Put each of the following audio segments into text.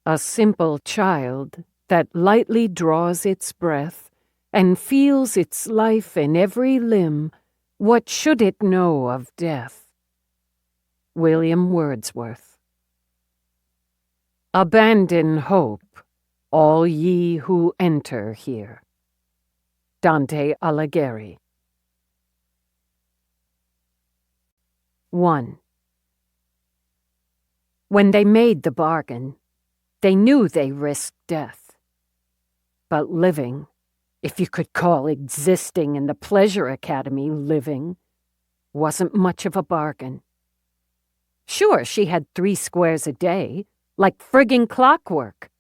A simple child that lightly draws its breath and feels its life in every limb, what should it know of death? William Wordsworth. Abandon hope, all ye who enter here. Dante Alighieri. 1. When they made the bargain, they knew they risked death. But living, if you could call existing in the Pleasure Academy living, wasn't much of a bargain. Sure, she had 3 squares a day, like frigging clockwork.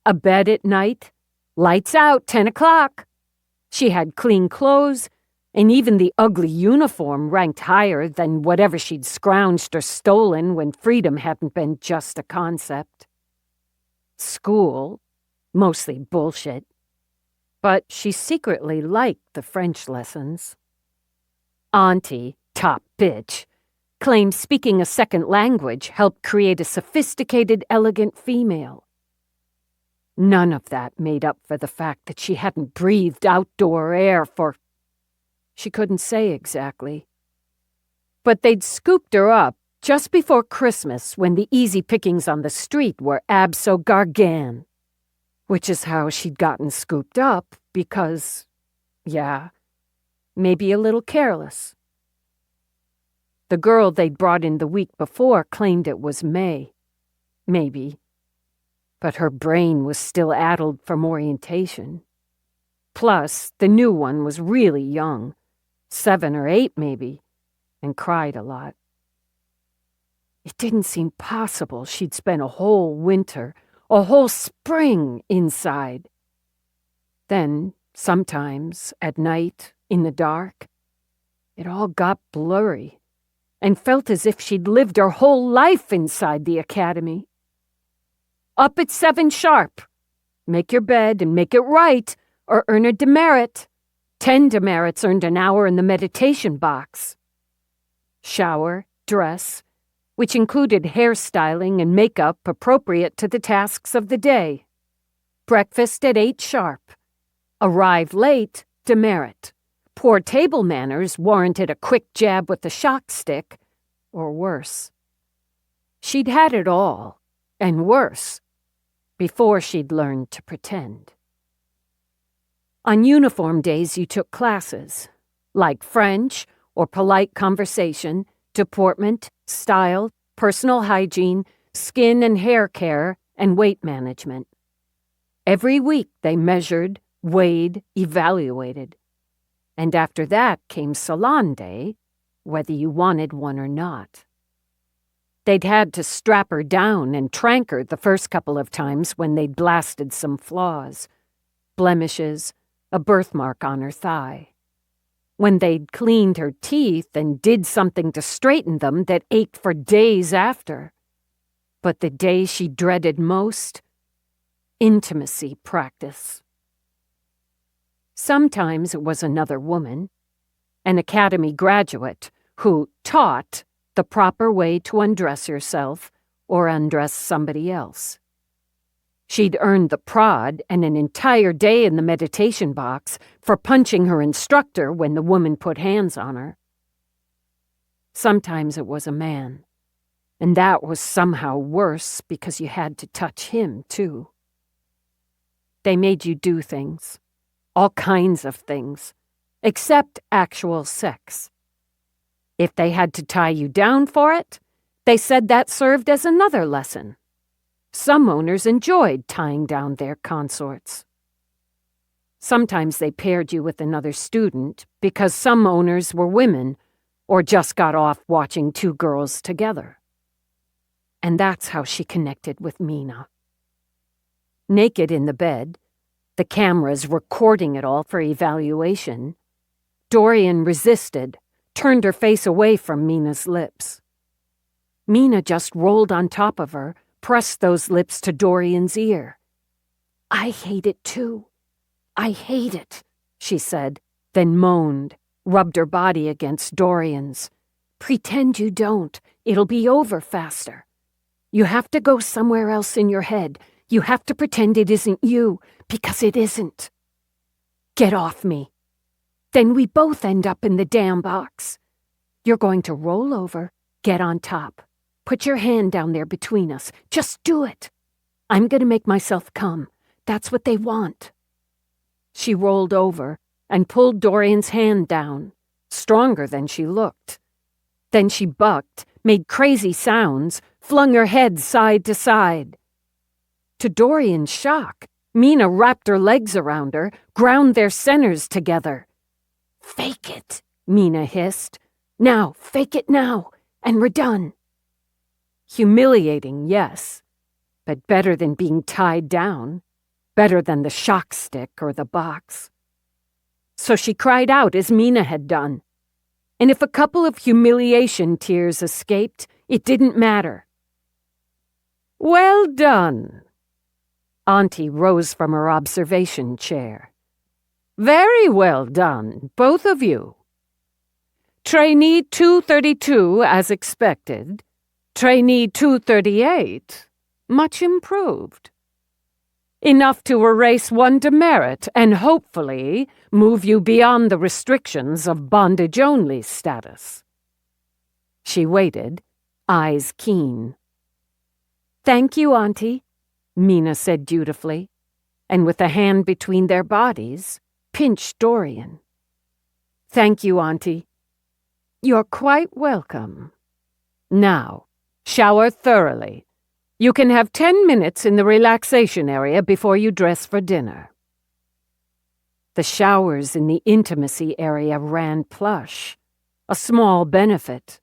A bed at night, lights out, 10 o'clock. She had clean clothes, and even the ugly uniform ranked higher than whatever she'd scrounged or stolen when freedom hadn't been just a concept. School, mostly bullshit, but she secretly liked the French lessons. Auntie, top bitch, claimed speaking a second language helped create a sophisticated, elegant female. None of that made up for the fact that she hadn't breathed outdoor air for... She couldn't say exactly. But they'd scooped her up just before Christmas when the easy pickings on the street were abso-gargan, which is how she'd gotten scooped up because, yeah, maybe a little careless. The girl they'd brought in the week before claimed it was May. Maybe. But her brain was still addled from orientation. Plus, the new one was really young, 7 or 8 maybe, and cried a lot. It didn't seem possible she'd spent a whole winter, a whole spring inside. Then, sometimes, at night, in the dark, it all got blurry and felt as if she'd lived her whole life inside the academy. Up at 7 sharp. Make your bed and make it right, or earn a demerit. 10 demerits earned an hour in the meditation box. Shower, dress, which included hairstyling and makeup appropriate to the tasks of the day. Breakfast at 8 sharp. Arrive late, demerit. Poor table manners warranted a quick jab with the shock stick, or worse. She'd had it all, and worse, before she'd learned to pretend. On uniform days you took classes, like French or polite conversation, deportment, style, personal hygiene, skin and hair care, and weight management. Every week they measured, weighed, evaluated. And after that came salon day, whether you wanted one or not. They'd had to strap her down and trank her the first couple of times when they'd blasted some flaws, blemishes, a birthmark on her thigh. When they'd cleaned her teeth and did something to straighten them that ached for days after. But the day she dreaded most, intimacy practice. Sometimes it was another woman, an academy graduate who taught the proper way to undress yourself or undress somebody else. She'd earned the prod and an entire day in the meditation box for punching her instructor when the woman put hands on her. Sometimes it was a man, and that was somehow worse because you had to touch him, too. They made you do things. All kinds of things, except actual sex. If they had to tie you down for it, they said that served as another lesson. Some owners enjoyed tying down their consorts. Sometimes they paired you with another student because some owners were women or just got off watching 2 girls together. And that's how she connected with Mina. Naked in the bed, the cameras recording it all for evaluation, Dorian resisted, turned her face away from Mina's lips. Mina just rolled on top of her, pressed those lips to Dorian's ear. "I hate it too. I hate it," she said, then moaned, rubbed her body against Dorian's. "Pretend you don't. It'll be over faster." You have to go somewhere else in your head. You have to pretend it isn't you, because it isn't. Get off me. Then we both end up in the damn box. You're going to roll over, get on top. Put your hand down there between us. Just do it. I'm going to make myself come. That's what they want. She rolled over and pulled Dorian's hand down, stronger than she looked. Then she bucked, made crazy sounds, flung her head side to side. To Dorian's shock, Mina wrapped her legs around her, ground their centers together. "Fake it," Mina hissed. "Now, fake it now, and we're done." Humiliating, yes, but better than being tied down, better than the shock stick or the box. So she cried out as Mina had done. And if a couple of humiliation tears escaped, it didn't matter. "Well done." Auntie rose from her observation chair. "Very well done, both of you. Trainee 232 as expected. Trainee 238, much improved. Enough to erase one demerit and hopefully move you beyond the restrictions of bondage-only status." She waited, eyes keen. "Thank you, Auntie," Mina said dutifully, and with a hand between their bodies, pinched Dorian. "Thank you, Auntie." "You're quite welcome. Now, shower thoroughly. You can have 10 minutes in the relaxation area before you dress for dinner." The showers in the intimacy area ran plush, a small benefit.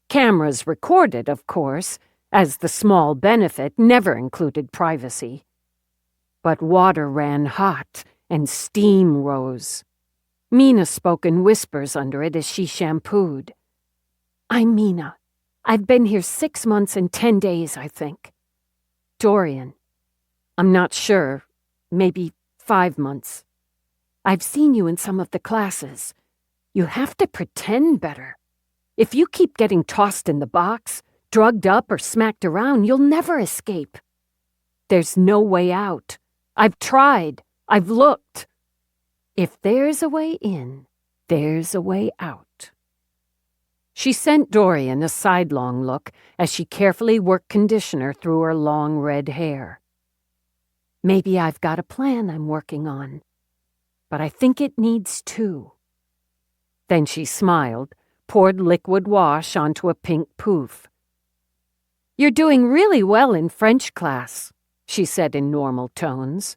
Cameras recorded, of course, as the small benefit never included privacy. But water ran hot and steam rose. Mina spoke in whispers under it as she shampooed. "I'm Mina. I've been here 6 months and 10 days, I think. Dorian. I'm not sure. Maybe 5 months. I've seen you in some of the classes. You have to pretend better. If you keep getting tossed in the box, drugged up or smacked around, you'll never escape. There's no way out. I've tried. I've looked. If there's a way in, there's a way out." She sent Dorian a sidelong look as she carefully worked conditioner through her long red hair. "Maybe I've got a plan I'm working on, but I think it needs 2. Then she smiled, poured liquid wash onto a pink poof. "You're doing really well in French class," she said in normal tones.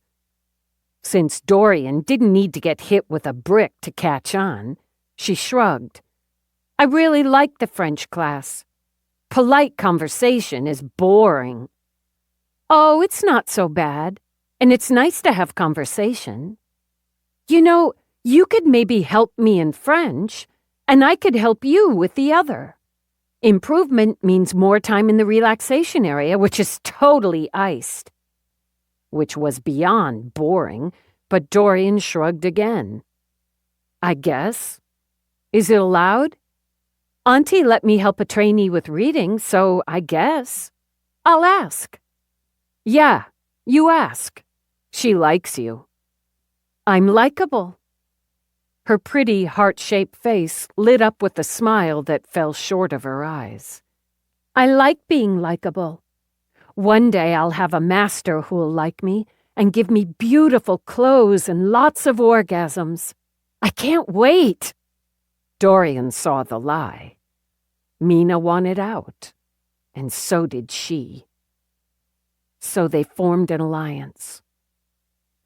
Since Dorian didn't need to get hit with a brick to catch on, she shrugged. "I really like the French class. Polite conversation is boring." "Oh, it's not so bad, and it's nice to have conversation. You know, you could maybe help me in French, and I could help you with the other. Improvement means more time in the relaxation area, which is totally iced." Which was beyond boring, but Dorian shrugged again. "I guess. Is it allowed? Auntie let me help a trainee with reading, so I guess. I'll ask." "Yeah, you ask. She likes you." "I'm likable." Her pretty, heart-shaped face lit up with a smile that fell short of her eyes. "I like being likable. One day I'll have a master who'll like me and give me beautiful clothes and lots of orgasms. I can't wait." Dorian saw the lie. Mina wanted out, and so did she. So they formed an alliance.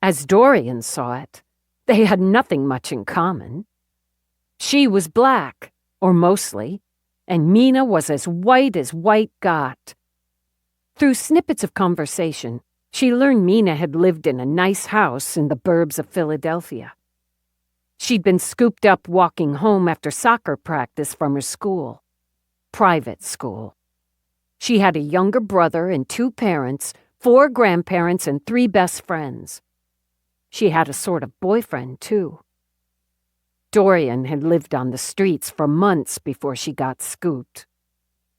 As Dorian saw it, they had nothing much in common. She was black, or mostly, and Mina was as white got. Through snippets of conversation, she learned Mina had lived in a nice house in the burbs of Philadelphia. She'd been scooped up walking home after soccer practice from her school. Private school. She had a younger brother and 2 parents, 4 grandparents, and 3 best friends. She had a sort of boyfriend, too. Dorian had lived on the streets for months before she got scooped.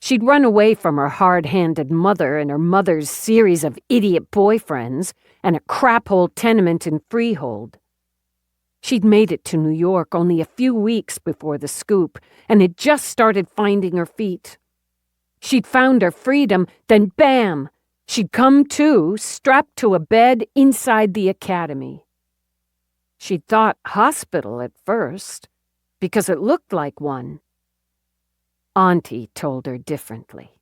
She'd run away from her hard-handed mother and her mother's series of idiot boyfriends and a crap-hole tenement in Freehold. She'd made it to New York only a few weeks before the scoop and had just started finding her feet. She'd found her freedom, then bam! She'd come to, strapped to a bed inside the academy. She'd thought hospital at first, because it looked like one. Auntie told her differently.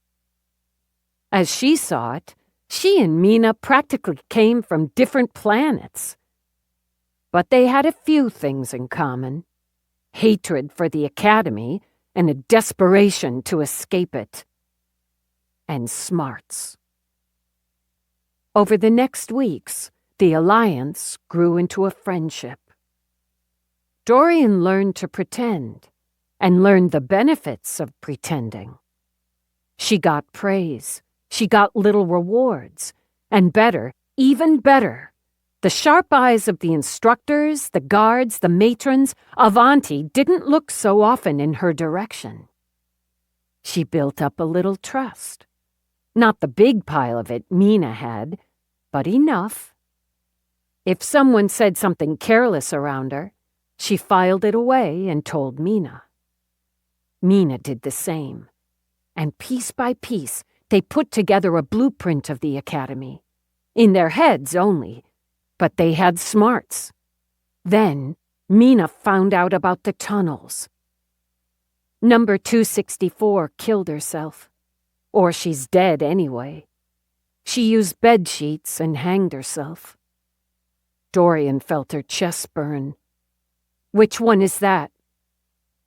As she saw it, she and Mina practically came from different planets. But they had a few things in common: hatred for the academy and a desperation to escape it. And smarts. Over the next weeks, the alliance grew into a friendship. Dorian learned to pretend, and learned the benefits of pretending. She got praise, she got little rewards, and better, even better, the sharp eyes of the instructors, the guards, the matrons of Auntie didn't look so often in her direction. She built up a little trust. Not the big pile of it Mina had, but enough. If someone said something careless around her, she filed it away and told Mina. Mina did the same, and piece by piece they put together a blueprint of the academy. In their heads only, but they had smarts. Then Mina found out about the tunnels. Number 264 killed herself. Or she's dead anyway. She used bed sheets and hanged herself. Dorian felt her chest burn. Which one is that?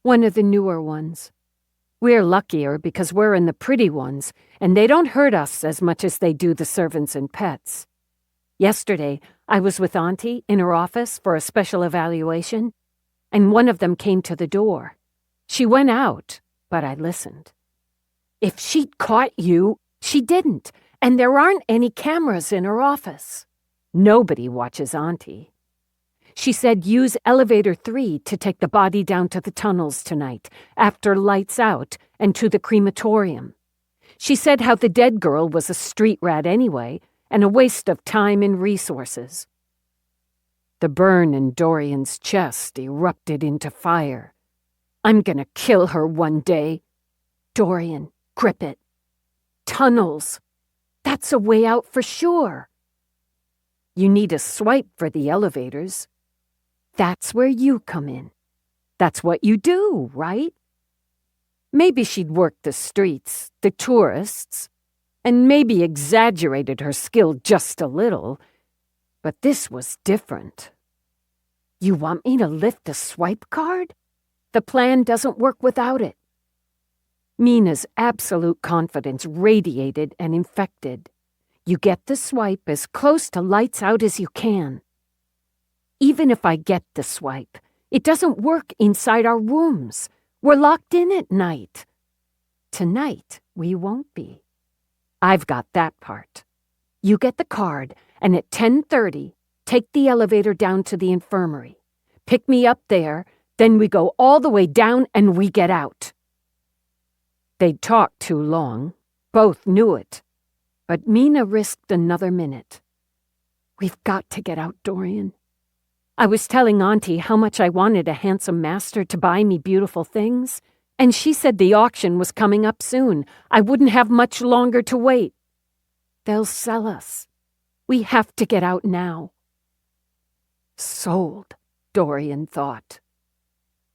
One of the newer ones. We're luckier because we're in the pretty ones, and they don't hurt us as much as they do the servants and pets. Yesterday, I was with Auntie in her office for a special evaluation, and one of them came to the door. She went out, but I listened. If she'd caught you, she didn't, and there aren't any cameras in her office. Nobody watches Auntie. She said use elevator 3 to take the body down to the tunnels tonight, after lights out, and to the crematorium. She said how the dead girl was a street rat anyway, and a waste of time and resources. The burn in Dorian's chest erupted into fire. I'm gonna kill her one day. Dorian, grip it. Tunnels. That's a way out for sure. You need a swipe for the elevators. That's where you come in. That's what you do, right? Maybe she'd worked the streets, the tourists, and maybe exaggerated her skill just a little, but this was different. You want me to lift the swipe card? The plan doesn't work without it. Mina's absolute confidence radiated and infected. You get the swipe as close to lights out as you can. Even if I get the swipe, it doesn't work inside our rooms. We're locked in at night. Tonight, we won't be. I've got that part. You get the card, and at 10:30, take the elevator down to the infirmary. Pick me up there, then we go all the way down and we get out. They'd talked too long. Both knew it. But Mina risked another minute. We've got to get out, Dorian. I was telling Auntie how much I wanted a handsome master to buy me beautiful things, and she said the auction was coming up soon. I wouldn't have much longer to wait. They'll sell us. We have to get out now. Sold, Dorian thought.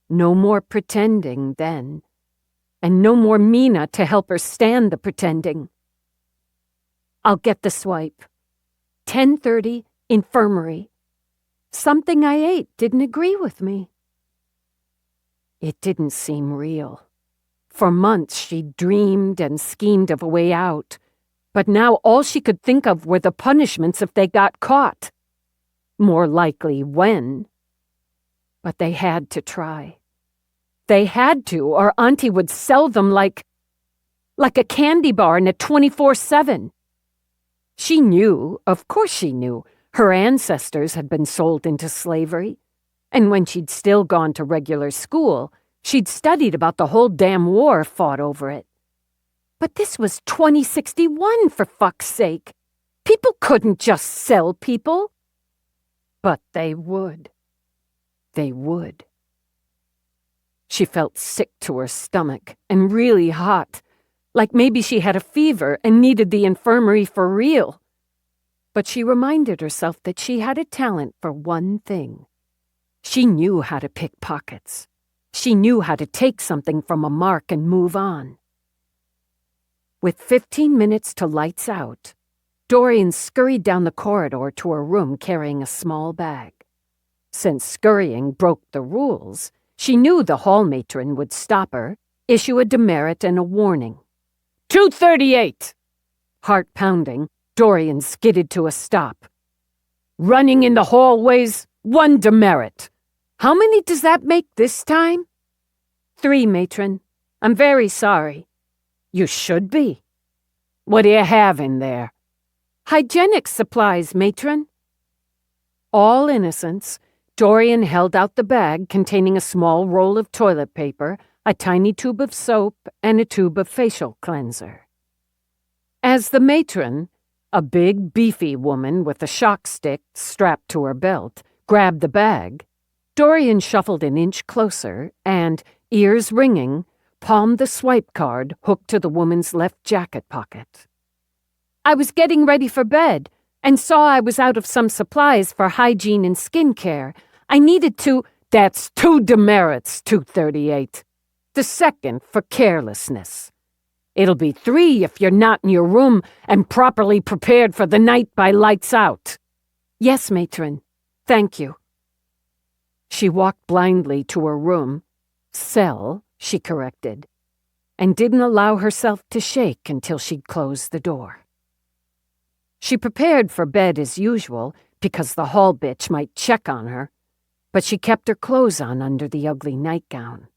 No more pretending then, and no more Mina to help her stand the pretending. I'll get the swipe. 10:30, infirmary. Something I ate didn't agree with me. It didn't seem real. For months she'd dreamed and schemed of a way out, but now all she could think of were the punishments if they got caught. More likely when. But they had to try. They had to, or Auntie would sell them like a candy bar in a 24/7. She knew, of course she knew, her ancestors had been sold into slavery, and when she'd still gone to regular school, she'd studied about the whole damn war fought over it. But this was 2061, for fuck's sake. People couldn't just sell people. But they would. They would. She felt sick to her stomach and really hot, like maybe she had a fever and needed the infirmary for real. But she reminded herself that she had a talent for one thing. She knew how to pick pockets. She knew how to take something from a mark and move on. With 15 minutes to lights out, Dorian scurried down the corridor to her room carrying a small bag. Since scurrying broke the rules, she knew the hall matron would stop her, issue a demerit and a warning. 238! Heart pounding, Dorian skidded to a stop. Running in the hallways, 1 demerit. How many does that make this time? 3, matron. I'm very sorry. You should be. What do you have in there? Hygienic supplies, matron. All innocence, Dorian held out the bag containing a small roll of toilet paper, a tiny tube of soap, and a tube of facial cleanser. As the matron, a big, beefy woman with a shock stick strapped to her belt, grabbed the bag, Dorian shuffled an inch closer and, ears ringing, palmed the swipe card hooked to the woman's left jacket pocket. I was getting ready for bed and saw I was out of some supplies for hygiene and skincare. I needed to— That's 2 demerits, 238. The second for carelessness. It'll be 3 if you're not in your room and properly prepared for the night by lights out. Yes, matron. Thank you. She walked blindly to her room. Cell, she corrected, and didn't allow herself to shake until she'd closed the door. She prepared for bed as usual because the hall bitch might check on her, but she kept her clothes on under the ugly nightgown.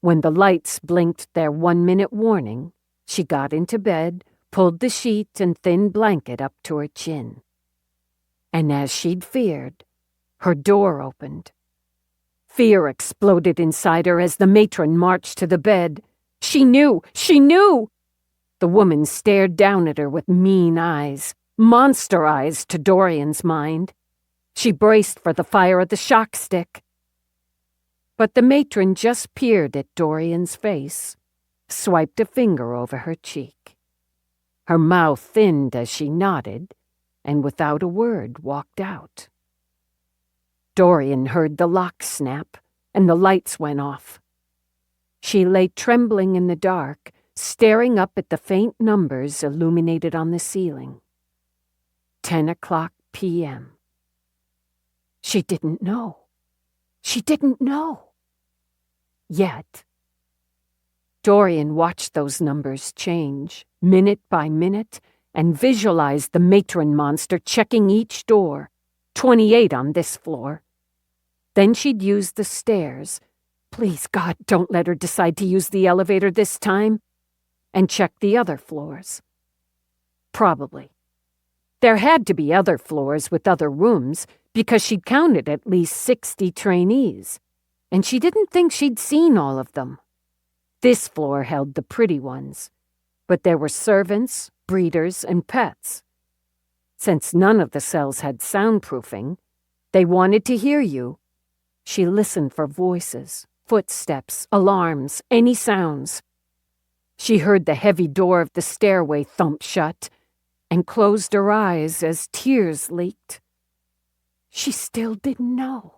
When the lights blinked their 1-minute warning, she got into bed, pulled the sheet and thin blanket up to her chin. And as she'd feared, her door opened. Fear exploded inside her as the matron marched to the bed. She knew! She knew! The woman stared down at her with mean eyes, monster eyes to Dorian's mind. She braced for the fire of the shock stick. But the matron just peered at Dorian's face, swiped a finger over her cheek. Her mouth thinned as she nodded, and without a word walked out. Dorian heard the lock snap, and the lights went off. She lay trembling in the dark, staring up at the faint numbers illuminated on the ceiling. 10:00 p.m. She didn't know. She didn't know. Yet. Dorian watched those numbers change, minute by minute, and visualized the matron monster checking each door. 28 on this floor. Then she'd use the stairs. Please, God, don't let her decide to use the elevator this time. And check the other floors. Probably. There had to be other floors with other rooms because she'd counted at least 60 trainees, and she didn't think she'd seen all of them. This floor held the pretty ones, but there were servants, breeders, and pets. Since none of the cells had soundproofing, they wanted to hear you. She listened for voices, footsteps, alarms, any sounds. She heard the heavy door of the stairway thump shut and closed her eyes as tears leaked. She still didn't know.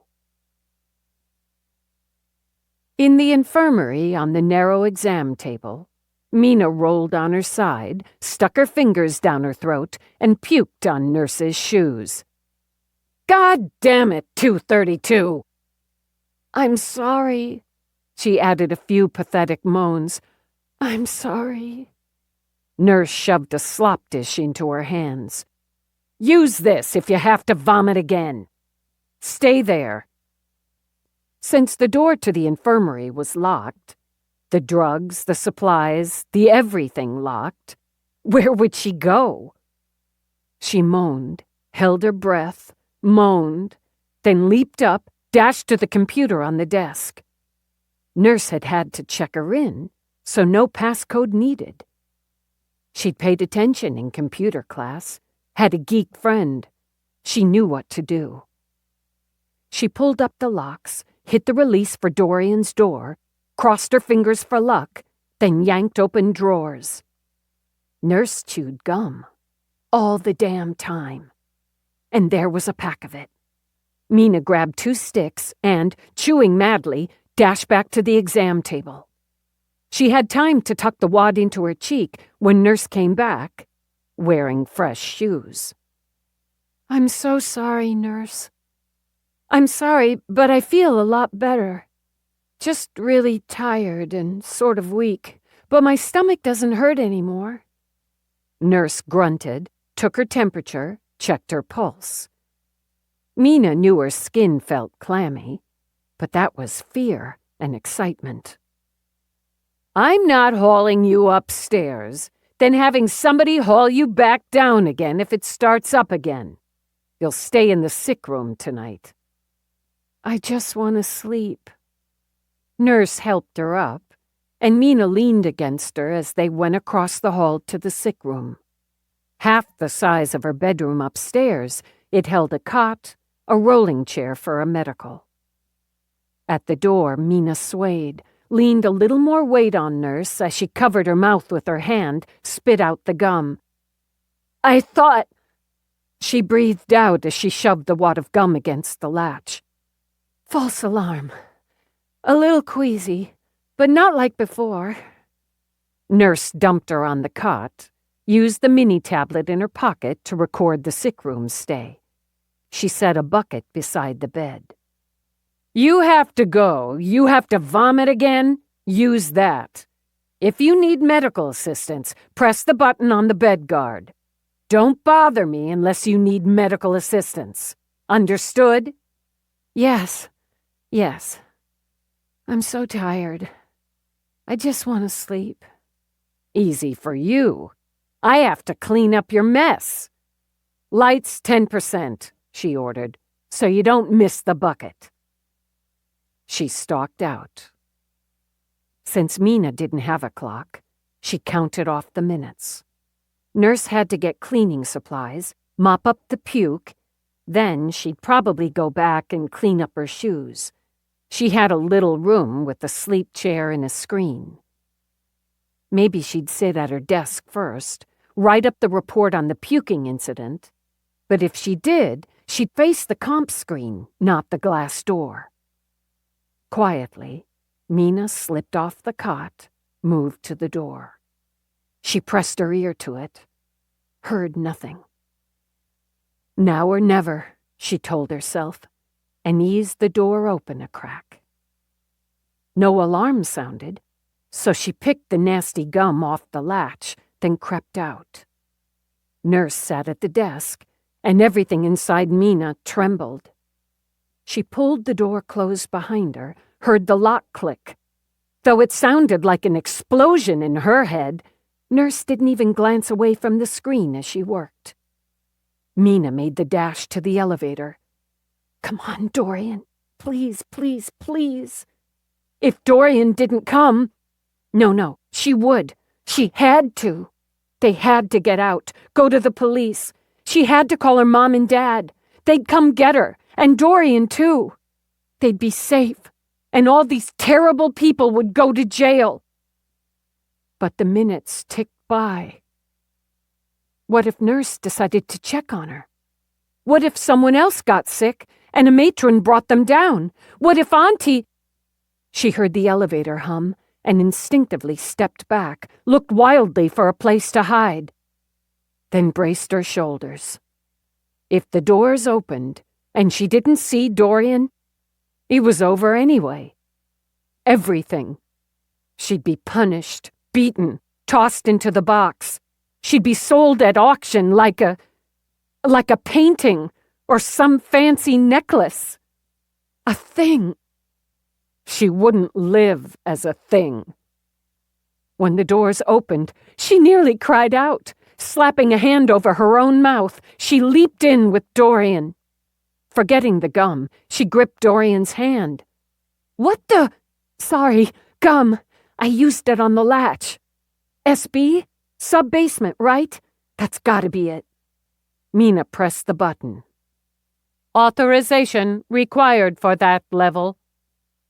In the infirmary on the narrow exam table, Mina rolled on her side, stuck her fingers down her throat, and puked on Nurse's shoes. God damn it, 232! I'm sorry, she added a few pathetic moans. I'm sorry. Nurse shoved a slop dish into her hands. Use this if you have to vomit again. Stay there. Since the door to the infirmary was locked, the drugs, the supplies, the everything locked, where would she go? She moaned, held her breath, moaned, then leaped up, dashed to the computer on the desk. Nurse had had to check her in, so no passcode needed. She'd paid attention in computer class, had a geek friend. She knew what to do. She pulled up the locks, hit the release for Dorian's door, crossed her fingers for luck, then yanked open drawers. Nurse chewed gum. All the damn time. And there was a pack of it. Mina grabbed 2 sticks and, chewing madly, dashed back to the exam table. She had time to tuck the wad into her cheek when Nurse came back, wearing fresh shoes. "I'm so sorry, Nurse. I'm sorry, but I feel a lot better. Just really tired and sort of weak, but my stomach doesn't hurt anymore." Nurse grunted, took her temperature, checked her pulse. Mina knew her skin felt clammy, but that was fear and excitement. "I'm not hauling you upstairs, then having somebody haul you back down again if it starts up again. You'll stay in the sick room tonight." "I just want to sleep." Nurse helped her up, and Mina leaned against her as they went across the hall to the sick room. Half the size of her bedroom upstairs, it held a cot, a rolling chair for a medical. At the door, Mina swayed, leaned a little more weight on Nurse as she covered her mouth with her hand, spit out the gum. "I thought—" She breathed out as she shoved the wad of gum against the latch. "False alarm. A little queasy, but not like before." Nurse dumped her on the cot, used the mini tablet in her pocket to record the sick room stay. She set a bucket beside the bed. "You have to go. You have to vomit again? Use that. If you need medical assistance, press the button on the bed guard. Don't bother me unless you need medical assistance. Understood?" Yes. I'm so tired. I just want to sleep." "Easy for you. I have to clean up your mess." "Lights 10%, she ordered, "so you don't miss the bucket." She stalked out. Since Mina didn't have a clock, she counted off the minutes. Nurse had to get cleaning supplies, mop up the puke, then she'd probably go back and clean up her shoes. She had a little room with a sleep chair and a screen. Maybe she'd sit at her desk first, write up the report on the puking incident, but if she did, she'd face the comp screen, not the glass door. Quietly, Mina slipped off the cot, moved to the door. She pressed her ear to it, heard nothing. Now or never, she told herself, and eased the door open a crack. No alarm sounded, so she picked the nasty gum off the latch, then crept out. Nurse sat at the desk, and everything inside Mina trembled. She pulled the door closed behind her, heard the lock click. Though it sounded like an explosion in her head, Nurse didn't even glance away from the screen as she worked. Mina made the dash to the elevator. "Come on, Dorian. Please, please, please." If Dorian didn't come... No, she would. She had to. They had to get out, go to the police. She had to call her mom and dad. They'd come get her, and Dorian too. They'd be safe, and all these terrible people would go to jail. But the minutes ticked by. What if Nurse decided to check on her? What if someone else got sick and a matron brought them down? What if Auntie... She heard the elevator hum and instinctively stepped back, looked wildly for a place to hide, then braced her shoulders. If the doors opened and she didn't see Dorian, it was over anyway. Everything. She'd be punished, beaten, tossed into the box. She'd be sold at auction like a painting or some fancy necklace. A thing. She wouldn't live as a thing. When the doors opened, she nearly cried out. Slapping a hand over her own mouth, she leaped in with Dorian. Forgetting the gum, she gripped Dorian's hand. "What the—" "Sorry, gum. I used it on the latch. SB? Sub-basement, right? That's gotta be it. Mina pressed the button. Authorization required for that level.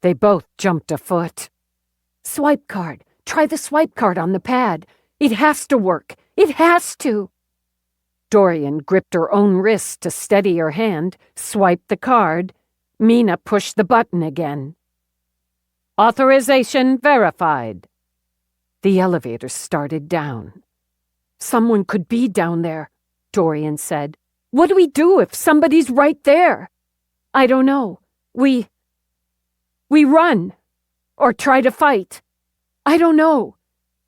They both jumped a foot. Swipe card. Try the swipe card on the pad. It has to work. It has to. Dorian gripped her own wrist to steady her hand, swiped the card. Mina pushed the button again. Authorization verified. The elevator started down. Someone could be down there, Dorian said. What do we do if somebody's right there? I don't know. We run. Or try to fight. I don't know.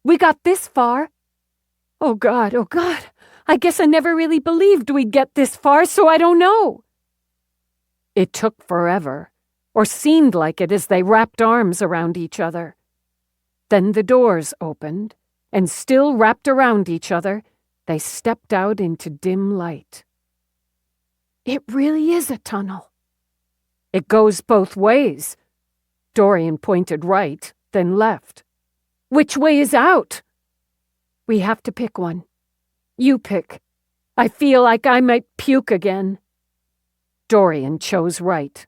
We got this far. Oh God. I guess I never really believed we'd get this far, so I don't know. It took forever, or seemed like it as they wrapped arms around each other. Then the doors opened, and still wrapped around each other, they stepped out into dim light. It really is a tunnel. It goes both ways. Dorian pointed right, then left. Which way is out? We have to pick one. You pick. I feel like I might puke again. Dorian chose right.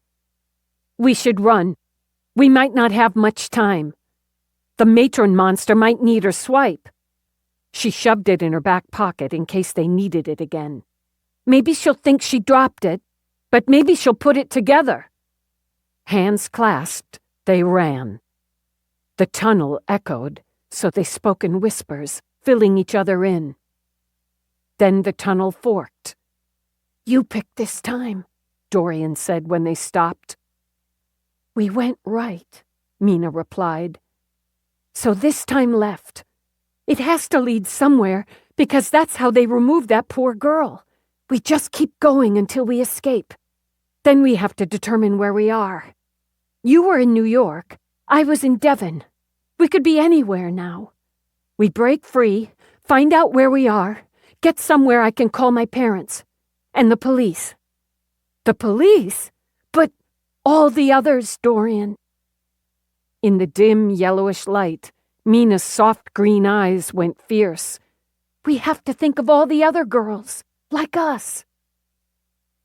We should run. We might not have much time. The matron monster might need her swipe. She shoved it in her back pocket in case they needed it again. Maybe she'll think she dropped it, but maybe she'll put it together. Hands clasped, they ran. The tunnel echoed, so they spoke in whispers, filling each other in. Then the tunnel forked. You picked this time, Dorian said when they stopped. We went right, Mina replied. So this time left. It has to lead somewhere, because that's how they removed that poor girl. We just keep going until we escape. Then we have to determine where we are. You were in New York. I was in Devon. We could be anywhere now. We break free, find out where we are, get somewhere I can call my parents. And the police. The police? But all the others, Dorian. In the dim, yellowish light, Mina's soft green eyes went fierce. We have to think of all the other girls, like us.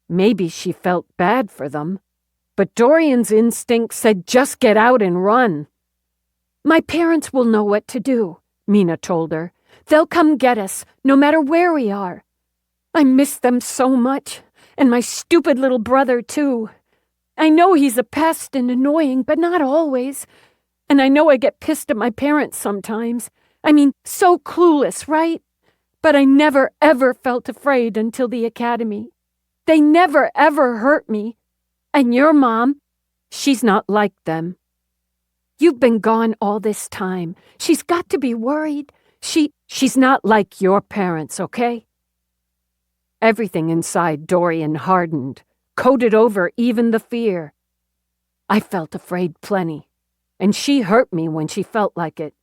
Maybe she felt bad for them, but Dorian's instinct said just get out and run. My parents will know what to do, Mina told her. They'll come get us, no matter where we are. I miss them so much, and my stupid little brother, too. I know he's a pest and annoying, but not always. And I know I get pissed at my parents sometimes. I mean, so clueless, right? But I never, ever felt afraid until the academy. They never, ever hurt me. And your mom, she's not like them. You've been gone all this time. She's got to be worried. She's not like your parents, okay? Everything inside Dorian hardened, coated over even the fear. I felt afraid plenty, and she hurt me when she felt like it.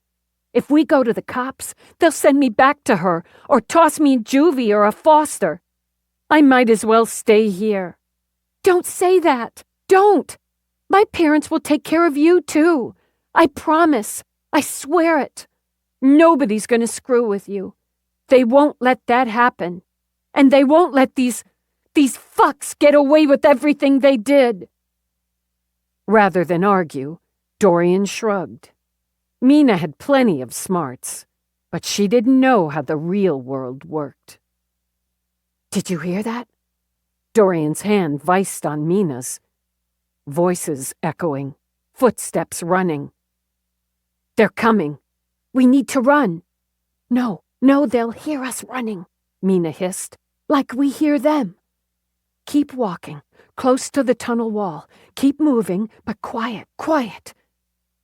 If we go to the cops, they'll send me back to her or toss me in juvie or a foster. I might as well stay here. Don't say that. Don't. My parents will take care of you, too. I promise. I swear it. Nobody's going to screw with you. They won't let that happen. And they won't let these fucks get away with everything they did. Rather than argue, Dorian shrugged. Mina had plenty of smarts, but she didn't know how the real world worked. Did you hear that? Dorian's hand viced on Mina's. Voices echoing, footsteps running. They're coming. We need to run. No, they'll hear us running, Mina hissed, like we hear them. Keep walking, close to the tunnel wall. Keep moving, but quiet.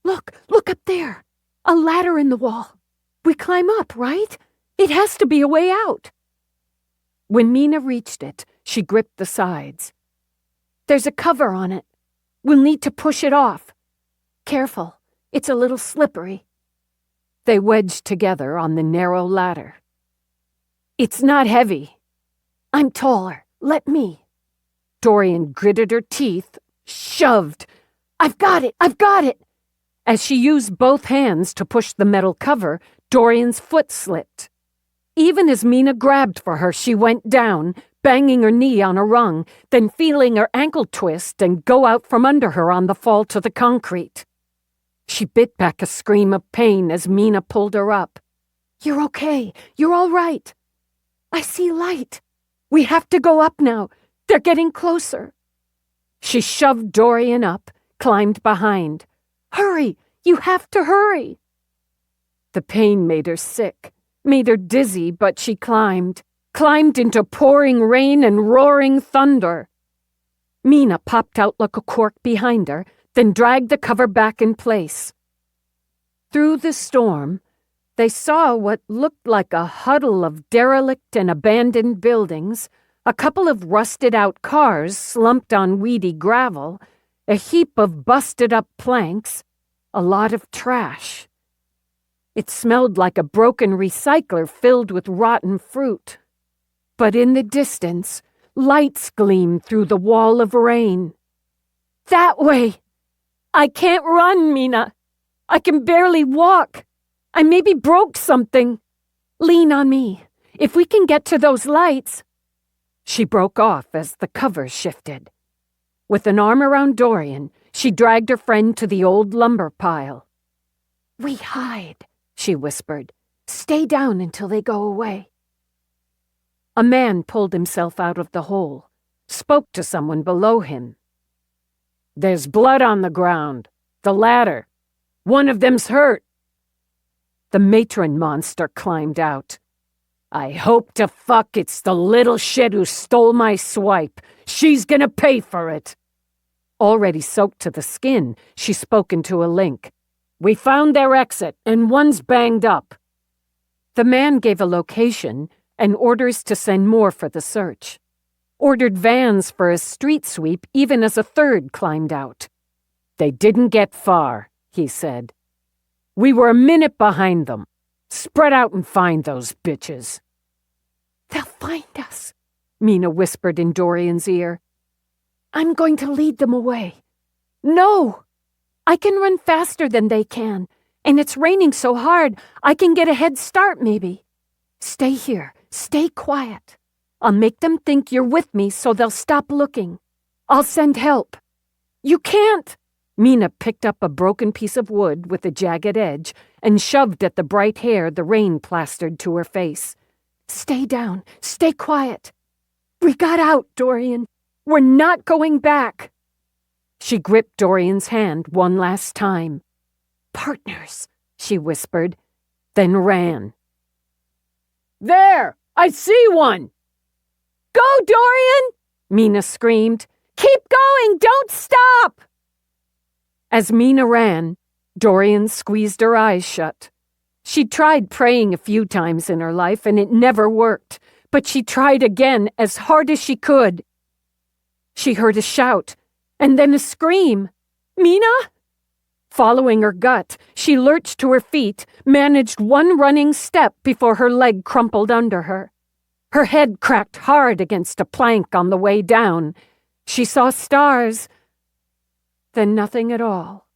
Look up there. A ladder in the wall. We climb up, right? It has to be a way out. When Mina reached it, she gripped the sides. There's a cover on it. We'll need to push it off. Careful, it's a little slippery. They wedged together on the narrow ladder. It's not heavy. I'm taller. Let me. Dorian gritted her teeth, shoved. I've got it. As she used both hands to push the metal cover, Dorian's foot slipped. Even as Mina grabbed for her, she went down, banging her knee on a rung, then feeling her ankle twist and go out from under her on the fall to the concrete. She bit back a scream of pain as Mina pulled her up. "You're okay. You're all right. I see light. We have to go up now. They're getting closer." She shoved Dorian up, climbed behind. "Hurry! You have to hurry!" The pain made her sick, made her dizzy, but she climbed into pouring rain and roaring thunder. Mina popped out like a cork behind her, then dragged the cover back in place. Through the storm, they saw what looked like a huddle of derelict and abandoned buildings, a couple of rusted-out cars slumped on weedy gravel, a heap of busted-up planks, a lot of trash. It smelled like a broken recycler filled with rotten fruit. But in the distance, lights gleamed through the wall of rain. "That way! I can't run, Mina. I can barely walk. I maybe broke something. Lean on me. If we can get to those lights—" She broke off as the cover shifted. With an arm around Dorian, she dragged her friend to the old lumber pile. "We hide," she whispered. "Stay down until they go away." A man pulled himself out of the hole, spoke to someone below him. "There's blood on the ground. The ladder. One of them's hurt." The matron monster climbed out. "I hope to fuck it's the little shit who stole my swipe. She's gonna pay for it." Already soaked to the skin, she spoke into a link. "We found their exit, and one's banged up." The man gave a location and orders to send more for the search. Ordered vans for a street sweep even as a third climbed out. "They didn't get far," he said. "We were a minute behind them. Spread out and find those bitches." "They'll find us," Mina whispered in Dorian's ear. "I'm going to lead them away." "No! I can run faster than they can, and it's raining so hard I can get a head start maybe. Stay here. Stay quiet. I'll make them think you're with me so they'll stop looking. I'll send help." "You can't!" Mina picked up a broken piece of wood with a jagged edge and shoved at the bright hair the rain plastered to her face. "Stay down. Stay quiet. We got out, Dorian. We're not going back." She gripped Dorian's hand one last time. "Partners," she whispered, then ran. "There! I see one!" "Go, Dorian!" Mina screamed. "Keep going! Don't stop!" As Mina ran, Dorian squeezed her eyes shut. She'd tried praying a few times in her life, and it never worked, but she tried again as hard as she could. She heard a shout, and then a scream. "Mina?" Following her gut, she lurched to her feet, managed one running step before her leg crumpled under her. Her head cracked hard against a plank on the way down. She saw stars, then nothing at all.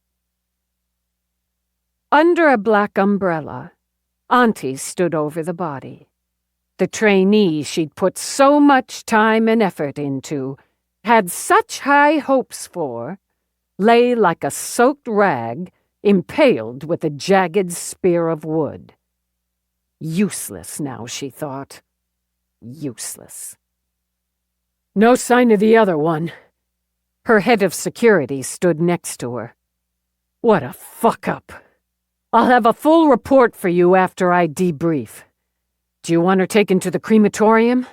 Under a black umbrella, Auntie stood over the body. The trainee she'd put so much time and effort into, had such high hopes for, lay like a soaked rag, impaled with a jagged spear of wood. Useless now, she thought. Useless. No sign of the other one. Her head of security stood next to her. What a fuck-up. I'll have a full report for you after I debrief. Do you want her taken to the crematorium?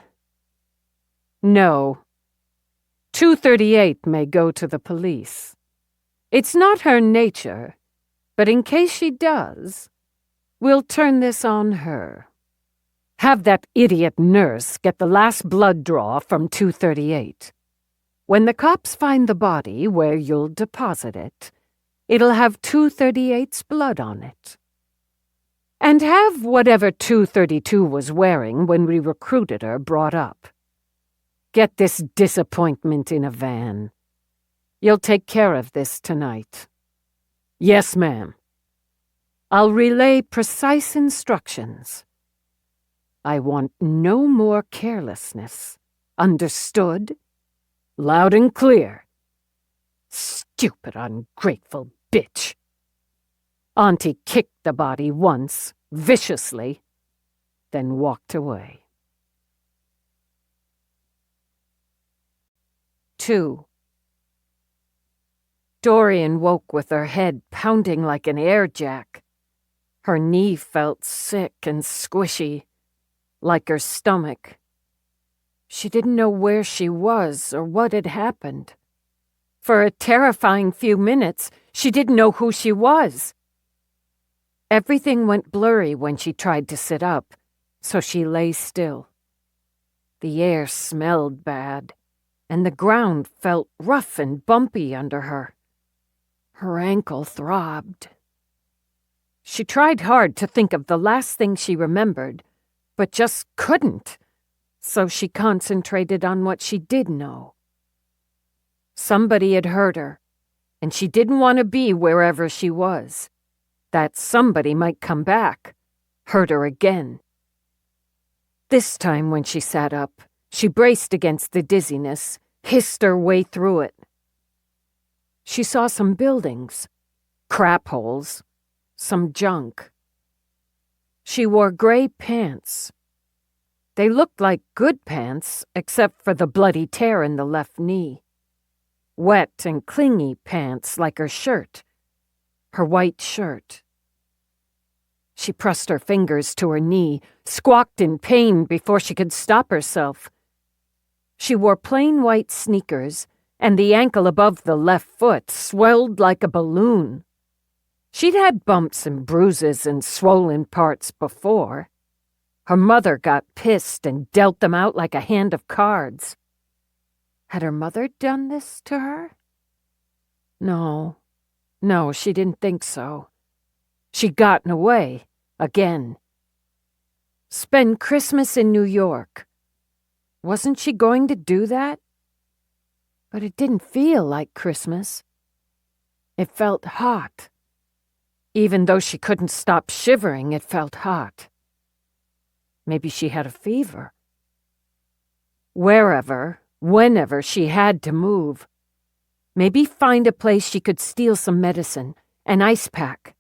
No. 238 may go to the police. It's not her nature, but in case she does, we'll turn this on her. Have that idiot nurse get the last blood draw from 238. When the cops find the body where you'll deposit it, it'll have 238's blood on it. And have whatever 232 was wearing when we recruited her brought up. Get this disappointment in a van. You'll take care of this tonight. Yes, ma'am. I'll relay precise instructions. I want no more carelessness. Understood? Loud and clear. Stupid, ungrateful bitch. Auntie kicked the body once, viciously, then walked away. 2. Dorian woke with her head pounding like an air jack. Her knee felt sick and squishy, like her stomach. She didn't know where she was or what had happened. For a terrifying few minutes, she didn't know who she was. Everything went blurry when she tried to sit up, so she lay still. The air smelled bad, and the ground felt rough and bumpy under her. Her ankle throbbed. She tried hard to think of the last thing she remembered, but just couldn't, so she concentrated on what she did know. Somebody had hurt her, and she didn't want to be wherever she was. That somebody might come back, hurt her again. This time when she sat up, she braced against the dizziness, hissed her way through it. She saw some buildings, crap holes, some junk. She wore gray pants. They looked like good pants, except for the bloody tear in the left knee. Wet and clingy pants like her shirt. Her white shirt. She pressed her fingers to her knee, squawked in pain before she could stop herself. She wore plain white sneakers, and the ankle above the left foot swelled like a balloon. She'd had bumps and bruises and swollen parts before. Her mother got pissed and dealt them out like a hand of cards. Had her mother done this to her? No, she didn't think so. She'd gotten away, again. Spend Christmas in New York. Wasn't she going to do that? But it didn't feel like Christmas. It felt hot. Even though she couldn't stop shivering, it felt hot. Maybe she had a fever. Wherever, whenever she had to move. Maybe find a place she could steal some medicine, an ice pack.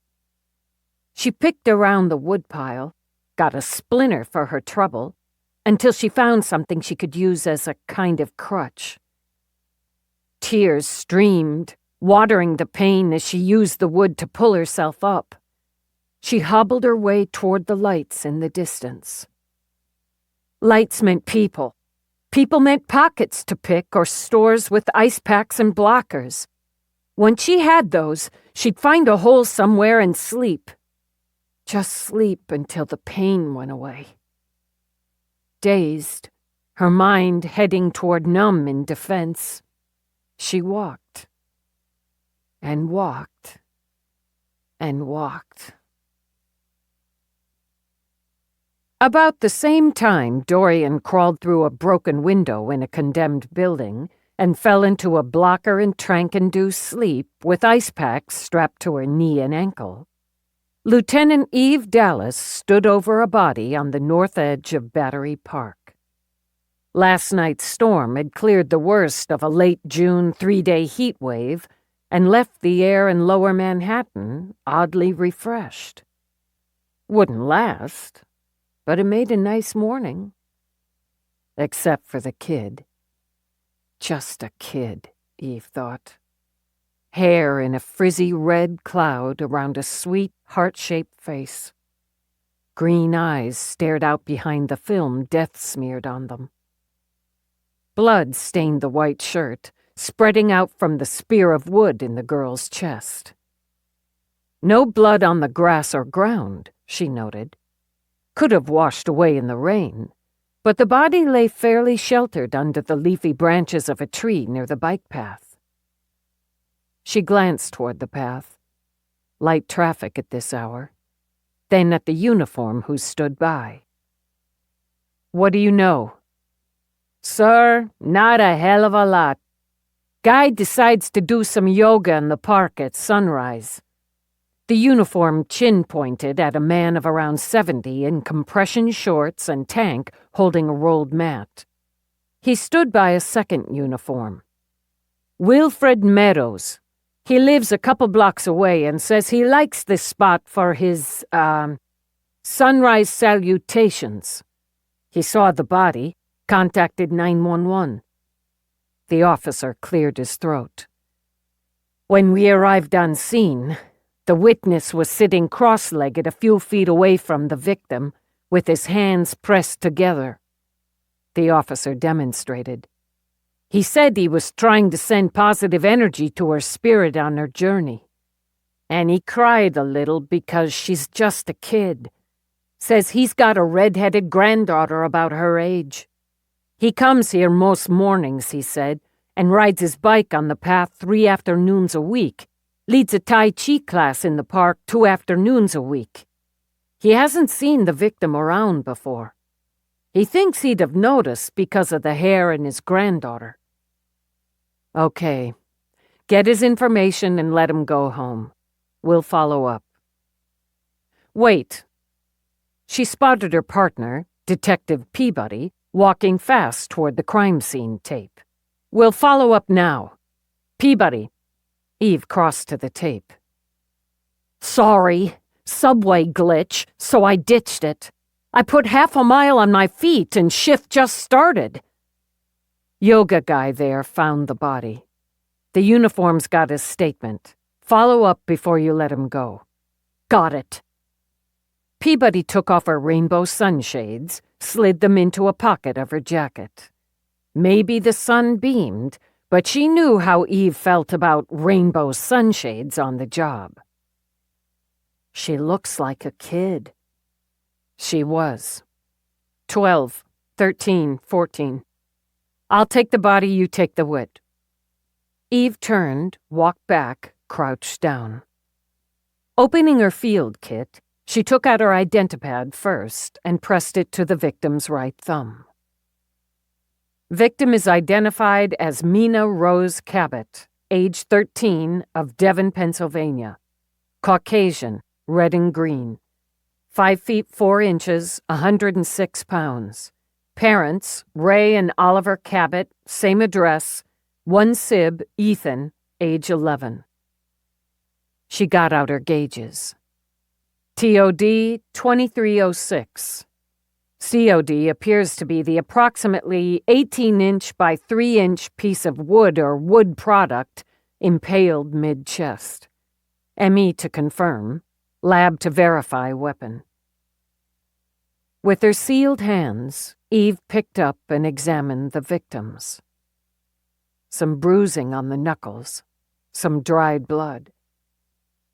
She picked around the woodpile, got a splinter for her trouble, until she found something she could use as a kind of crutch. Tears streamed, watering the pain as she used the wood to pull herself up. She hobbled her way toward the lights in the distance. Lights meant people. People meant pockets to pick or stores with ice packs and blockers. When she had those, she'd find a hole somewhere and sleep. Just sleep until the pain went away. Dazed, her mind heading toward numb in defense, she walked. And walked. And walked. About the same time, Dorian crawled through a broken window in a condemned building and fell into a blocker and trank-induced sleep with ice packs strapped to her knee and ankle. Lieutenant Eve Dallas stood over a body on the north edge of Battery Park. Last night's storm had cleared the worst of a late June 3-day heat wave and left the air in lower Manhattan oddly refreshed. Wouldn't last, but it made a nice morning. Except for the kid. Just a kid, Eve thought. Hair in a frizzy red cloud around a sweet, heart-shaped face. Green eyes stared out behind the film death smeared on them. Blood stained the white shirt, spreading out from the spear of wood in the girl's chest. No blood on the grass or ground, she noted. Could have washed away in the rain, but the body lay fairly sheltered under the leafy branches of a tree near the bike path. She glanced toward the path. Light traffic at this hour. Then at the uniform who stood by. "What do you know?" "Sir, not a hell of a lot. Guy decides to do some yoga in the park at sunrise. The uniform chin-pointed at a man of around 70 in compression shorts and tank holding a rolled mat. He stood by a second uniform. Wilfred Meadows. He lives a couple blocks away and says he likes this spot for his, sunrise salutations. He saw the body, contacted 911. The officer cleared his throat. When we arrived on scene, the witness was sitting cross-legged a few feet away from the victim, with his hands pressed together. The officer demonstrated. He said he was trying to send positive energy to her spirit on her journey. And he cried a little because she's just a kid. Says he's got a red-headed granddaughter about her age. He comes here most mornings, he said, and rides his bike on the path 3 afternoons a week. Leads a Tai Chi class in the park 2 afternoons a week. He hasn't seen the victim around before. He thinks he'd have noticed because of the hair and his granddaughter. Okay. Get his information and let him go home. We'll follow up. Wait. She spotted her partner, Detective Peabody, walking fast toward the crime scene tape. We'll follow up now. Peabody. Eve crossed to the tape. Sorry, subway glitch, so I ditched it. I put half a mile on my feet and shift just started. Yoga guy there found the body. The uniform's got his statement. Follow up before you let him go. Got it. Peabody took off her rainbow sunshades, slid them into a pocket of her jacket. Maybe the sun beamed, but she knew how Eve felt about rainbow sunshades on the job. She looks like a kid. She was. 12, 13, 14. I'll take the body, you take the wit. Eve turned, walked back, crouched down. Opening her field kit, she took out her identipad first and pressed it to the victim's right thumb. Victim is identified as Mina Rose Cabot, age 13, of Devon, Pennsylvania. Caucasian, red and green. 5 feet 4 inches, 106 pounds. Parents, Ray and Oliver Cabot, same address. One sib, Ethan, age 11. She got out her gauges. TOD 2306. COD appears to be the approximately 18-inch by 3-inch piece of wood or wood product impaled mid-chest. ME to confirm. Lab to verify weapon. With her sealed hands, Eve picked up and examined the victims. Some bruising on the knuckles, some dried blood.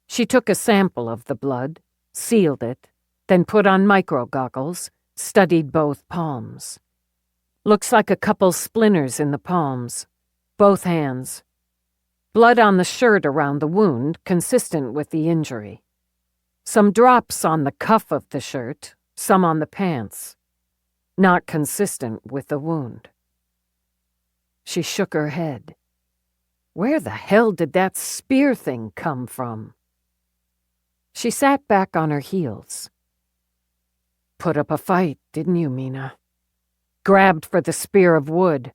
She took a sample of the blood, sealed it, then put on micro-goggles, studied both palms. Looks like a couple splinters in the palms, both hands. Blood on the shirt around the wound, consistent with the injury. Some drops on the cuff of the shirt, some on the pants. Not consistent with the wound. She shook her head. Where the hell did that spear thing come from? She sat back on her heels. Put up a fight, didn't you, Mina? Grabbed for the spear of wood.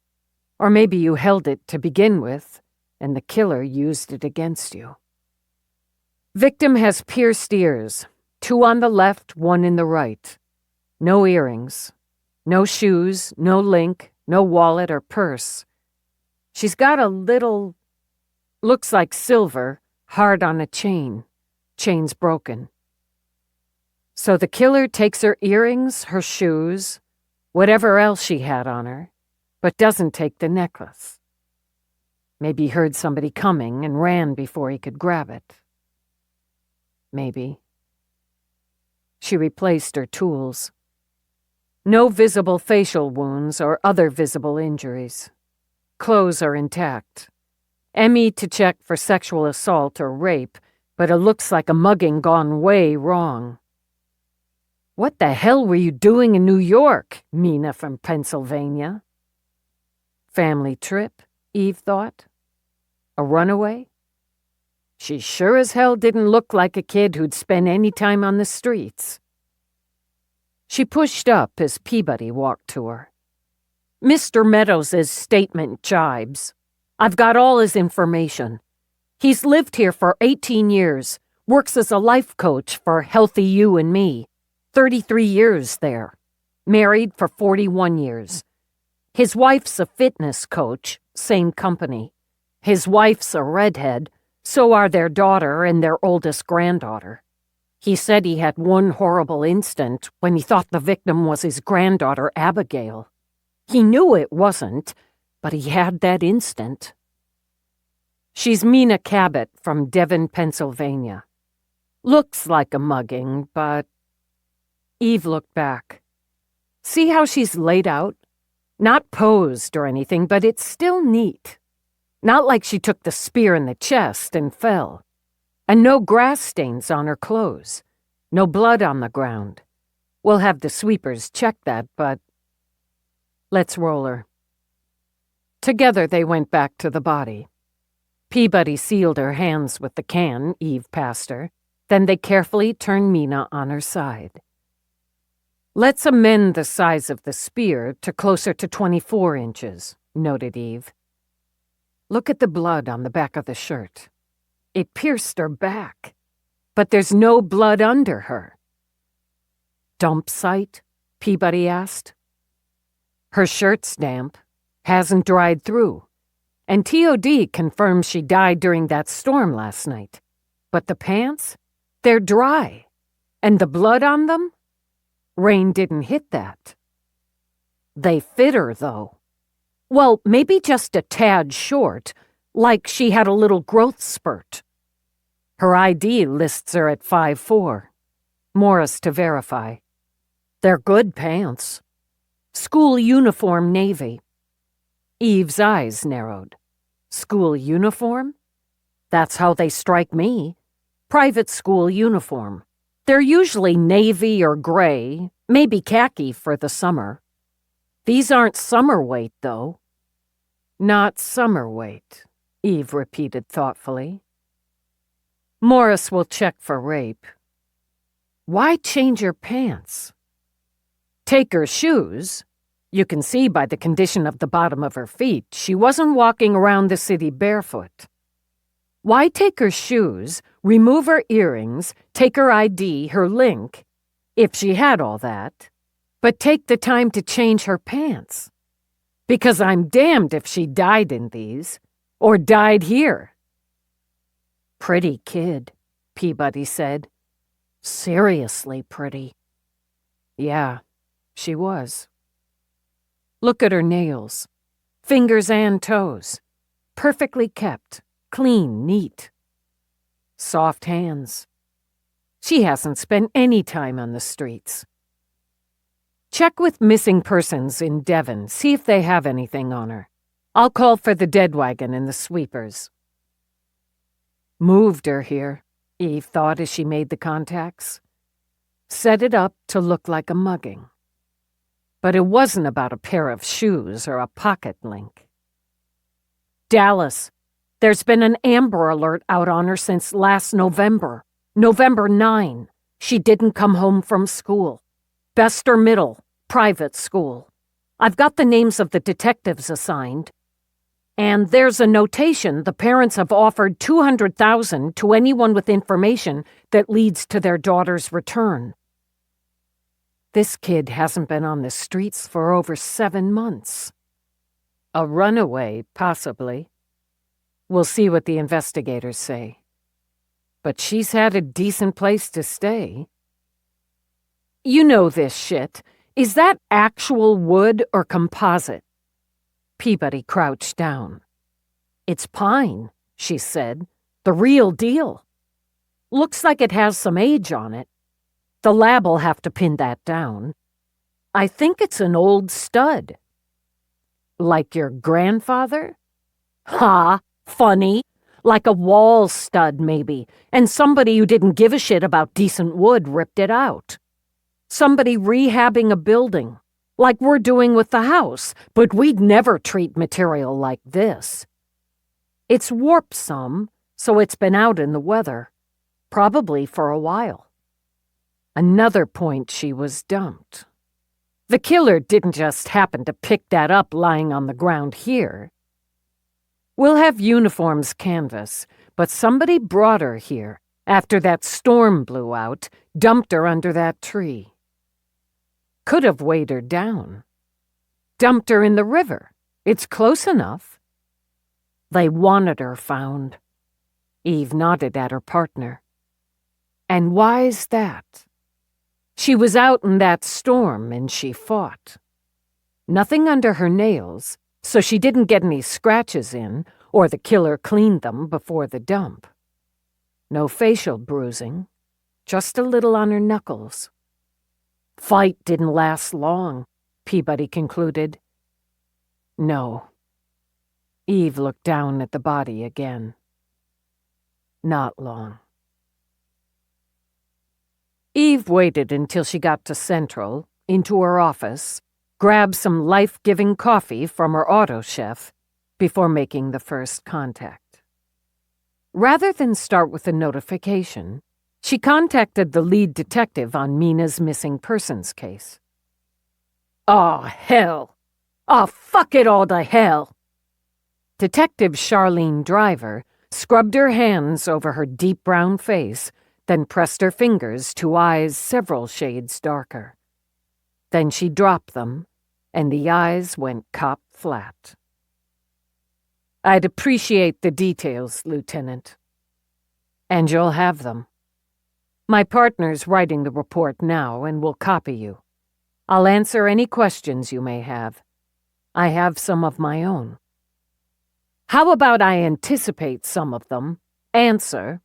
Or maybe you held it to begin with, and the killer used it against you. Victim has pierced ears, 2 on the left, 1 in the right. No earrings. No shoes, no link, no wallet or purse. She's got a little, looks like silver, hard on a chain. Chain's broken. So the killer takes her earrings, her shoes, whatever else she had on her, but doesn't take the necklace. Maybe he heard somebody coming and ran before he could grab it. Maybe. She replaced her tools. No visible facial wounds or other visible injuries. Clothes are intact. ME to check for sexual assault or rape, but it looks like a mugging gone way wrong. What the hell were you doing in New York, Mina from Pennsylvania? Family trip, Eve thought. A runaway? She sure as hell didn't look like a kid who'd spend any time on the streets. She pushed up as Peabody walked to her. Mr. Meadows' statement jibes. I've got all his information. He's lived here for 18 years, works as a life coach for Healthy You and Me, 33 years there, married for 41 years. His wife's a fitness coach, same company. His wife's a redhead, so are their daughter and their oldest granddaughter. He said he had one horrible instant when he thought the victim was his granddaughter, Abigail. He knew it wasn't, but he had that instant. She's Mina Cabot from Devon, Pennsylvania. Looks like a mugging, but... Eve looked back. See how she's laid out? Not posed or anything, but it's still neat. Not like she took the spear in the chest and fell. And no grass stains on her clothes. No blood on the ground. We'll have the sweepers check that, but... Let's roll her. Together they went back to the body. Peabody sealed her hands with the can Eve passed her. Then they carefully turned Mina on her side. Let's amend the size of the spear to closer to 24 inches, noted Eve. Look at the blood on the back of the shirt. It pierced her back, but there's no blood under her. Dump site? Peabody asked. Her shirt's damp, hasn't dried through, and TOD confirms she died during that storm last night. But the pants? They're dry. And the blood on them? Rain didn't hit that. They fit her, though. Well, maybe just a tad short, like she had a little growth spurt. Her ID lists her at 5'4". Morris to verify. They're good pants. School uniform navy. Eve's eyes narrowed. School uniform? That's how they strike me. Private school uniform. They're usually navy or gray, maybe khaki for the summer. These aren't summer weight, though. Not summer weight, Eve repeated thoughtfully. Morris will check for rape. Why change her pants? Take her shoes. You can see by the condition of the bottom of her feet, she wasn't walking around the city barefoot. Why take her shoes, remove her earrings, take her ID, her link, if she had all that, but take the time to change her pants? Because I'm damned if she died in these, or died here. Pretty kid, Peabody said. Seriously pretty. Yeah, she was. Look at her nails, fingers and toes, perfectly kept. Clean, neat. Soft hands. She hasn't spent any time on the streets. Check with missing persons in Devon, see if they have anything on her. I'll call for the dead wagon and the sweepers. Moved her here, Eve thought as she made the contacts. Set it up to look like a mugging. But it wasn't about a pair of shoes or a pocket link. Dallas. There's been an Amber Alert out on her since last November. November 9. She didn't come home from school. Best or middle, private school. I've got the names of the detectives assigned. And there's a notation the parents have offered $200,000 to anyone with information that leads to their daughter's return. This kid hasn't been on the streets for over 7 months. A runaway, possibly. We'll see what the investigators say. But she's had a decent place to stay. You know this shit. Is that actual wood or composite? Peabody crouched down. It's pine, she said. The real deal. Looks like it has some age on it. The lab'll have to pin that down. I think it's an old stud. Like your grandfather? Ha! Funny. Like a wall stud, maybe, and somebody who didn't give a shit about decent wood ripped it out. Somebody rehabbing a building, like we're doing with the house, but we'd never treat material like this. It's warped some, so it's been out in the weather, probably for a while. Another point, she was dumped. The killer didn't just happen to pick that up lying on the ground here. We'll have uniforms canvass, but somebody brought her here after that storm blew out, dumped her under that tree. Could have weighed her down. Dumped her in the river. It's close enough. They wanted her found. Eve nodded at her partner. And why's that? She was out in that storm and she fought. Nothing under her nails, so she didn't get any scratches in, or the killer cleaned them before the dump. No facial bruising, just a little on her knuckles. Fight didn't last long, Peabody concluded. No. Eve looked down at the body again. Not long. Eve waited until she got to Central, into her office, grabbed some life-giving coffee from her auto chef before making the first contact. Rather than start with a notification, she contacted the lead detective on Mina's missing persons case. Oh, hell! Oh, fuck it all to hell! Detective Charlene Driver scrubbed her hands over her deep brown face, then pressed her fingers to eyes several shades darker. Then she dropped them, and the eyes went cop flat. I'd appreciate the details, Lieutenant. And you'll have them. My partner's writing the report now and will copy you. I'll answer any questions you may have. I have some of my own. How about I anticipate some of them, answer,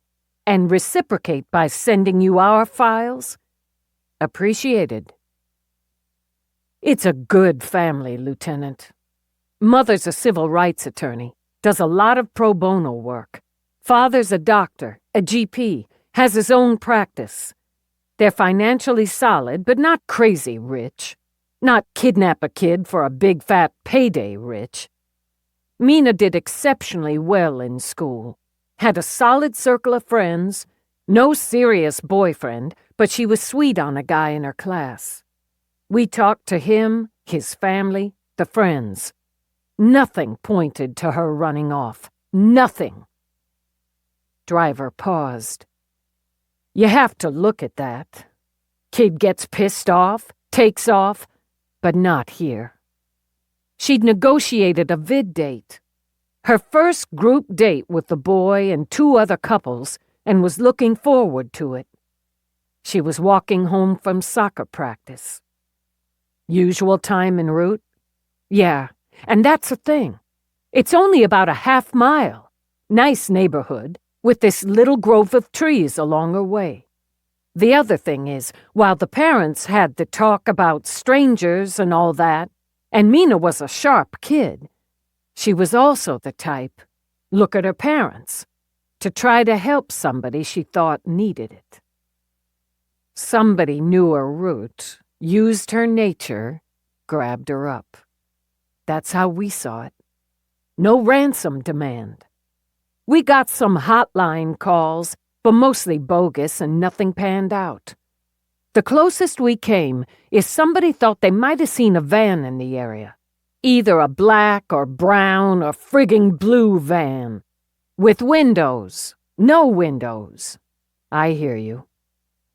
and reciprocate by sending you our files? Appreciated. It's a good family, Lieutenant. Mother's a civil rights attorney, does a lot of pro bono work. Father's a doctor, a GP, has his own practice. They're financially solid, but not crazy rich. Not kidnap a kid for a big fat payday rich. Mina did exceptionally well in school. Had a solid circle of friends. No serious boyfriend, but she was sweet on a guy in her class. We talked to him, his family, the friends. Nothing pointed to her running off. Nothing. Driver paused. You have to look at that. Kid gets pissed off, takes off, but not here. She'd negotiated a vid date. Her first group date with the boy and 2 other couples, and was looking forward to it. She was walking home from soccer practice. Usual time en route? Yeah, and that's the thing. It's only about a half mile. Nice neighborhood, with this little grove of trees along her way. The other thing is, while the parents had the talk about strangers and all that, and Mina was a sharp kid, she was also the type, look at her parents, to try to help somebody she thought needed it. Somebody knew her route, used her nature, grabbed her up. That's how we saw it. No ransom demand. We got some hotline calls, but mostly bogus and nothing panned out. The closest we came is somebody thought they might have seen a van in the area. Either a black or brown or frigging blue van. With windows. No windows. I hear you.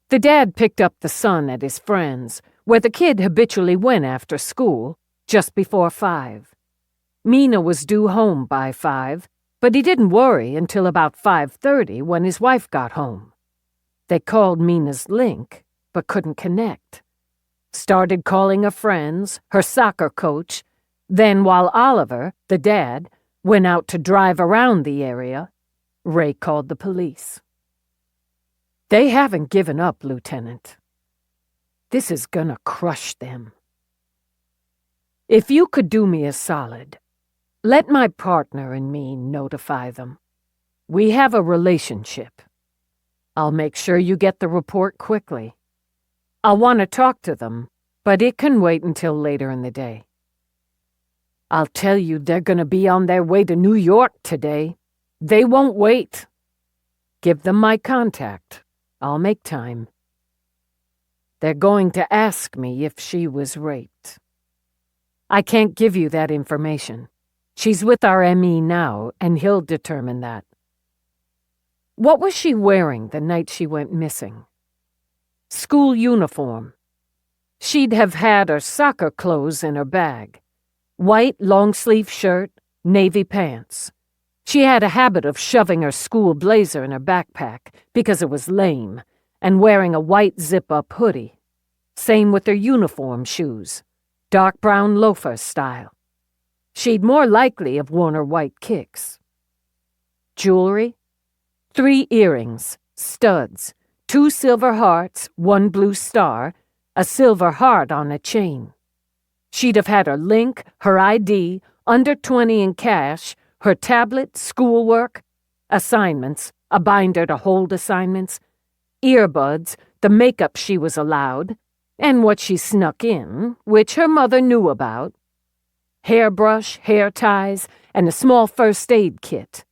The dad picked up the son at his friend's, where the kid habitually went after school, just before 5. Mina was due home by 5, but he didn't worry until about 5:30 when his wife got home. They called Mina's link, but couldn't connect. Started calling her friends, her soccer coach. Then while Oliver, the dad, went out to drive around the area, Ray called the police. They haven't given up, Lieutenant. This is gonna crush them. If you could do me a solid, let my partner and me notify them. We have a relationship. I'll make sure you get the report quickly. I'll want to talk to them, but it can wait until later in the day. I'll tell you they're going to be on their way to New York today. They won't wait. Give them my contact. I'll make time. They're going to ask me if she was raped. I can't give you that information. She's with our ME now, and he'll determine that. What was she wearing the night she went missing? School uniform. She'd have had her soccer clothes in her bag. White long-sleeve shirt, navy pants. She had a habit of shoving her school blazer in her backpack because it was lame, and wearing a white zip-up hoodie. Same with her uniform shoes, dark brown loafer style. She'd more likely have worn her white kicks. Jewelry? 3 earrings, studs, 2 silver hearts, 1 blue star, a silver heart on a chain. She'd have had her link, her ID, under 20 in cash, her tablet, schoolwork, assignments, a binder to hold assignments, earbuds, the makeup she was allowed, and what she snuck in, which her mother knew about, hairbrush, hair ties, and a small first aid kit.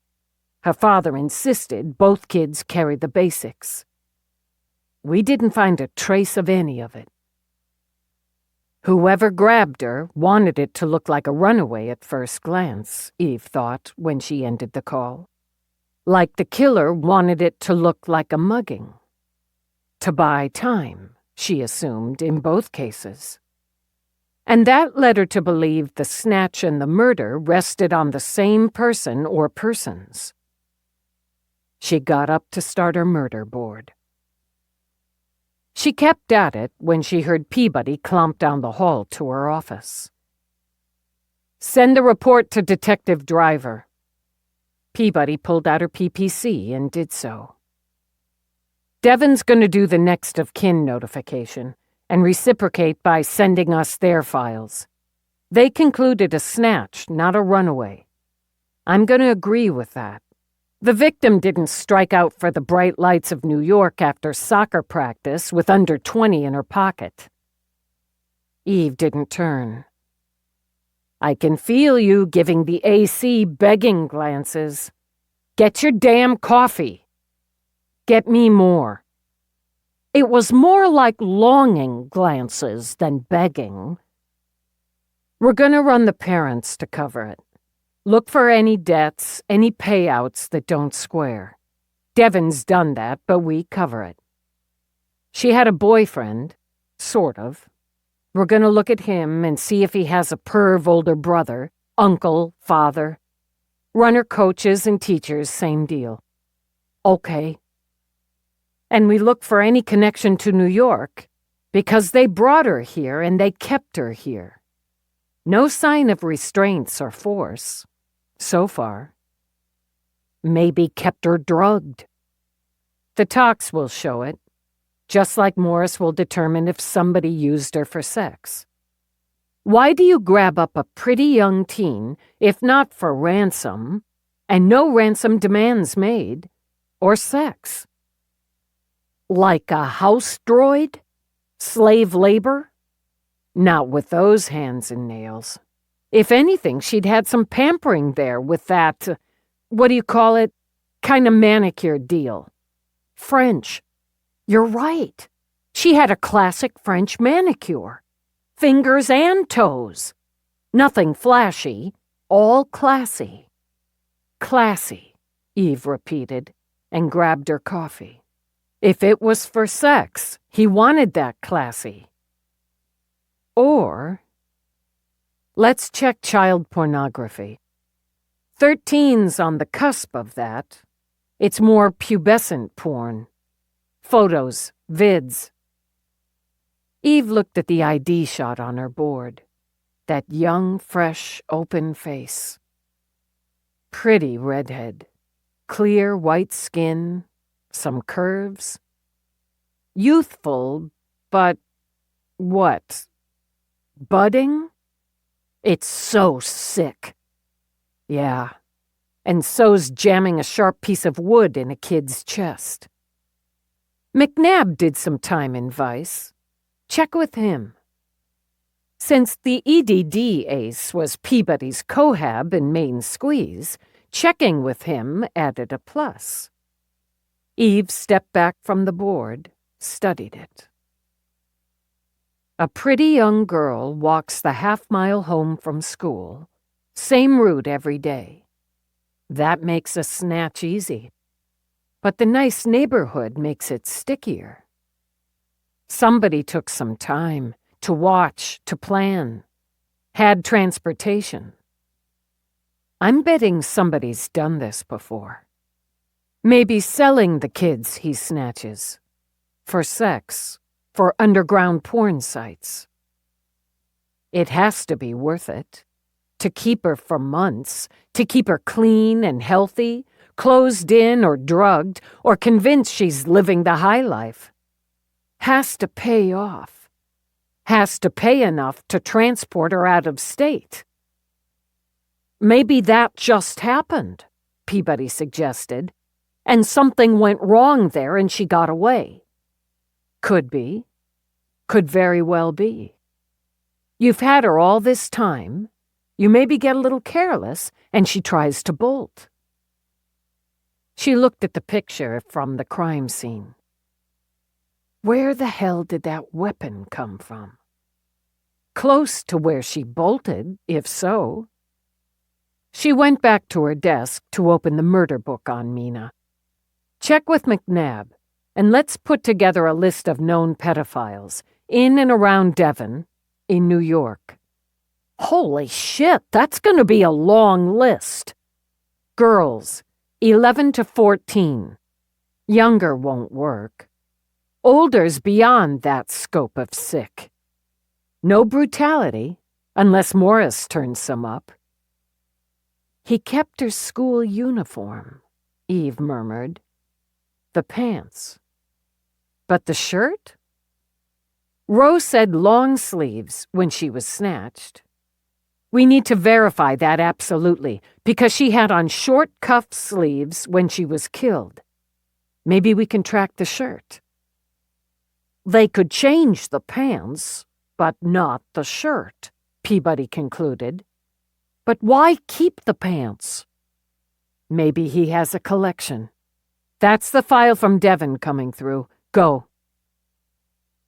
Her father insisted both kids carry the basics. We didn't find a trace of any of it. Whoever grabbed her wanted it to look like a runaway at first glance, Eve thought when she ended the call. Like the killer wanted it to look like a mugging. To buy time, she assumed, in both cases. And that led her to believe the snatch and the murder rested on the same person or persons. She got up to start her murder board. She kept at it when she heard Peabody clomp down the hall to her office. "Send a report to Detective Driver." Peabody pulled out her PPC and did so. "Devon's going to do the next of kin notification and reciprocate by sending us their files. They concluded a snatch, not a runaway. I'm going to agree with that. The victim didn't strike out for the bright lights of New York after soccer practice with under 20 in her pocket." Eve didn't turn. "I can feel you giving the AC begging glances. Get your damn coffee. Get me more." It was more like longing glances than begging. "We're going to run the parents to cover it. Look for any debts, any payouts that don't square. Devon's done that, but we cover it. She had a boyfriend, sort of. We're going to look at him and see if he has a perv older brother, uncle, father. Runner coaches and teachers, same deal. Okay. And we look for any connection to New York, because they brought her here and they kept her here. No sign of restraints or force. So far. Maybe kept her drugged. The tox will show it, just like Morris will determine if somebody used her for sex. Why do you grab up a pretty young teen, if not for ransom, and no ransom demands made, or sex? Like a house droid? Slave labor? Not with those hands and nails. If anything, she'd had some pampering there with that, what do you call it, kind of manicure deal. French. You're right. She had a classic French manicure. Fingers and toes. Nothing flashy, all classy. Classy, Eve repeated, and grabbed her coffee. If it was for sex, he wanted that classy. Or... let's check child pornography. 13's on the cusp of that. It's more pubescent porn. Photos, vids. Eve looked at the ID shot on her board. That young, fresh, open face. Pretty redhead. Clear white skin. Some curves. Youthful, but what? Budding? It's so sick. Yeah, and so's jamming a sharp piece of wood in a kid's chest. McNabb did some time in Vice. Check with him. Since the EDD ace was Peabody's cohab in Main Squeeze, checking with him added a plus. Eve stepped back from the board, studied it. A pretty young girl walks the half-mile home from school, same route every day. That makes a snatch easy. But the nice neighborhood makes it stickier. Somebody took some time to watch, to plan, had transportation. I'm betting somebody's done this before. Maybe selling the kids he snatches. For sex, for underground porn sites. It has to be worth it. To keep her for months, to keep her clean and healthy, closed in or drugged, or convinced she's living the high life. Has to pay off. Has to pay enough to transport her out of state. Maybe that just happened, Peabody suggested, and something went wrong there and she got away. Could be. Could very well be. You've had her all this time. You maybe get a little careless, and she tries to bolt. She looked at the picture from the crime scene. Where the hell did that weapon come from? Close to where she bolted, if so. She went back to her desk to open the murder book on Mina. Check with McNabb, and let's put together a list of known pedophiles in and around Devon, in New York. Holy shit, that's going to be a long list. Girls, 11 to 14. Younger won't work. Older's beyond that scope of sick. No brutality, unless Morris turns some up. He kept her school uniform, Eve murmured. The pants. But the shirt? Rose said long sleeves when she was snatched. We need to verify that absolutely, because she had on short cuff sleeves when she was killed. Maybe we can track the shirt. They could change the pants, but not the shirt, Peabody concluded. But why keep the pants? Maybe he has a collection. That's the file from Devon coming through. Go.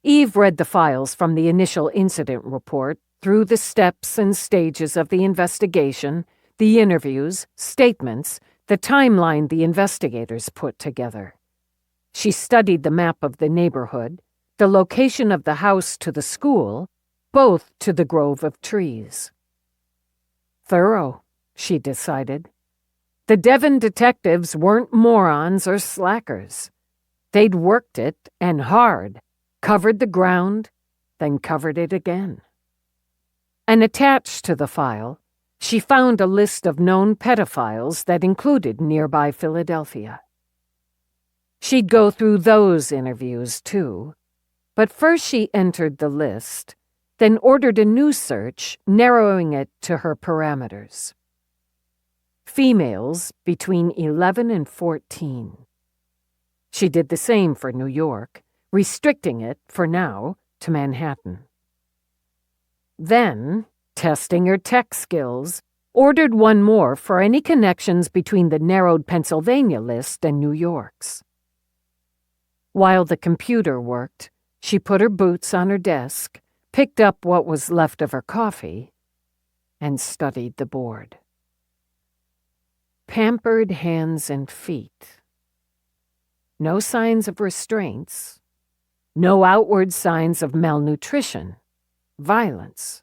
Eve read the files from the initial incident report through the steps and stages of the investigation, the interviews, statements, the timeline the investigators put together. She studied the map of the neighborhood, the location of the house to the school, both to the grove of trees. Thorough, she decided. The Devon detectives weren't morons or slackers. They'd worked it, and hard, covered the ground, then covered it again. And attached to the file, she found a list of known pedophiles that included nearby Philadelphia. She'd go through those interviews, too, but first she entered the list, then ordered a new search, narrowing it to her parameters. Females between 11 and 14. She did the same for New York, restricting it, for now, to Manhattan. Then, testing her tech skills, ordered one more for any connections between the narrowed Pennsylvania list and New York's. While the computer worked, she put her boots on her desk, picked up what was left of her coffee, and studied the board. Pampered hands and feet. No signs of restraints. No outward signs of malnutrition, violence.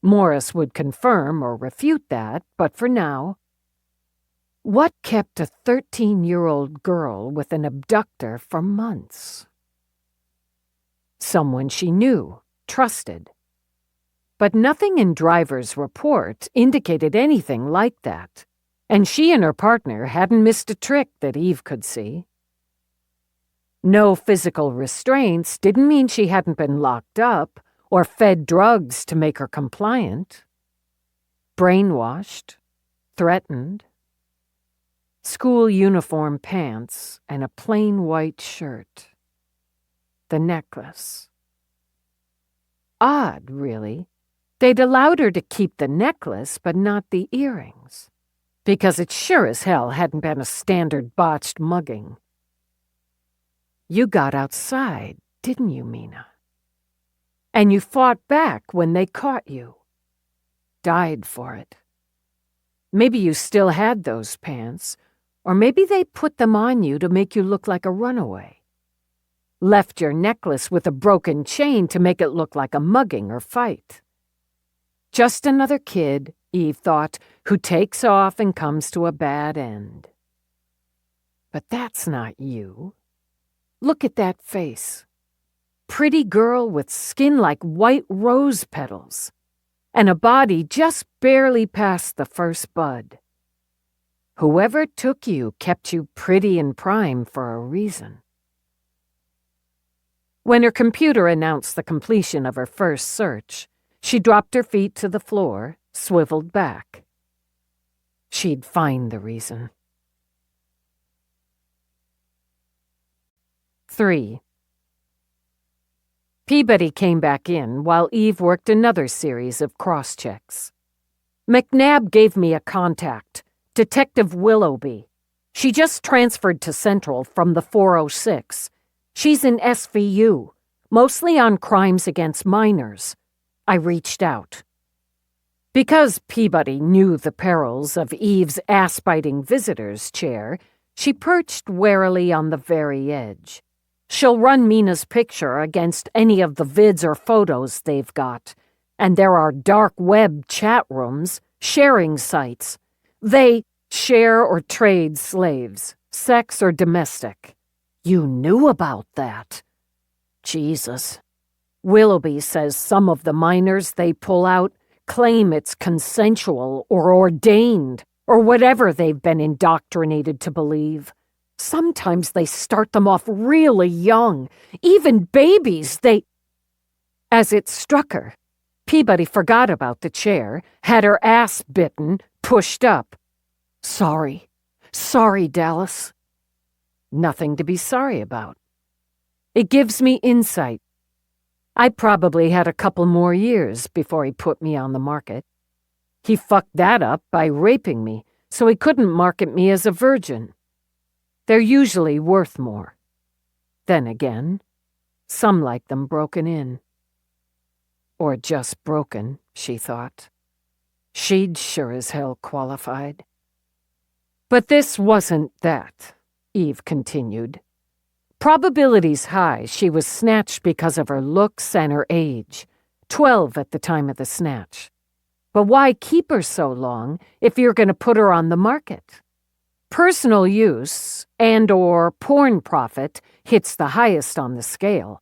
Morris would confirm or refute that, but for now, what kept a 13-year-old girl with an abductor for months? Someone she knew, trusted. But nothing in Driver's report indicated anything like that, and she and her partner hadn't missed a trick that Eve could see. No physical restraints didn't mean she hadn't been locked up or fed drugs to make her compliant. Brainwashed, threatened. School uniform pants and a plain white shirt. The necklace. Odd, really. They'd allowed her to keep the necklace, but not the earrings. Because it sure as hell hadn't been a standard botched mugging. You got outside, didn't you, Mina? And you fought back when they caught you. Died for it. Maybe you still had those pants, or maybe they put them on you to make you look like a runaway. Left your necklace with a broken chain to make it look like a mugging or fight. Just another kid, Eve thought, who takes off and comes to a bad end. But that's not you. Look at that face. Pretty girl with skin like white rose petals, and a body just barely past the first bud. Whoever took you kept you pretty and prime for a reason. When her computer announced the completion of her first search, she dropped her feet to the floor, swiveled back. She'd find the reason. 3. Peabody came back in while Eve worked another series of cross-checks. McNabb gave me a contact, Detective Willoughby. She just transferred to Central from the 406. She's in SVU, mostly on crimes against minors. I reached out. Because Peabody knew the perils of Eve's ass-biting visitor's chair, she perched warily on the very edge. She'll run Mina's picture against any of the vids or photos they've got. And there are dark web chat rooms, sharing sites. They share or trade slaves, sex or domestic. You knew about that. Jesus. Willoughby says some of the minors they pull out claim it's consensual or ordained or whatever they've been indoctrinated to believe. Sometimes they start them off really young. Even babies, As it struck her, Peabody forgot about the chair, had her ass bitten, pushed up. Sorry, Dallas. Nothing to be sorry about. It gives me insight. I probably had a couple more years before he put me on the market. He fucked that up by raping me, so he couldn't market me as a virgin. They're usually worth more. Then again, some like them broken in. Or just broken, she thought. She'd sure as hell qualified. But this wasn't that, Eve continued. Probability's high she was snatched because of her looks and her age, 12 at the time of the snatch. But why keep her so long if you're going to put her on the market? Personal use and/or porn profit hits the highest on the scale.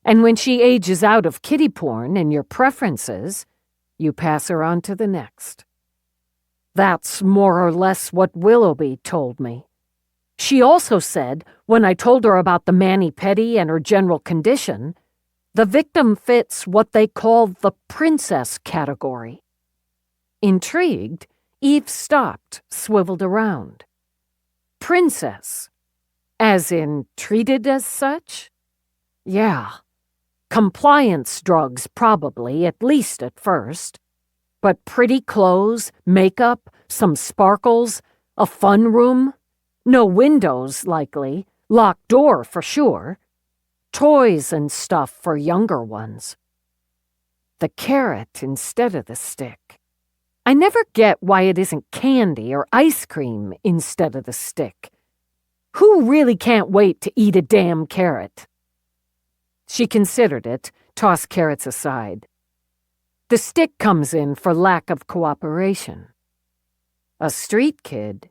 And when she ages out of kiddie porn and your preferences, you pass her on to the next. That's more or less what Willoughby told me. She also said, when I told her about the mani-pedi and her general condition, the victim fits what they call the princess category. Intrigued, Eve stopped, swiveled around. Princess? As in treated as such? Yeah. Compliance drugs, probably, at least at first. But pretty clothes, makeup, some sparkles, a fun room. No windows, likely. Locked door, for sure. Toys and stuff for younger ones. The carrot instead of the stick. I never get why it isn't candy or ice cream instead of the stick. Who really can't wait to eat a damn carrot? She considered it, tossed carrots aside. The stick comes in for lack of cooperation. A street kid,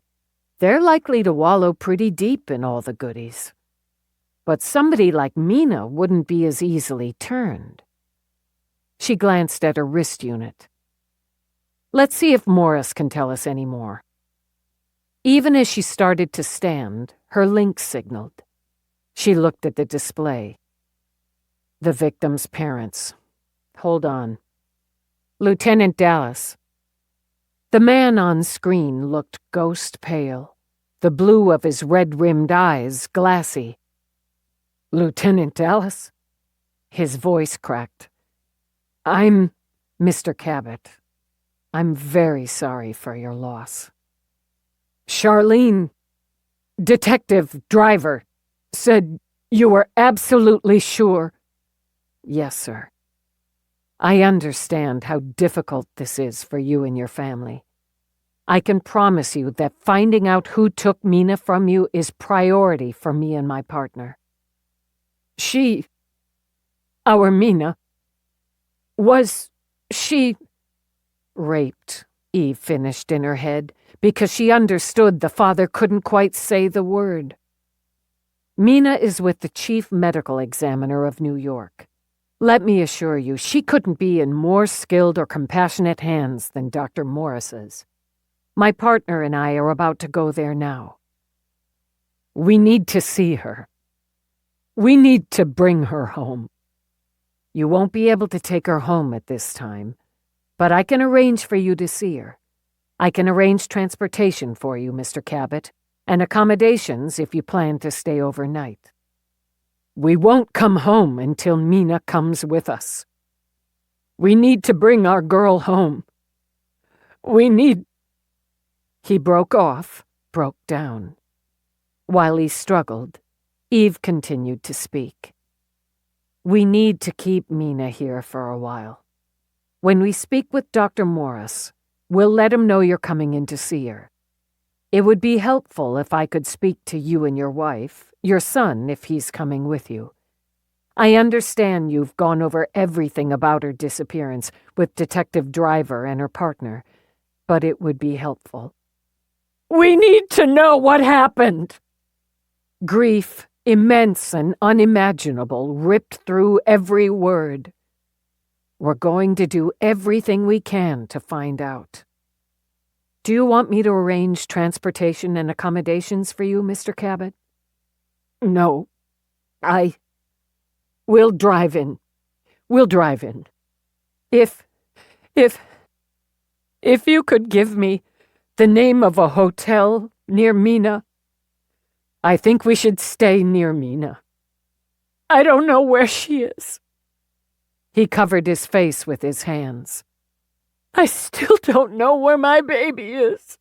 they're likely to wallow pretty deep in all the goodies. But somebody like Mina wouldn't be as easily turned. She glanced at her wrist unit. Let's see if Morris can tell us any more. Even as she started to stand, her link signaled. She looked at the display. The victim's parents. Hold on. Lieutenant Dallas. The man on screen looked ghost pale, the blue of his red-rimmed eyes glassy. Lieutenant Dallas? His voice cracked. I'm Mr. Cabot. I'm very sorry for your loss. Charlene, detective driver, said You are absolutely sure? Yes, sir. I understand how difficult this is for you and your family. I can promise you that finding out who took Mina from you is priority for me and my partner. Our Mina, was she raped? Eve finished in her head, because she understood the father couldn't quite say the word. Mina is with the chief medical examiner of New York. Let me assure you, she couldn't be in more skilled or compassionate hands than Dr. Morris's. My partner and I are about to go there now. We need to see her. We need to bring her home. You won't be able to take her home at this time, but I can arrange for you to see her. I can arrange transportation for you, Mr. Cabot, and accommodations if you plan to stay overnight. We won't come home until Mina comes with us. We need to bring our girl home. We need... He broke off, broke down. While he struggled, Eve continued to speak. We need to keep Mina here for a while. When we speak with Dr. Morris, we'll let him know you're coming in to see her. It would be helpful if I could speak to you and your wife, your son if he's coming with you. I understand you've gone over everything about her disappearance with Detective Driver and her partner, but it would be helpful. We need to know what happened. Grief, immense and unimaginable, ripped through every word. We're going to do everything we can to find out. Do you want me to arrange transportation and accommodations for you, Mr. Cabot? No. We'll drive in. We'll drive in. If you could give me the name of a hotel near Mina. I think we should stay near Mina. I don't know where she is. He covered his face with his hands. I still don't know where my baby is.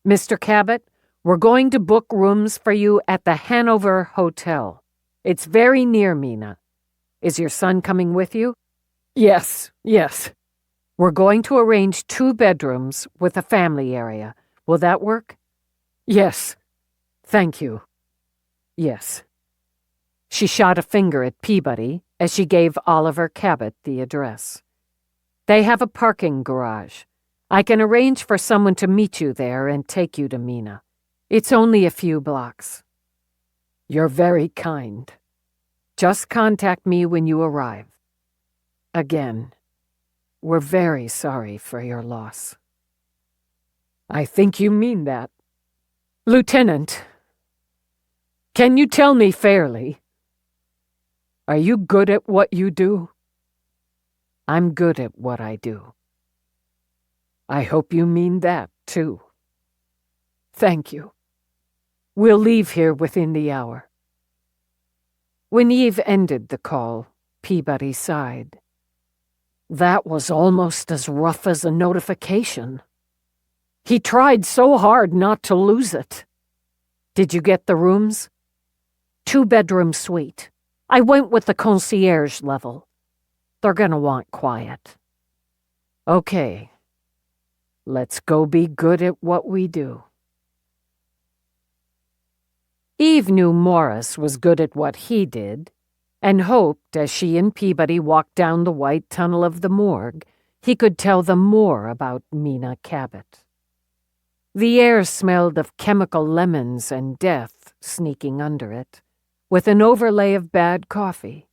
Mr. Cabot, we're going to book rooms for you at the Hanover Hotel. It's very near Mina. Is your son coming with you? Yes. We're going to arrange 2 bedrooms with a family area. Will that work? Yes. Thank you. Yes. She shot a finger at Peabody as she gave Oliver Cabot the address. They have a parking garage. I can arrange for someone to meet you there and take you to Mina. It's only a few blocks. You're very kind. Just contact me when you arrive. Again, we're very sorry for your loss. I think you mean that. Lieutenant, can you tell me fairly? Are you good at what you do? I'm good at what I do. I hope you mean that, too. Thank you. We'll leave here within the hour. When Eve ended the call, Peabody sighed. That was almost as rough as a notification. He tried so hard not to lose it. Did you get the rooms? 2-bedroom suite. I went with the concierge level. They're gonna want quiet. Okay. Let's go be good at what we do. Eve knew Morris was good at what he did, and hoped, as she and Peabody walked down the white tunnel of the morgue, he could tell them more about Mina Cabot. The air smelled of chemical lemons and death sneaking under it, with an overlay of bad coffee.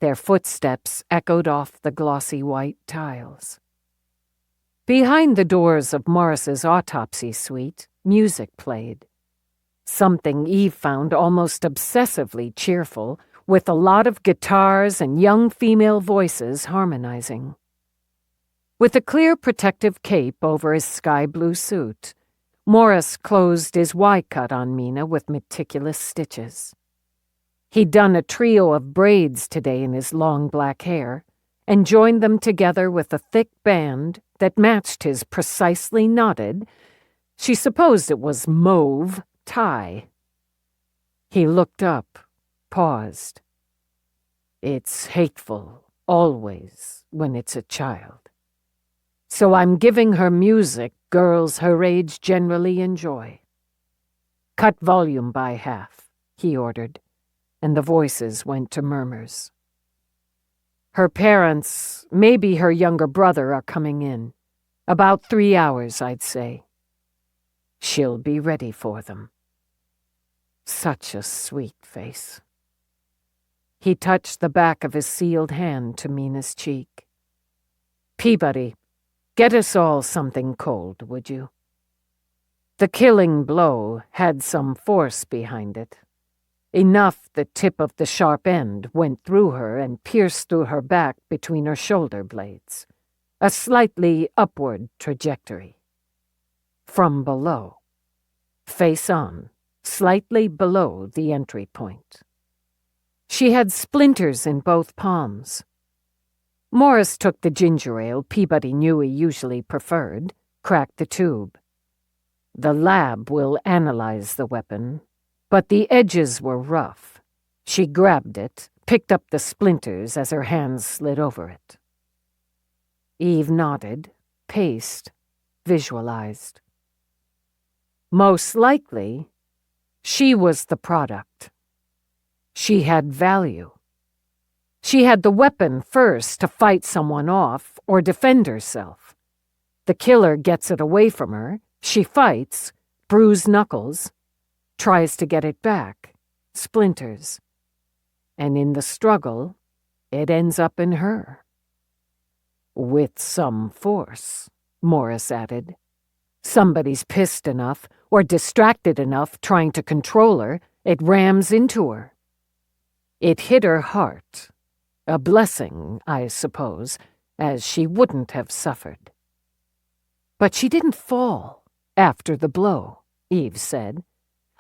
Their footsteps echoed off the glossy white tiles. Behind the doors of Morris's autopsy suite, music played. Something Eve found almost obsessively cheerful, with a lot of guitars and young female voices harmonizing. With a clear protective cape over his sky-blue suit, Morris closed his Y-cut on Mina with meticulous stitches. He'd done a trio of braids today in his long black hair, and joined them together with a thick band that matched his precisely knotted, she supposed it was mauve, tie. He looked up, paused. It's hateful, always, when it's a child. So I'm giving her music girls her age generally enjoy. Cut volume by half, he ordered, and the voices went to murmurs. Her parents, maybe her younger brother, are coming in. About 3 hours, I'd say. She'll be ready for them. Such a sweet face. He touched the back of his sealed hand to Mina's cheek. Peabody, get us all something cold, would you? The killing blow had some force behind it. Enough the tip of the sharp end went through her and pierced through her back between her shoulder blades. A slightly upward trajectory. From below. Face on, slightly below the entry point. She had splinters in both palms. Morris took the ginger ale Peabody knew he usually preferred, cracked the tube. The lab will analyze the weapon, but the edges were rough. She grabbed it, picked up the splinters as her hands slid over it. Eve nodded, paced, visualized. Most likely, she was the product. She had value. She had the weapon first to fight someone off or defend herself. The killer gets it away from her, she fights, bruised knuckles, tries to get it back, splinters. And in the struggle, it ends up in her. With some force, Morris added. Somebody's pissed enough or distracted enough trying to control her, it rams into her. It hit her heart. A blessing, I suppose, as she wouldn't have suffered. But she didn't fall after the blow, Eve said.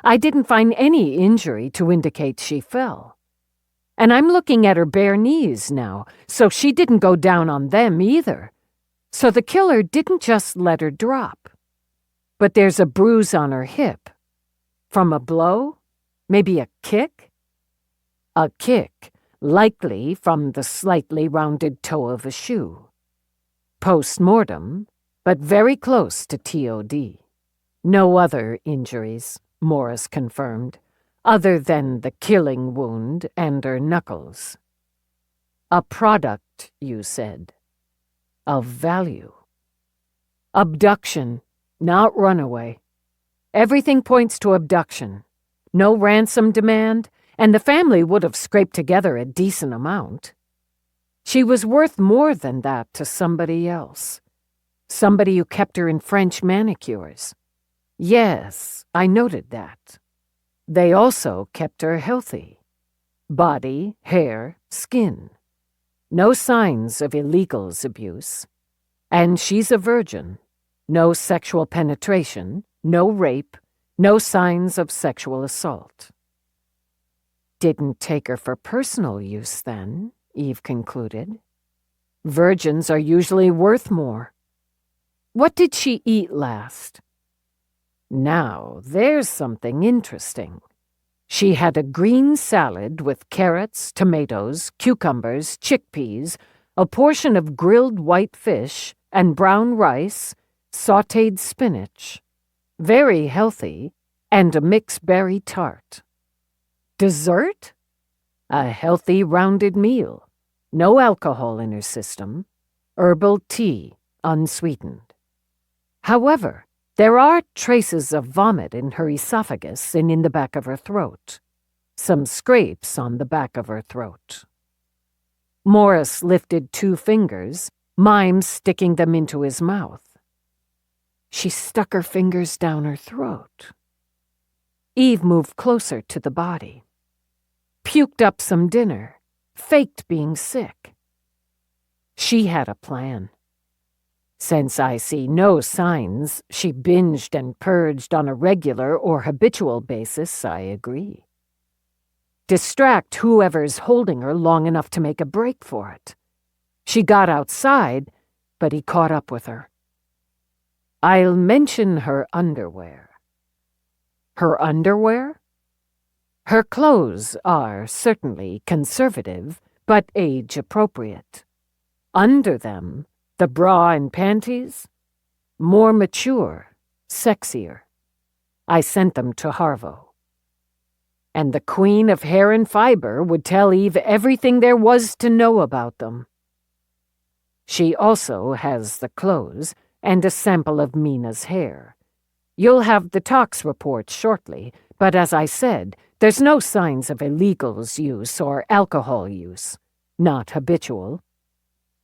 I didn't find any injury to indicate she fell. And I'm looking at her bare knees now, so she didn't go down on them either. So the killer didn't just let her drop. But there's a bruise on her hip. From a blow? Maybe a kick? A kick, likely from the slightly rounded toe of a shoe. Post-mortem, but very close to TOD. No other injuries, Morris confirmed, other than the killing wound and her knuckles. A product, you said. Of value. Abduction, not runaway. Everything points to abduction. No ransom demand, and the family would have scraped together a decent amount. She was worth more than that to somebody else. Somebody who kept her in French manicures. Yes, I noted that. They also kept her healthy. Body, hair, skin. No signs of illegals abuse. And she's a virgin. No sexual penetration, no rape, no signs of sexual assault. Didn't take her for personal use, then, Eve concluded. Virgins are usually worth more. What did she eat last? Now, there's something interesting. She had a green salad with carrots, tomatoes, cucumbers, chickpeas, a portion of grilled white fish, and brown rice, sautéed spinach. Very healthy, and a mixed berry tart. Dessert? A healthy, rounded meal. No alcohol in her system. Herbal tea, unsweetened. However, there are traces of vomit in her esophagus and in the back of her throat. Some scrapes on the back of her throat. Morris lifted 2 fingers, Mime sticking them into his mouth. She stuck her fingers down her throat. Eve moved closer to the body. Puked up some dinner, faked being sick. She had a plan. Since I see no signs she binged and purged on a regular or habitual basis, I agree. Distract whoever's holding her long enough to make a break for it. She got outside, but he caught up with her. I'll mention her underwear. Her underwear? Her clothes are certainly conservative, but age-appropriate. Under them, the bra and panties, more mature, sexier. I sent them to Harvo. And the queen of hair and fiber would tell Eve everything there was to know about them. She also has the clothes and a sample of Mina's hair. You'll have the tox report shortly, but as I said, there's no signs of illegals use or alcohol use. Not habitual.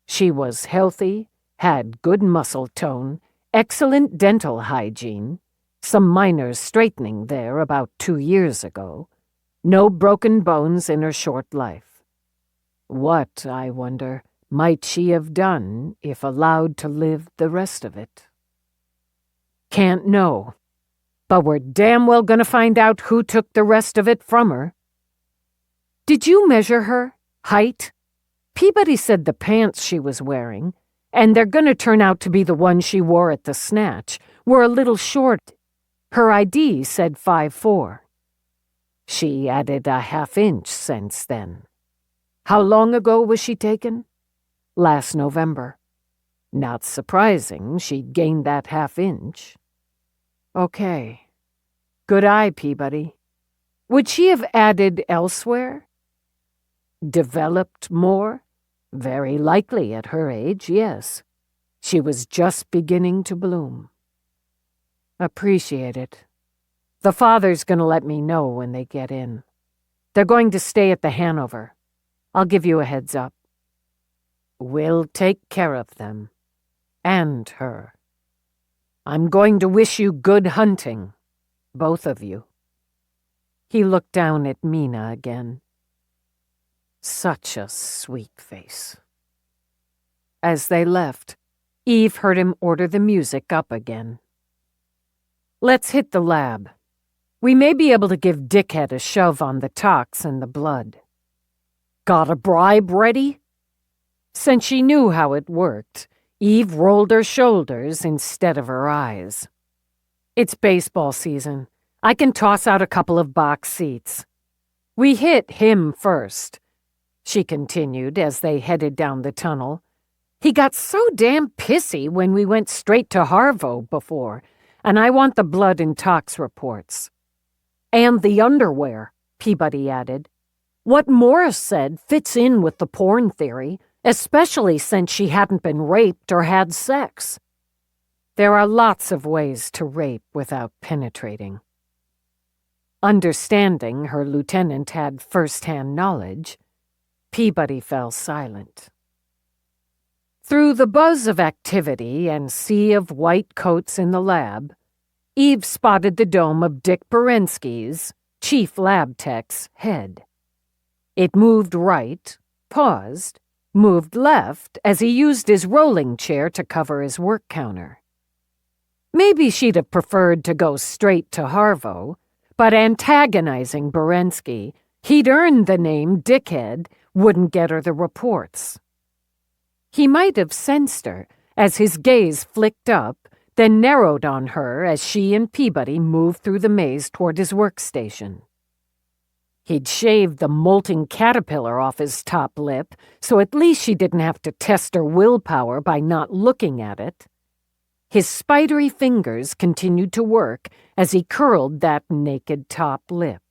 She was healthy, had good muscle tone, excellent dental hygiene, some minor straightening there about 2 years ago. No broken bones in her short life. What, I wonder, might she have done if allowed to live the rest of it? Can't know, but we're damn well gonna find out who took the rest of it from her. Did you measure her? Height? Peabody said the pants she was wearing, and they're gonna turn out to be the ones she wore at the snatch, were a little short. Her ID said 5'4". She added a half-inch since then. How long ago was she taken? Last November. Not surprising she'd gained that half-inch. Okay. Good eye, Peabody. Would she have added elsewhere? Developed more? Very likely at her age, yes. She was just beginning to bloom. Appreciate it. The father's gonna let me know when they get in. They're going to stay at the Hanover. I'll give you a heads up. We'll take care of them. And her. I'm going to wish you good hunting. Both of you. He looked down at Mina again. Such a sweet face. As they left, Eve heard him order the music up again. Let's hit the lab. We may be able to give Dickhead a shove on the tox and the blood. Got a bribe ready? Since she knew how it worked, Eve rolled her shoulders instead of her eyes. It's baseball season. I can toss out a couple of box seats. We hit him first, she continued as they headed down the tunnel. He got so damn pissy when we went straight to Harvo before, and I want the blood and tox reports. And the underwear, Peabody added. What Morris said fits in with the porn theory, especially since she hadn't been raped or had sex. There are lots of ways to rape without penetrating. Understanding her lieutenant had first-hand knowledge, Peabody fell silent. Through the buzz of activity and sea of white coats in the lab, Eve spotted the dome of Dick Berensky's, chief lab tech's, head. It moved right, paused, moved left as he used his rolling chair to cover his work counter. Maybe she'd have preferred to go straight to Harvo, but antagonizing Berensky, he'd earned the name Dickhead, wouldn't get her the reports. He might have sensed her as his gaze flicked up, then narrowed on her as she and Peabody moved through the maze toward his workstation. He'd shaved the molting caterpillar off his top lip, so at least she didn't have to test her willpower by not looking at it. His spidery fingers continued to work as he curled that naked top lip.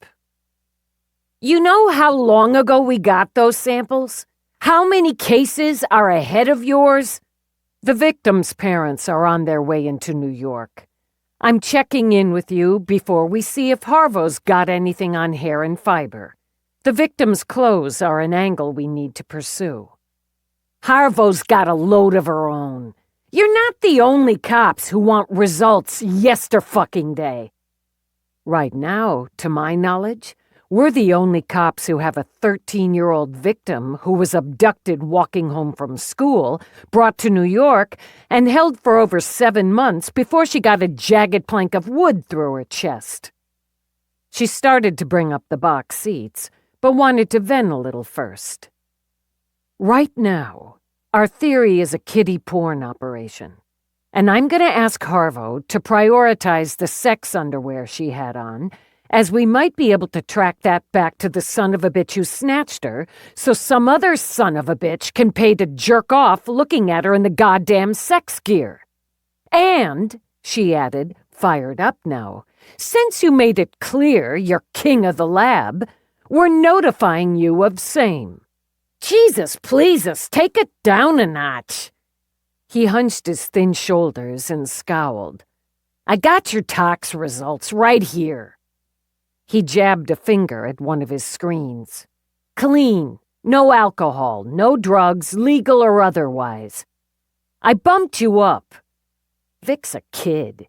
You know how long ago we got those samples? How many cases are ahead of yours? The victims' parents are on their way into New York. I'm checking in with you before we see if Harvo's got anything on hair and fiber. The victim's clothes are an angle we need to pursue. Harvo's got a load of her own. You're not the only cops who want results yester-fucking-day. Right now, to my knowledge, we're the only cops who have a 13-year-old victim who was abducted walking home from school, brought to New York, and held for over 7 months before she got a jagged plank of wood through her chest. She started to bring up the box seats, but wanted to vent a little first. Right now, our theory is a kiddie porn operation, and I'm going to ask Harvo to prioritize the sex underwear she had on as we might be able to track that back to the son of a bitch who snatched her, so some other son of a bitch can pay to jerk off looking at her in the goddamn sex gear. And, she added, fired up now, since you made it clear you're king of the lab, we're notifying you of same. Jesus, please us, take it down a notch. He hunched his thin shoulders and scowled. I got your tox results right here. He jabbed a finger at one of his screens. Clean, no alcohol, no drugs, legal or otherwise. I bumped you up. Vic's a kid.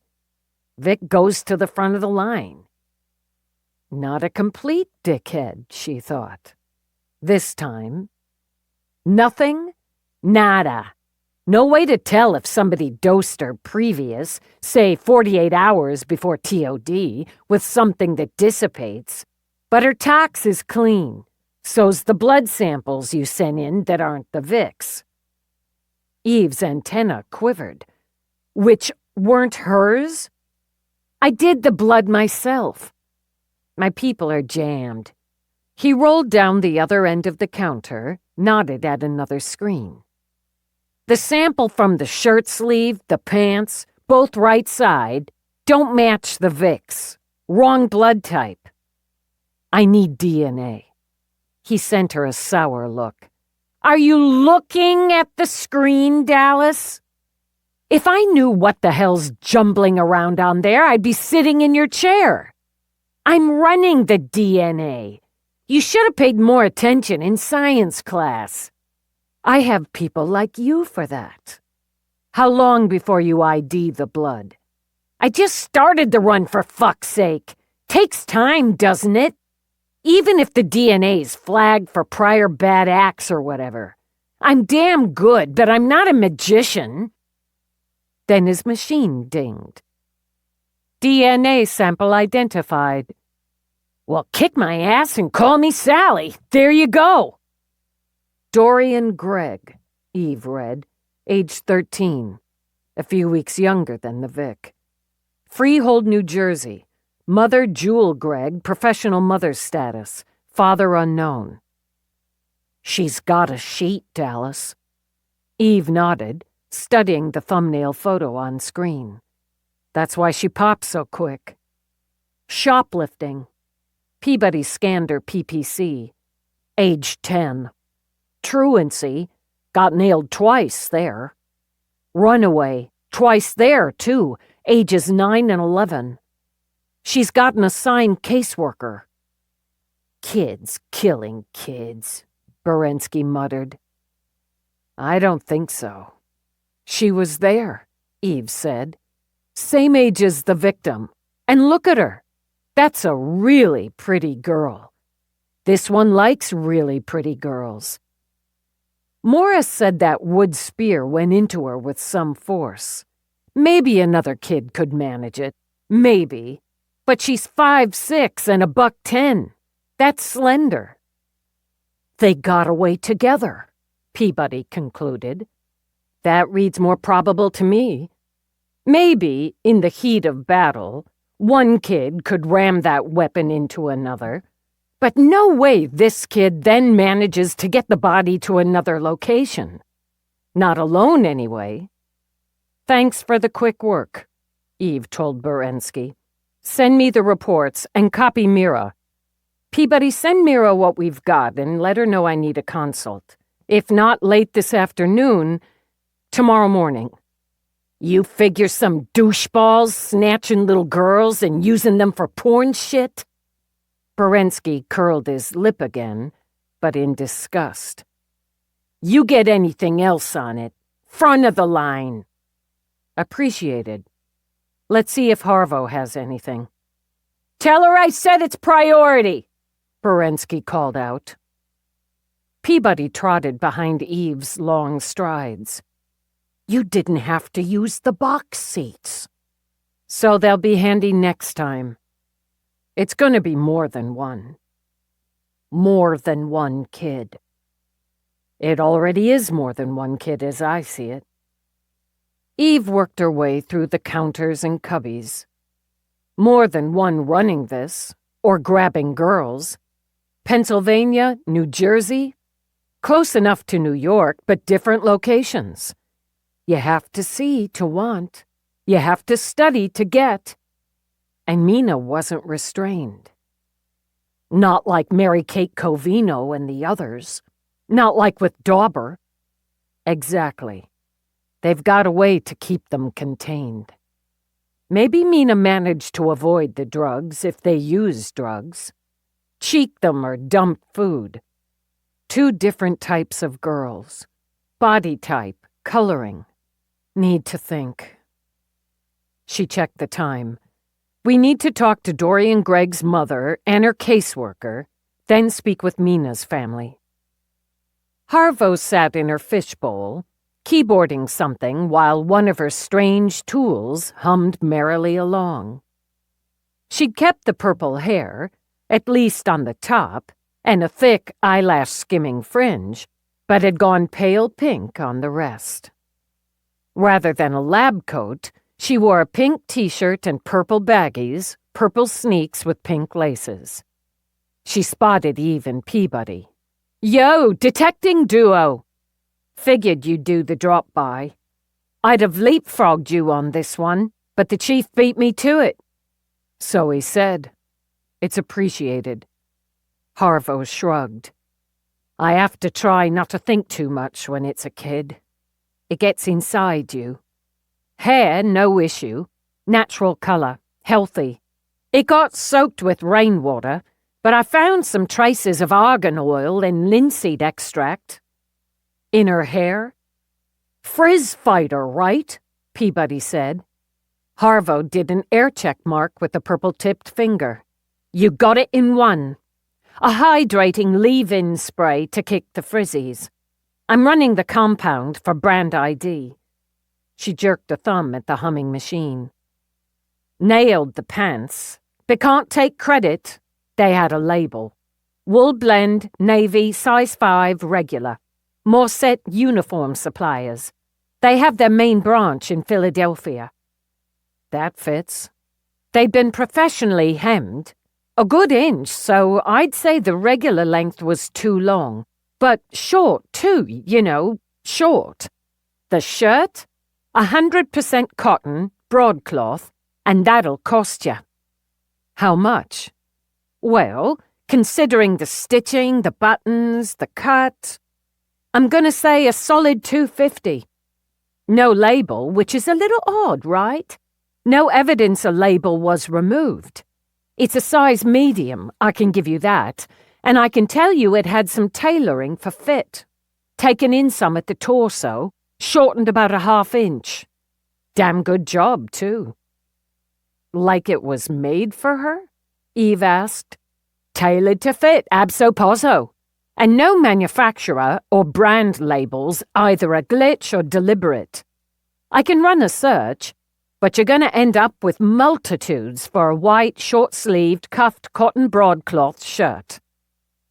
Vic goes to the front of the line. Not a complete dickhead, she thought. This time. Nothing? Nada. No way to tell if somebody dosed her previous, say 48 hours before TOD, with something that dissipates. But her tox is clean. So's the blood samples you sent in that aren't the Vic's. Eve's antenna quivered. Which weren't hers? I did the blood myself. My people are jammed. He rolled down the other end of the counter, nodded at another screen. The sample from the shirt sleeve, the pants, both right side, don't match the Vic's. Wrong blood type. I need DNA. He sent her a sour look. Are you looking at the screen, Dallas? If I knew what the hell's jumbling around on there, I'd be sitting in your chair. I'm running the DNA. You should have paid more attention in science class. I have people like you for that. How long before you ID the blood? I just started the run, for fuck's sake. Takes time, doesn't it? Even if the DNA's flagged for prior bad acts or whatever. I'm damn good, but I'm not a magician. Then his machine dinged. DNA sample identified. Well, kick my ass and call me Sally. There you go. Dorian Gregg, Eve read, age 13, a few weeks younger than the Vic. Freehold, New Jersey. Mother Jewel Gregg, professional mother status. Father unknown. She's got a sheet, Dallas. Eve nodded, studying the thumbnail photo on screen. That's why she popped so quick. Shoplifting. Peabody scanned her PPC. Age 10. Truancy. Got nailed twice there. Runaway. Twice there, too. Ages 9 and 11. She's got an assigned caseworker. Kids killing kids, Berensky muttered. I don't think so. She was there, Eve said. Same age as the victim. And look at her. That's a really pretty girl. This one likes really pretty girls. Morris said that wood spear went into her with some force. Maybe another kid could manage it. Maybe. But she's 5'6" and $110. That's slender. They got away together, Peabody concluded. That reads more probable to me. Maybe, in the heat of battle, one kid could ram that weapon into another. But no way this kid then manages to get the body to another location. Not alone, anyway. Thanks for the quick work, Eve told Berensky. Send me the reports and copy Mira. Peabody, send Mira what we've got and let her know I need a consult. If not late this afternoon, tomorrow morning. You figure some doucheballs snatching little girls and using them for porn shit? Berensky curled his lip again, but in disgust. You get anything else on it. Front of the line. Appreciated. Let's see if Harvo has anything. Tell her I said it's priority, Berensky called out. Peabody trotted behind Eve's long strides. You didn't have to use the box seats. So they'll be handy next time. It's gonna be more than one. More than one kid. It already is more than one kid as I see it. Eve worked her way through the counters and cubbies. More than one running this, or grabbing girls. Pennsylvania, New Jersey, close enough to New York, but different locations. You have to see to want. You have to study to get. And Mina wasn't restrained. Not like Mary Kate Covino and the others. Not like with Dauber. Exactly. They've got a way to keep them contained. Maybe Mina managed to avoid the drugs if they used drugs. Cheek them or dump food. 2 different types of girls. Body type, coloring. Need to think. She checked the time. We need to talk to Dorian Gregg's mother and her caseworker, then speak with Mina's family. Harvo sat in her fishbowl, keyboarding something while one of her strange tools hummed merrily along. She'd kept the purple hair, at least on the top, and a thick eyelash-skimming fringe, but had gone pale pink on the rest. Rather than a lab coat, she wore a pink t-shirt and purple baggies, purple sneaks with pink laces. She spotted Eve and Peabody. "Yo, detecting duo! Figured you'd do the drop-by. I'd have leapfrogged you on this one, but the chief beat me to it." So he said. It's appreciated. Harvo shrugged. I have to try not to think too much when it's a kid. It gets inside you. Hair, no issue. Natural color. Healthy. It got soaked with rainwater, but I found some traces of argan oil and linseed extract. In her hair? Frizz fighter, right? Peabody said. Harvo did an air check mark with the purple-tipped finger. You got it in one. A hydrating leave-in spray to kick the frizzies. I'm running the compound for brand ID. She jerked a thumb at the humming machine. Nailed the pants, but can't take credit. They had a label. Wool blend, navy, size 5, regular. Morset uniform suppliers. They have their main branch in Philadelphia. That fits. They'd been professionally hemmed. A good inch, so I'd say the regular length was too long. But short, too, short. The shirt? 100% cotton, broadcloth, and that'll cost you. How much? Well, considering the stitching, the buttons, the cut, I'm gonna say a solid $250. No label, which is a little odd, right? No evidence a label was removed. It's a size medium, I can give you that, and I can tell you it had some tailoring for fit. Taken in some at the torso, shortened about a ½ inch. Damn good job, too. Like it was made for her? Eve asked. Tailored to fit, abso poso. And no manufacturer or brand labels either a glitch or deliberate. I can run a search, but you're going to end up with multitudes for a white, short-sleeved, cuffed cotton broadcloth shirt.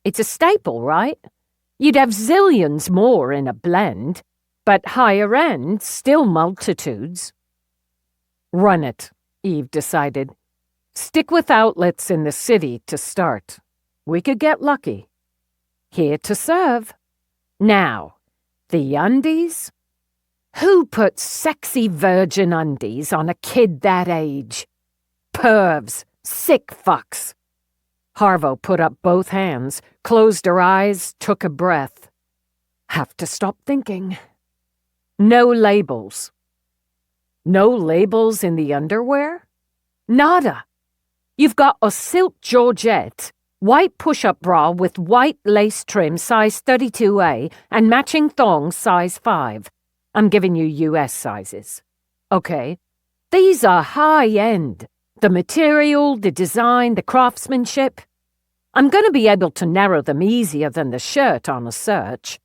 It's a staple, right? You'd have zillions more in a blend, but higher end, still multitudes. Run it, Eve decided. Stick with outlets in the city to start. We could get lucky. Here to serve. Now, the undies? Who puts sexy virgin undies on a kid that age? Pervs, sick fucks. Harvo put up both hands, closed her eyes, took a breath. Have to stop thinking. No labels. No labels in the underwear? Nada. You've got a silk georgette, white push-up bra with white lace trim size 32A and matching thongs size 5. I'm giving you US sizes. Okay. These are high-end. The material, the design, the craftsmanship. I'm going to be able to narrow them easier than the shirt on a search.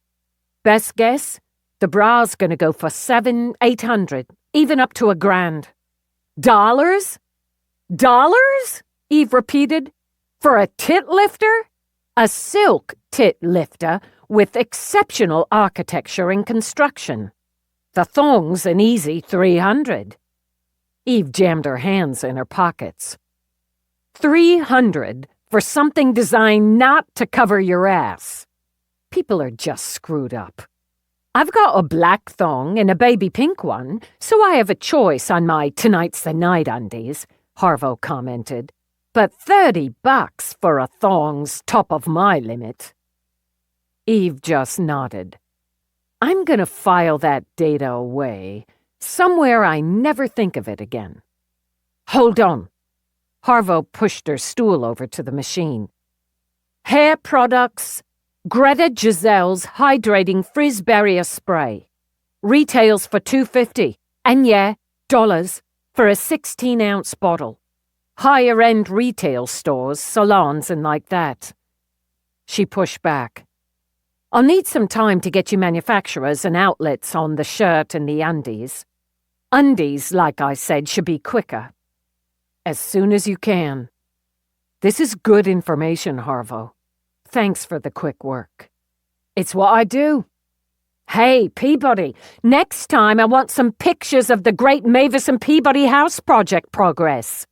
Best guess? The bra's going to go for $700, $800, even up to $1,000. Dollars? Dollars? Eve repeated. For a tit lifter? A silk tit lifter with exceptional architecture and construction. The thong's an easy $300. Eve jammed her hands in her pockets. $300 for something designed not to cover your ass. People are just screwed up. I've got a black thong and a baby pink one, so I have a choice on my tonight's the night undies, Harvo commented. But $30 for a thong's top of my limit. Eve just nodded. I'm gonna file that data away, somewhere I never think of it again. Hold on. Harvo pushed her stool over to the machine. Hair products, Greta Giselle's hydrating frizz barrier spray. Retails for $2.50, and yeah, dollars for a 16-ounce bottle. Higher-end retail stores, salons, and like that. She pushed back. I'll need some time to get you manufacturers and outlets on the shirt and the undies. Undies, like I said, should be quicker. As soon as you can. This is good information, Harvo. Thanks for the quick work. It's what I do. Hey, Peabody, next time I want some pictures of the Great Mavis and Peabody House project progress.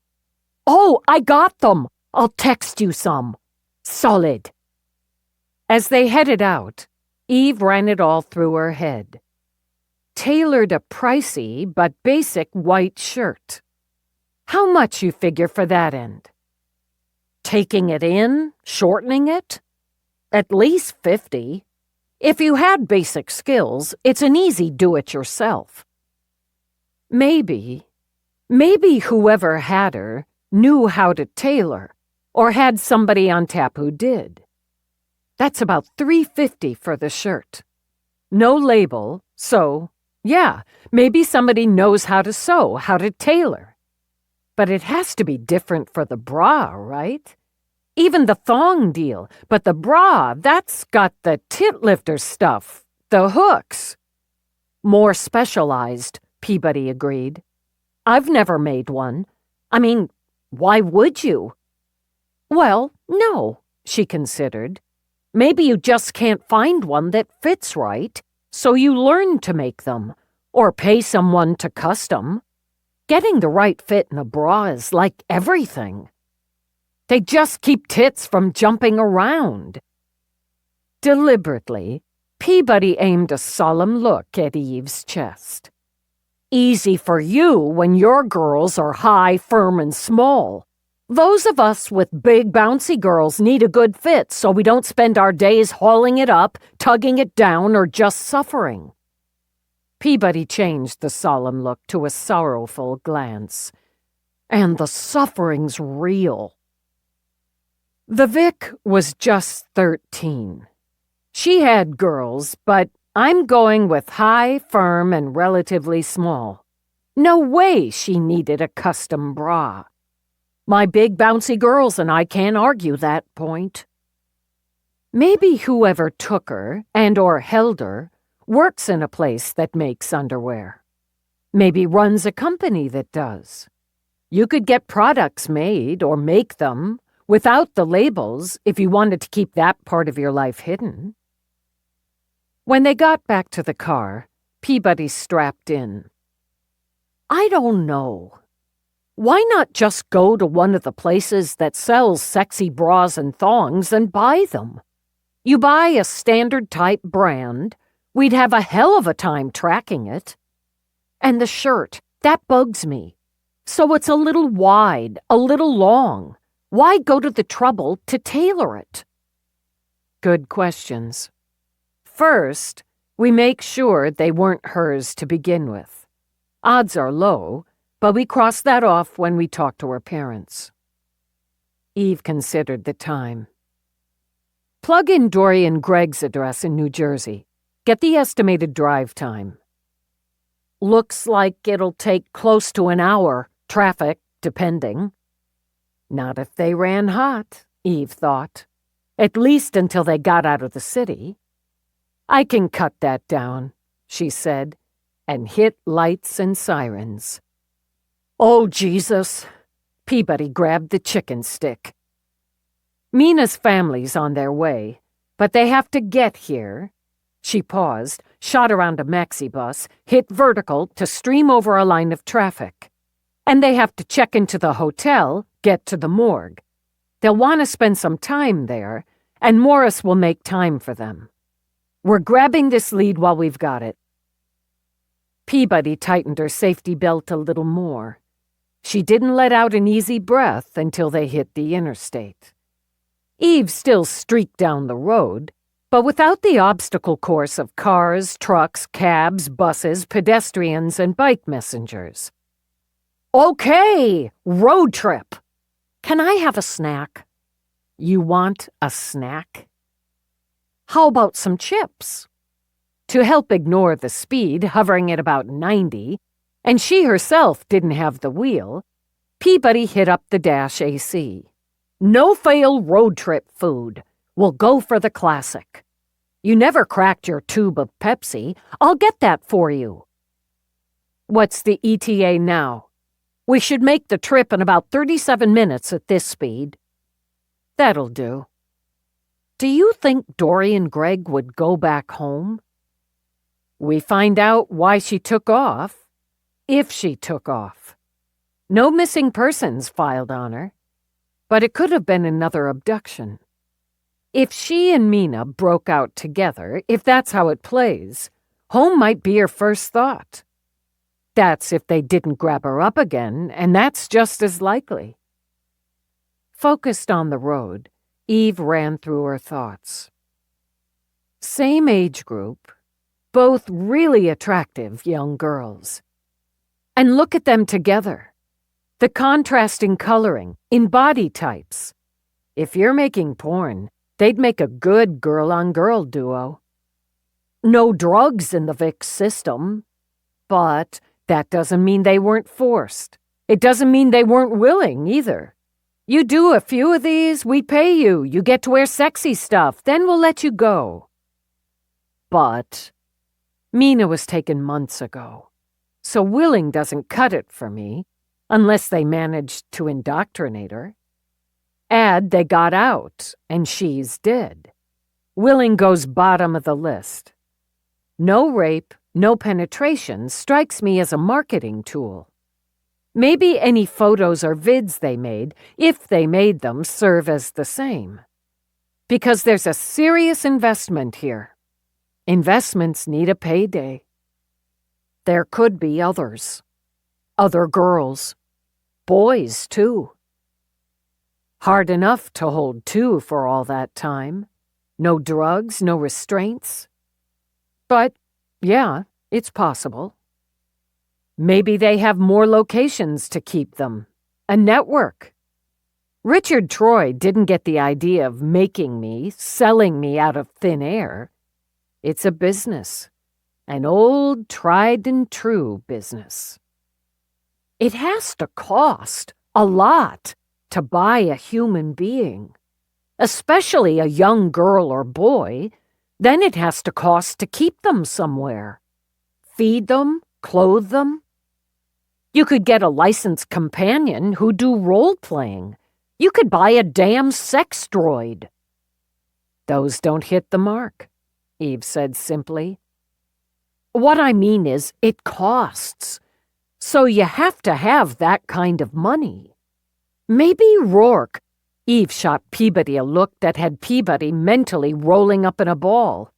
Oh, I got them. I'll text you some. Solid. As they headed out, Eve ran it all through her head. Tailored a pricey but basic white shirt. How much you figure for that end? Taking it in, shortening it? At least 50. If you had basic skills, it's an easy do-it-yourself. Maybe whoever had her knew how to tailor, or had somebody on tap who did. That's about $3.50 for the shirt. No label, so, yeah, maybe somebody knows how to sew, how to tailor. But it has to be different for the bra, right? Even the thong deal, but the bra, that's got the tit-lifter stuff, the hooks. More specialized, Peabody agreed. I've never made one. I mean, why would you? Well, no, she considered. Maybe you just can't find one that fits right, so you learn to make them, or pay someone to custom. Getting the right fit in a bra is like everything. They just keep tits from jumping around. Deliberately, Peabody aimed a solemn look at Eve's chest. Easy for you when your girls are high, firm, and small. Those of us with big, bouncy girls need a good fit so we don't spend our days hauling it up, tugging it down, or just suffering. Peabody changed the solemn look to a sorrowful glance. And the suffering's real. The Vic was just 13. She had girls, but I'm going with high, firm, and relatively small. No way she needed a custom bra. My big bouncy girls and I can't argue that point. Maybe whoever took her and or held her works in a place that makes underwear. Maybe runs a company that does. You could get products made or make them without the labels if you wanted to keep that part of your life hidden. When they got back to the car, Peabody strapped in. I don't know. Why not just go to one of the places that sells sexy bras and thongs and buy them? You buy a standard type brand, we'd have a hell of a time tracking it. And the shirt, that bugs me. So it's a little wide, a little long. Why go to the trouble to tailor it? Good questions. First, we make sure they weren't hers to begin with. Odds are low, but we cross that off when we talk to her parents. Eve considered the time. Plug in Dorian Gregg's address in New Jersey. Get the estimated drive time. Looks like it'll take close to an hour, traffic, depending. Not if they ran hot, Eve thought. At least until they got out of the city. I can cut that down, she said, and hit lights and sirens. Oh, Jesus! Peabody grabbed the chicken stick. Mina's family's on their way, but they have to get here. She paused, shot around a maxi bus, hit vertical to stream over a line of traffic. And they have to check into the hotel, get to the morgue. They'll want to spend some time there, and Morris will make time for them. We're grabbing this lead while we've got it." Peabody tightened her safety belt a little more. She didn't let out an easy breath until they hit the interstate. Eve still streaked down the road, but without the obstacle course of cars, trucks, cabs, buses, pedestrians, and bike messengers. "Okay, road trip. Can I have a snack?" "You want a snack?" "How about some chips?" To help ignore the speed, hovering at about 90, and she herself didn't have the wheel, Peabody hit up the dash AC. "No-fail road trip food. We'll go for the classic. You never cracked your tube of Pepsi. I'll get that for you." "What's the ETA now?" "We should make the trip in about 37 minutes at this speed." "That'll do." "Do you think Dorian Gregg would go back home?" "We find out why she took off, if she took off. No missing persons filed on her, but it could have been another abduction. If she and Mina broke out together, if that's how it plays, home might be her first thought. That's if they didn't grab her up again, and that's just as likely." Focused on the road, Eve ran through her thoughts. Same age group, both really attractive young girls. And look at them together. The contrasting coloring in body types. If you're making porn, they'd make a good girl-on-girl duo. No drugs in the VIX system, but that doesn't mean they weren't forced. It doesn't mean they weren't willing either. You do a few of these, we pay you. You get to wear sexy stuff, then we'll let you go. But Mina was taken months ago, so willing doesn't cut it for me, unless they managed to indoctrinate her. Add they got out, and she's dead. Willing goes bottom of the list. No rape, no penetration strikes me as a marketing tool. Maybe any photos or vids they made, if they made them, serve as the same. Because there's a serious investment here. Investments need a payday. There could be others. Other girls. Boys, too. Hard enough to hold two for all that time. No drugs, no restraints. But, yeah, it's possible. Maybe they have more locations to keep them. A network. Richard Troy didn't get the idea of making me, selling me out of thin air. It's a business. An old, tried-and-true business. It has to cost a lot to buy a human being, especially a young girl or boy. Then it has to cost to keep them somewhere. Feed them, clothe them. You could get a licensed companion who'd do role-playing. You could buy a damn sex droid. Those don't hit the mark, Eve said simply. What I mean is, it costs. So you have to have that kind of money. Maybe Roarke. Eve shot Peabody a look that had Peabody mentally rolling up in a ball.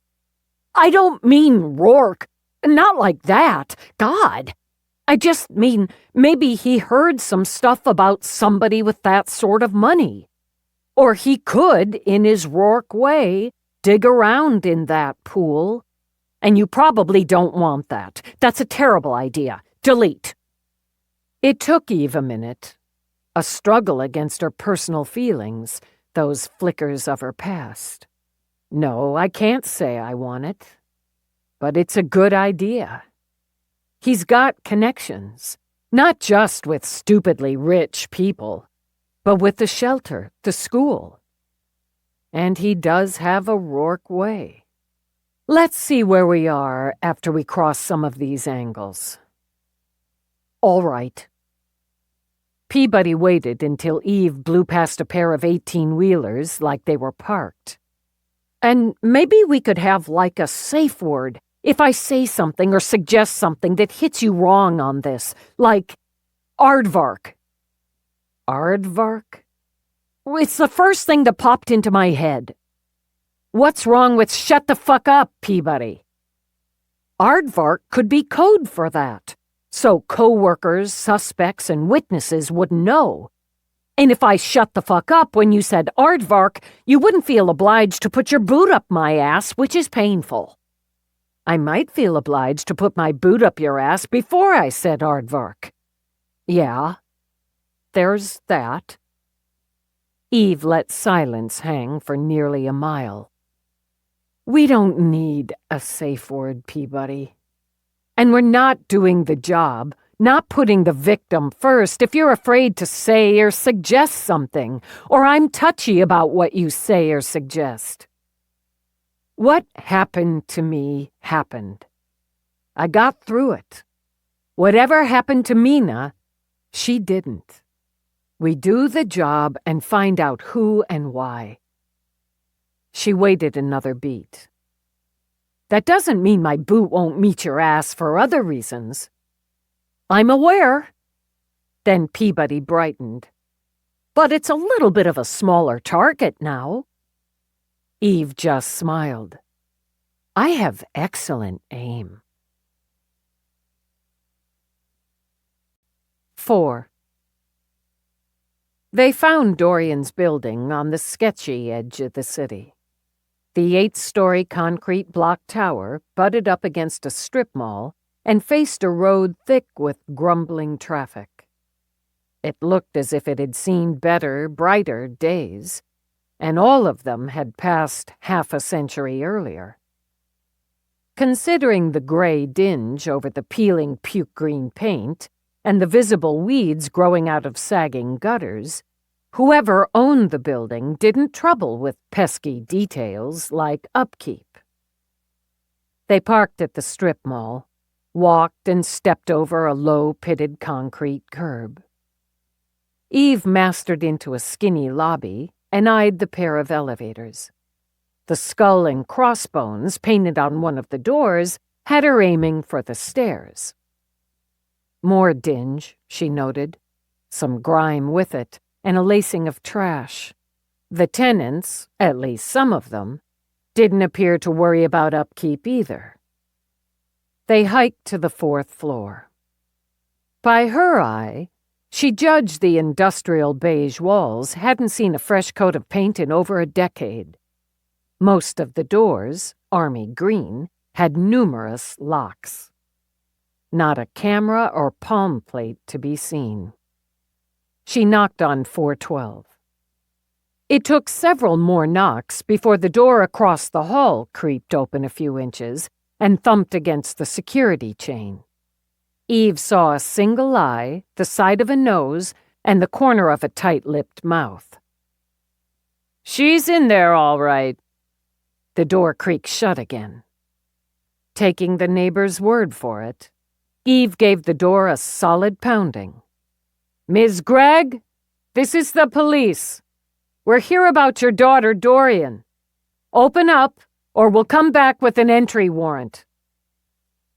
I don't mean Roarke. Not like that. God. I just mean maybe he heard some stuff about somebody with that sort of money. Or he could, in his Roarke way, dig around in that pool. And you probably don't want that. That's a terrible idea. Delete. It took Eve a minute. A struggle against her personal feelings, those flickers of her past. No, I can't say I want it. But it's a good idea. He's got connections, not just with stupidly rich people, but with the shelter, the school. And he does have a Roarke way. Let's see where we are after we cross some of these angles. All right. Peabody waited until Eve blew past a pair of 18-wheelers like they were parked. And maybe we could have like a safe word if I say something or suggest something that hits you wrong on this, like aardvark. Aardvark? It's the first thing that popped into my head. What's wrong with shut the fuck up, Peabody? Aardvark could be code for that, so co-workers, suspects, and witnesses wouldn't know. And if I shut the fuck up when you said Aardvark, you wouldn't feel obliged to put your boot up my ass, which is painful. I might feel obliged to put my boot up your ass before I said Aardvark. Yeah, there's that. Eve let silence hang for nearly a mile. We don't need a safe word, Peabody. And we're not doing the job, not putting the victim first if you're afraid to say or suggest something, or I'm touchy about what you say or suggest. What happened to me happened. I got through it. Whatever happened to Mina, she didn't. We do the job and find out who and why. She waited another beat. That doesn't mean my boot won't meet your ass for other reasons. I'm aware. Then Peabody brightened. But it's a little bit of a smaller target now. Eve just smiled. I have excellent aim. 4. They found Dorian's building on the sketchy edge of the city. The 8-story concrete block tower butted up against a strip mall and faced a road thick with grumbling traffic. It looked as if it had seen better, brighter days, and all of them had passed half a century earlier. Considering the gray dinge over the peeling puke-green paint and the visible weeds growing out of sagging gutters, whoever owned the building didn't trouble with pesky details like upkeep. They parked at the strip mall, walked and stepped over a low-pitted concrete curb. Eve mastered into a skinny lobby and eyed the pair of elevators. The skull and crossbones painted on one of the doors had her aiming for the stairs. More dinge, she noted, some grime with it, and a lacing of trash. The tenants, at least some of them, didn't appear to worry about upkeep either. They hiked to the 4th floor. By her eye, she judged the industrial beige walls hadn't seen a fresh coat of paint in over a decade. Most of the doors, army green, had numerous locks. Not a camera or palm plate to be seen. She knocked on 412. It took several more knocks before the door across the hall creaked open a few inches and thumped against the security chain. Eve saw a single eye, the side of a nose, and the corner of a tight-lipped mouth. "She's in there, all right." The door creaked shut again. Taking the neighbor's word for it, Eve gave the door a solid pounding. "Ms. Gregg, this is the police. We're here about your daughter, Dorian. Open up, or we'll come back with an entry warrant."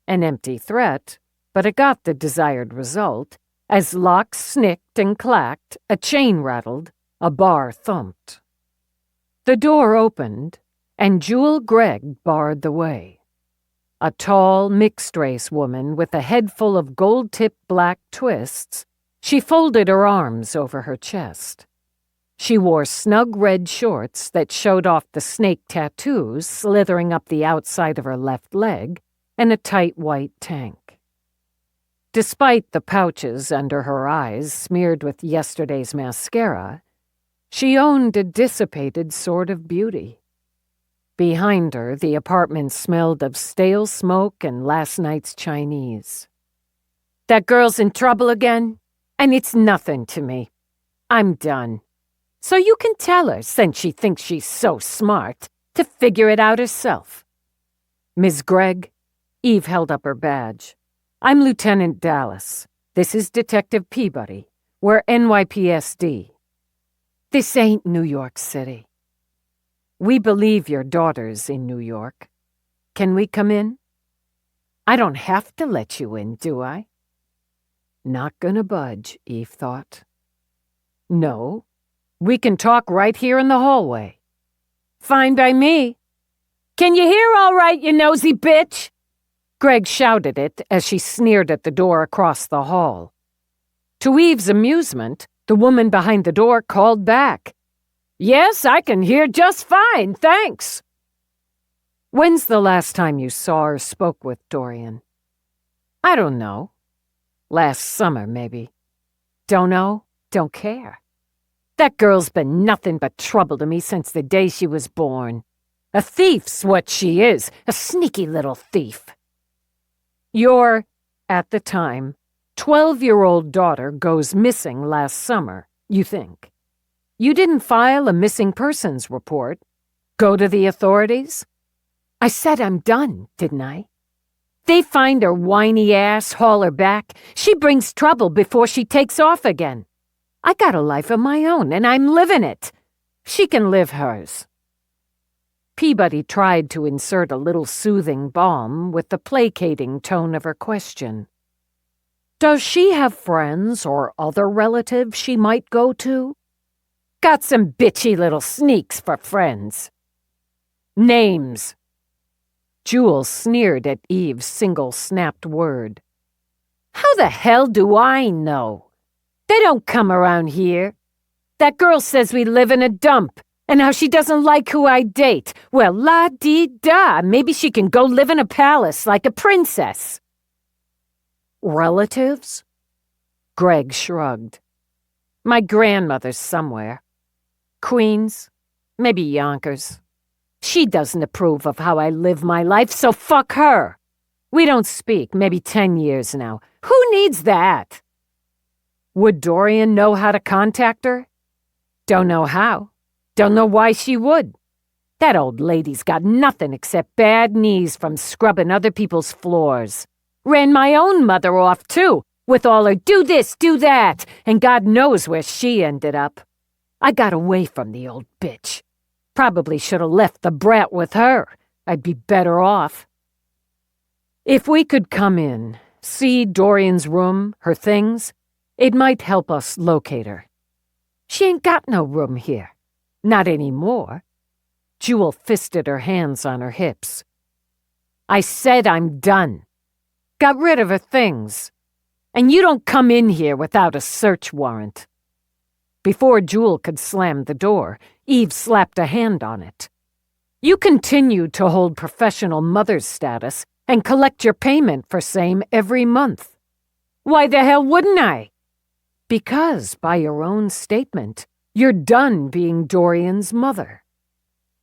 An empty threat, but it got the desired result. As locks snicked and clacked, a chain rattled, a bar thumped. The door opened, and Jewel Gregg barred the way. A tall, mixed-race woman with a head full of gold-tipped black twists, she folded her arms over her chest. She wore snug red shorts that showed off the snake tattoos slithering up the outside of her left leg, and a tight white tank. Despite the pouches under her eyes smeared with yesterday's mascara, she owned a dissipated sort of beauty. Behind her, the apartment smelled of stale smoke and last night's Chinese. "That girl's in trouble again, and it's nothing to me. I'm done. So you can tell her, since she thinks she's so smart, to figure it out herself." "Ms. Gregg," Eve held up her badge. "I'm Lieutenant Dallas. This is Detective Peabody. We're NYPSD. This ain't New York City. We believe your daughter's in New York. Can we come in?" "I don't have to let you in, do I?" Not gonna budge, Eve thought. "No, We can talk right here in the hallway." "Fine by me." "Can you hear all right, you nosy bitch?" Greg shouted it as she sneered at the door across the hall. To Eve's amusement, the woman behind the door called back, "Yes, I can hear just fine, thanks." "When's the last time you saw or spoke with Dorian?" "I don't know. Last summer, maybe." "Don't know, don't care. That girl's been nothing but trouble to me since the day she was born. A thief's what she is, a sneaky little thief." "Your, at the time, 12-year-old daughter goes missing last summer, you think. You didn't file a missing persons report. Go to the authorities?" "I said I'm done, didn't I? They find her whiny ass, haul her back. She brings trouble before she takes off again. I got a life of my own, and I'm living it. She can live hers." Peabody tried to insert a little soothing balm with the placating tone of her question. "Does she have friends or other relatives she might go to?" "Got some bitchy little sneaks for friends." "Names." Jewel sneered at Eve's single snapped word. "How the hell do I know? They don't come around here. That girl says we live in a dump, and how she doesn't like who I date. Well, la-dee-da, maybe she can go live in a palace like a princess." "Relatives?" Greg shrugged. "My grandmother's somewhere. Queens, maybe Yonkers. She doesn't approve of how I live my life, so fuck her. We don't speak, maybe 10 years now. Who needs that?" "Would Dorian know how to contact her?" "Don't know how. Don't know why she would. That old lady's got nothing except bad knees from scrubbing other people's floors. Ran my own mother off, too, with all her do this, do that, and God knows where she ended up. I got away from the old bitch. Probably should have left the brat with her. I'd be better off." "If we could come in, see Dorian's room, her things, it might help us locate her." "She ain't got no room here. Not anymore." Jewel fisted her hands on her hips. "I said I'm done. Got rid of her things. And you don't come in here without a search warrant." Before Jewel could slam the door, Eve slapped a hand on it. "You continue to hold professional mother's status and collect your payment for same every month." "Why the hell wouldn't I?" "Because, by your own statement, you're done being Dorian's mother.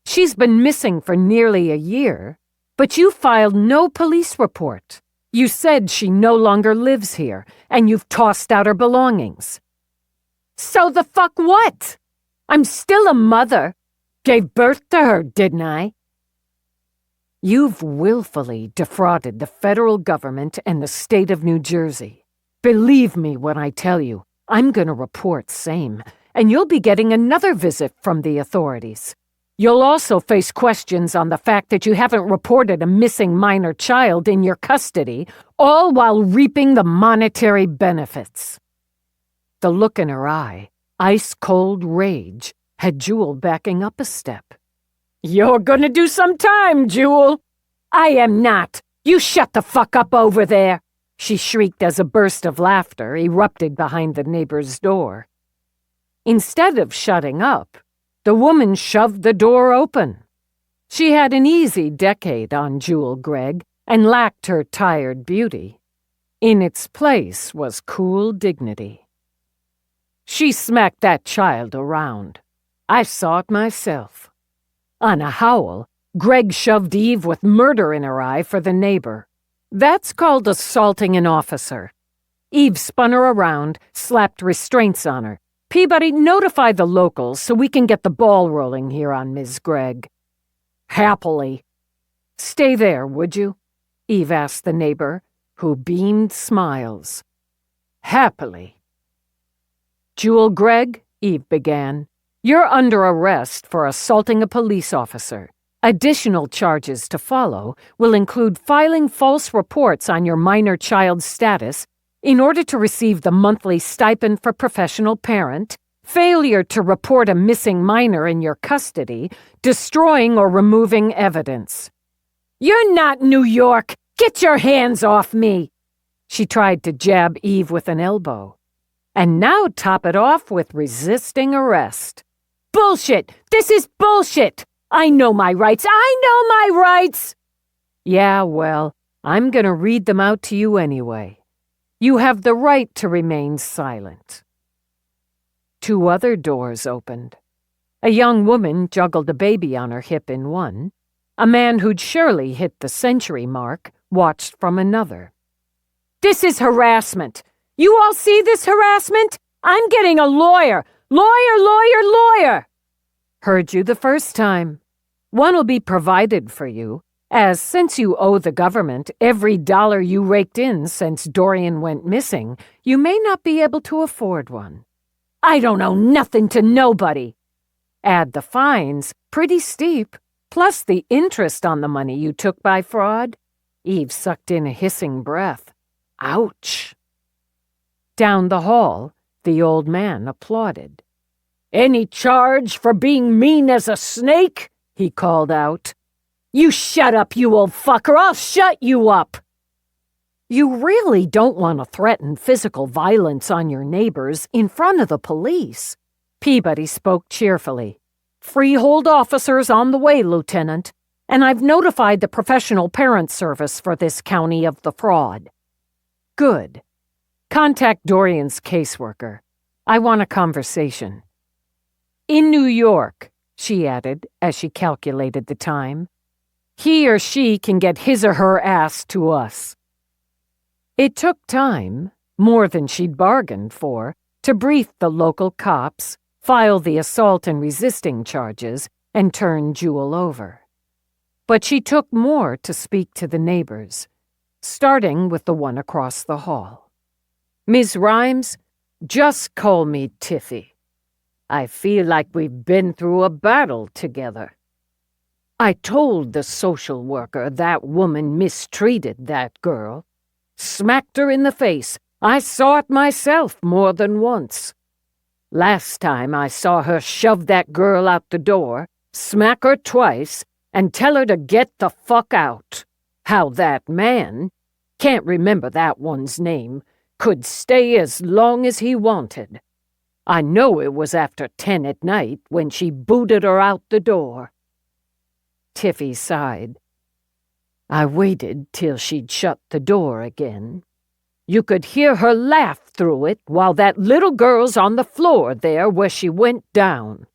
She's been missing for nearly a year, but you filed no police report. You said she no longer lives here, and you've tossed out her belongings." "So the fuck what? I'm still a mother. Gave birth to her, didn't I?" "You've willfully defrauded the federal government and the state of New Jersey. Believe me when I tell you, I'm gonna report same, and you'll be getting another visit from the authorities. You'll also face questions on the fact that you haven't reported a missing minor child in your custody, all while reaping the monetary benefits." The look in her eye, ice-cold rage, had Jewel backing up a step. "You're gonna do some time, Jewel." "I am not. You shut the fuck up over there," she shrieked as a burst of laughter erupted behind the neighbor's door. Instead of shutting up, the woman shoved the door open. She had an easy decade on Jewel Gregg and lacked her tired beauty. In its place was cool dignity. She smacked that child around. I saw it myself. On a howl, Gregg shoved Eve with murder in her eye for the neighbor. That's called assaulting an officer. Eve spun her around, slapped restraints on her. "Peabody, notify the locals so we can get the ball rolling here on Ms. Gregg." "Happily." "Stay there, would you?" Eve asked the neighbor, who beamed smiles. "Happily." "Jewel Gregg," Eve began, "you're under arrest for assaulting a police officer. Additional charges to follow will include filing false reports on your minor child's status in order to receive the monthly stipend for professional parent, failure to report a missing minor in your custody, destroying or removing evidence. You're not New York! Get your hands off me! She tried to jab Eve with an elbow. And now top it off with resisting arrest. Bullshit! This is bullshit! I know my rights! I know my rights! Yeah, well, I'm gonna read them out to you anyway. You have the right to remain silent. 2 other doors opened. A young woman juggled a baby on her hip in one. A man who'd surely hit the century mark watched from another. This is harassment! You all see this harassment? I'm getting a lawyer! Lawyer! Heard you the first time. One'll be provided for you, as since you owe the government every dollar you raked in since Dorian went missing, you may not be able to afford one. I don't owe nothing to nobody. Add the fines, pretty steep, plus the interest on the money you took by fraud. Eve sucked in a hissing breath. Ouch. Down the hall, the old man applauded. Any charge for being mean as a snake? He called out. You shut up, you old fucker! I'll shut you up! You really don't want to threaten physical violence on your neighbors in front of the police. Peabody spoke cheerfully. Freehold officers on the way, Lieutenant, and I've notified the Professional Parent Service for this county of the fraud. Good. Contact Dorian's caseworker. I want a conversation. In New York, she added as she calculated the time. He or she can get his or her ass to us. It took time, more than she'd bargained for, to brief the local cops, file the assault and resisting charges, and turn Jewel over. But she took more to speak to the neighbors, starting with the one across the hall. Ms. Rhymes, just call me Tiffy. I feel like we've been through a battle together. I told the social worker that woman mistreated that girl. Smacked her in the face. I saw it myself more than once. Last time I saw her shove that girl out the door, smack her twice, and tell her to get the fuck out. How that man, can't remember that one's name, could stay as long as he wanted. I know it was after 10 at night when she booted her out the door. Tiffy sighed. I waited till she'd shut the door again. You could hear her laugh through it while that little girl's on the floor there where she went down.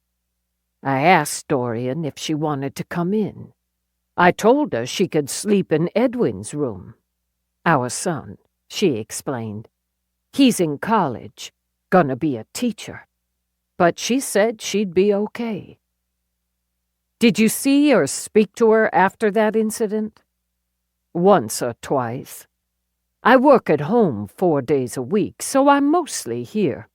I asked Dorian if she wanted to come in. I told her she could sleep in Edwin's room. Our son, she explained. He's in college, gonna be a teacher. But she said she'd be okay. Did you see or speak to her after that incident? Once or twice. I work at home 4 days a week, so I'm mostly here.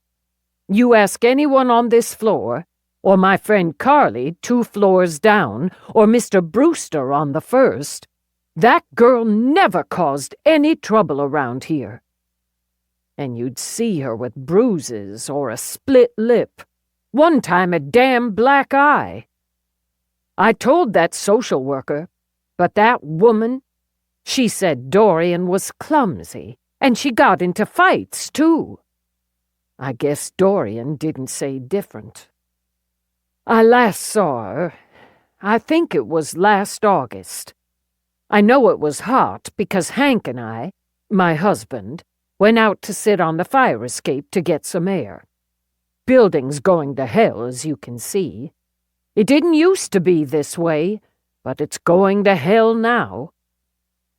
You ask anyone on this floor, or my friend Carly 2 floors down, or Mr. Brewster on the first, that girl never caused any trouble around here. And you'd see her with bruises or a split lip, one time a damn black eye. I told that social worker, but that woman, she said Dorian was clumsy, and she got into fights, too. I guess Dorian didn't say different. I last saw her, I think it was last August. I know it was hot because Hank and I, my husband, went out to sit on the fire escape to get some air. Building's going to hell, as you can see. It didn't used to be this way, but it's going to hell now.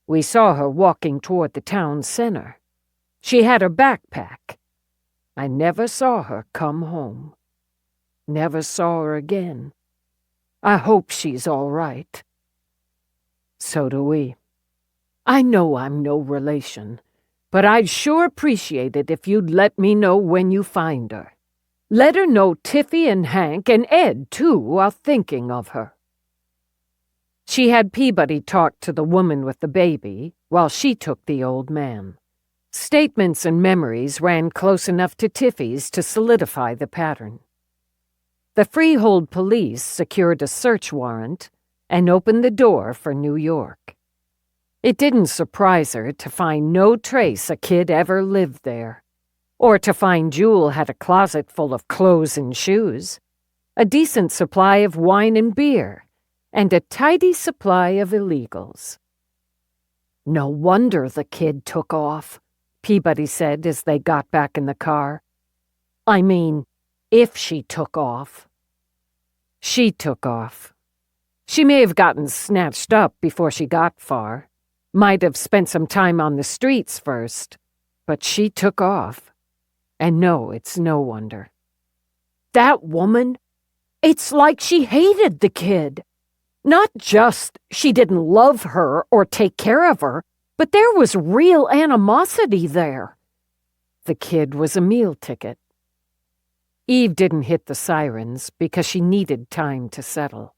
We saw her walking toward the town center. She had her backpack. I never saw her come home. Never saw her again. I hope she's all right. So do we. I know I'm no relation, but I'd sure appreciate it if you'd let me know when you find her. Let her know Tiffy and Hank and Ed, too, are thinking of her. She had Peabody talk to the woman with the baby while she took the old man. Statements and memories ran close enough to Tiffy's to solidify the pattern. The Freehold police secured a search warrant and opened the door for New York. It didn't surprise her to find no trace a kid ever lived there, or to find Jewel had a closet full of clothes and shoes, a decent supply of wine and beer, and a tidy supply of illegals. "No wonder the kid took off," Peabody said as they got back in the car. "I mean, if she took off." She took off. She may have gotten snatched up before she got far, might have spent some time on the streets first, but she took off. And no, it's no wonder. That woman, it's like she hated the kid. Not just she didn't love her or take care of her, but there was real animosity there. The kid was a meal ticket. Eve didn't hit the sirens because she needed time to settle.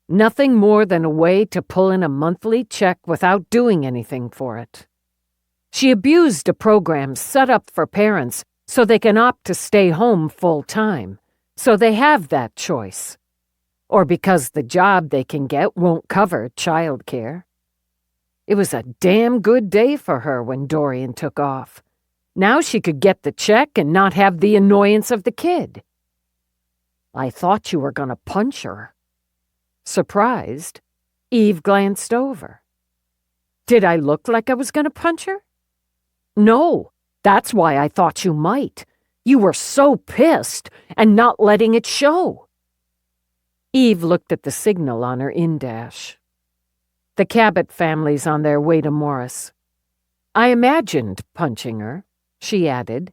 Nothing more than a way to pull in a monthly check without doing anything for it. She abused a program set up for parents so they can opt to stay home full-time, so they have that choice. Or because the job they can get won't cover childcare. It was a damn good day for her when Dorian took off. Now she could get the check and not have the annoyance of the kid. "I thought you were going to punch her." Surprised, Eve glanced over. "Did I look like I was going to punch her?" "No, that's why I thought you might. You were so pissed and not letting it show." Eve looked at the signal on her in-dash. The Cabot family's on their way to Morris. "I imagined punching her," she added.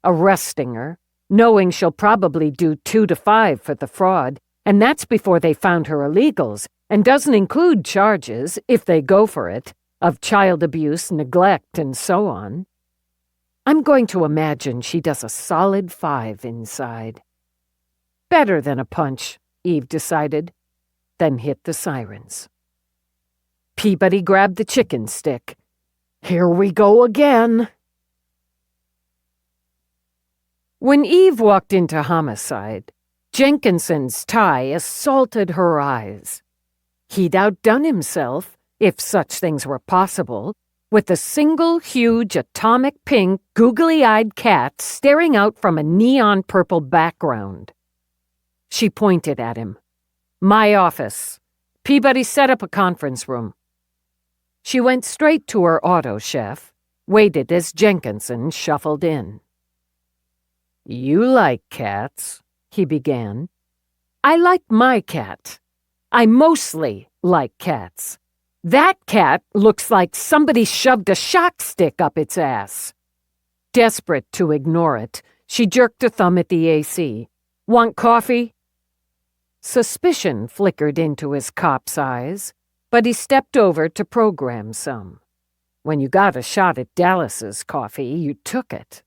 "Arresting her, knowing she'll probably do 2 to 5 for the fraud, and that's before they found her illegals, and doesn't include charges, if they go for it, of child abuse, neglect, and so on. I'm going to imagine she does a solid 5 inside." Better than a punch, Eve decided, then hit the sirens. Peabody grabbed the chicken stick. "Here we go again." When Eve walked into Homicide, Jenkinson's tie assaulted her eyes. He'd outdone himself, if such things were possible, with a single huge atomic pink, googly-eyed cat staring out from a neon purple background. She pointed at him. "My office. Peabody set up a conference room." She went straight to her auto chef, waited as Jenkinson shuffled in. "You like cats," he began. "I like my cat. I mostly like cats. That cat looks like somebody shoved a shock stick up its ass." Desperate to ignore it, she jerked a thumb at the AC. "Want coffee?" Suspicion flickered into his cop's eyes, but he stepped over to program some. When you got a shot at Dallas's coffee, you took it.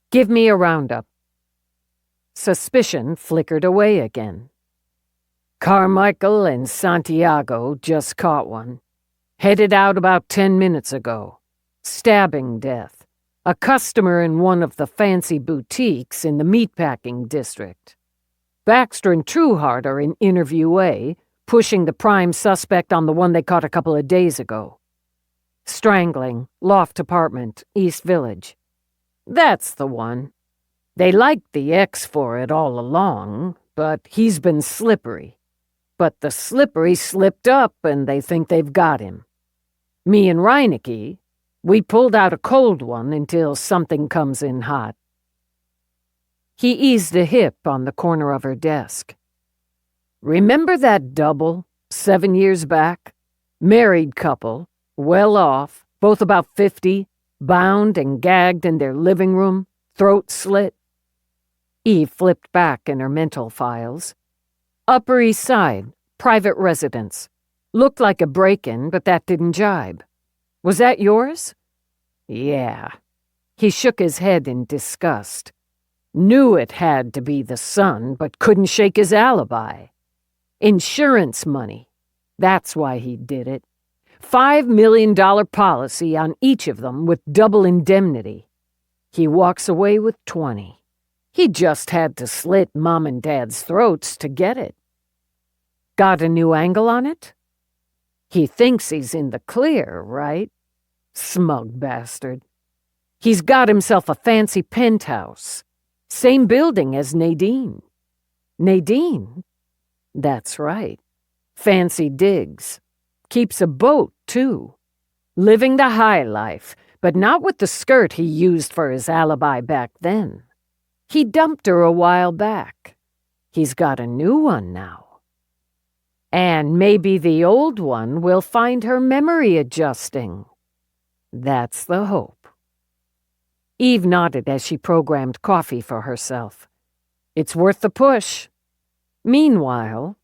"Give me a roundup." Suspicion flickered away again. "Carmichael and Santiago just caught one. Headed out about 10 minutes ago. Stabbing death. A customer in one of the fancy boutiques in the meatpacking district. Baxter and Trueheart are in interview A, pushing the prime suspect on the one they caught a couple of days ago. Strangling, loft apartment, East Village. That's the one. They liked the ex for it all along, but he's been slippery. But the slippery slipped up and they think they've got him. Me and Reinecke, we pulled out a cold one until something comes in hot." He eased a hip on the corner of her desk. "Remember that double, 7 years back? Married couple, well off, both about 50, bound and gagged in their living room, throat slit?" Eve flipped back in her mental files. "Upper East Side, private residence. Looked like a break-in, but that didn't jibe. Was that yours?" "Yeah." He shook his head in disgust. Knew it had to be the son, but couldn't shake his alibi. Insurance money. That's why he did it. $5 million policy on each of them with double indemnity. He walks away with 20. He just had to slit Mom and Dad's throats to get it. Got a new angle on it? He thinks he's in the clear, right? Smug bastard. He's got himself a fancy penthouse. Same building as Nadine. Nadine? That's right. Fancy digs. Keeps a boat, too. Living the high life, but not with the skirt he used for his alibi back then. He dumped her a while back. He's got a new one now. And maybe the old one will find her memory adjusting. That's the hope. Eve nodded as she programmed coffee for herself. It's worth the push. Meanwhile,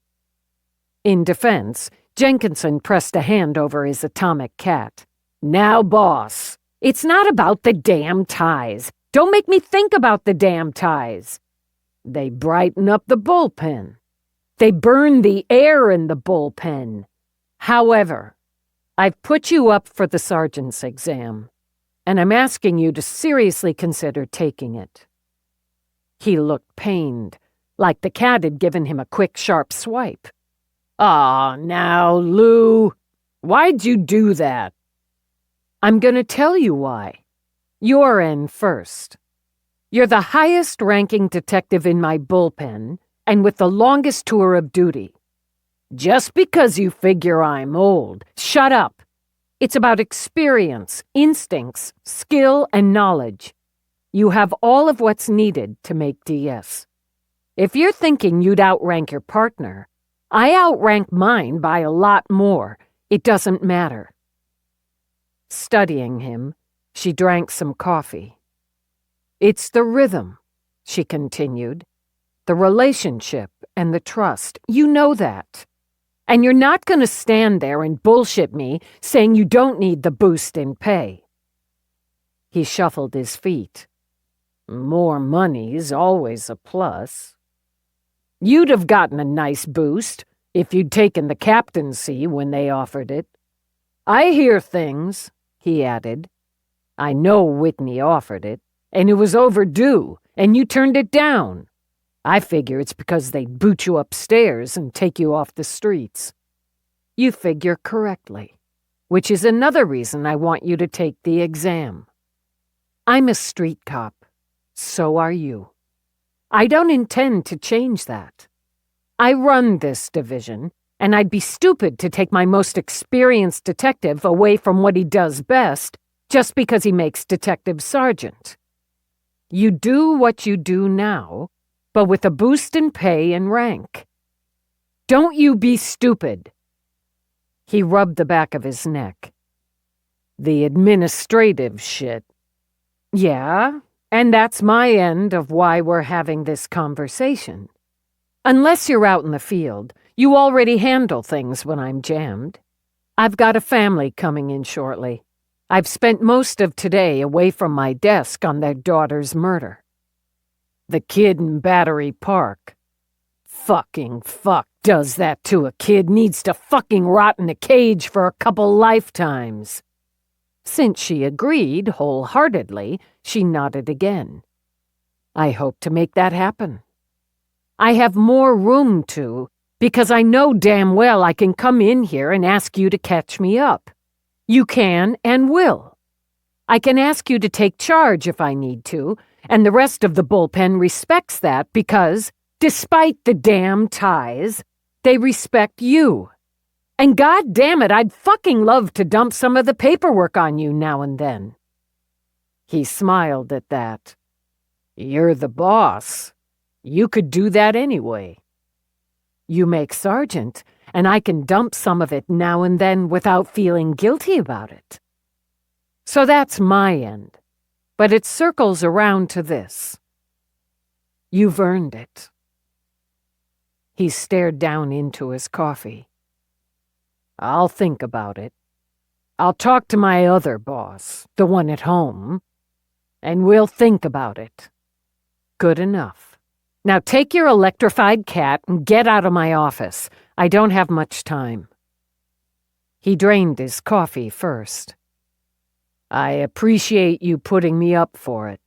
in defense, Jenkinson pressed a hand over his atomic cat. Now, boss, it's not about the damn ties. Don't make me think about the damn ties. They brighten up the bullpen. They burn the air in the bullpen. However, I've put you up for the sergeant's exam, and I'm asking you to seriously consider taking it. He looked pained, like the cat had given him a quick, sharp swipe. Aw, now, Lou, why'd you do that? I'm gonna tell you why. Your end first. You're the highest-ranking detective in my bullpen, and with the longest tour of duty. Just because you figure I'm old, shut up. It's about experience, instincts, skill, and knowledge. You have all of what's needed to make DS. If you're thinking you'd outrank your partner, I outrank mine by a lot more. It doesn't matter. Studying him, she drank some coffee. It's the rhythm, she continued. The relationship and the trust. You know that. And you're not going to stand there and bullshit me saying you don't need the boost in pay. He shuffled his feet. More money's always a plus. You'd have gotten a nice boost if you'd taken the captaincy when they offered it. I hear things, he added. I know Whitney offered it, and it was overdue, and you turned it down. I figure it's because they'd boot you upstairs and take you off the streets. You figure correctly, which is another reason I want you to take the exam. I'm a street cop. So are you. I don't intend to change that. I run this division, and I'd be stupid to take my most experienced detective away from what he does best just because he makes detective sergeant. You do what you do now, but with a boost in pay and rank. Don't you be stupid. He rubbed the back of his neck. The administrative shit. Yeah, and that's my end of why we're having this conversation. Unless you're out in the field, you already handle things when I'm jammed. I've got a family coming in shortly. I've spent most of today away from my desk on their daughter's murder. The kid in Battery Park. Fucking fuck does that to a kid needs to fucking rot in a cage for a couple lifetimes. Since she agreed wholeheartedly, she nodded again. I hope to make that happen. I have more room to, because I know damn well I can come in here and ask you to catch me up. You can and will. I can ask you to take charge if I need to, and the rest of the bullpen respects that because, despite the damn ties, they respect you. And god damn it, I'd fucking love to dump some of the paperwork on you now and then. He smiled at that. You're the boss. You could do that anyway. You make sergeant, and I can dump some of it now and then without feeling guilty about it. So that's my end. But it circles around to this. You've earned it. He stared down into his coffee. I'll think about it. I'll talk to my other boss, the one at home, and we'll think about it. Good enough. Now take your electrified cat and get out of my office. I don't have much time. He drained his coffee first. I appreciate you putting me up for it.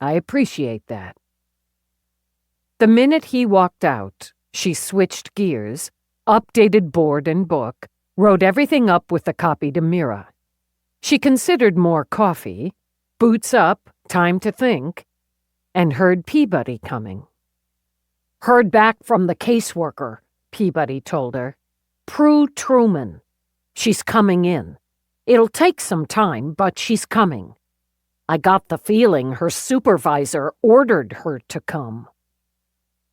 I appreciate that. The minute he walked out, she switched gears, updated board and book, wrote everything up with a copy to Mira. She considered more coffee, boots up, time to think, and heard Peabody coming. "Heard back from the caseworker," Peabody told her. "Prue Truman. She's coming in. It'll take some time, but she's coming. I got the feeling her supervisor ordered her to come."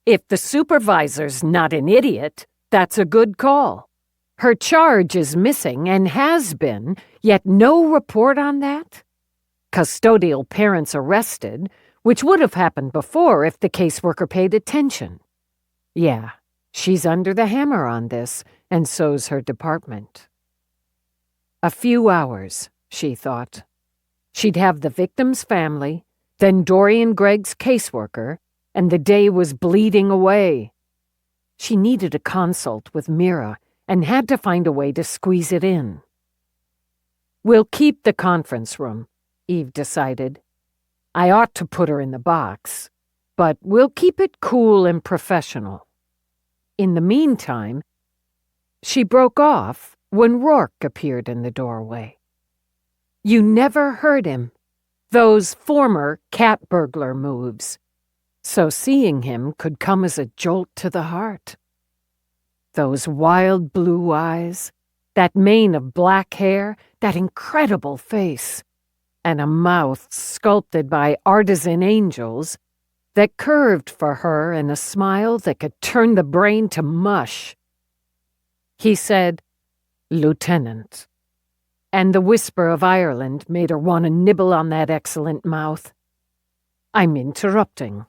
If the supervisor's not an idiot, that's a good call. Her charge is missing and has been, yet no report on that? Custodial parents arrested, which would have happened before if the caseworker paid attention. Yeah, she's under the hammer on this, and so's her department. A few hours, she thought. She'd have the victim's family, then Dorian Gregg's caseworker, and the day was bleeding away. She needed a consult with Mira and had to find a way to squeeze it in. "We'll keep the conference room," Eve decided. "I ought to put her in the box, but we'll keep it cool and professional." In the meantime, she broke off when Roarke appeared in the doorway. You never heard him. Those former cat burglar moves. So seeing him could come as a jolt to the heart. Those wild blue eyes, that mane of black hair, that incredible face, and a mouth sculpted by artisan angels that curved for her in a smile that could turn the brain to mush. He said, "Lieutenant," and the whisper of Ireland made her want to nibble on that excellent mouth. "I'm interrupting."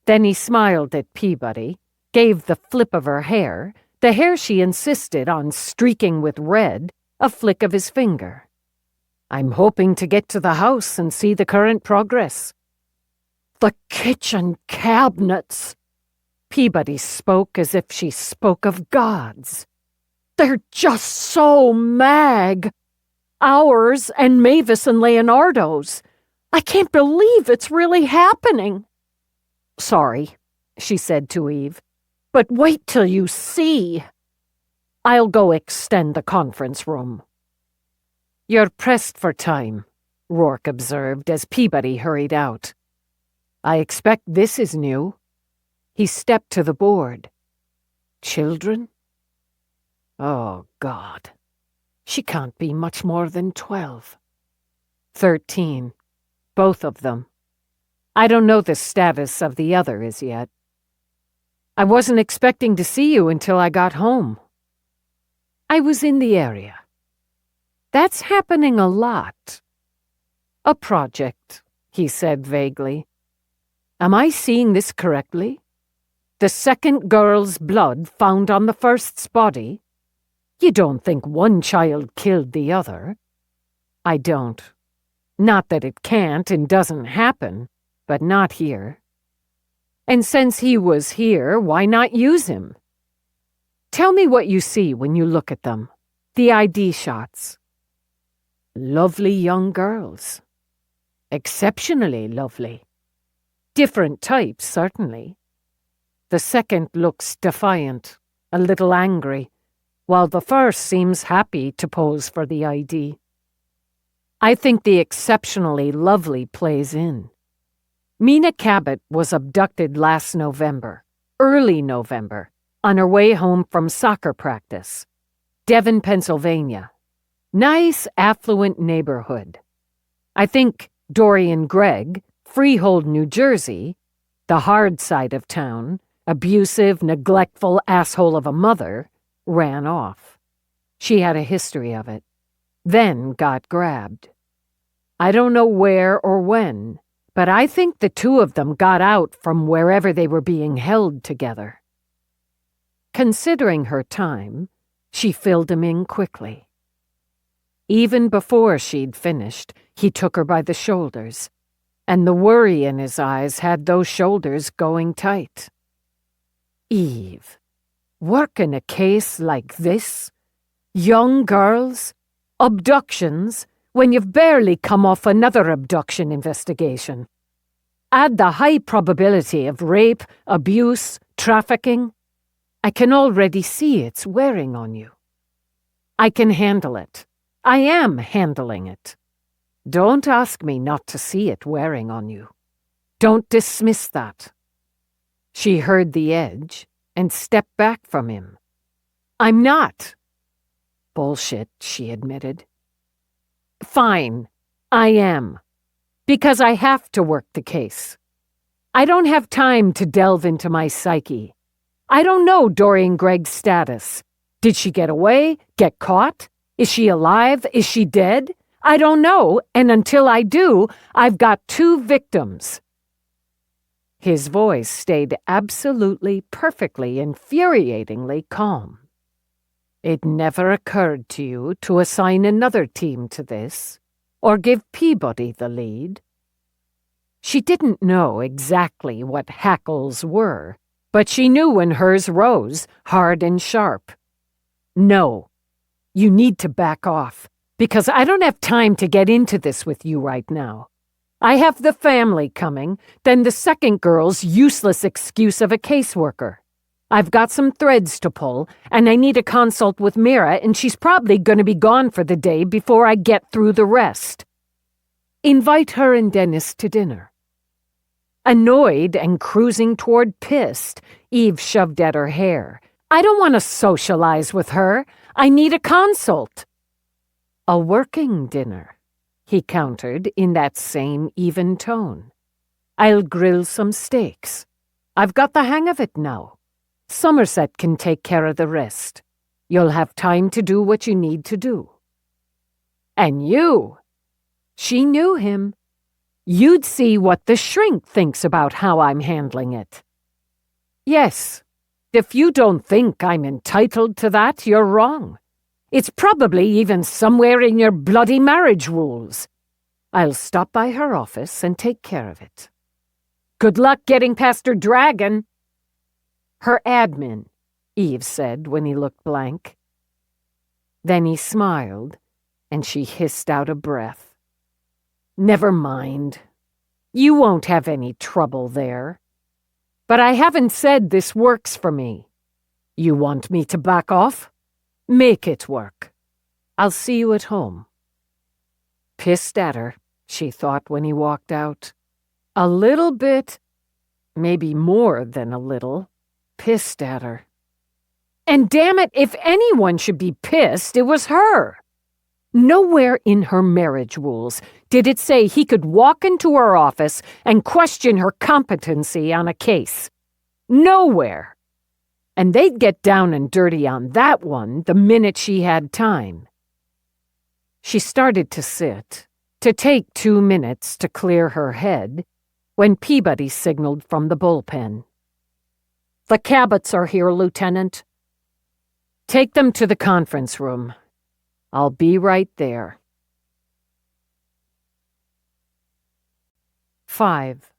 Then he smiled at Peabody, gave the flip of her hair, the hair she insisted on streaking with red, a flick of his finger. "I'm hoping to get to the house and see the current progress." "The kitchen cabinets!" Peabody spoke as if she spoke of gods. "They're just so mag. Ours and Mavis and Leonardo's. I can't believe it's really happening." "Sorry," she said to Eve, "but wait till you see. I'll go extend the conference room." "You're pressed for time," Roarke observed as Peabody hurried out. "I expect this is new." He stepped to the board. "Children? Oh, God. She can't be much more than 12. 13. Both of them. I don't know the status of the other as yet. I wasn't expecting to see you until I got home." "I was in the area." "That's happening a lot." "A project," he said vaguely. "Am I seeing this correctly? The second girl's blood found on the first's body? You don't think one child killed the other?" "I don't. Not that it can't and doesn't happen, but not here. And since he was here, why not use him? Tell me what you see when you look at them. The ID shots." "Lovely young girls. Exceptionally lovely. Different types, certainly. The second looks defiant, a little angry, while the first seems happy to pose for the ID. I think the exceptionally lovely plays in. Mina Cabot was abducted last November, early November, on her way home from soccer practice. Devon, Pennsylvania. Nice, affluent neighborhood. I think Dorian Gregg, Freehold, New Jersey, the hard side of town, abusive, neglectful asshole of a mother, ran off. She had a history of it. Then got grabbed. I don't know where or when, but I think the two of them got out from wherever they were being held together. Considering her time, she filled him in quickly. Even before she'd finished, he took her by the shoulders, and the worry in his eyes had those shoulders going tight. "Eve, working a case like this? Young girls? Abductions? When you've barely come off another abduction investigation. Add the high probability of rape, abuse, trafficking. I can already see it's wearing on you. I can handle it. I am handling it. Don't ask me not to see it wearing on you. Don't dismiss that. She heard the edge and stepped back from him. I'm not. Bullshit, she admitted. Fine, I am. Because I have to work the case. I don't have time to delve into my psyche. I don't know Dorian Gregg's status. Did she get away? Get caught? Is she alive? Is she dead? I don't know, and until I do, I've got 2 victims. His voice stayed absolutely, perfectly, infuriatingly calm. It never occurred to you to assign another team to this, or give Peabody the lead. She didn't know exactly what hackles were, but she knew when hers rose, hard and sharp. No, you need to back off, because I don't have time to get into this with you right now. I have the family coming, then the second girl's useless excuse of a caseworker. I've got some threads to pull, and I need a consult with Mira, and she's probably going to be gone for the day before I get through the rest. Invite her and Dennis to dinner. Annoyed and cruising toward pissed, Eve shoved at her hair. I don't want to socialize with her. I need a consult. A working dinner, he countered in that same even tone. I'll grill some steaks. I've got the hang of it now. Somerset can take care of the rest. You'll have time to do what you need to do. And you, she knew him. You'd see what the shrink thinks about how I'm handling it. Yes, if you don't think I'm entitled to that, you're wrong. It's probably even somewhere in your bloody marriage rules. I'll stop by her office and take care of it. Good luck getting past her dragon. Her admin, Eve said when he looked blank. Then he smiled, and she hissed out a breath. Never mind. You won't have any trouble there. But I haven't said this works for me. You want me to back off? Make it work. I'll see you at home. Pissed at her, she thought when he walked out. A little bit, maybe more than a little, pissed at her. And damn it, if anyone should be pissed, it was her. Nowhere in her marriage rules did it say he could walk into her office and question her competency on a case. Nowhere. And they'd get down and dirty on that one the minute she had time. She started to sit, to take 2 minutes to clear her head, when Peabody signaled from the bullpen. The Cabots are here, Lieutenant. Take them to the conference room. I'll be right there. 5.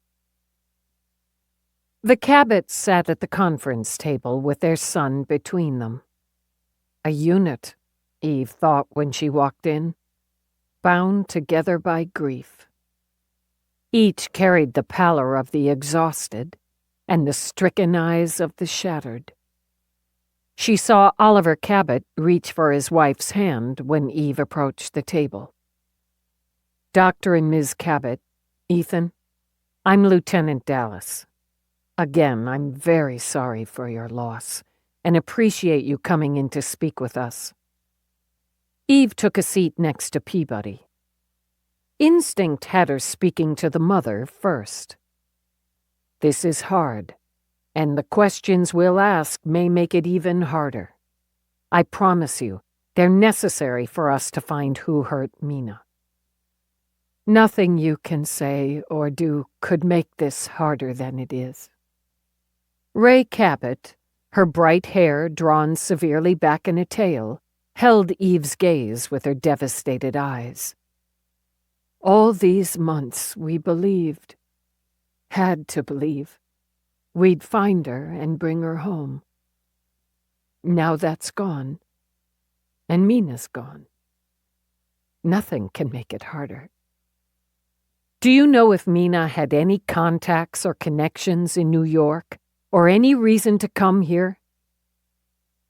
The Cabots sat at the conference table with their son between them. A unit, Eve thought when she walked in, bound together by grief. Each carried the pallor of the exhausted and the stricken eyes of the shattered. She saw Oliver Cabot reach for his wife's hand when Eve approached the table. Dr. and Ms. Cabot, Ethan, I'm Lieutenant Dallas. Again, I'm very sorry for your loss and appreciate you coming in to speak with us. Eve took a seat next to Peabody. Instinct had her speaking to the mother first. This is hard, and the questions we'll ask may make it even harder. I promise you, they're necessary for us to find who hurt Mina. Nothing you can say or do could make this harder than it is. Ray Cabot, her bright hair drawn severely back in a tail, held Eve's gaze with her devastated eyes. All these months we believed, had to believe, we'd find her and bring her home. Now that's gone, and Mina's gone. Nothing can make it harder. Do you know if Mina had any contacts or connections in New York, or any reason to come here?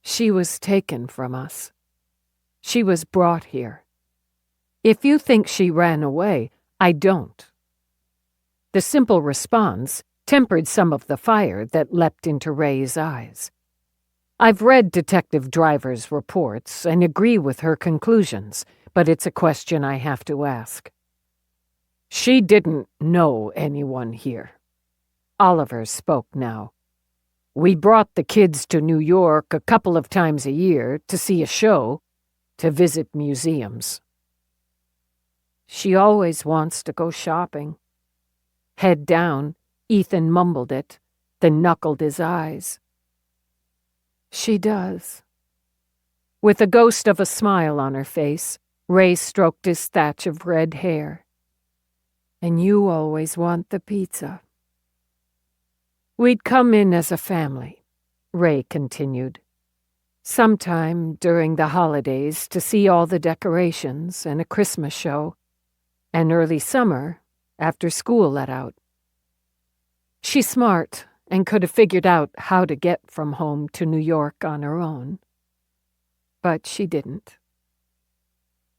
She was taken from us. She was brought here. If you think she ran away, I don't. The simple response tempered some of the fire that leapt into Ray's eyes. I've read Detective Driver's reports and agree with her conclusions, but it's a question I have to ask. She didn't know anyone here. Oliver spoke now. We brought the kids to New York a couple of times a year to see a show, to visit museums. She always wants to go shopping. Head down, Ethan mumbled it, then knuckled his eyes. She does. With a ghost of a smile on her face, Ray stroked his thatch of red hair. And you always want the pizza. We'd come in as a family, Ray continued. Sometime during the holidays to see all the decorations and a Christmas show, and early summer after school let out. She's smart and could have figured out how to get from home to New York on her own. But she didn't.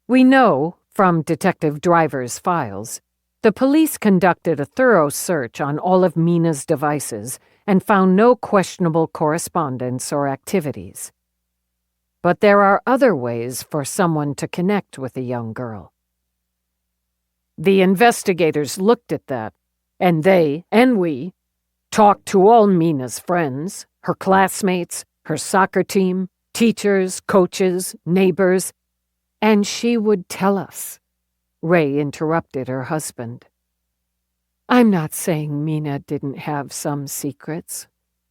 We know, from Detective Driver's files, the police conducted a thorough search on all of Mina's devices and found no questionable correspondence or activities. But there are other ways for someone to connect with a young girl. The investigators looked at that, and they, and we, talked to all Mina's friends, her classmates, her soccer team, teachers, coaches, neighbors, and she would tell us. Ray interrupted her husband. I'm not saying Mina didn't have some secrets,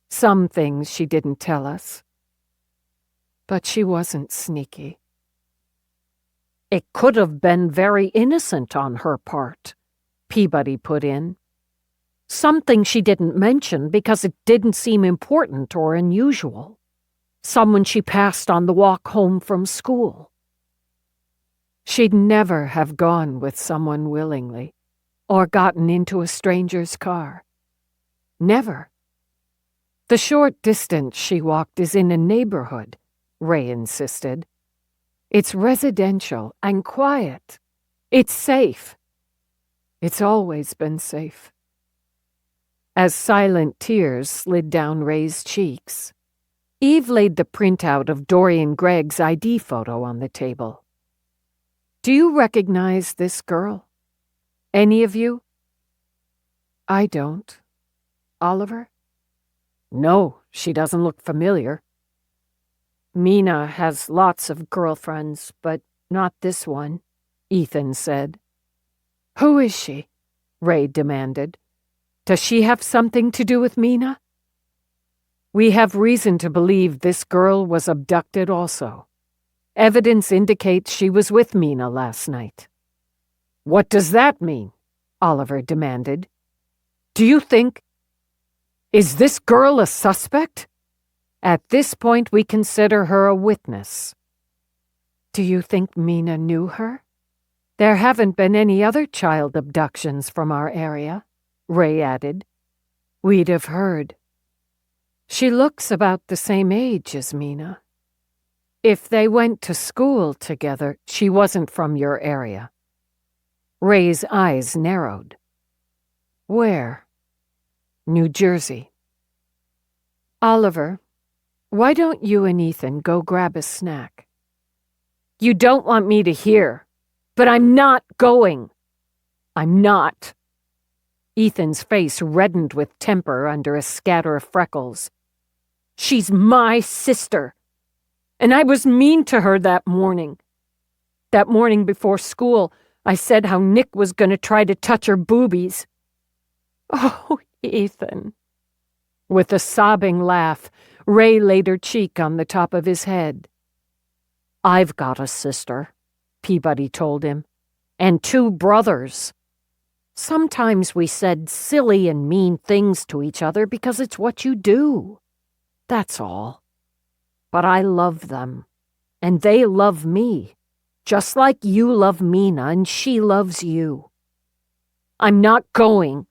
some things she didn't tell us. But she wasn't sneaky. It could have been very innocent on her part, Peabody put in. Something she didn't mention because it didn't seem important or unusual. Someone she passed on the walk home from school. She'd never have gone with someone willingly, or gotten into a stranger's car. Never. The short distance she walked is in a neighborhood, Ray insisted. It's residential and quiet. It's safe. It's always been safe. As silent tears slid down Ray's cheeks, Eve laid the printout of Dorian Gregg's ID photo on the table. Do you recognize this girl? Any of you? I don't. Oliver? No, she doesn't look familiar. Mina has lots of girlfriends, but not this one, Ethan said. Who is she? Ray demanded. Does she have something to do with Mina? We have reason to believe this girl was abducted also. Evidence indicates she was with Mina last night. What does that mean? Oliver demanded. Do you think... Is this girl a suspect? At this point, we consider her a witness. Do you think Mina knew her? There haven't been any other child abductions from our area, Ray added. We'd have heard. She looks about the same age as Mina. If they went to school together, she wasn't from your area. Ray's eyes narrowed. Where? New Jersey. Oliver, why don't you and Ethan go grab a snack? You don't want me to hear, but I'm not going. I'm not. Ethan's face reddened with temper under a scatter of freckles. She's my sister. And I was mean to her that morning. That morning before school, I said how Nick was going to try to touch her boobies. Oh, Ethan. With a sobbing laugh, Ray laid her cheek on the top of his head. I've got a sister, Peabody told him, and 2 brothers. Sometimes we said silly and mean things to each other because it's what you do. That's all. But I love them, and they love me, just like you love Mina and she loves you. I'm not going.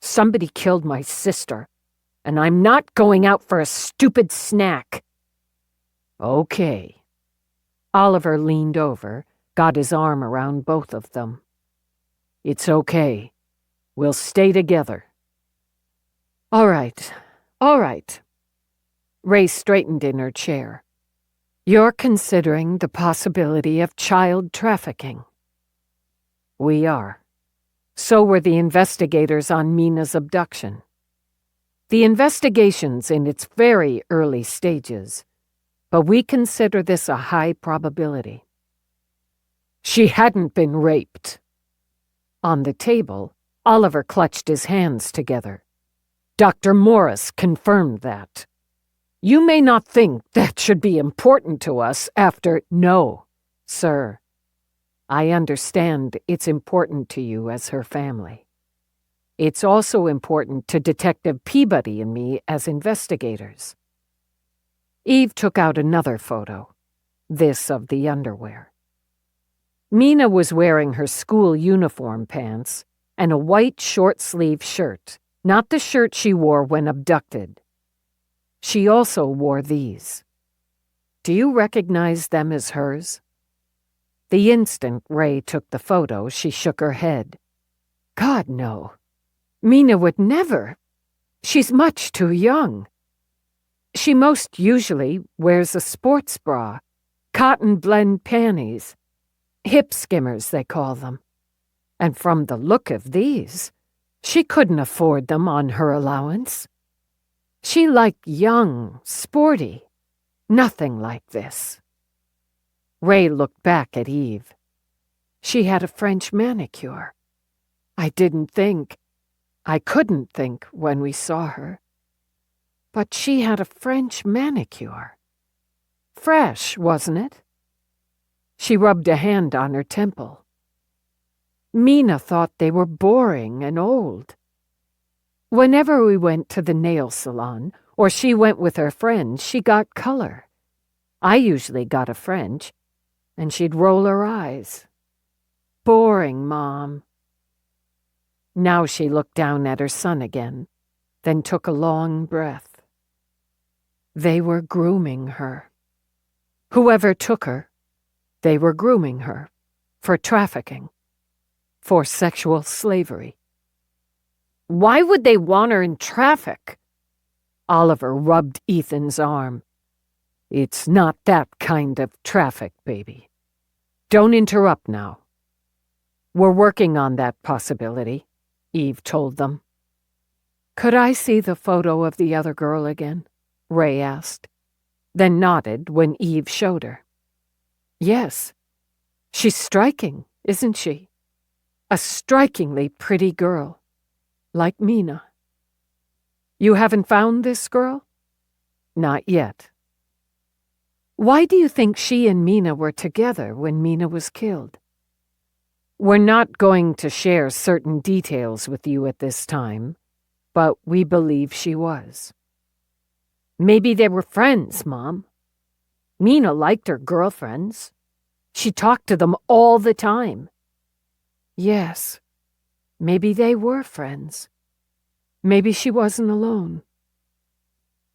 Somebody killed my sister, and I'm not going out for a stupid snack. Okay. Oliver leaned over, got his arm around both of them. It's okay. We'll stay together. All right. Ray straightened in her chair. You're considering the possibility of child trafficking. We are. So were the investigators on Mina's abduction. The investigation's in its very early stages, but we consider this a high probability. She hadn't been raped. On the table, Oliver clutched his hands together. Dr. Morris confirmed that. You may not think that should be important to us after— No, sir. I understand it's important to you as her family. It's also important to Detective Peabody and me as investigators. Eve took out another photo, this of the underwear. Mina was wearing her school uniform pants and a white short-sleeve shirt, not the shirt she wore when abducted. She also wore these. Do you recognize them as hers? The instant Ray took the photo, she shook her head. God, no. Mina would never. She's much too young. She most usually wears a sports bra, cotton blend panties, hip skimmers they call them. And from the look of these, she couldn't afford them on her allowance. She liked young, sporty, nothing like this. Ray looked back at Eve. She had a French manicure. I couldn't think when we saw her. But she had a French manicure. Fresh, wasn't it? She rubbed a hand on her temple. Mina thought they were boring and old. Whenever we went to the nail salon, or she went with her friends, she got color. I usually got a French, and she'd roll her eyes. Boring, Mom. Now she looked down at her son again, then took a long breath. They were grooming her. Whoever took her, they were grooming her for trafficking, for sexual slavery. Why would they want her in traffic? Oliver rubbed Ethan's arm. It's not that kind of traffic, baby. Don't interrupt now. We're working on that possibility, Eve told them. Could I see the photo of the other girl again? Ray asked, then nodded when Eve showed her. Yes. She's striking, isn't she? A strikingly pretty girl, like Mina. You haven't found this girl? Not yet. Why do you think she and Mina were together when Mina was killed? We're not going to share certain details with you at this time, but we believe she was. Maybe they were friends, Mom. Mina liked her girlfriends. She talked to them all the time. Yes, maybe they were friends. Maybe she wasn't alone.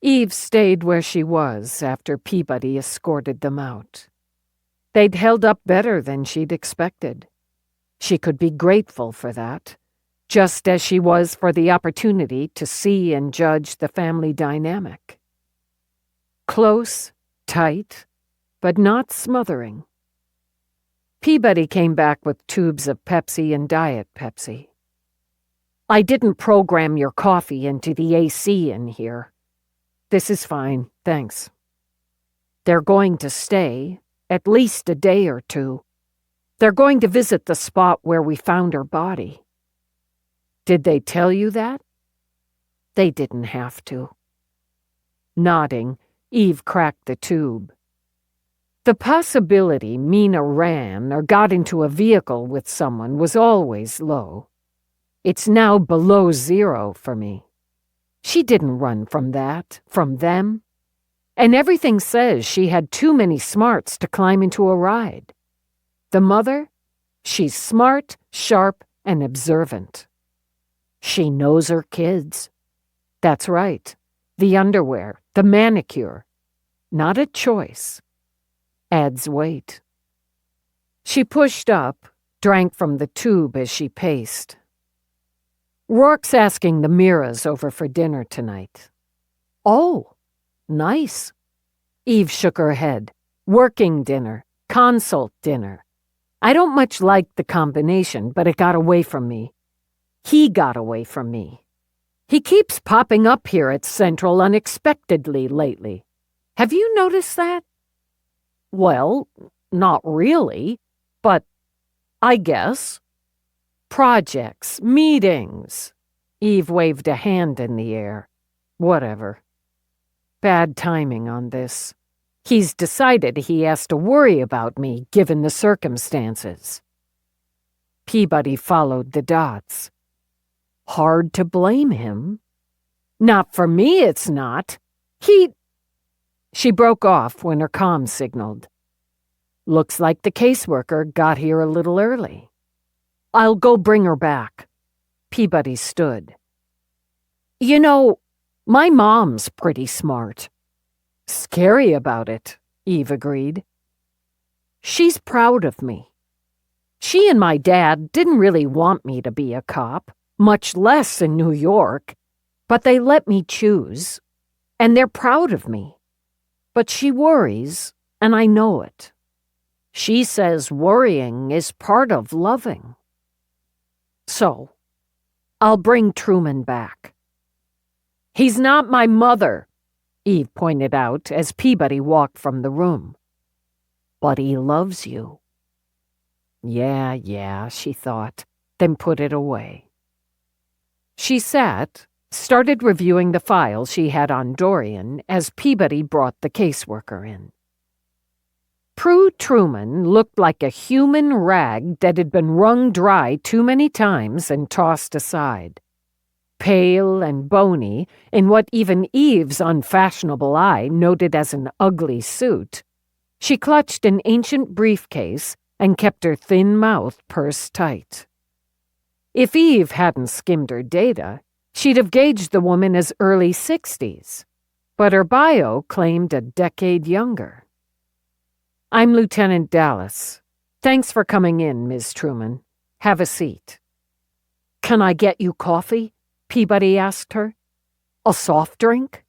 Eve stayed where she was after Peabody escorted them out. They'd held up better than she'd expected. She could be grateful for that, just as she was for the opportunity to see and judge the family dynamic. Close, tight, but not smothering. Peabody came back with tubes of Pepsi and Diet Pepsi. I didn't program your coffee into the AC in here. This is fine, thanks. They're going to stay, at least a day or two. They're going to visit the spot where we found her body. Did they tell you that? They didn't have to. Nodding, Eve cracked the tube. The possibility Mina ran or got into a vehicle with someone was always low. It's now below zero for me. She didn't run from that, from them. And everything says she had too many smarts to climb into a ride. The mother? She's smart, sharp, and observant. She knows her kids. That's right. The underwear, the manicure. Not a choice. Adds weight. She pushed up, drank from the tube as she paced. Roarke's asking the Miras over for dinner tonight. Oh, nice. Eve shook her head. Working dinner, consult dinner. I don't much like the combination, but it got away from me. He got away from me. He keeps popping up here at Central unexpectedly lately. Have you noticed that? Well, not really, but I guess. Projects, meetings. Eve waved a hand in the air. Whatever. Bad timing on this. He's decided he has to worry about me, given the circumstances. Peabody followed the dots. Hard to blame him. Not for me, it's not. She broke off when her comm signaled. Looks like the caseworker got here a little early. I'll go bring her back. Peabody stood. You know, my mom's pretty smart. Scary about it, Eve agreed. She's proud of me. She and my dad didn't really want me to be a cop, much less in New York, but they let me choose, and they're proud of me. But she worries, and I know it. She says worrying is part of loving. So, I'll bring Truman back. He's not my mother, Eve pointed out as Peabody walked from the room. But he loves you. Yeah, she thought, then put it away. She sat, started reviewing the file she had on Dorian as Peabody brought the caseworker in. Prue Truman looked like a human rag that had been wrung dry too many times and tossed aside. Pale and bony, in what even Eve's unfashionable eye noted as an ugly suit, she clutched an ancient briefcase and kept her thin mouth pursed tight. If Eve hadn't skimmed her data, she'd have gauged the woman as early 60s, but her bio claimed a decade younger. I'm Lieutenant Dallas. Thanks for coming in, Ms. Truman. Have a seat. Can I get you coffee? Peabody asked her. A soft drink?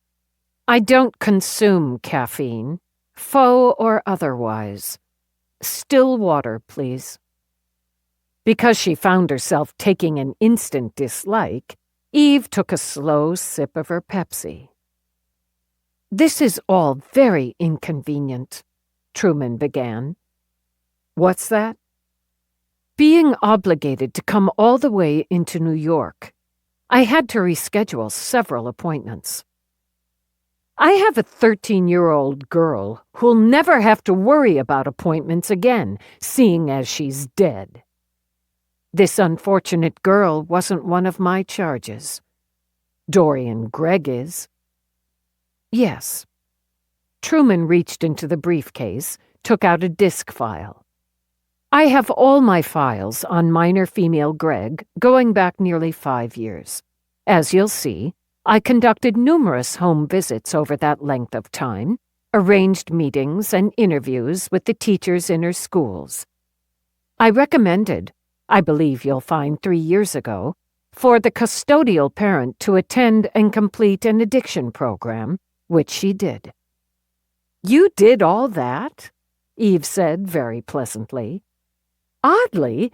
I don't consume caffeine, faux or otherwise. Still water, please. Because she found herself taking an instant dislike, Eve took a slow sip of her Pepsi. This is all very inconvenient, Truman began. What's that? Being obligated to come all the way into New York. I had to reschedule several appointments. I have a 13-year-old girl who'll never have to worry about appointments again, seeing as she's dead. This unfortunate girl wasn't one of my charges. Dorian Gregg is. Yes. Truman reached into the briefcase, took out a disk file. I have all my files on minor female Gregg going back nearly 5 years. As you'll see, I conducted numerous home visits over that length of time, arranged meetings and interviews with the teachers in her schools. I recommended, I believe you'll find 3 years ago, for the custodial parent to attend and complete an addiction program, which she did. You did all that? Eve said very pleasantly. Oddly,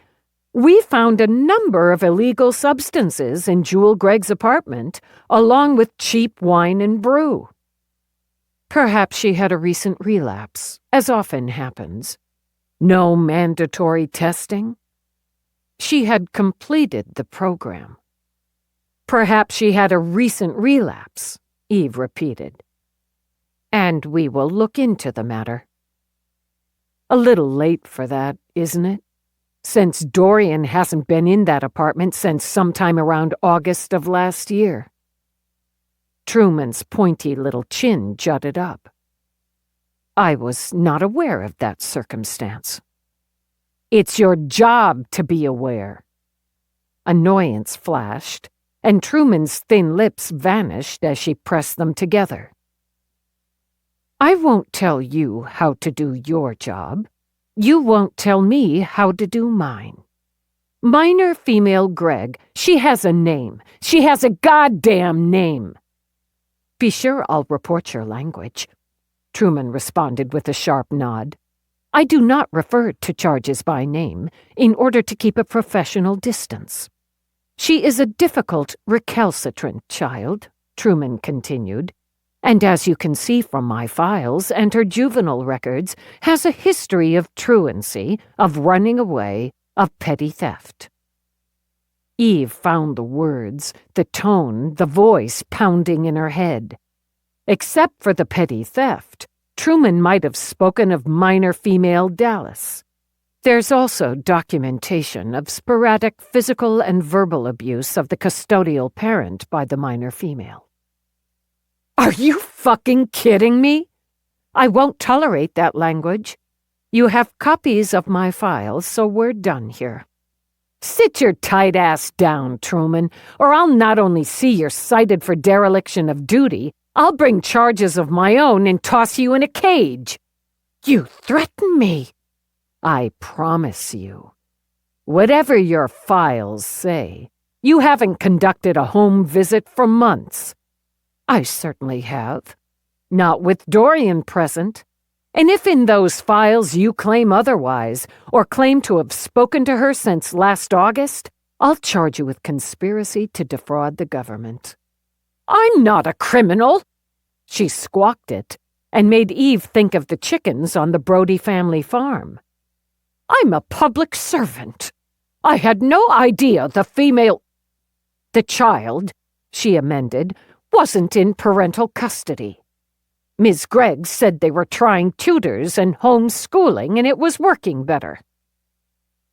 we found a number of illegal substances in Jewel Gregg's apartment, along with cheap wine and brew. Perhaps she had a recent relapse, as often happens. No mandatory testing? She had completed the program. Perhaps she had a recent relapse, Eve repeated. And we will look into the matter. A little late for that, isn't it? Since Dorian hasn't been in that apartment since sometime around August of last year. Truman's pointy little chin jutted up. I was not aware of that circumstance. It's your job to be aware. Annoyance flashed, and Truman's thin lips vanished as she pressed them together. I won't tell you how to do your job. You won't tell me how to do mine. Minor female Greg, she has a name. She has a goddamn name. Be sure I'll report your language, Truman responded with a sharp nod. I do not refer to charges by name in order to keep a professional distance. She is a difficult, recalcitrant child, Truman continued, and as you can see from my files and her juvenile records, has a history of truancy, of running away, of petty theft. Eve found the words, the tone, the voice pounding in her head. Except for the petty theft, Truman might have spoken of minor female Dallas. There's also documentation of sporadic physical and verbal abuse of the custodial parent by the minor female. Are you fucking kidding me? I won't tolerate that language. You have copies of my files, so we're done here. Sit your tight ass down, Truman, or I'll not only see you're cited for dereliction of duty, I'll bring charges of my own and toss you in a cage. You threaten me. I promise you. Whatever your files say, you haven't conducted a home visit for months. I certainly have. Not with Dorian present. And if in those files you claim otherwise, or claim to have spoken to her since last August, I'll charge you with conspiracy to defraud the government. I'm not a criminal. She squawked it, and made Eve think of the chickens on the Brody family farm. I'm a public servant. I had no idea the child, she amended, wasn't in parental custody. Ms. Gregg said they were trying tutors and homeschooling and it was working better.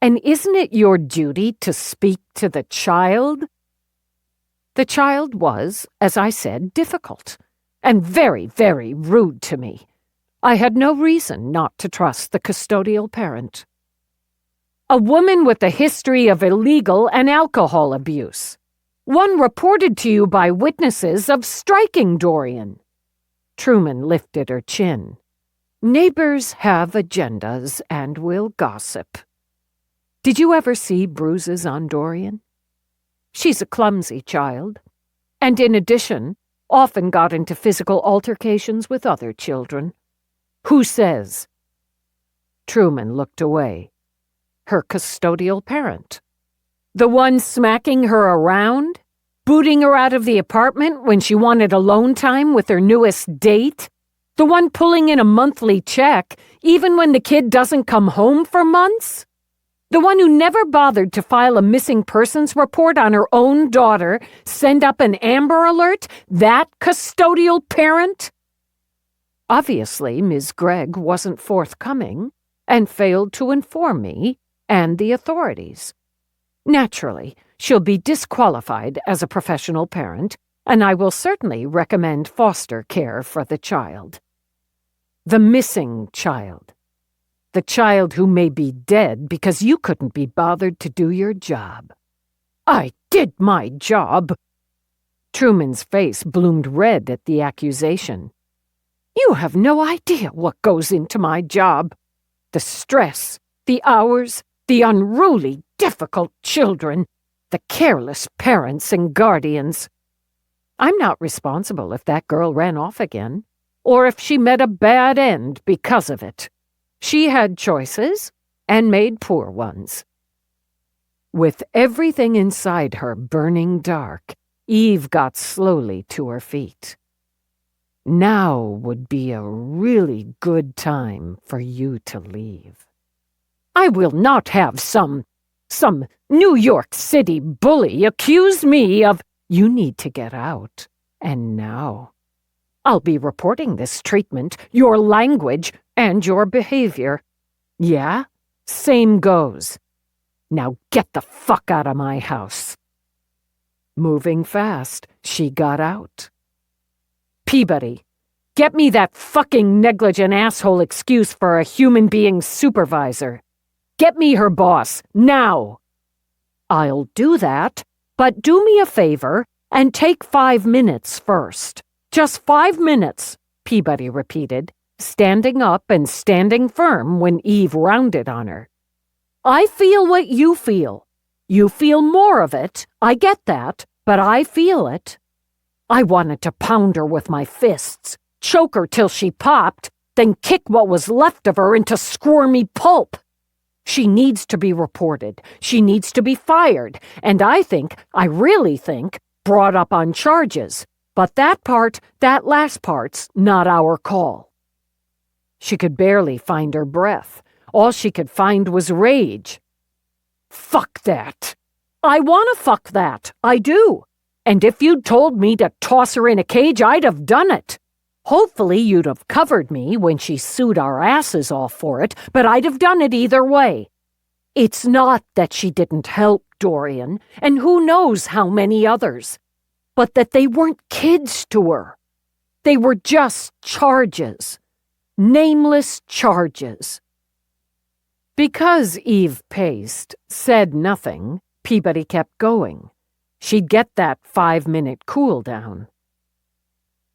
And isn't it your duty to speak to the child? The child was, as I said, difficult and very, very rude to me. I had no reason not to trust the custodial parent. A woman with a history of illegal and alcohol abuse. One reported to you by witnesses of striking Dorian. Truman lifted her chin. Neighbors have agendas and will gossip. Did you ever see bruises on Dorian? She's a clumsy child, and in addition, often got into physical altercations with other children. Who says? Truman looked away. Her custodial parent. The one smacking her around? Booting her out of the apartment when she wanted alone time with her newest date? The one pulling in a monthly check, even when the kid doesn't come home for months? The one who never bothered to file a missing persons report on her own daughter, send up an Amber Alert? That custodial parent? Obviously, Ms. Gregg wasn't forthcoming and failed to inform me and the authorities. Naturally, she'll be disqualified as a professional parent, and I will certainly recommend foster care for the child. The missing child. The child who may be dead because you couldn't be bothered to do your job. I did my job. Truman's face bloomed red at the accusation. You have no idea what goes into my job. The stress, the hours, the unruly, difficult children, the careless parents and guardians. I'm not responsible if that girl ran off again, or if she met a bad end because of it. She had choices and made poor ones. With everything inside her burning dark, Eve got slowly to her feet. Now would be a really good time for you to leave. I will not have some New York City bully accuse me of... You need to get out, and now. I'll be reporting this treatment, your language, and your behavior. Yeah? Same goes. Now get the fuck out of my house. Moving fast, she got out. Peabody, get me that fucking negligent asshole excuse for a human being's supervisor. Get me her boss, now. I'll do that, but do me a favor and take 5 minutes first. Just 5 minutes, Peabody repeated, standing up and standing firm when Eve rounded on her. I feel what you feel. You feel more of it, I get that, but I feel it. I wanted to pound her with my fists, choke her till she popped, then kick what was left of her into squirmy pulp. She needs to be reported. She needs to be fired. And I really think, brought up on charges. But that last part's not our call. She could barely find her breath. All she could find was rage. Fuck that. I want to fuck that. I do. And if you'd told me to toss her in a cage, I'd have done it. Hopefully you'd have covered me when she sued our asses off for it, but I'd have done it either way. It's not that she didn't help Dorian, and who knows how many others, but that they weren't kids to her. They were just charges. Nameless charges. Because Eve paced, said nothing, Peabody kept going. She'd get that 5-minute cool down.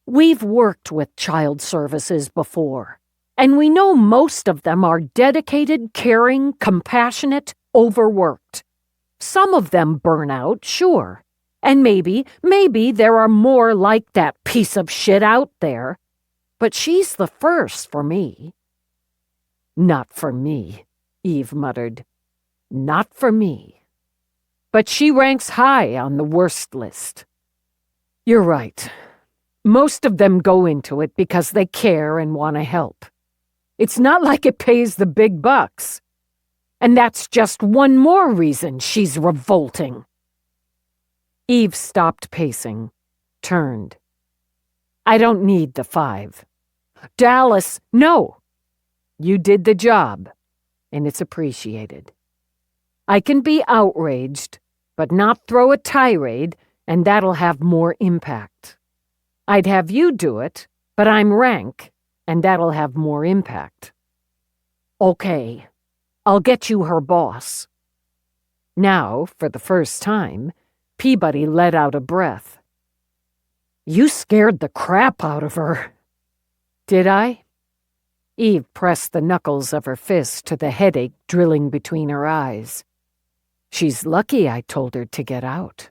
We've worked with child services before, and we know most of them are dedicated, caring, compassionate, overworked. Some of them burn out, sure, and maybe there are more like that piece of shit out there, but she's the first for me. Not for me, Eve muttered. Not for me. But she ranks high on the worst list. You're right. Most of them go into it because they care and want to help. It's not like it pays the big bucks. And that's just one more reason she's revolting. Eve stopped pacing, turned. I don't need the 5. Dallas, no. You did the job, and it's appreciated. I can be outraged, but not throw a tirade, and that'll have more impact. I'd have you do it, but I'm rank, and that'll have more impact. Okay, I'll get you her boss. Now, for the first time, Peabody let out a breath. You scared the crap out of her. Did I? Eve pressed the knuckles of her fist to the headache drilling between her eyes. She's lucky I told her to get out.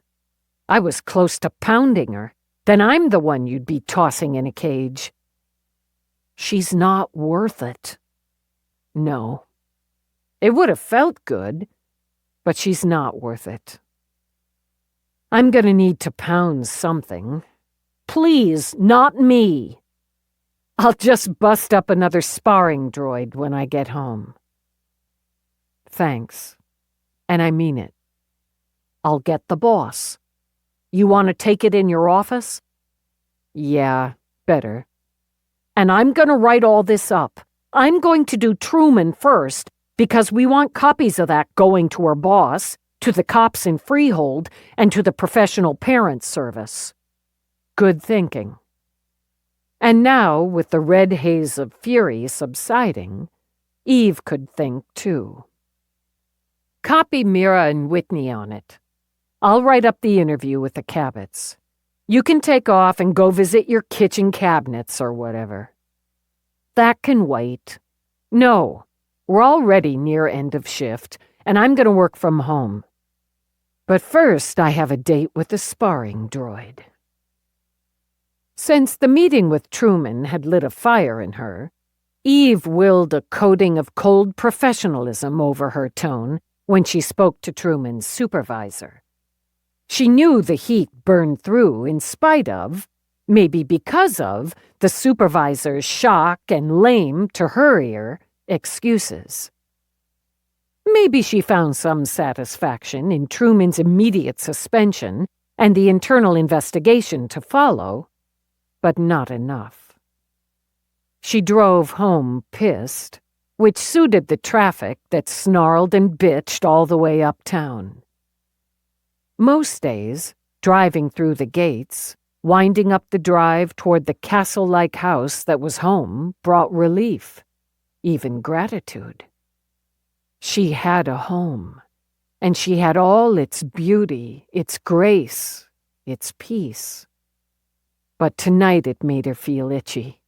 I was close to pounding her. Then I'm the one you'd be tossing in a cage. She's not worth it. No. It would have felt good, but she's not worth it. I'm gonna need to pound something. Please, not me. I'll just bust up another sparring droid when I get home. Thanks. And I mean it. I'll get the boss. You want to take it in your office? Yeah, better. And I'm going to write all this up. I'm going to do Truman first because we want copies of that going to her boss, to the cops in Freehold, and to the professional parents service. Good thinking. And now, with the red haze of fury subsiding, Eve could think too. Copy Mira and Whitney on it. I'll write up the interview with the Cabots. You can take off and go visit your kitchen cabinets or whatever. That can wait. No, we're already near end of shift, and I'm going to work from home. But first, I have a date with the sparring droid. Since the meeting with Truman had lit a fire in her, Eve willed a coating of cold professionalism over her tone when she spoke to Truman's supervisor. She knew the heat burned through in spite of, maybe because of, the supervisor's shock and lame, to her ear, excuses. Maybe she found some satisfaction in Truman's immediate suspension and the internal investigation to follow, but not enough. She drove home pissed, which suited the traffic that snarled and bitched all the way uptown. Most days, driving through the gates, winding up the drive toward the castle-like house that was home, brought relief, even gratitude. She had a home, and she had all its beauty, its grace, its peace. But tonight it made her feel itchy.